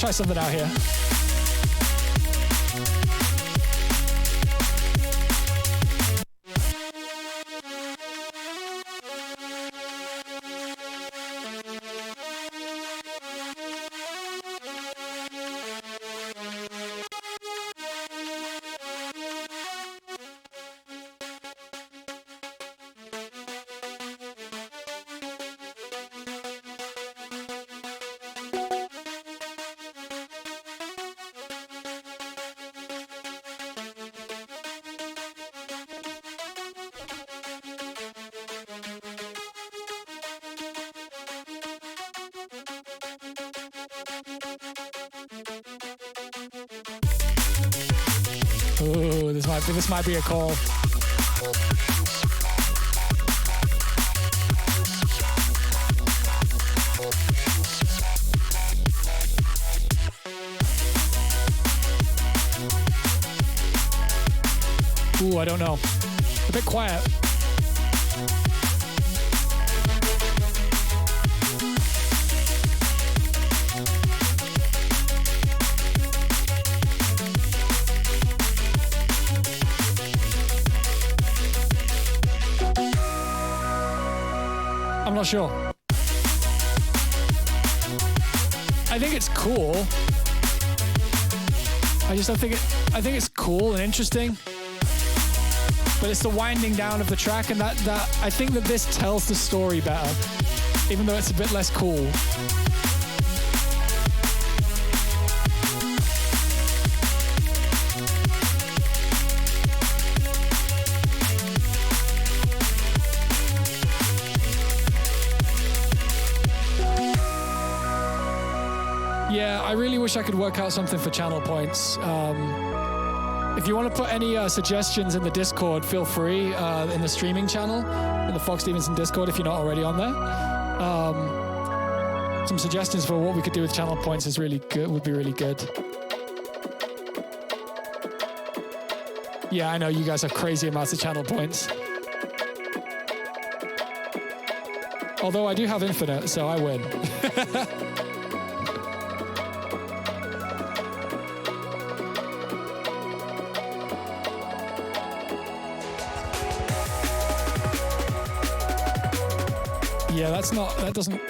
try something out here. Ooh, this might be a call. Ooh, I don't know. A bit quiet. I'm not sure. I think it's cool. I just don't think it. I think it's cool and interesting, but it's the winding down of the track, and that I think that this tells the story better, even though it's a bit less cool. Yeah, I really wish I could work out something for channel points. If you want to put any suggestions in the Discord, feel free in the streaming channel, in the Fox Stevenson Discord if you're not already on there. Some suggestions for what we could do with channel points is really good. Would be really good. Yeah, I know you guys have crazy amounts of channel points. Although I do have infinite, so I win. Yeah, that doesn't...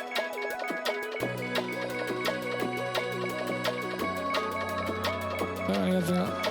Anything else?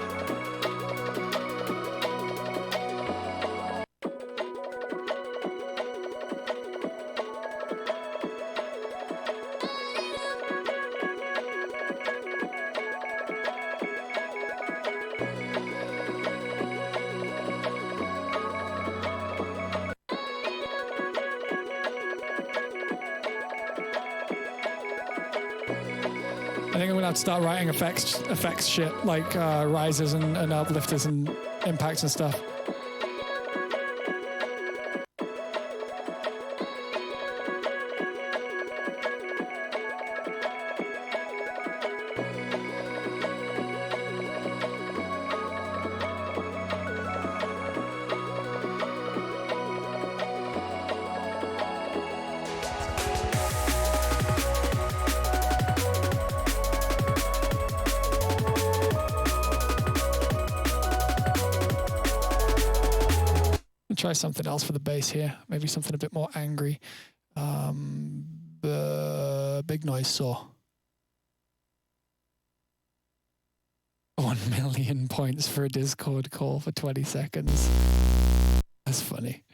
I think I'm gonna have to start writing effects shit like risers and uplifters and impacts and stuff. Try something else for the bass here. Maybe something a bit more angry. Big noise saw. 1 million points for a Discord call for 20 seconds. That's funny.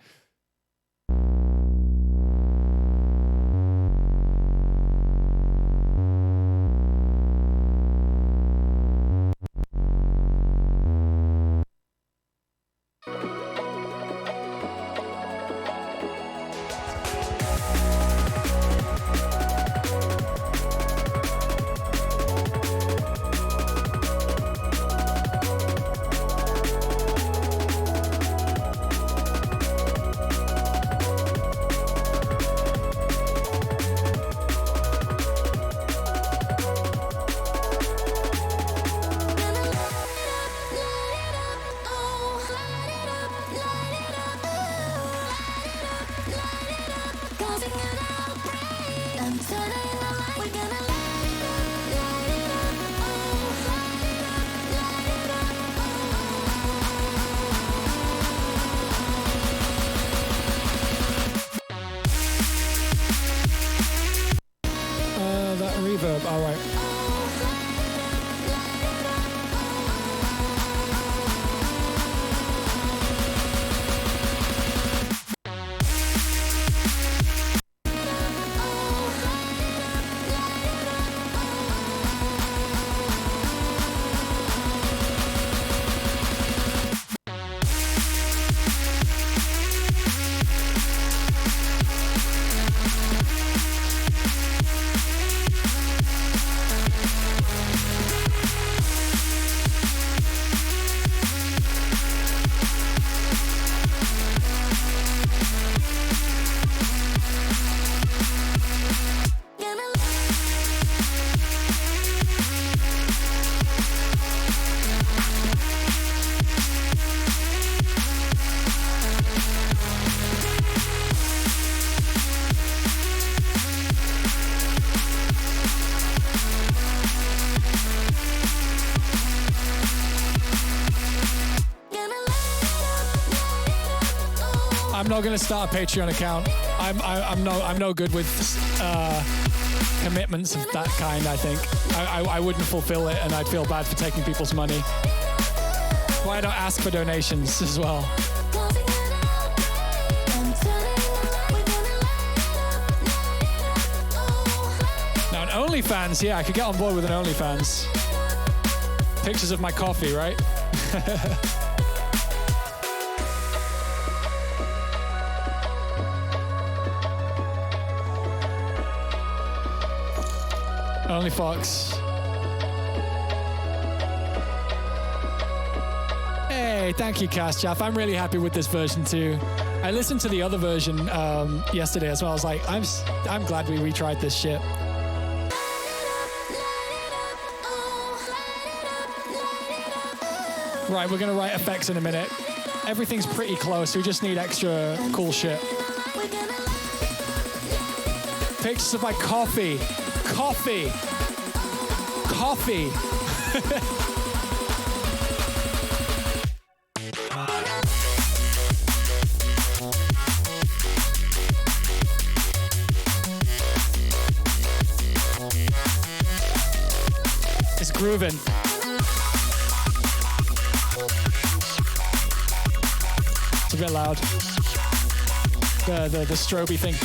Causing an I'm not gonna start a Patreon account. I'm no good with commitments of that kind. I think I wouldn't fulfill it, and I'd feel bad for taking people's money. Why don't ask for donations as well? Now an OnlyFans, yeah, I could get on board with an OnlyFans. Pictures of my coffee, right? Only Fox. Hey, thank you, Casjaff. I'm really happy with this version too. I listened to the other version yesterday as well. I was like, I'm glad we retried this shit. Right, we're gonna write effects in a minute. Everything's pretty close. We just need extra cool shit. Pictures of my coffee. Coffee. Coffee. It's grooving. It's a bit loud. The stroby thing.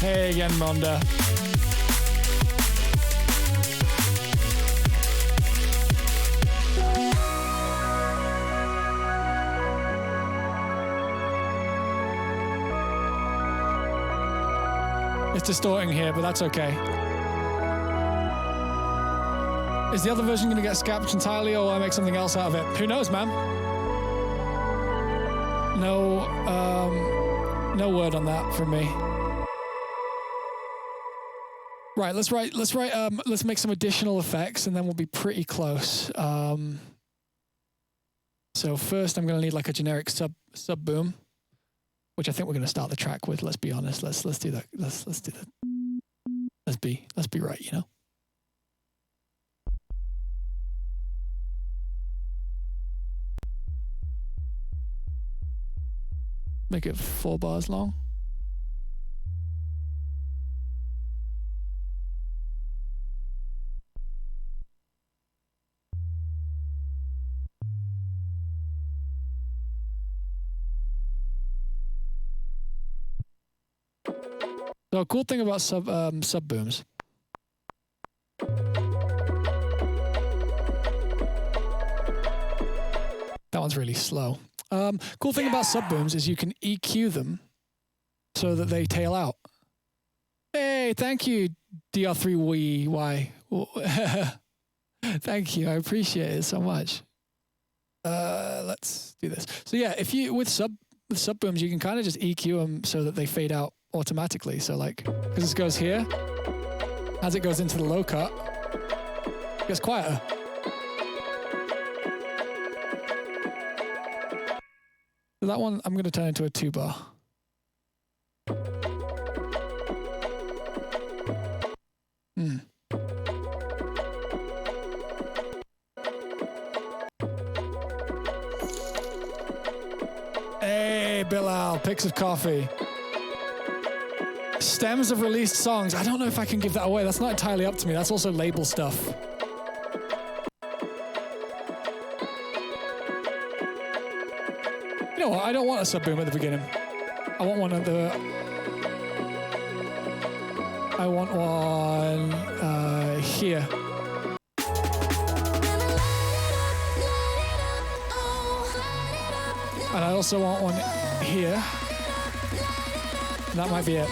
Hey again, Monda. It's distorting here, but that's okay. Is the other version going to get scrapped entirely, or will I make something else out of it? Who knows, man? No word on that from me. Right, let's make some additional effects, and then we'll be pretty close. So first, I'm going to need like a generic sub boom, which I think we're going to start the track with. Let's be honest. Let's do that. Let's do that. Let's be right, you know. Make it 4 bars long. So a cool thing about sub booms. That one's really slow. Cool thing about sub booms is you can EQ them so that they tail out. Hey, thank you, DR3Y. Thank you, I appreciate it so much. Let's do this. So yeah, if you with sub booms, you can kind of just EQ them so that they fade out automatically. So like, because this goes here, as it goes into the low cut, it gets quieter. So that one I'm going to turn into a 2-bar. Hey, Bilal, pics of coffee. Stems of released songs. I don't know if I can give that away. That's not entirely up to me. That's also label stuff. You know what? I don't want a sub boom at the beginning. I want one at the... I want one here. And I also want one here. That might be it.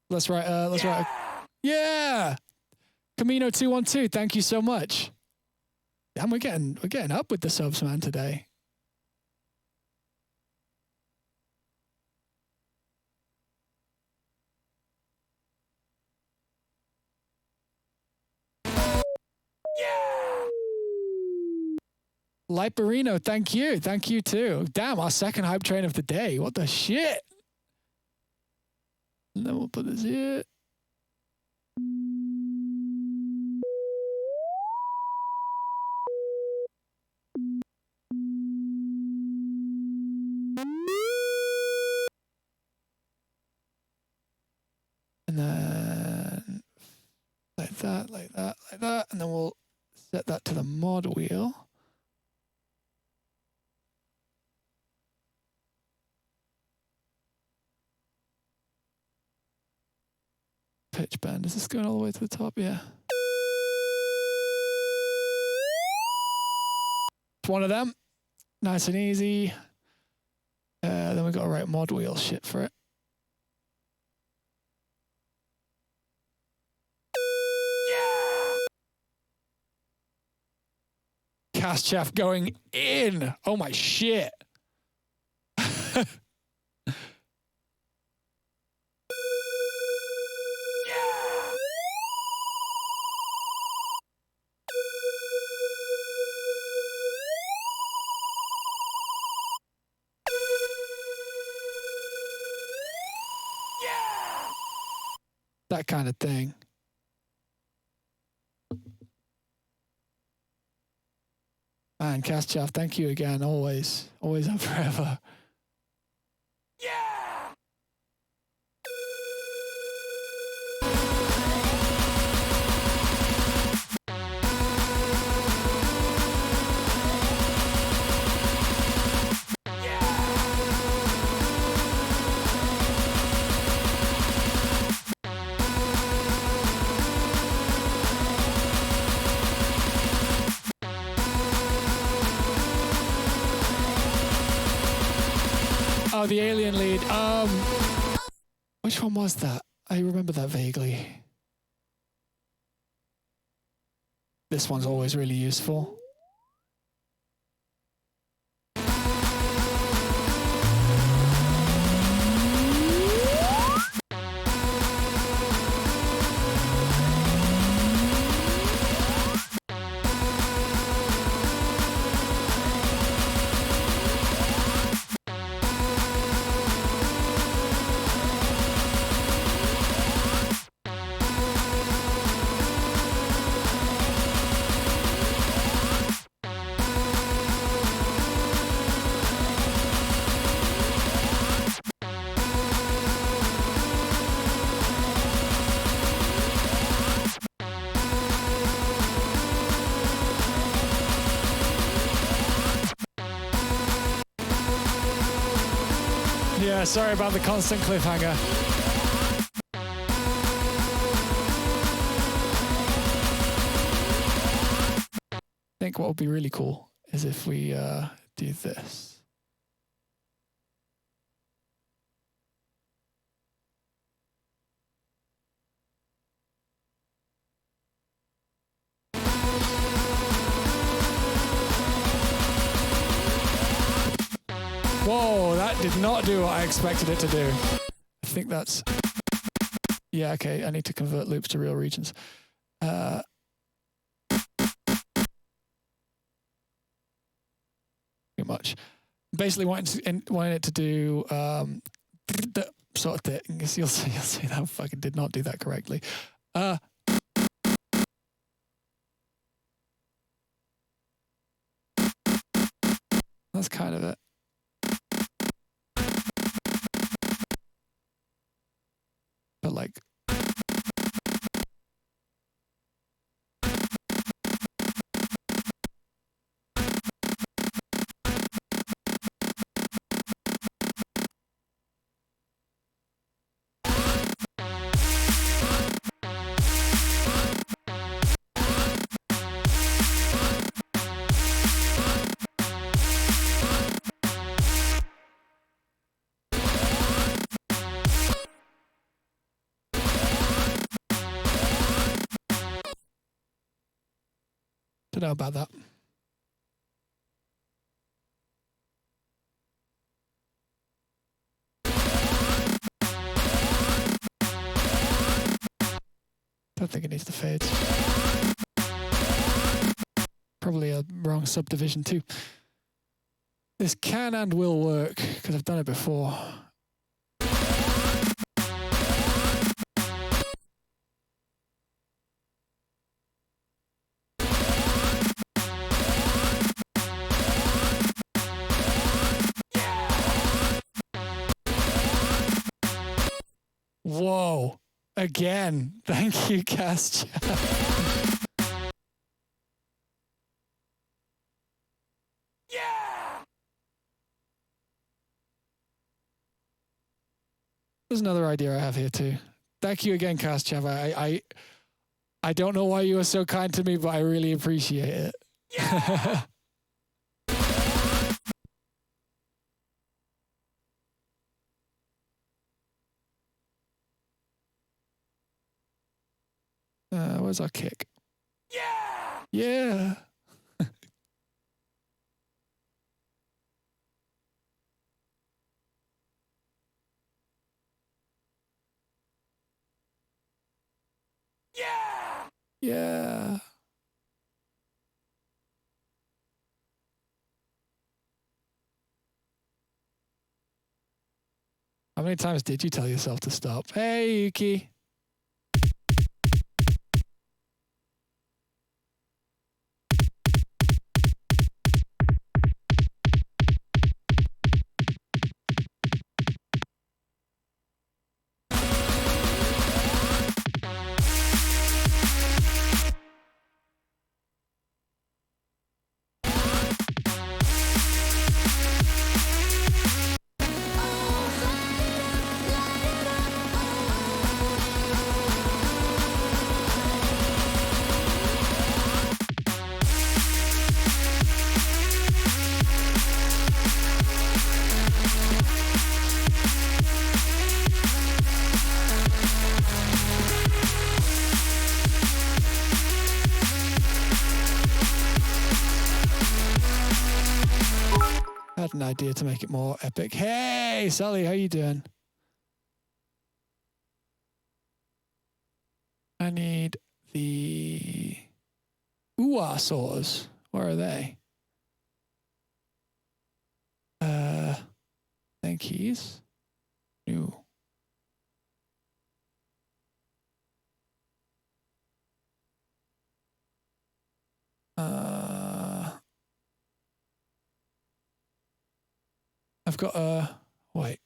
Let's write Yeah. Camino212, thank you so much. Damn, we're getting up with the subs, man, today. Liperino, thank you. Thank you too. Damn, our second hype train of the day. What the shit? And then we'll put this here. And then like that, like that, like that. And then we'll set that to the mod wheel. Pitch bend. Is this going all the way to the top? Yeah. It's one of them. Nice and easy. Then we've got to write mod wheel shit for it. Cast Chef going in. Oh my shit. That kind of thing. Man, Cast Chef, thank you again. Always and forever. Oh, the alien lead. Which one was that? I remember that vaguely. This one's always really useful. Yeah, sorry about the constant cliffhanger. I think what would be really cool is if we do this. Whoa, that did not do what I expected it to do. I think that's... Yeah, okay, I need to convert loops to real regions. Pretty much. Basically wanting it to do sort of thing. You'll see that fucking did not do that correctly. That's kind of it. But like... Don't know about that. Don't think it needs the fades. Probably a wrong subdivision too. This can and will work because I've done it before. Whoa. Again. Thank you, Cast. Yeah. There's another idea I have here too. Thank you again, Cast Chava. I don't know why you were so kind to me, but I really appreciate it. Yeah. Where's our kick? Yeah! Yeah! Yeah! Yeah! How many times did you tell yourself to stop? Hey, Yuki! I had an idea to make it more epic. Hey, Sully, how you doing? I need the ooh-ah saws. Where are they? Thankies. New. I've got a, wait.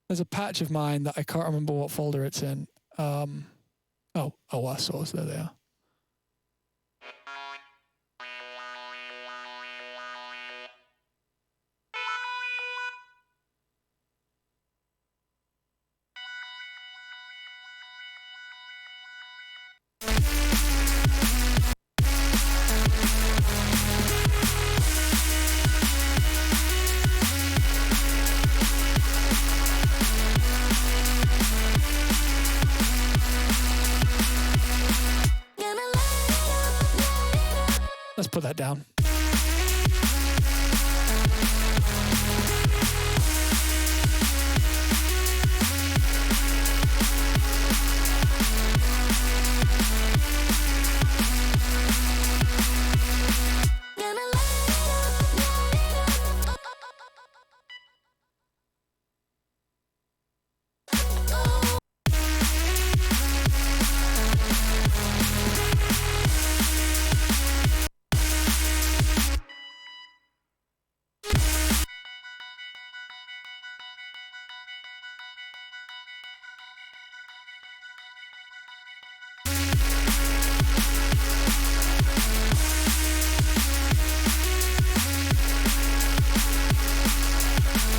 There's a patch of mine that I can't remember what folder it's in. Oh, our source, there they are. Let's put that down.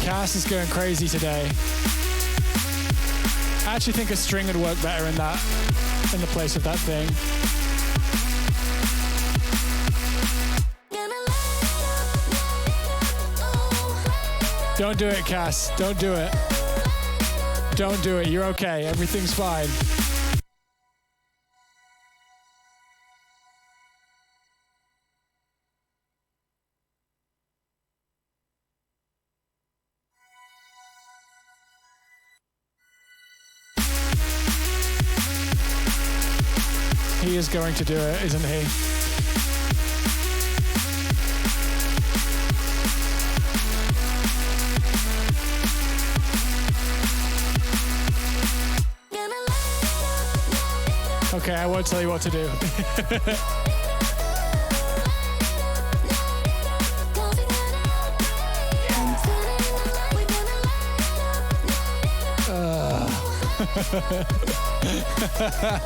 Cass is going crazy today. I actually think a string would work better in the place of that thing. Don't do it, Cass. Don't do it. Don't do it. You're okay. Everything's fine. He is going to do it, isn't he? Okay, I won't tell you what to do.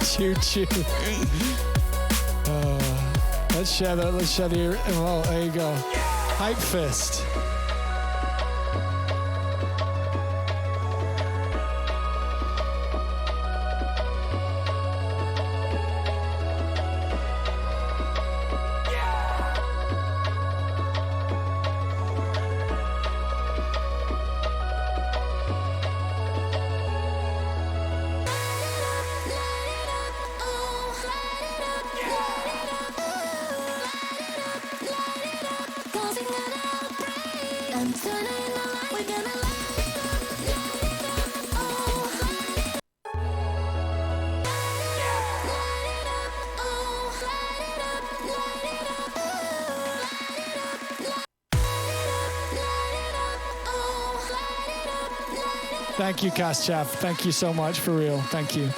Choo choo. Let's share that. Let's share the. Oh, there you go. Hype fist. Thank you, Cast Chaff. Thank you so much, for real. Thank you.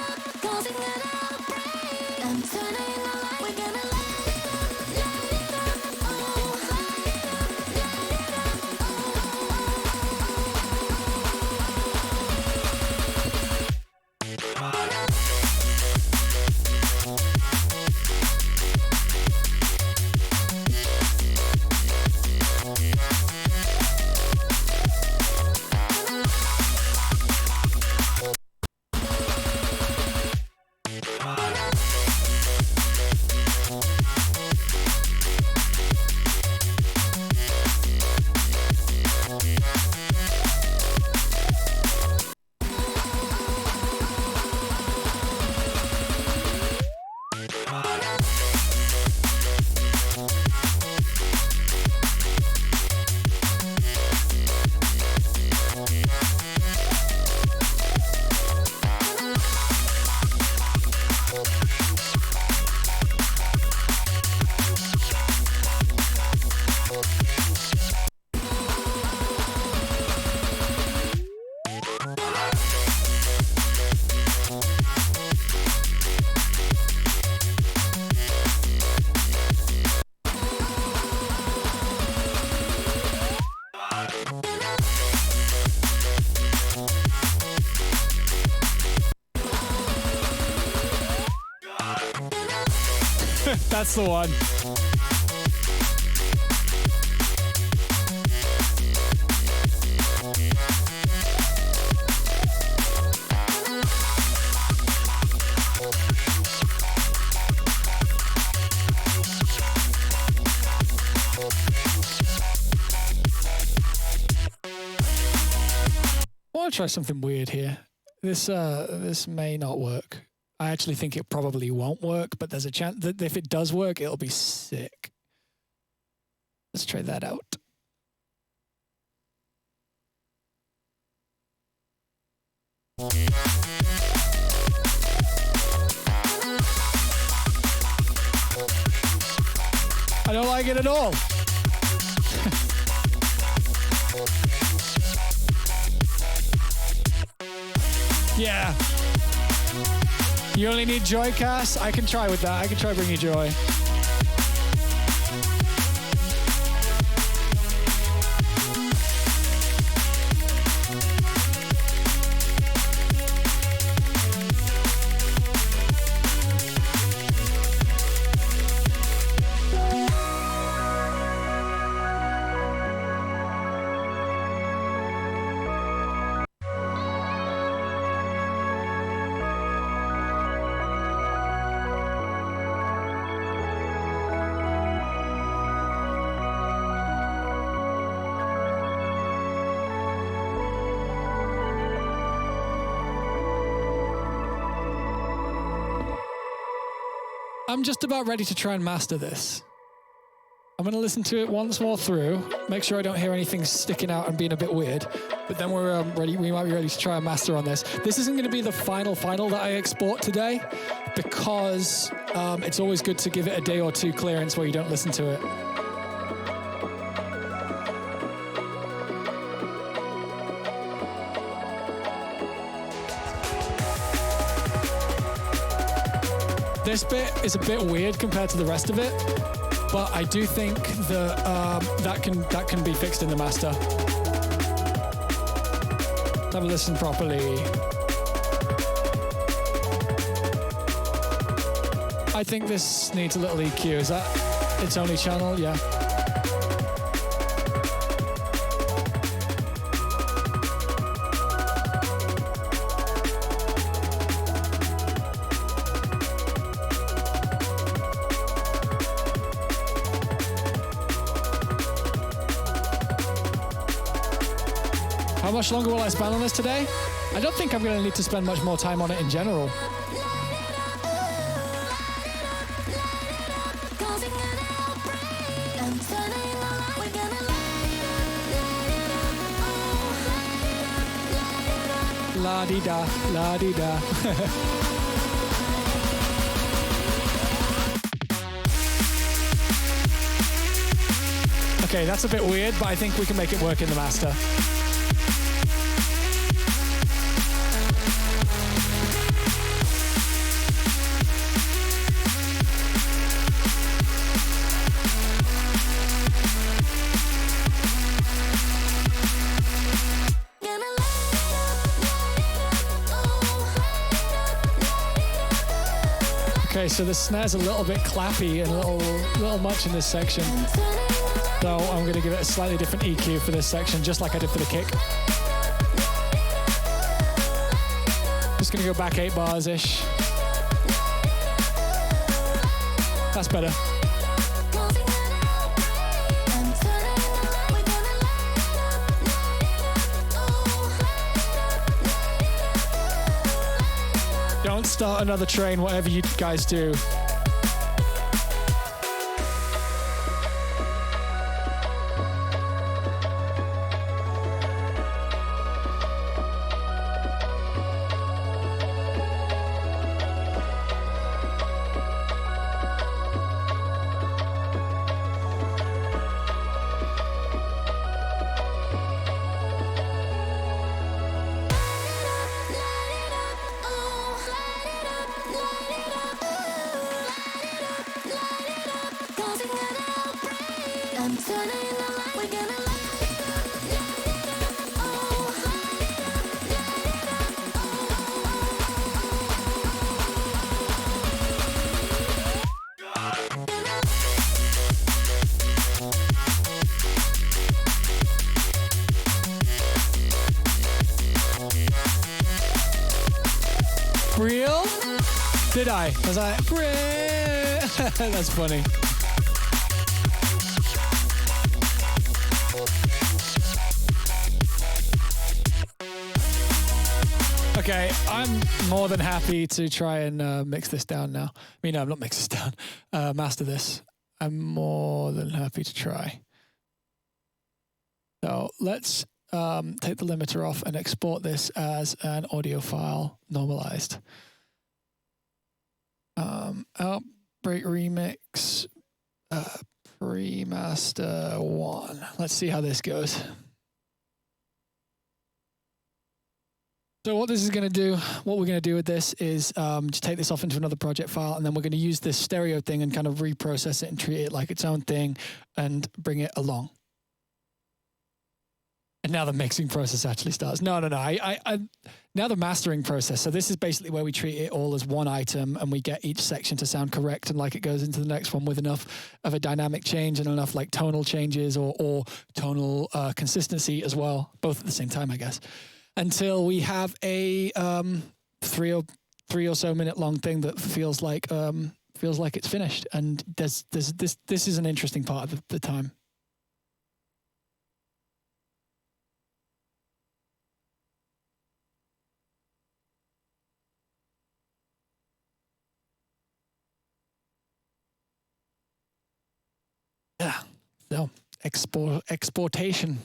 That's the one. I want to try something weird here. This may not work. I actually think it probably won't work, but there's a chance that if it does work, it'll be sick. Let's try that out. I don't like it at all. Yeah. You only need joy, Cass? I can try with that. I can try bringing joy. I'm just about ready to try and master this. I'm going to listen to it once more through, make sure I don't hear anything sticking out and being a bit weird. But then we're ready. We might be ready to try and master on this. This isn't going to be the final that I export today, because it's always good to give it a day or two clearance where you don't listen to it. This bit is a bit weird compared to the rest of it, but I do think that that can be fixed in the master. Have a listen properly. I think this needs a little EQ. Is that its only channel? Yeah. How much longer will I spend on this today? I don't think I'm going to need to spend much more time on it in general. La-di-da, la-di-da. Okay, that's a bit weird, but I think we can make it work in the master. Okay, so the snare's a little bit clappy and a little much in this section. So I'm going to give it a slightly different EQ for this section, just like I did for the kick. Just going to go back 8 bars-ish. That's better. Don't start another train, whatever you guys do. Real? Did I? Was I? That's funny. Okay, I'm more than happy to try and mix this down now. I mean, no, not mix this down. Master this. I'm more than happy to try. So let's take the limiter off and export this as an audio file normalized. Outbreak remix pre-master 1. Let's see how this goes. So what this is going to do, what we're going to do with this is just take this off into another project file, and then we're going to use this stereo thing and kind of reprocess it and treat it like its own thing and bring it along. And now the mixing process actually starts. No. Now the mastering process. So this is basically where we treat it all as one item and we get each section to sound correct and like it goes into the next one with enough of a dynamic change and enough like tonal changes or tonal consistency as well, both at the same time, I guess, until we have a three or so minute long thing that feels like it's finished. And this is an interesting part of the time. Yeah. So, exportation.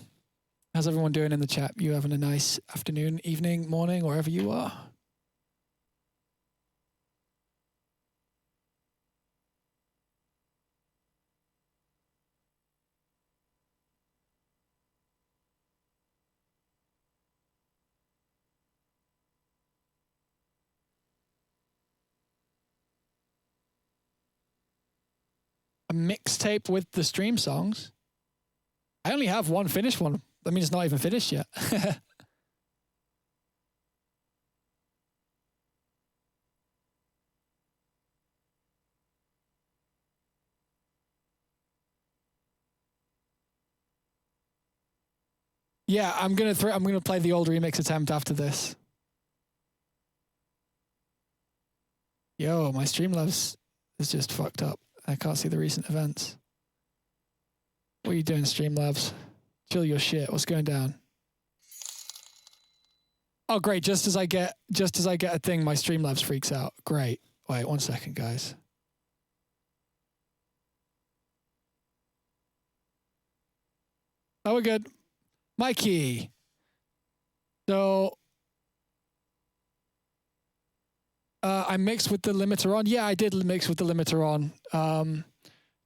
How's everyone doing in the chat? You having a nice afternoon, evening, morning, wherever you are? A mixtape with the stream songs? I only have one finished one. I mean, it's not even finished yet. Yeah, I'm gonna play the old remix attempt after this. Yo, my Streamlabs is just fucked up. I can't see the recent events. What are you doing, Streamlabs? Chill your shit. What's going down? Oh, great. Just as I get a thing, my Streamlabs freaks out. Great. Wait, 1 second, guys. Oh, we're good. Mikey. So I mixed with the limiter on. Yeah, I did mix with the limiter on.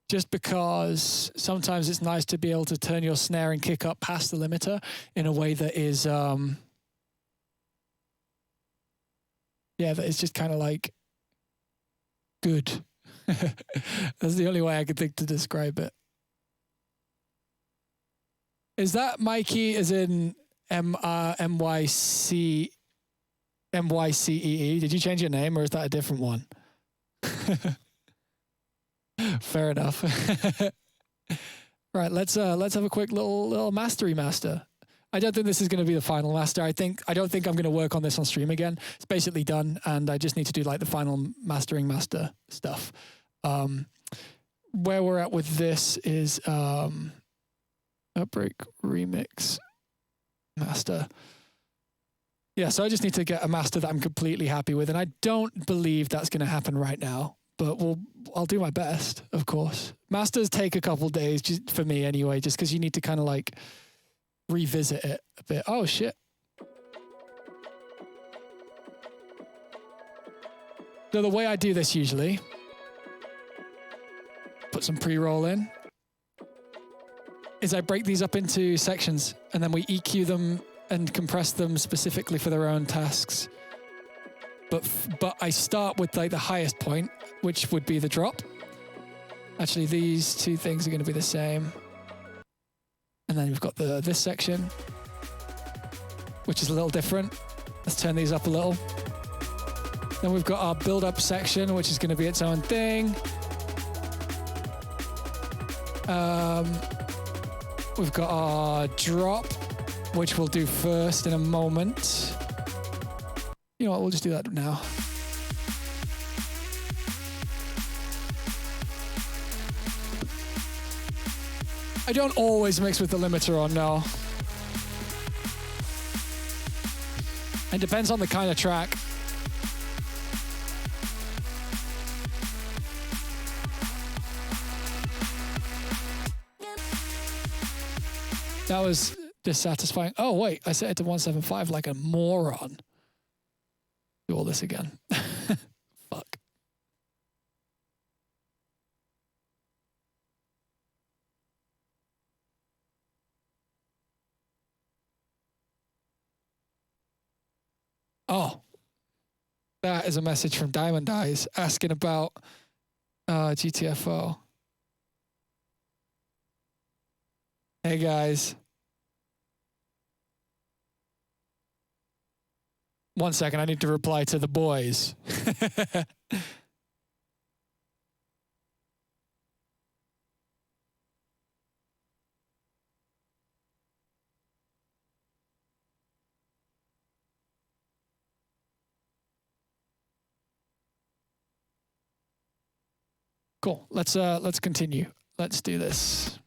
Just because sometimes it's nice to be able to turn your snare and kick up past the limiter in a way that is, that is just kind of like good. That's the only way I could think to describe it. Is that Mikey as in MYCEE? Did you change your name or is that a different one? Fair enough. Right, let's have a quick little mastery master. I don't think this is going to be the final master. I don't think I'm going to work on this on stream again. It's basically done, and I just need to do like the final mastering master stuff. Where we're at with this is Outbreak remix master. Yeah, so I just need to get a master that I'm completely happy with, and I don't believe that's going to happen right now. But I'll do my best, of course. Masters take a couple days, just for me anyway, just because you need to kind of like revisit it a bit. Oh shit. So the way I do this usually, put some pre-roll in, is I break these up into sections and then we EQ them and compress them specifically for their own tasks. But I start with like the highest point, which would be the drop. Actually, these two things are going to be the same. And then we've got this section, which is a little different. Let's turn these up a little. Then we've got our build-up section, which is going to be its own thing. We've got our drop, which we'll do first in a moment. You know what, we'll just do that now. I don't always mix with the limiter on, no. It depends on the kind of track. That was dissatisfying. Oh, wait, I set it to 175 like a moron. Do all this again. Fuck. Oh, that is a message from Diamond Eyes asking about GTFO. Hey guys. 1 second, I need to reply to the boys. Cool. Let's continue. Let's do this.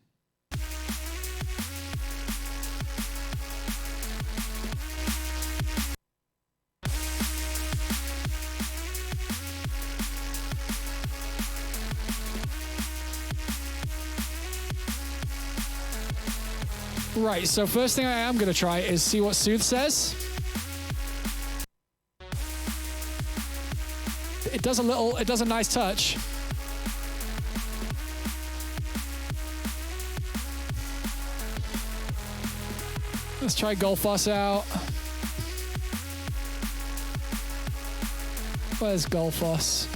Right, so first thing I am going to try is see what Soothe says. It does a nice touch. Let's try Golfoss out. Where's Golfoss?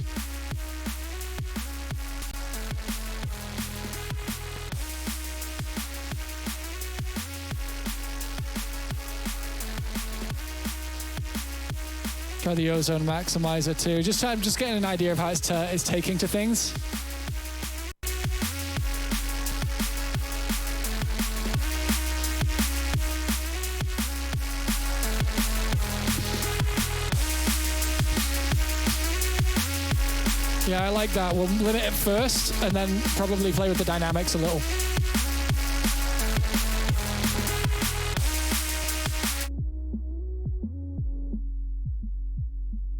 Try the ozone maximizer too. I'm just getting an idea of how it's taking to things. Yeah, I like that. We'll limit it first and then probably play with the dynamics a little.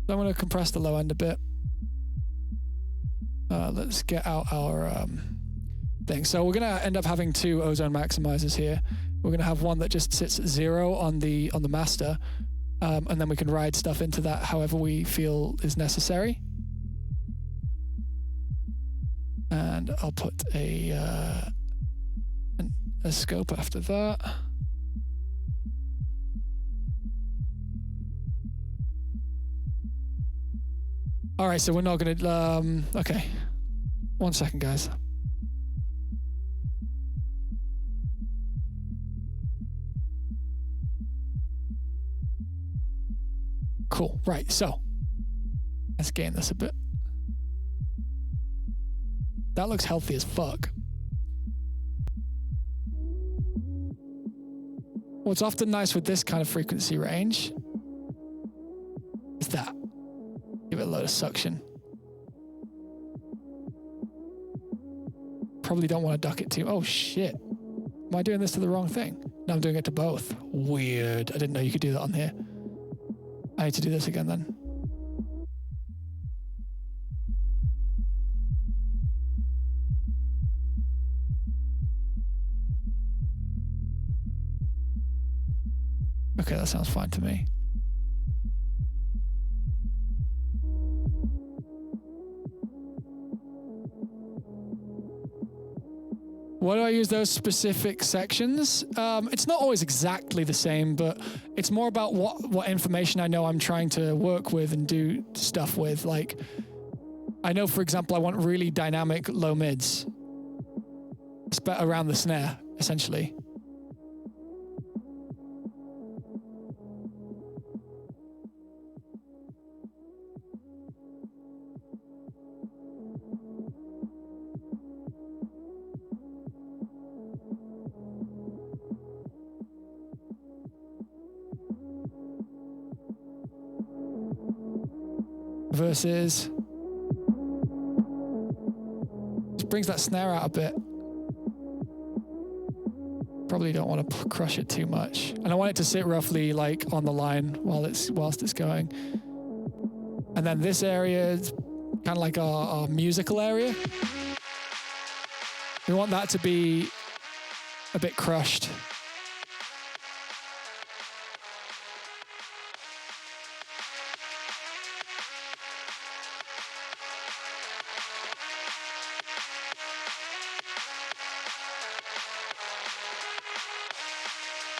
I'm going to compress the low end a bit. Let's get out our thing. So we're going to end up having two ozone maximizers here. We're going to have one that just sits at 0 on the master, and then we can ride stuff into that however we feel is necessary. And I'll put a scope after that. All right, so we're not gonna, okay. 1 second, guys. Cool, right, so let's gain this a bit. That looks healthy as fuck. What's often nice with this kind of frequency range is that. Give it a load of suction. Probably don't want to duck it too. Oh shit. Am I doing this to the wrong thing? No, I'm doing it to both. Weird. I didn't know you could do that on here. I need to do this again then. Okay, that sounds fine to me. Why do I use those specific sections? It's not always exactly the same, but it's more about what information I know I'm trying to work with and do stuff with. Like, I know, for example, I want really dynamic low mids around the snare, essentially. Versus just brings that snare out a bit. Probably don't want to crush it too much, and I want it to sit roughly like on the line whilst it's going. And then this area is kind of like our musical area. We want that to be a bit crushed.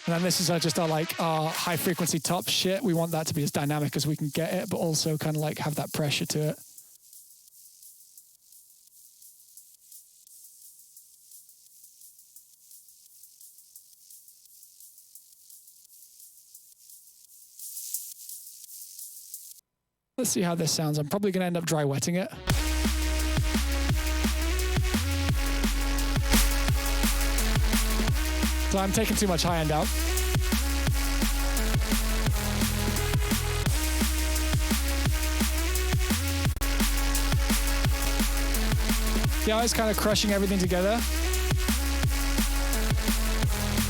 And then this is just our high frequency top shit. We want that to be as dynamic as we can get it, but also kind of like have that pressure to it. Let's see how this sounds. I'm probably going to end up dry wetting it. So I'm taking too much high end out. Yeah, I was kind of crushing everything together.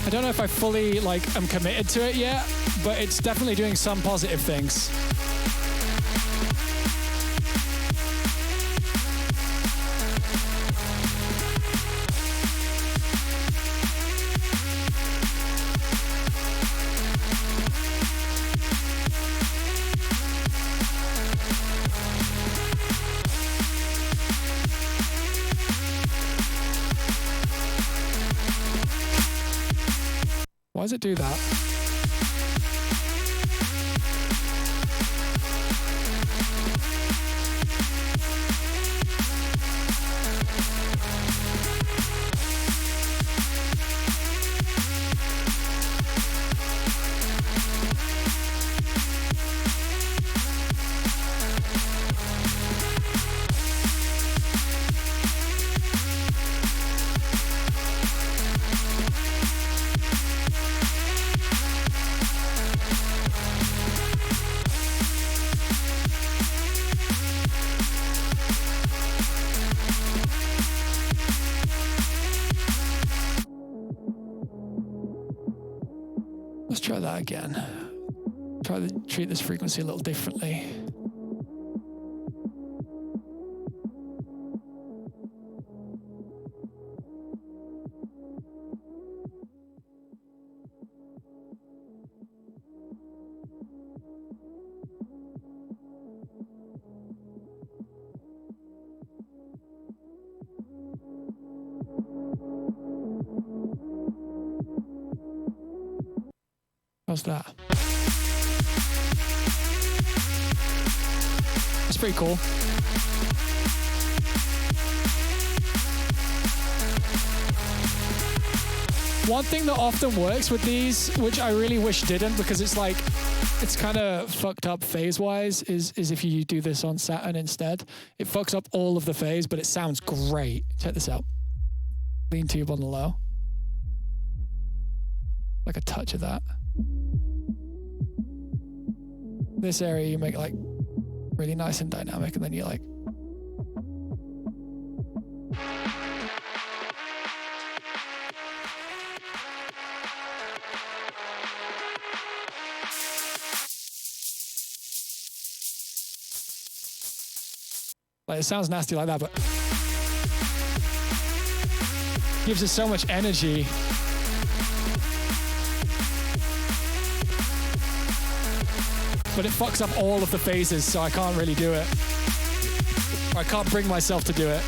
I don't know if I fully am committed to it yet, but it's definitely doing some positive things. Why does it do that? Let's try that again. Try to treat this frequency a little differently. How's that? That's pretty cool. One thing that often works with these, which I really wish didn't, because it's like, it's kind of fucked up phase-wise, is if you do this on Saturn instead. It fucks up all of the phase, but it sounds great. Check this out. Clean tube on the low. Like a touch of that. This area you make like really nice and dynamic, and then you like it sounds nasty like that, but gives us so much energy. But it fucks up all of the phases, so I can't really do it. Or I can't bring myself to do it.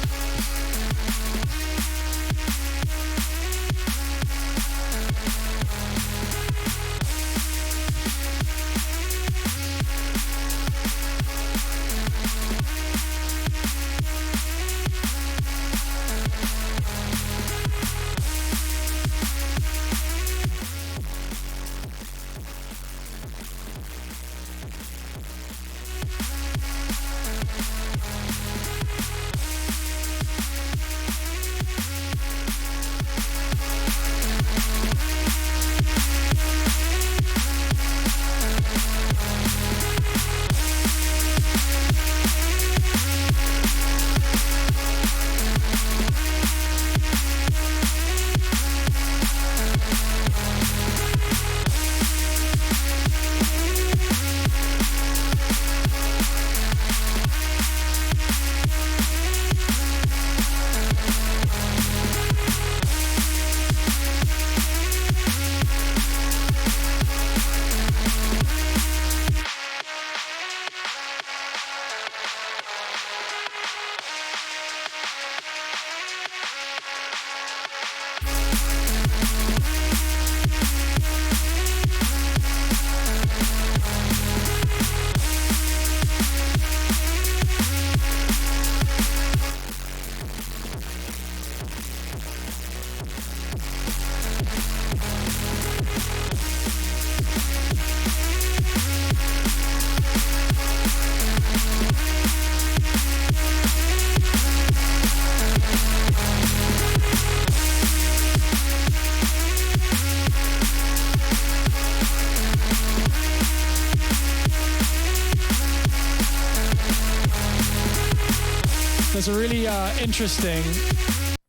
There's a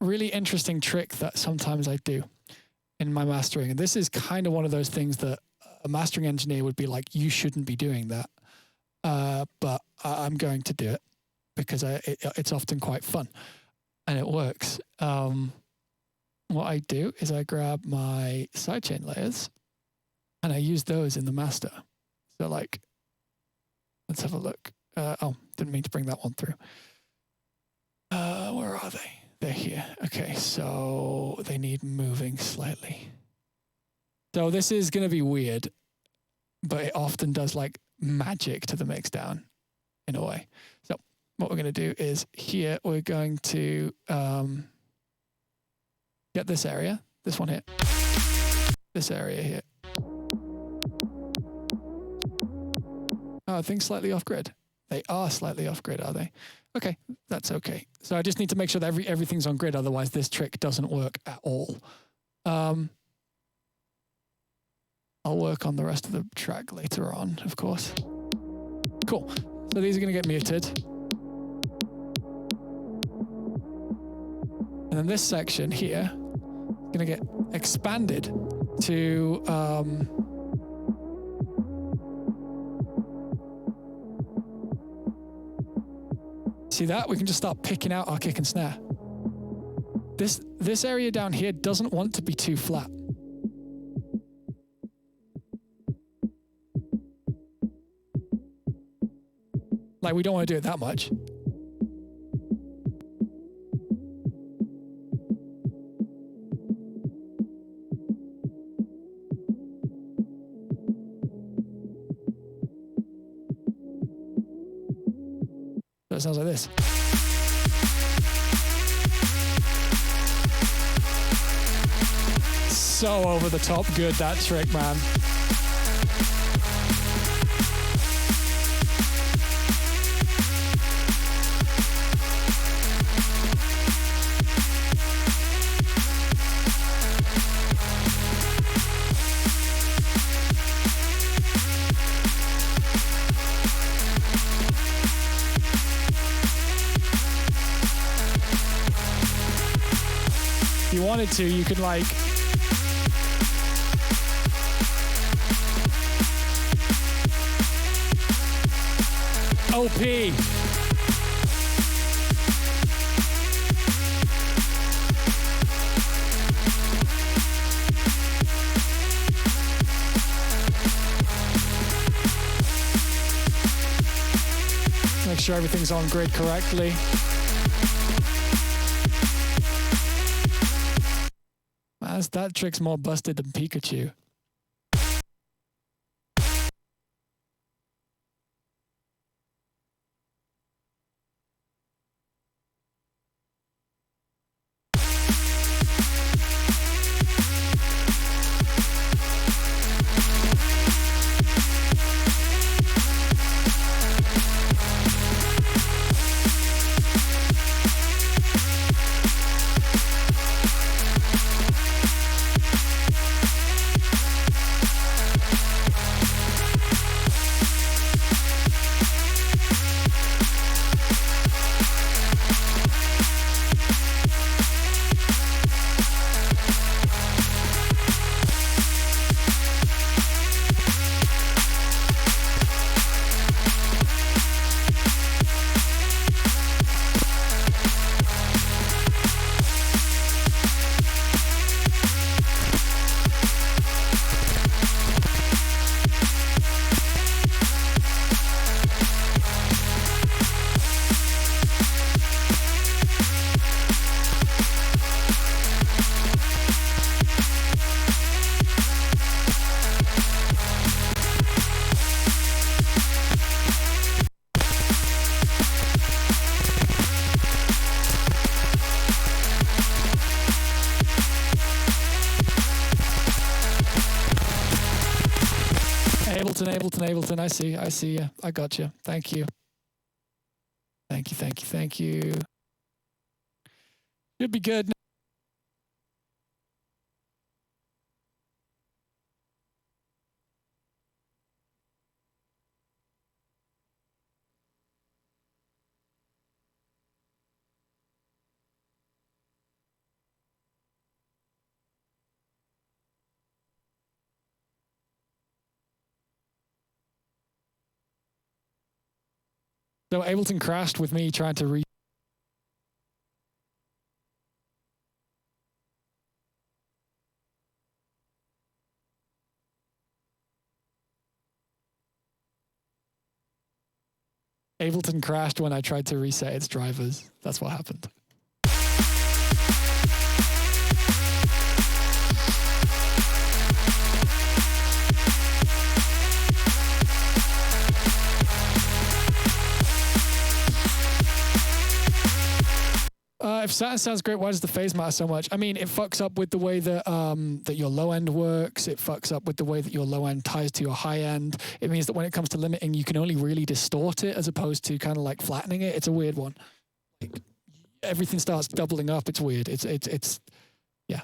really interesting trick that sometimes I do in my mastering. And this is kind of one of those things that a mastering engineer would be like, you shouldn't be doing that. But I'm going to do it because it's often quite fun and it works. What I do is I grab my sidechain layers and I use those in the master. So like, let's have a look. Oh, didn't mean to bring that one through. Where are they? They're here. Okay, so they need moving slightly. So this is going to be weird, but it often does like magic to the mixdown in a way. So what we're going to do is here, we're going to get this area, this one here, this area here. Oh, I think slightly off grid. They are slightly off grid, are they? Okay, that's okay. So I just need to make sure that everything's on grid, otherwise this trick doesn't work at all. I'll work on the rest of the track later on, of course. Cool. So these are going to get muted. And then this section here is going to get expanded to... see that? We can just start picking out our kick and snare. This area down here doesn't want to be too flat. Like, we don't want to do it that much. So it sounds like this. So over the top good, that trick, man. If you wanted to, you could like OP. Make sure everything's on grid correctly. That trick's more busted than Pikachu. Ableton, I see you. I got you. Thank you. Thank you. Should be good. So Ableton crashed with me trying to Ableton crashed when I tried to reset its drivers. That's what happened. if Saturn sounds great, why does the phase matter so much? I mean, it fucks up with the way that that your low end works. It fucks up with the way that your low end ties to your high end. It means that when it comes to limiting, you can only really distort it as opposed to kind of like flattening it. It's a weird one. Like, everything starts doubling up. It's weird. It's yeah.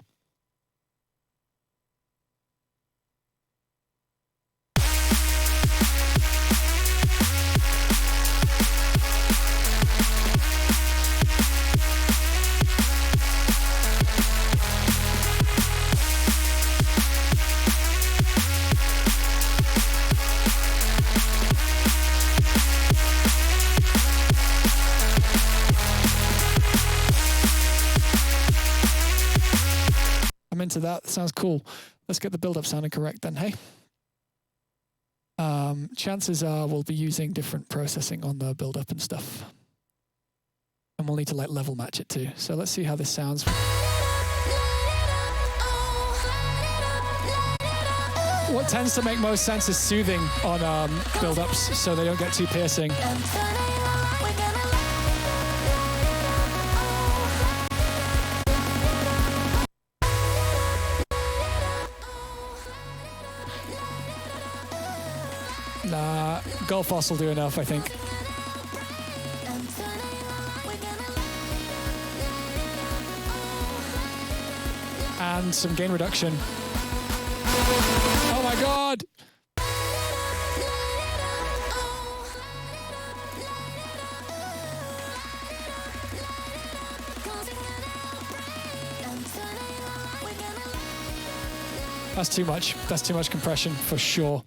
I'm into that. Sounds cool. Let's get the build-up sounding correct then, hey? Chances are we'll be using different processing on the build-up and stuff. And we'll need to like level match it too. So let's see how this sounds. What tends to make most sense is soothing on build-ups so they don't get too piercing. Nah, Golf Boss will do enough, I think. And some gain reduction. Oh my god! That's too much. That's too much compression for sure.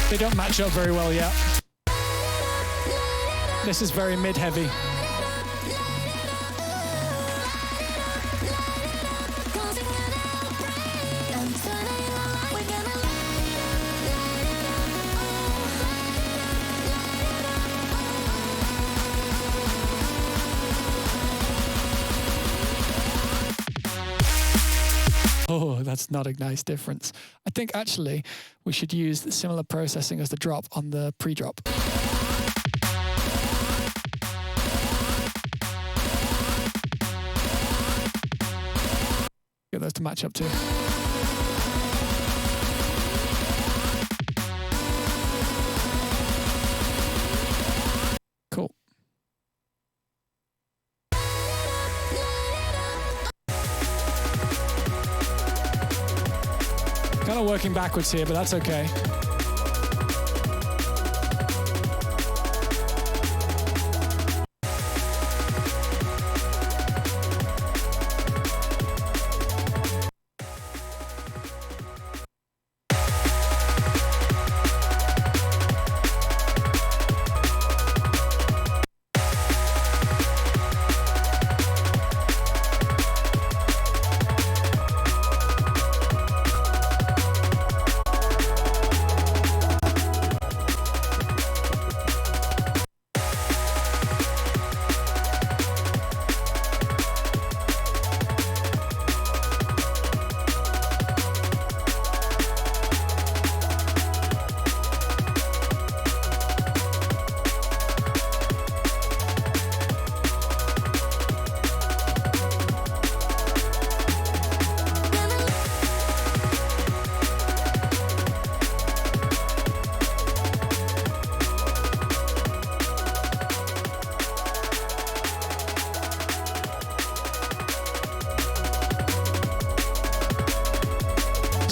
They don't match up very well yet. This is very mid-heavy. Oh, that's not a nice difference. I think actually we should use the similar processing as the drop on the pre-drop. Get those to match up too. Cool. Kind of working backwards here, but that's okay.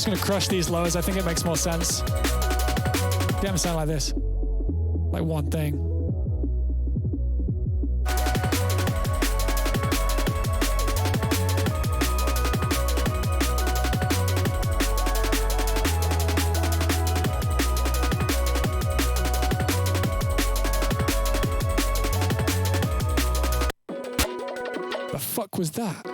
gonna crush these lows. I think it makes more sense. Get them sound like this. Like one thing. The fuck was that?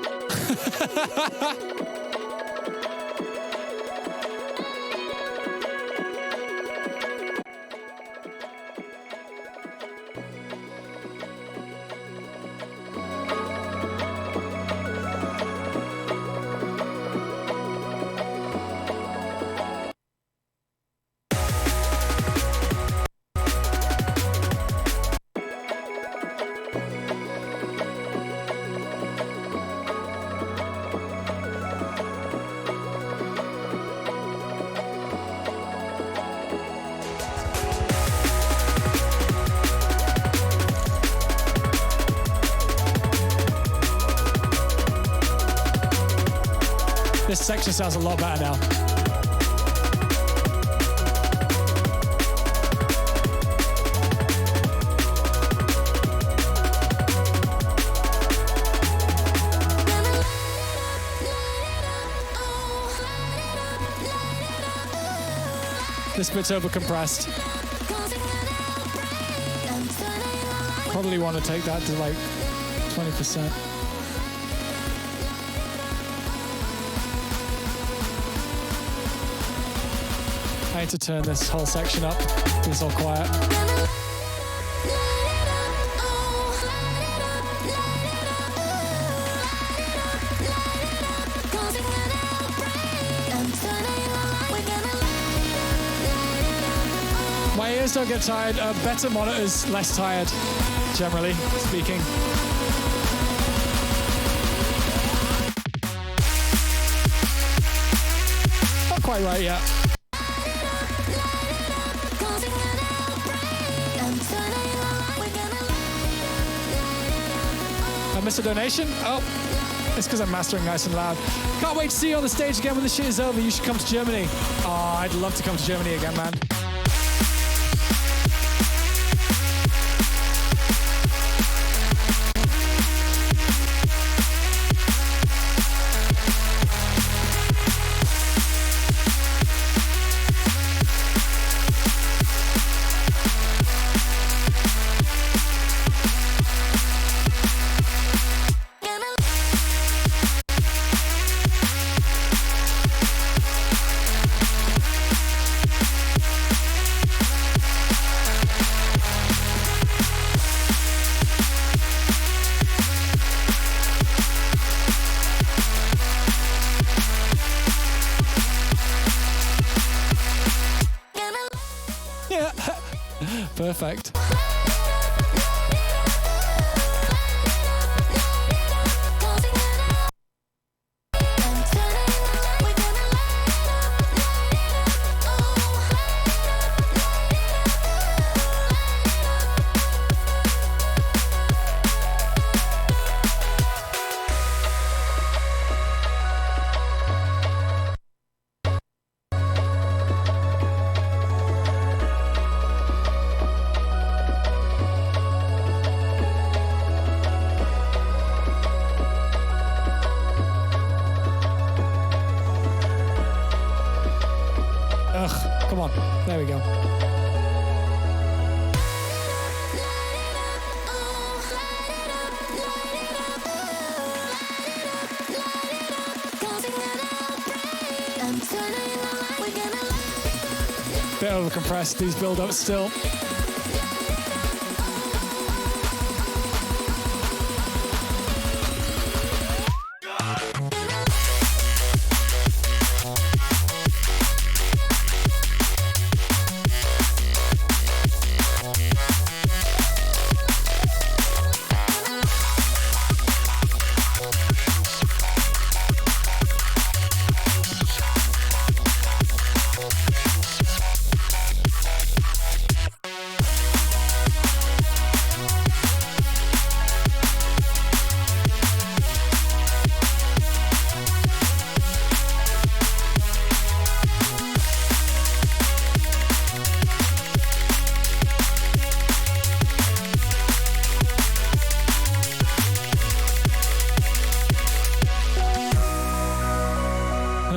This section sounds a lot better now. This bit's over compressed. Probably want to take that to like 20%. I need to turn this whole section up. It's all quiet. My ears don't get tired. Better monitors, less tired, generally speaking. Not quite right yet. I missed a donation? Oh, it's because I'm mastering nice and loud. Can't wait to see you on the stage again when this shit is over. You should come to Germany. Oh, I'd love to come to Germany again, man. Perfect. Come on, there we go. Bit over compressed, these build ups still.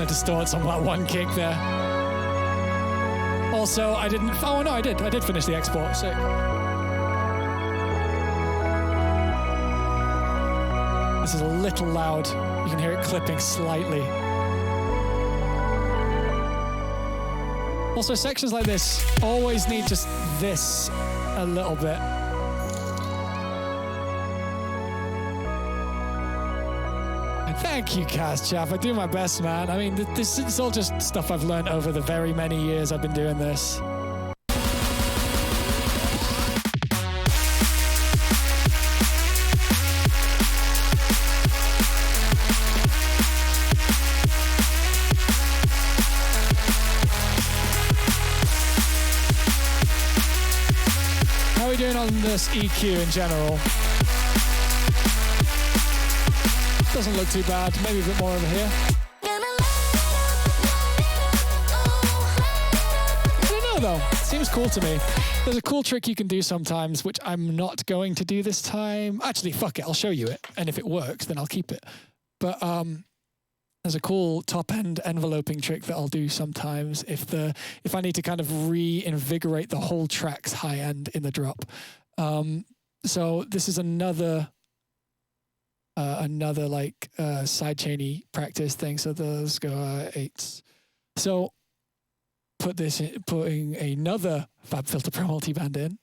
distorts on that one kick there. Also, I didn't. Oh no, I did. I did finish the export. Sick. This is a little loud. You can hear it clipping slightly. Also, sections like this always need just this a little bit. Thank you, Cast Chaff. I do my best, man. I mean, this is all just stuff I've learned over the very many years I've been doing this. How are we doing on this EQ in general? Doesn't look too bad. Maybe a bit more over here. I don't know though. It seems cool to me. There's a cool trick you can do sometimes, which I'm not going to do this time. Actually, fuck it. I'll show you it. And if it works, then I'll keep it. But there's a cool top end enveloping trick that I'll do sometimes if I need to kind of reinvigorate the whole track's high end in the drop. So this is another like sidechainy practice thing. So those go 8s. So putting another FabFilter Pro multiband in.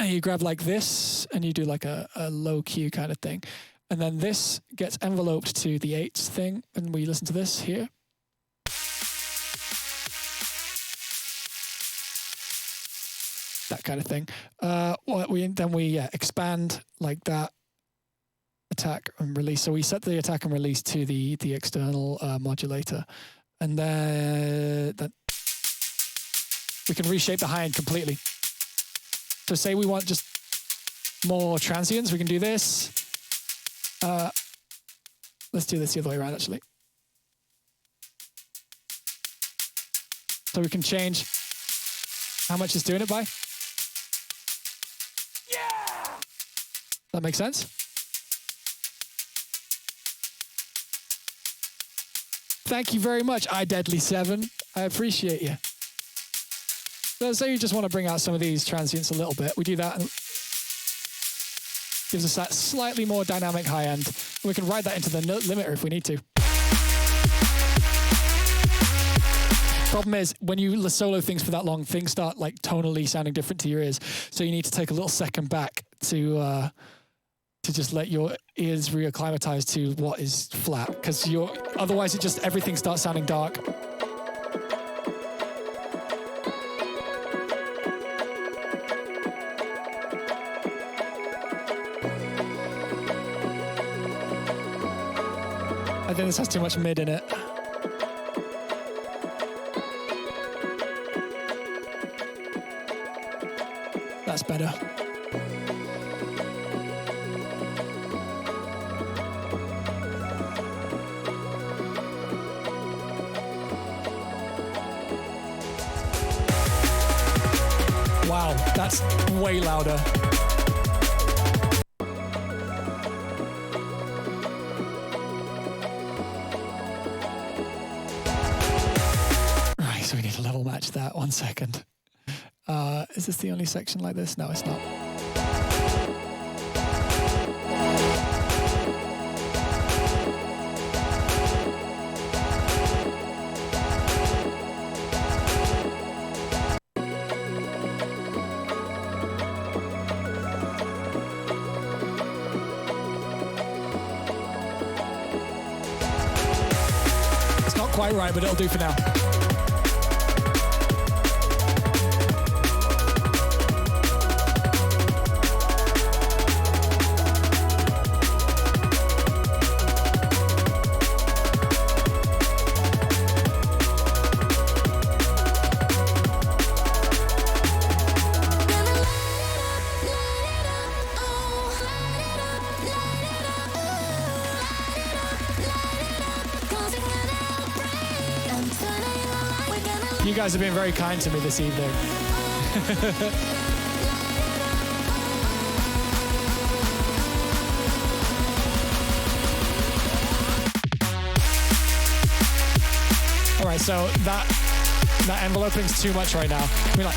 You grab like this and you do like a low Q kind of thing. And then this gets enveloped to the 8s thing. And we listen to this here. That kind of thing. We expand like that. Attack and release. So we set the attack and release to the external modulator, and then we can reshape the high end completely. So say we want just more transients, we can do this. Let's do this the other way around, actually. So we can change how much it's doing it by. Yeah! That makes sense? Thank you very much, iDeadly7. I appreciate you. So say you just want to bring out some of these transients a little bit. We do that and gives us that slightly more dynamic high end. We can write that into the note limiter if we need to. Problem is, when you solo things for that long, things start like tonally sounding different to your ears. So you need to take a little second back to just let your ears reacclimatize to what is flat, because otherwise everything starts sounding dark. I think this has too much mid in it. That's better. Wow, that's way louder. Right, so we need to level match that. 1 second. Is this the only section like this? No, it's not. It's not quite right, but it'll do for now. You guys have been very kind to me this evening. right, so that enveloping's too much right now. I mean, like,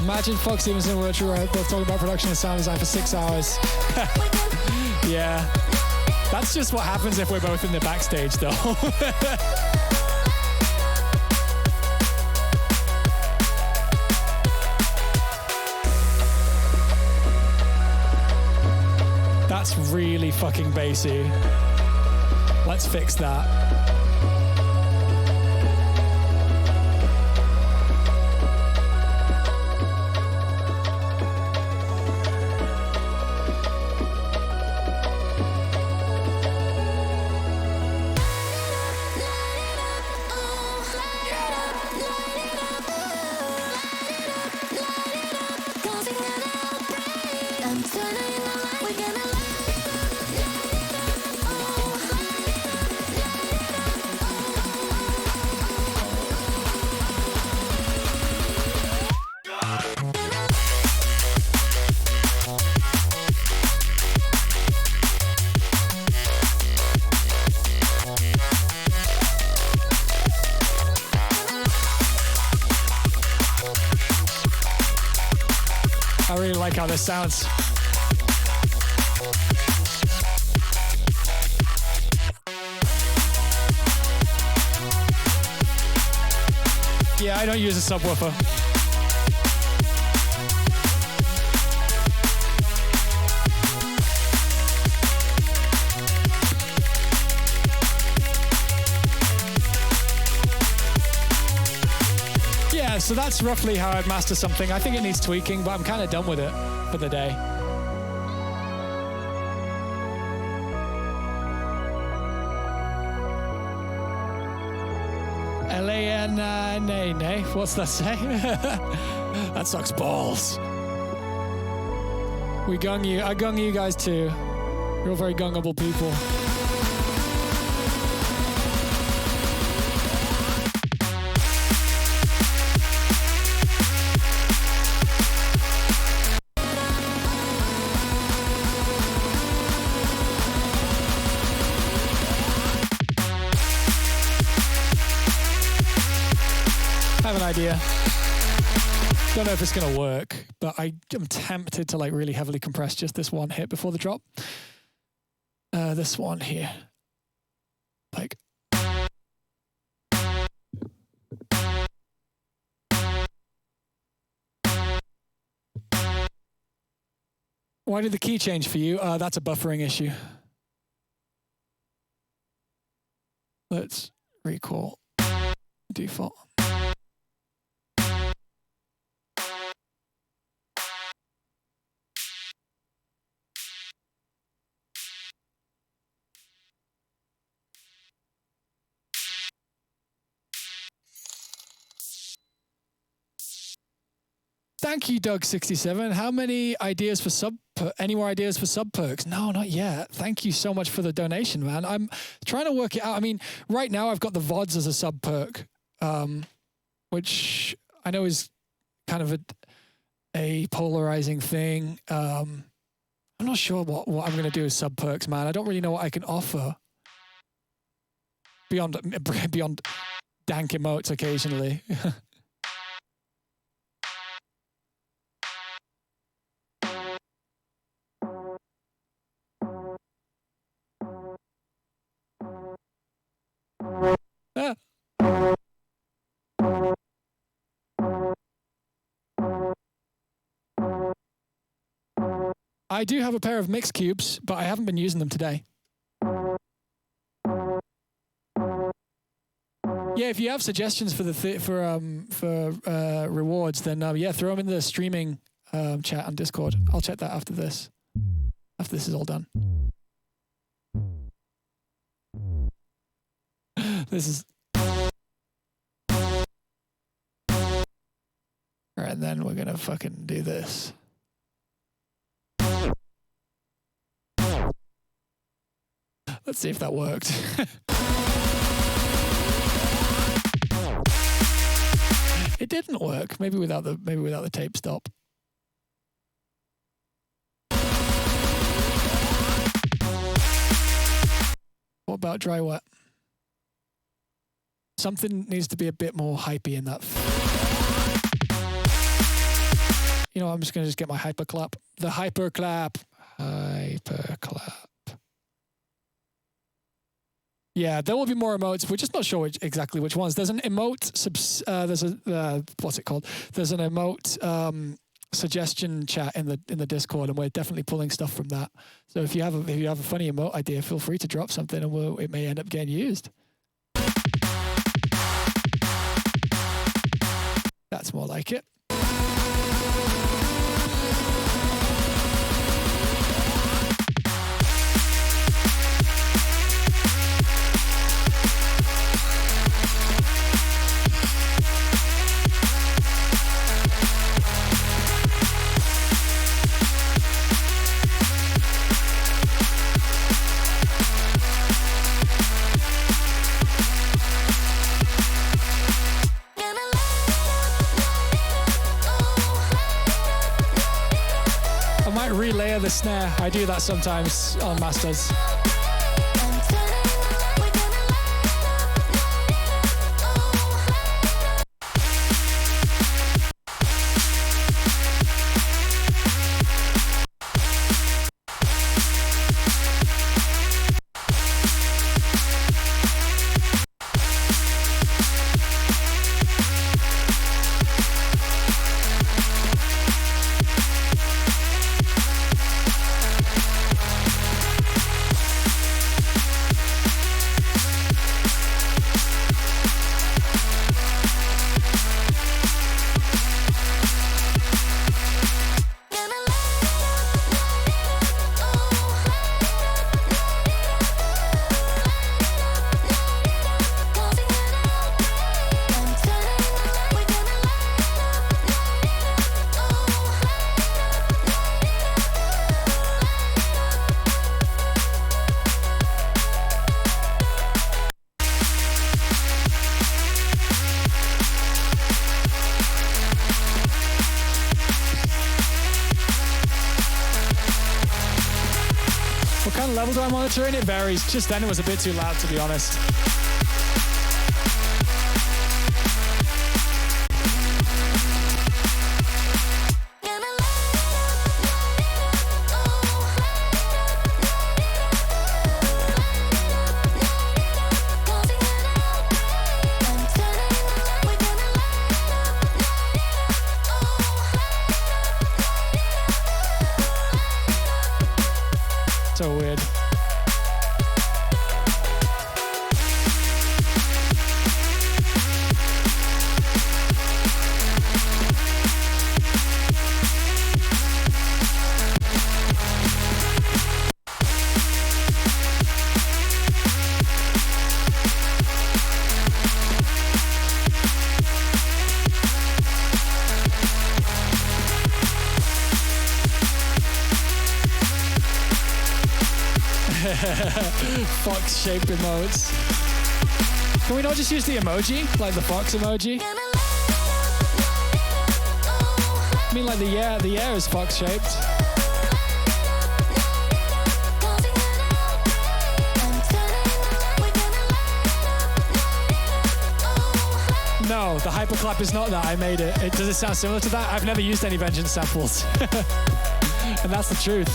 imagine Fox Stevenson and Richard Wright both talking about production and sound design for 6 hours. Yeah. That's just what happens if we're both in the backstage, though. That's really fucking bassy. Let's fix that. I really like how this sounds. Yeah, I don't use a subwoofer. Yeah, so that's roughly how I'd master something. I think it needs tweaking, but I'm kind of done with it for the day. Nay. What's that say? That sucks balls. We gung you. I gung you guys too. You're all very gungable people. Idea. Don't know if it's gonna work, but I am tempted to like really heavily compress just this one hit before the drop. This one here, like. Why did the key change for you? That's a buffering issue. Let's recall default. Thank you, Doug67. How many ideas for any more ideas for sub perks? No, not yet. Thank you so much for the donation, man. I'm trying to work it out. I mean, right now I've got the VODs as a sub perk, which I know is kind of a polarizing thing. I'm not sure what I'm going to do with sub perks, man. I don't really know what I can offer beyond dank emotes occasionally. I do have a pair of mix cubes, but I haven't been using them today. Yeah, if you have suggestions for the rewards, then yeah, throw them in the streaming chat on Discord. I'll check that after this. After this is all done. This is. All right, then we're gonna fucking do this. Let's see if that worked. It didn't work. Maybe without the tape stop. What about dry wet? Something needs to be a bit more hypey in that. You know, I'm just going to get my hyper clap. The hyper clap. Hyper clap. Yeah, there will be more emotes. We're just not sure exactly which ones. There's an emote. What's it called? There's an emote suggestion chat in the Discord, and we're definitely pulling stuff from that. So if you have a funny emote idea, feel free to drop something, and it may end up getting used. That's more like it. Relayer the snare. I do that sometimes on masters. What kind of level do I monitor in? It varies. Just then it was a bit too loud, to be honest. So weird. Fox-shaped emotes. Can we not just use the emoji? Like the fox emoji? I mean, like the air is fox-shaped. No, the hyperclap is not that. I made it. Does it sound similar to that? I've never used any Vengeance samples. And that's the truth.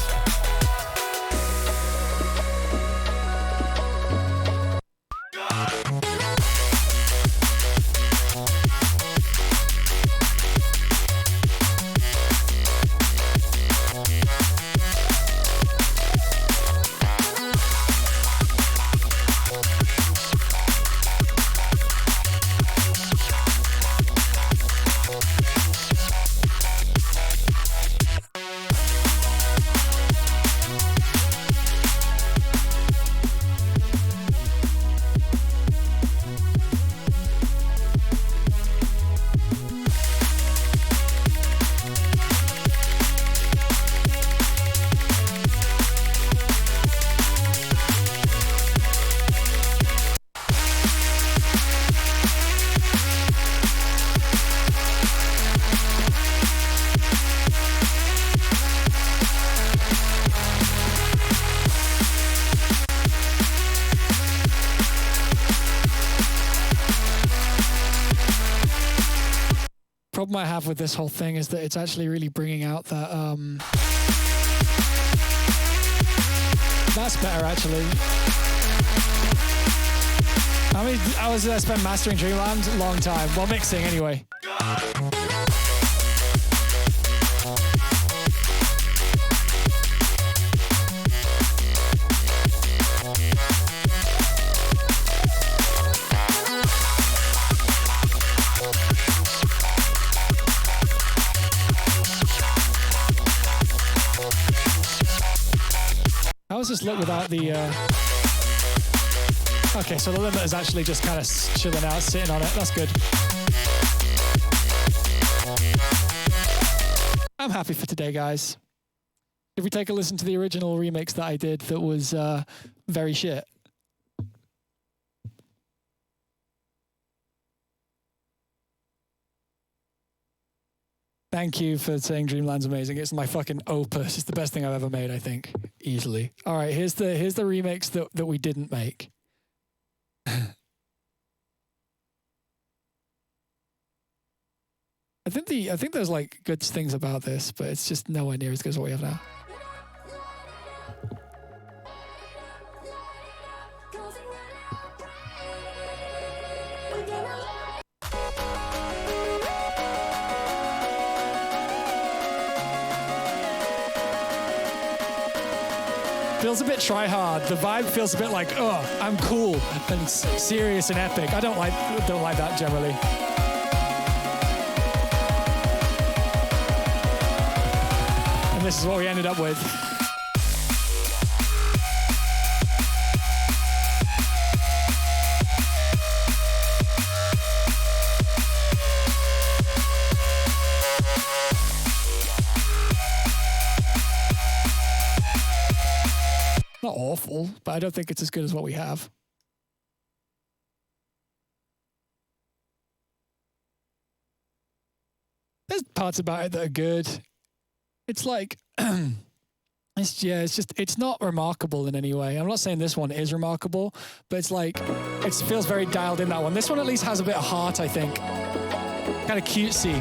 problem I have with this whole thing is that it's actually really bringing out that. That's better, actually. How many hours did I spend mastering Dreamland? A long time. Well, mixing anyway. How does this look without the... Okay, so the limiter is actually just kind of chilling out, sitting on it. That's good. I'm happy for today, guys. If we take a listen to the original remix that I did that was very shit. Thank you for saying Dreamland's amazing. It's my fucking opus. It's the best thing I've ever made, I think. Easily. All right, here's the remix that we didn't make. I think there's like good things about this, but it's just nowhere near as good as what we have now. Feels a bit try-hard. The vibe feels a bit like, oh, I'm cool and serious and epic. I don't like that generally. And this is what we ended up with. Not awful, but I don't think it's as good as what we have. There's parts about it that are good. It's like, it's not remarkable in any way. I'm not saying this one is remarkable, but it's like, it feels very dialed in, that one. This one at least has a bit of heart, I think. Kind of cutesy.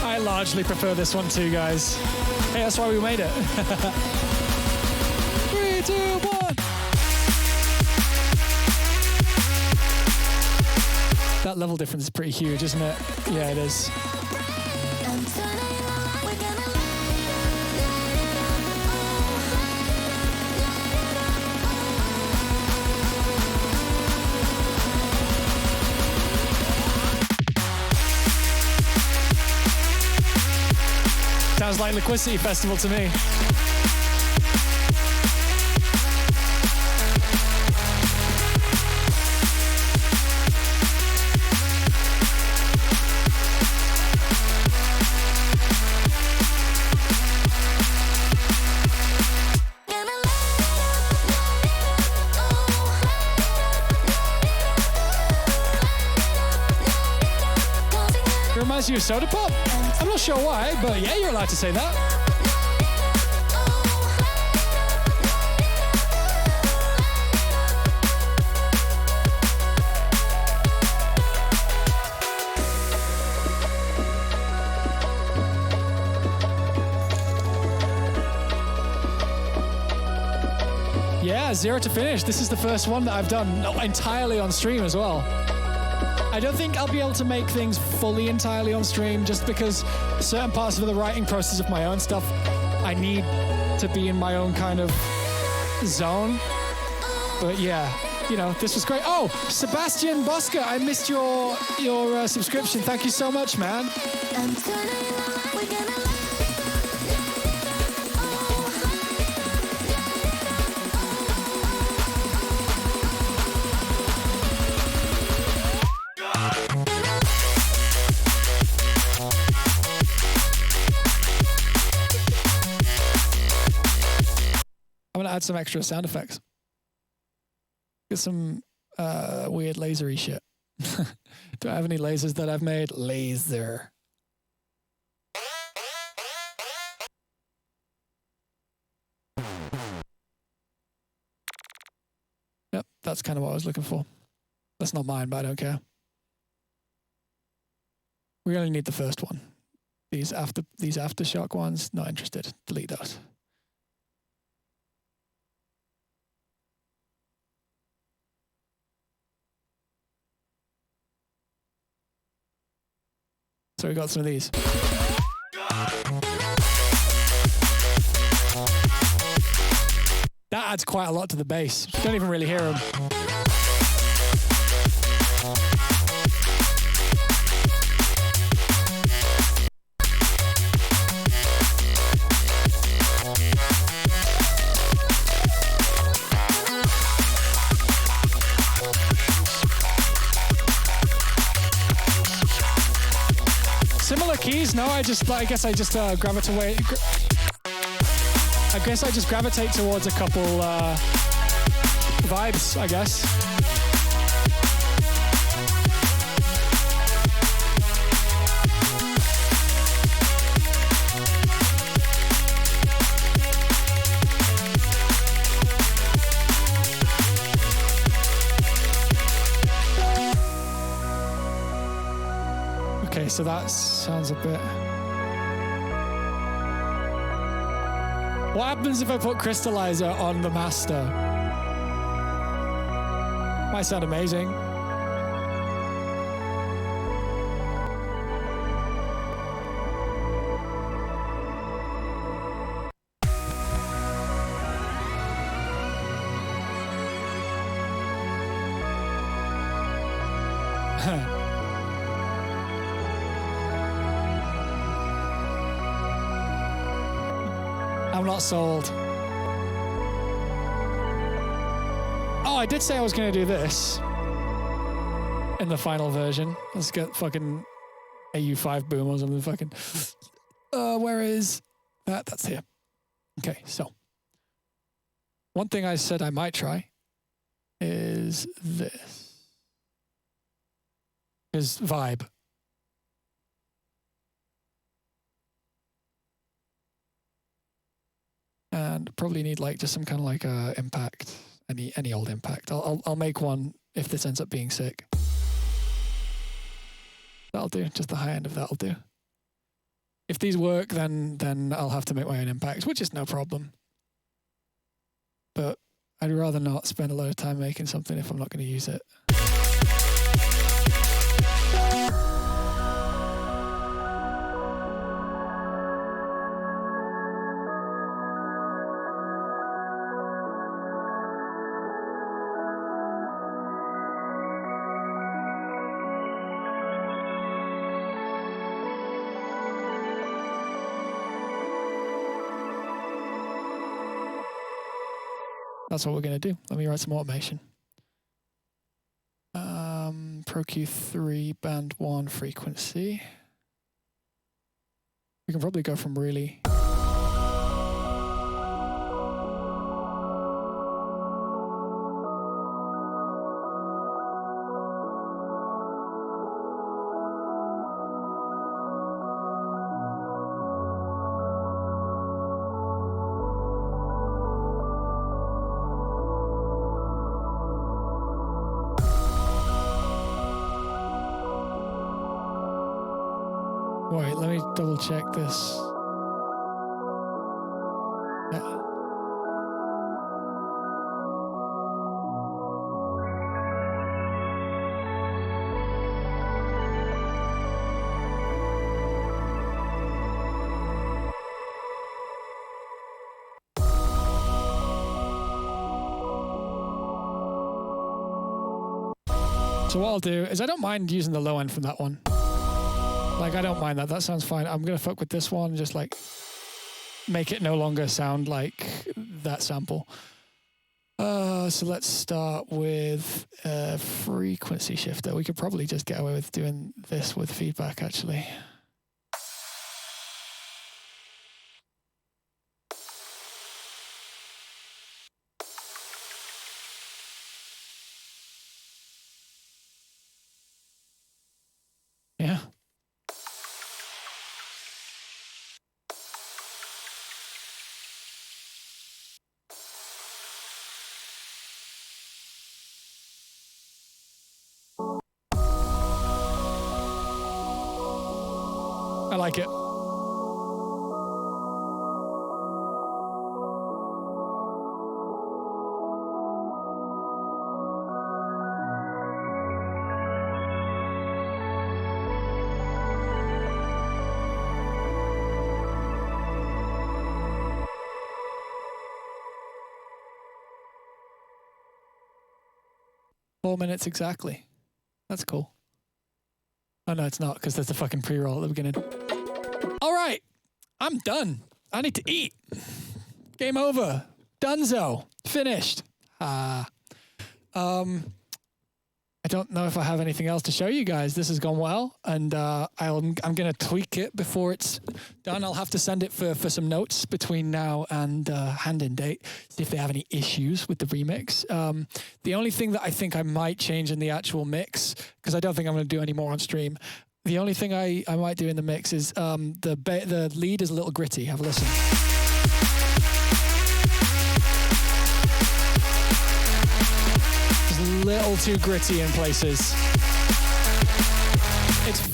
I largely prefer this one too, guys. Hey, that's why we made it. 3, 2, 1. That level difference is pretty huge, isn't it? Yeah, it is. Sounds like Liquidity Festival to me. It reminds you of Soda Pop? I'm not sure why, but yeah, you're allowed to say that. Yeah, 0 to finish. This is the first one that I've done entirely on stream as well. I don't think I'll be able to make things fully entirely on stream just because certain parts of the writing process of my own stuff, I need to be in my own kind of zone. But yeah, you know, this was great. Oh, Sebastian Bosca, I missed your subscription. Thank you so much, man. to add some extra sound effects. Get some weird lasery shit. Do I have any lasers that I've made? Laser. Yep, that's kind of what I was looking for. That's not mine, but I don't care. We only need the first one. These aftershock ones, not interested. Delete those. So we got some of these. That adds quite a lot to the bass. You don't even really hear them. Similar keys? No, I guess I just gravitate. I guess I just gravitate towards a couple vibes, I guess. Okay, so that sounds a bit... What happens if I put crystallizer on the master? Might sound amazing. I'm not sold. Oh, I did say I was going to do this in the final version. Let's get fucking AU5 boom or something fucking. Where is that? That's here. Okay, so one thing I said I might try is this. Is vibe. And probably need like just some kind of like impact, any old impact. I'll make one if this ends up being sick. That'll do. Just the high end of that'll do. If these work, then I'll have to make my own impact, which is no problem. But I'd rather not spend a lot of time making something if I'm not going to use it. That's what we're going to do. Let me write some automation. Pro Q3, band 1 frequency. We can probably go from really... Wait, let me double check this. Yeah. So what I'll do is I don't mind using the low end from that one. Like, I don't mind that. That sounds fine. I'm going to fuck with this one, just like make it no longer sound like that sample. So let's start with a frequency shifter. We could probably just get away with doing this with feedback, actually. I like it. Minutes exactly. That's cool. Oh no, it's not, because there's a fucking pre-roll at the beginning. All right, I'm done. I need to eat. Game over. Dunzo. Finished. I don't know if I have anything else to show you guys. This has gone well, and I'm going to tweak it before it's done. I'll have to send it for some notes between now and hand-in date, see if they have any issues with the remix. The only thing that I think I might change in the actual mix, because I don't think I'm going to do any more on stream, the only thing I might do in the mix is the lead is a little gritty. Have a listen. A little too gritty in places.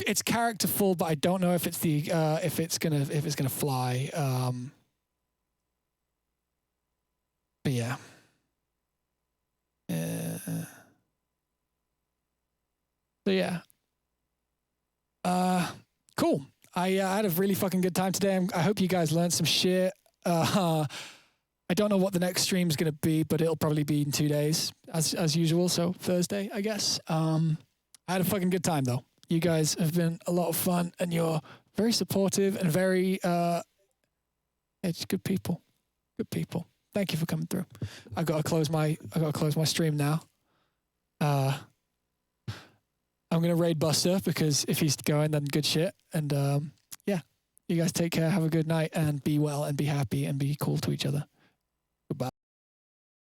It's characterful, but I don't know if it's the if it's gonna fly. But yeah. So yeah. Cool. I had a really fucking good time today. I hope you guys learned some shit. I don't know what the next stream is going to be, but it'll probably be in 2 days, as usual. So Thursday, I guess. I had a fucking good time, though. You guys have been a lot of fun, and you're very supportive and very, it's good people. Good people. Thank you for coming through. I gotta close my stream now. I'm gonna raid Buster, because if he's going, then good shit. And yeah, you guys take care. Have a good night, and be well, and be happy, and be cool to each other.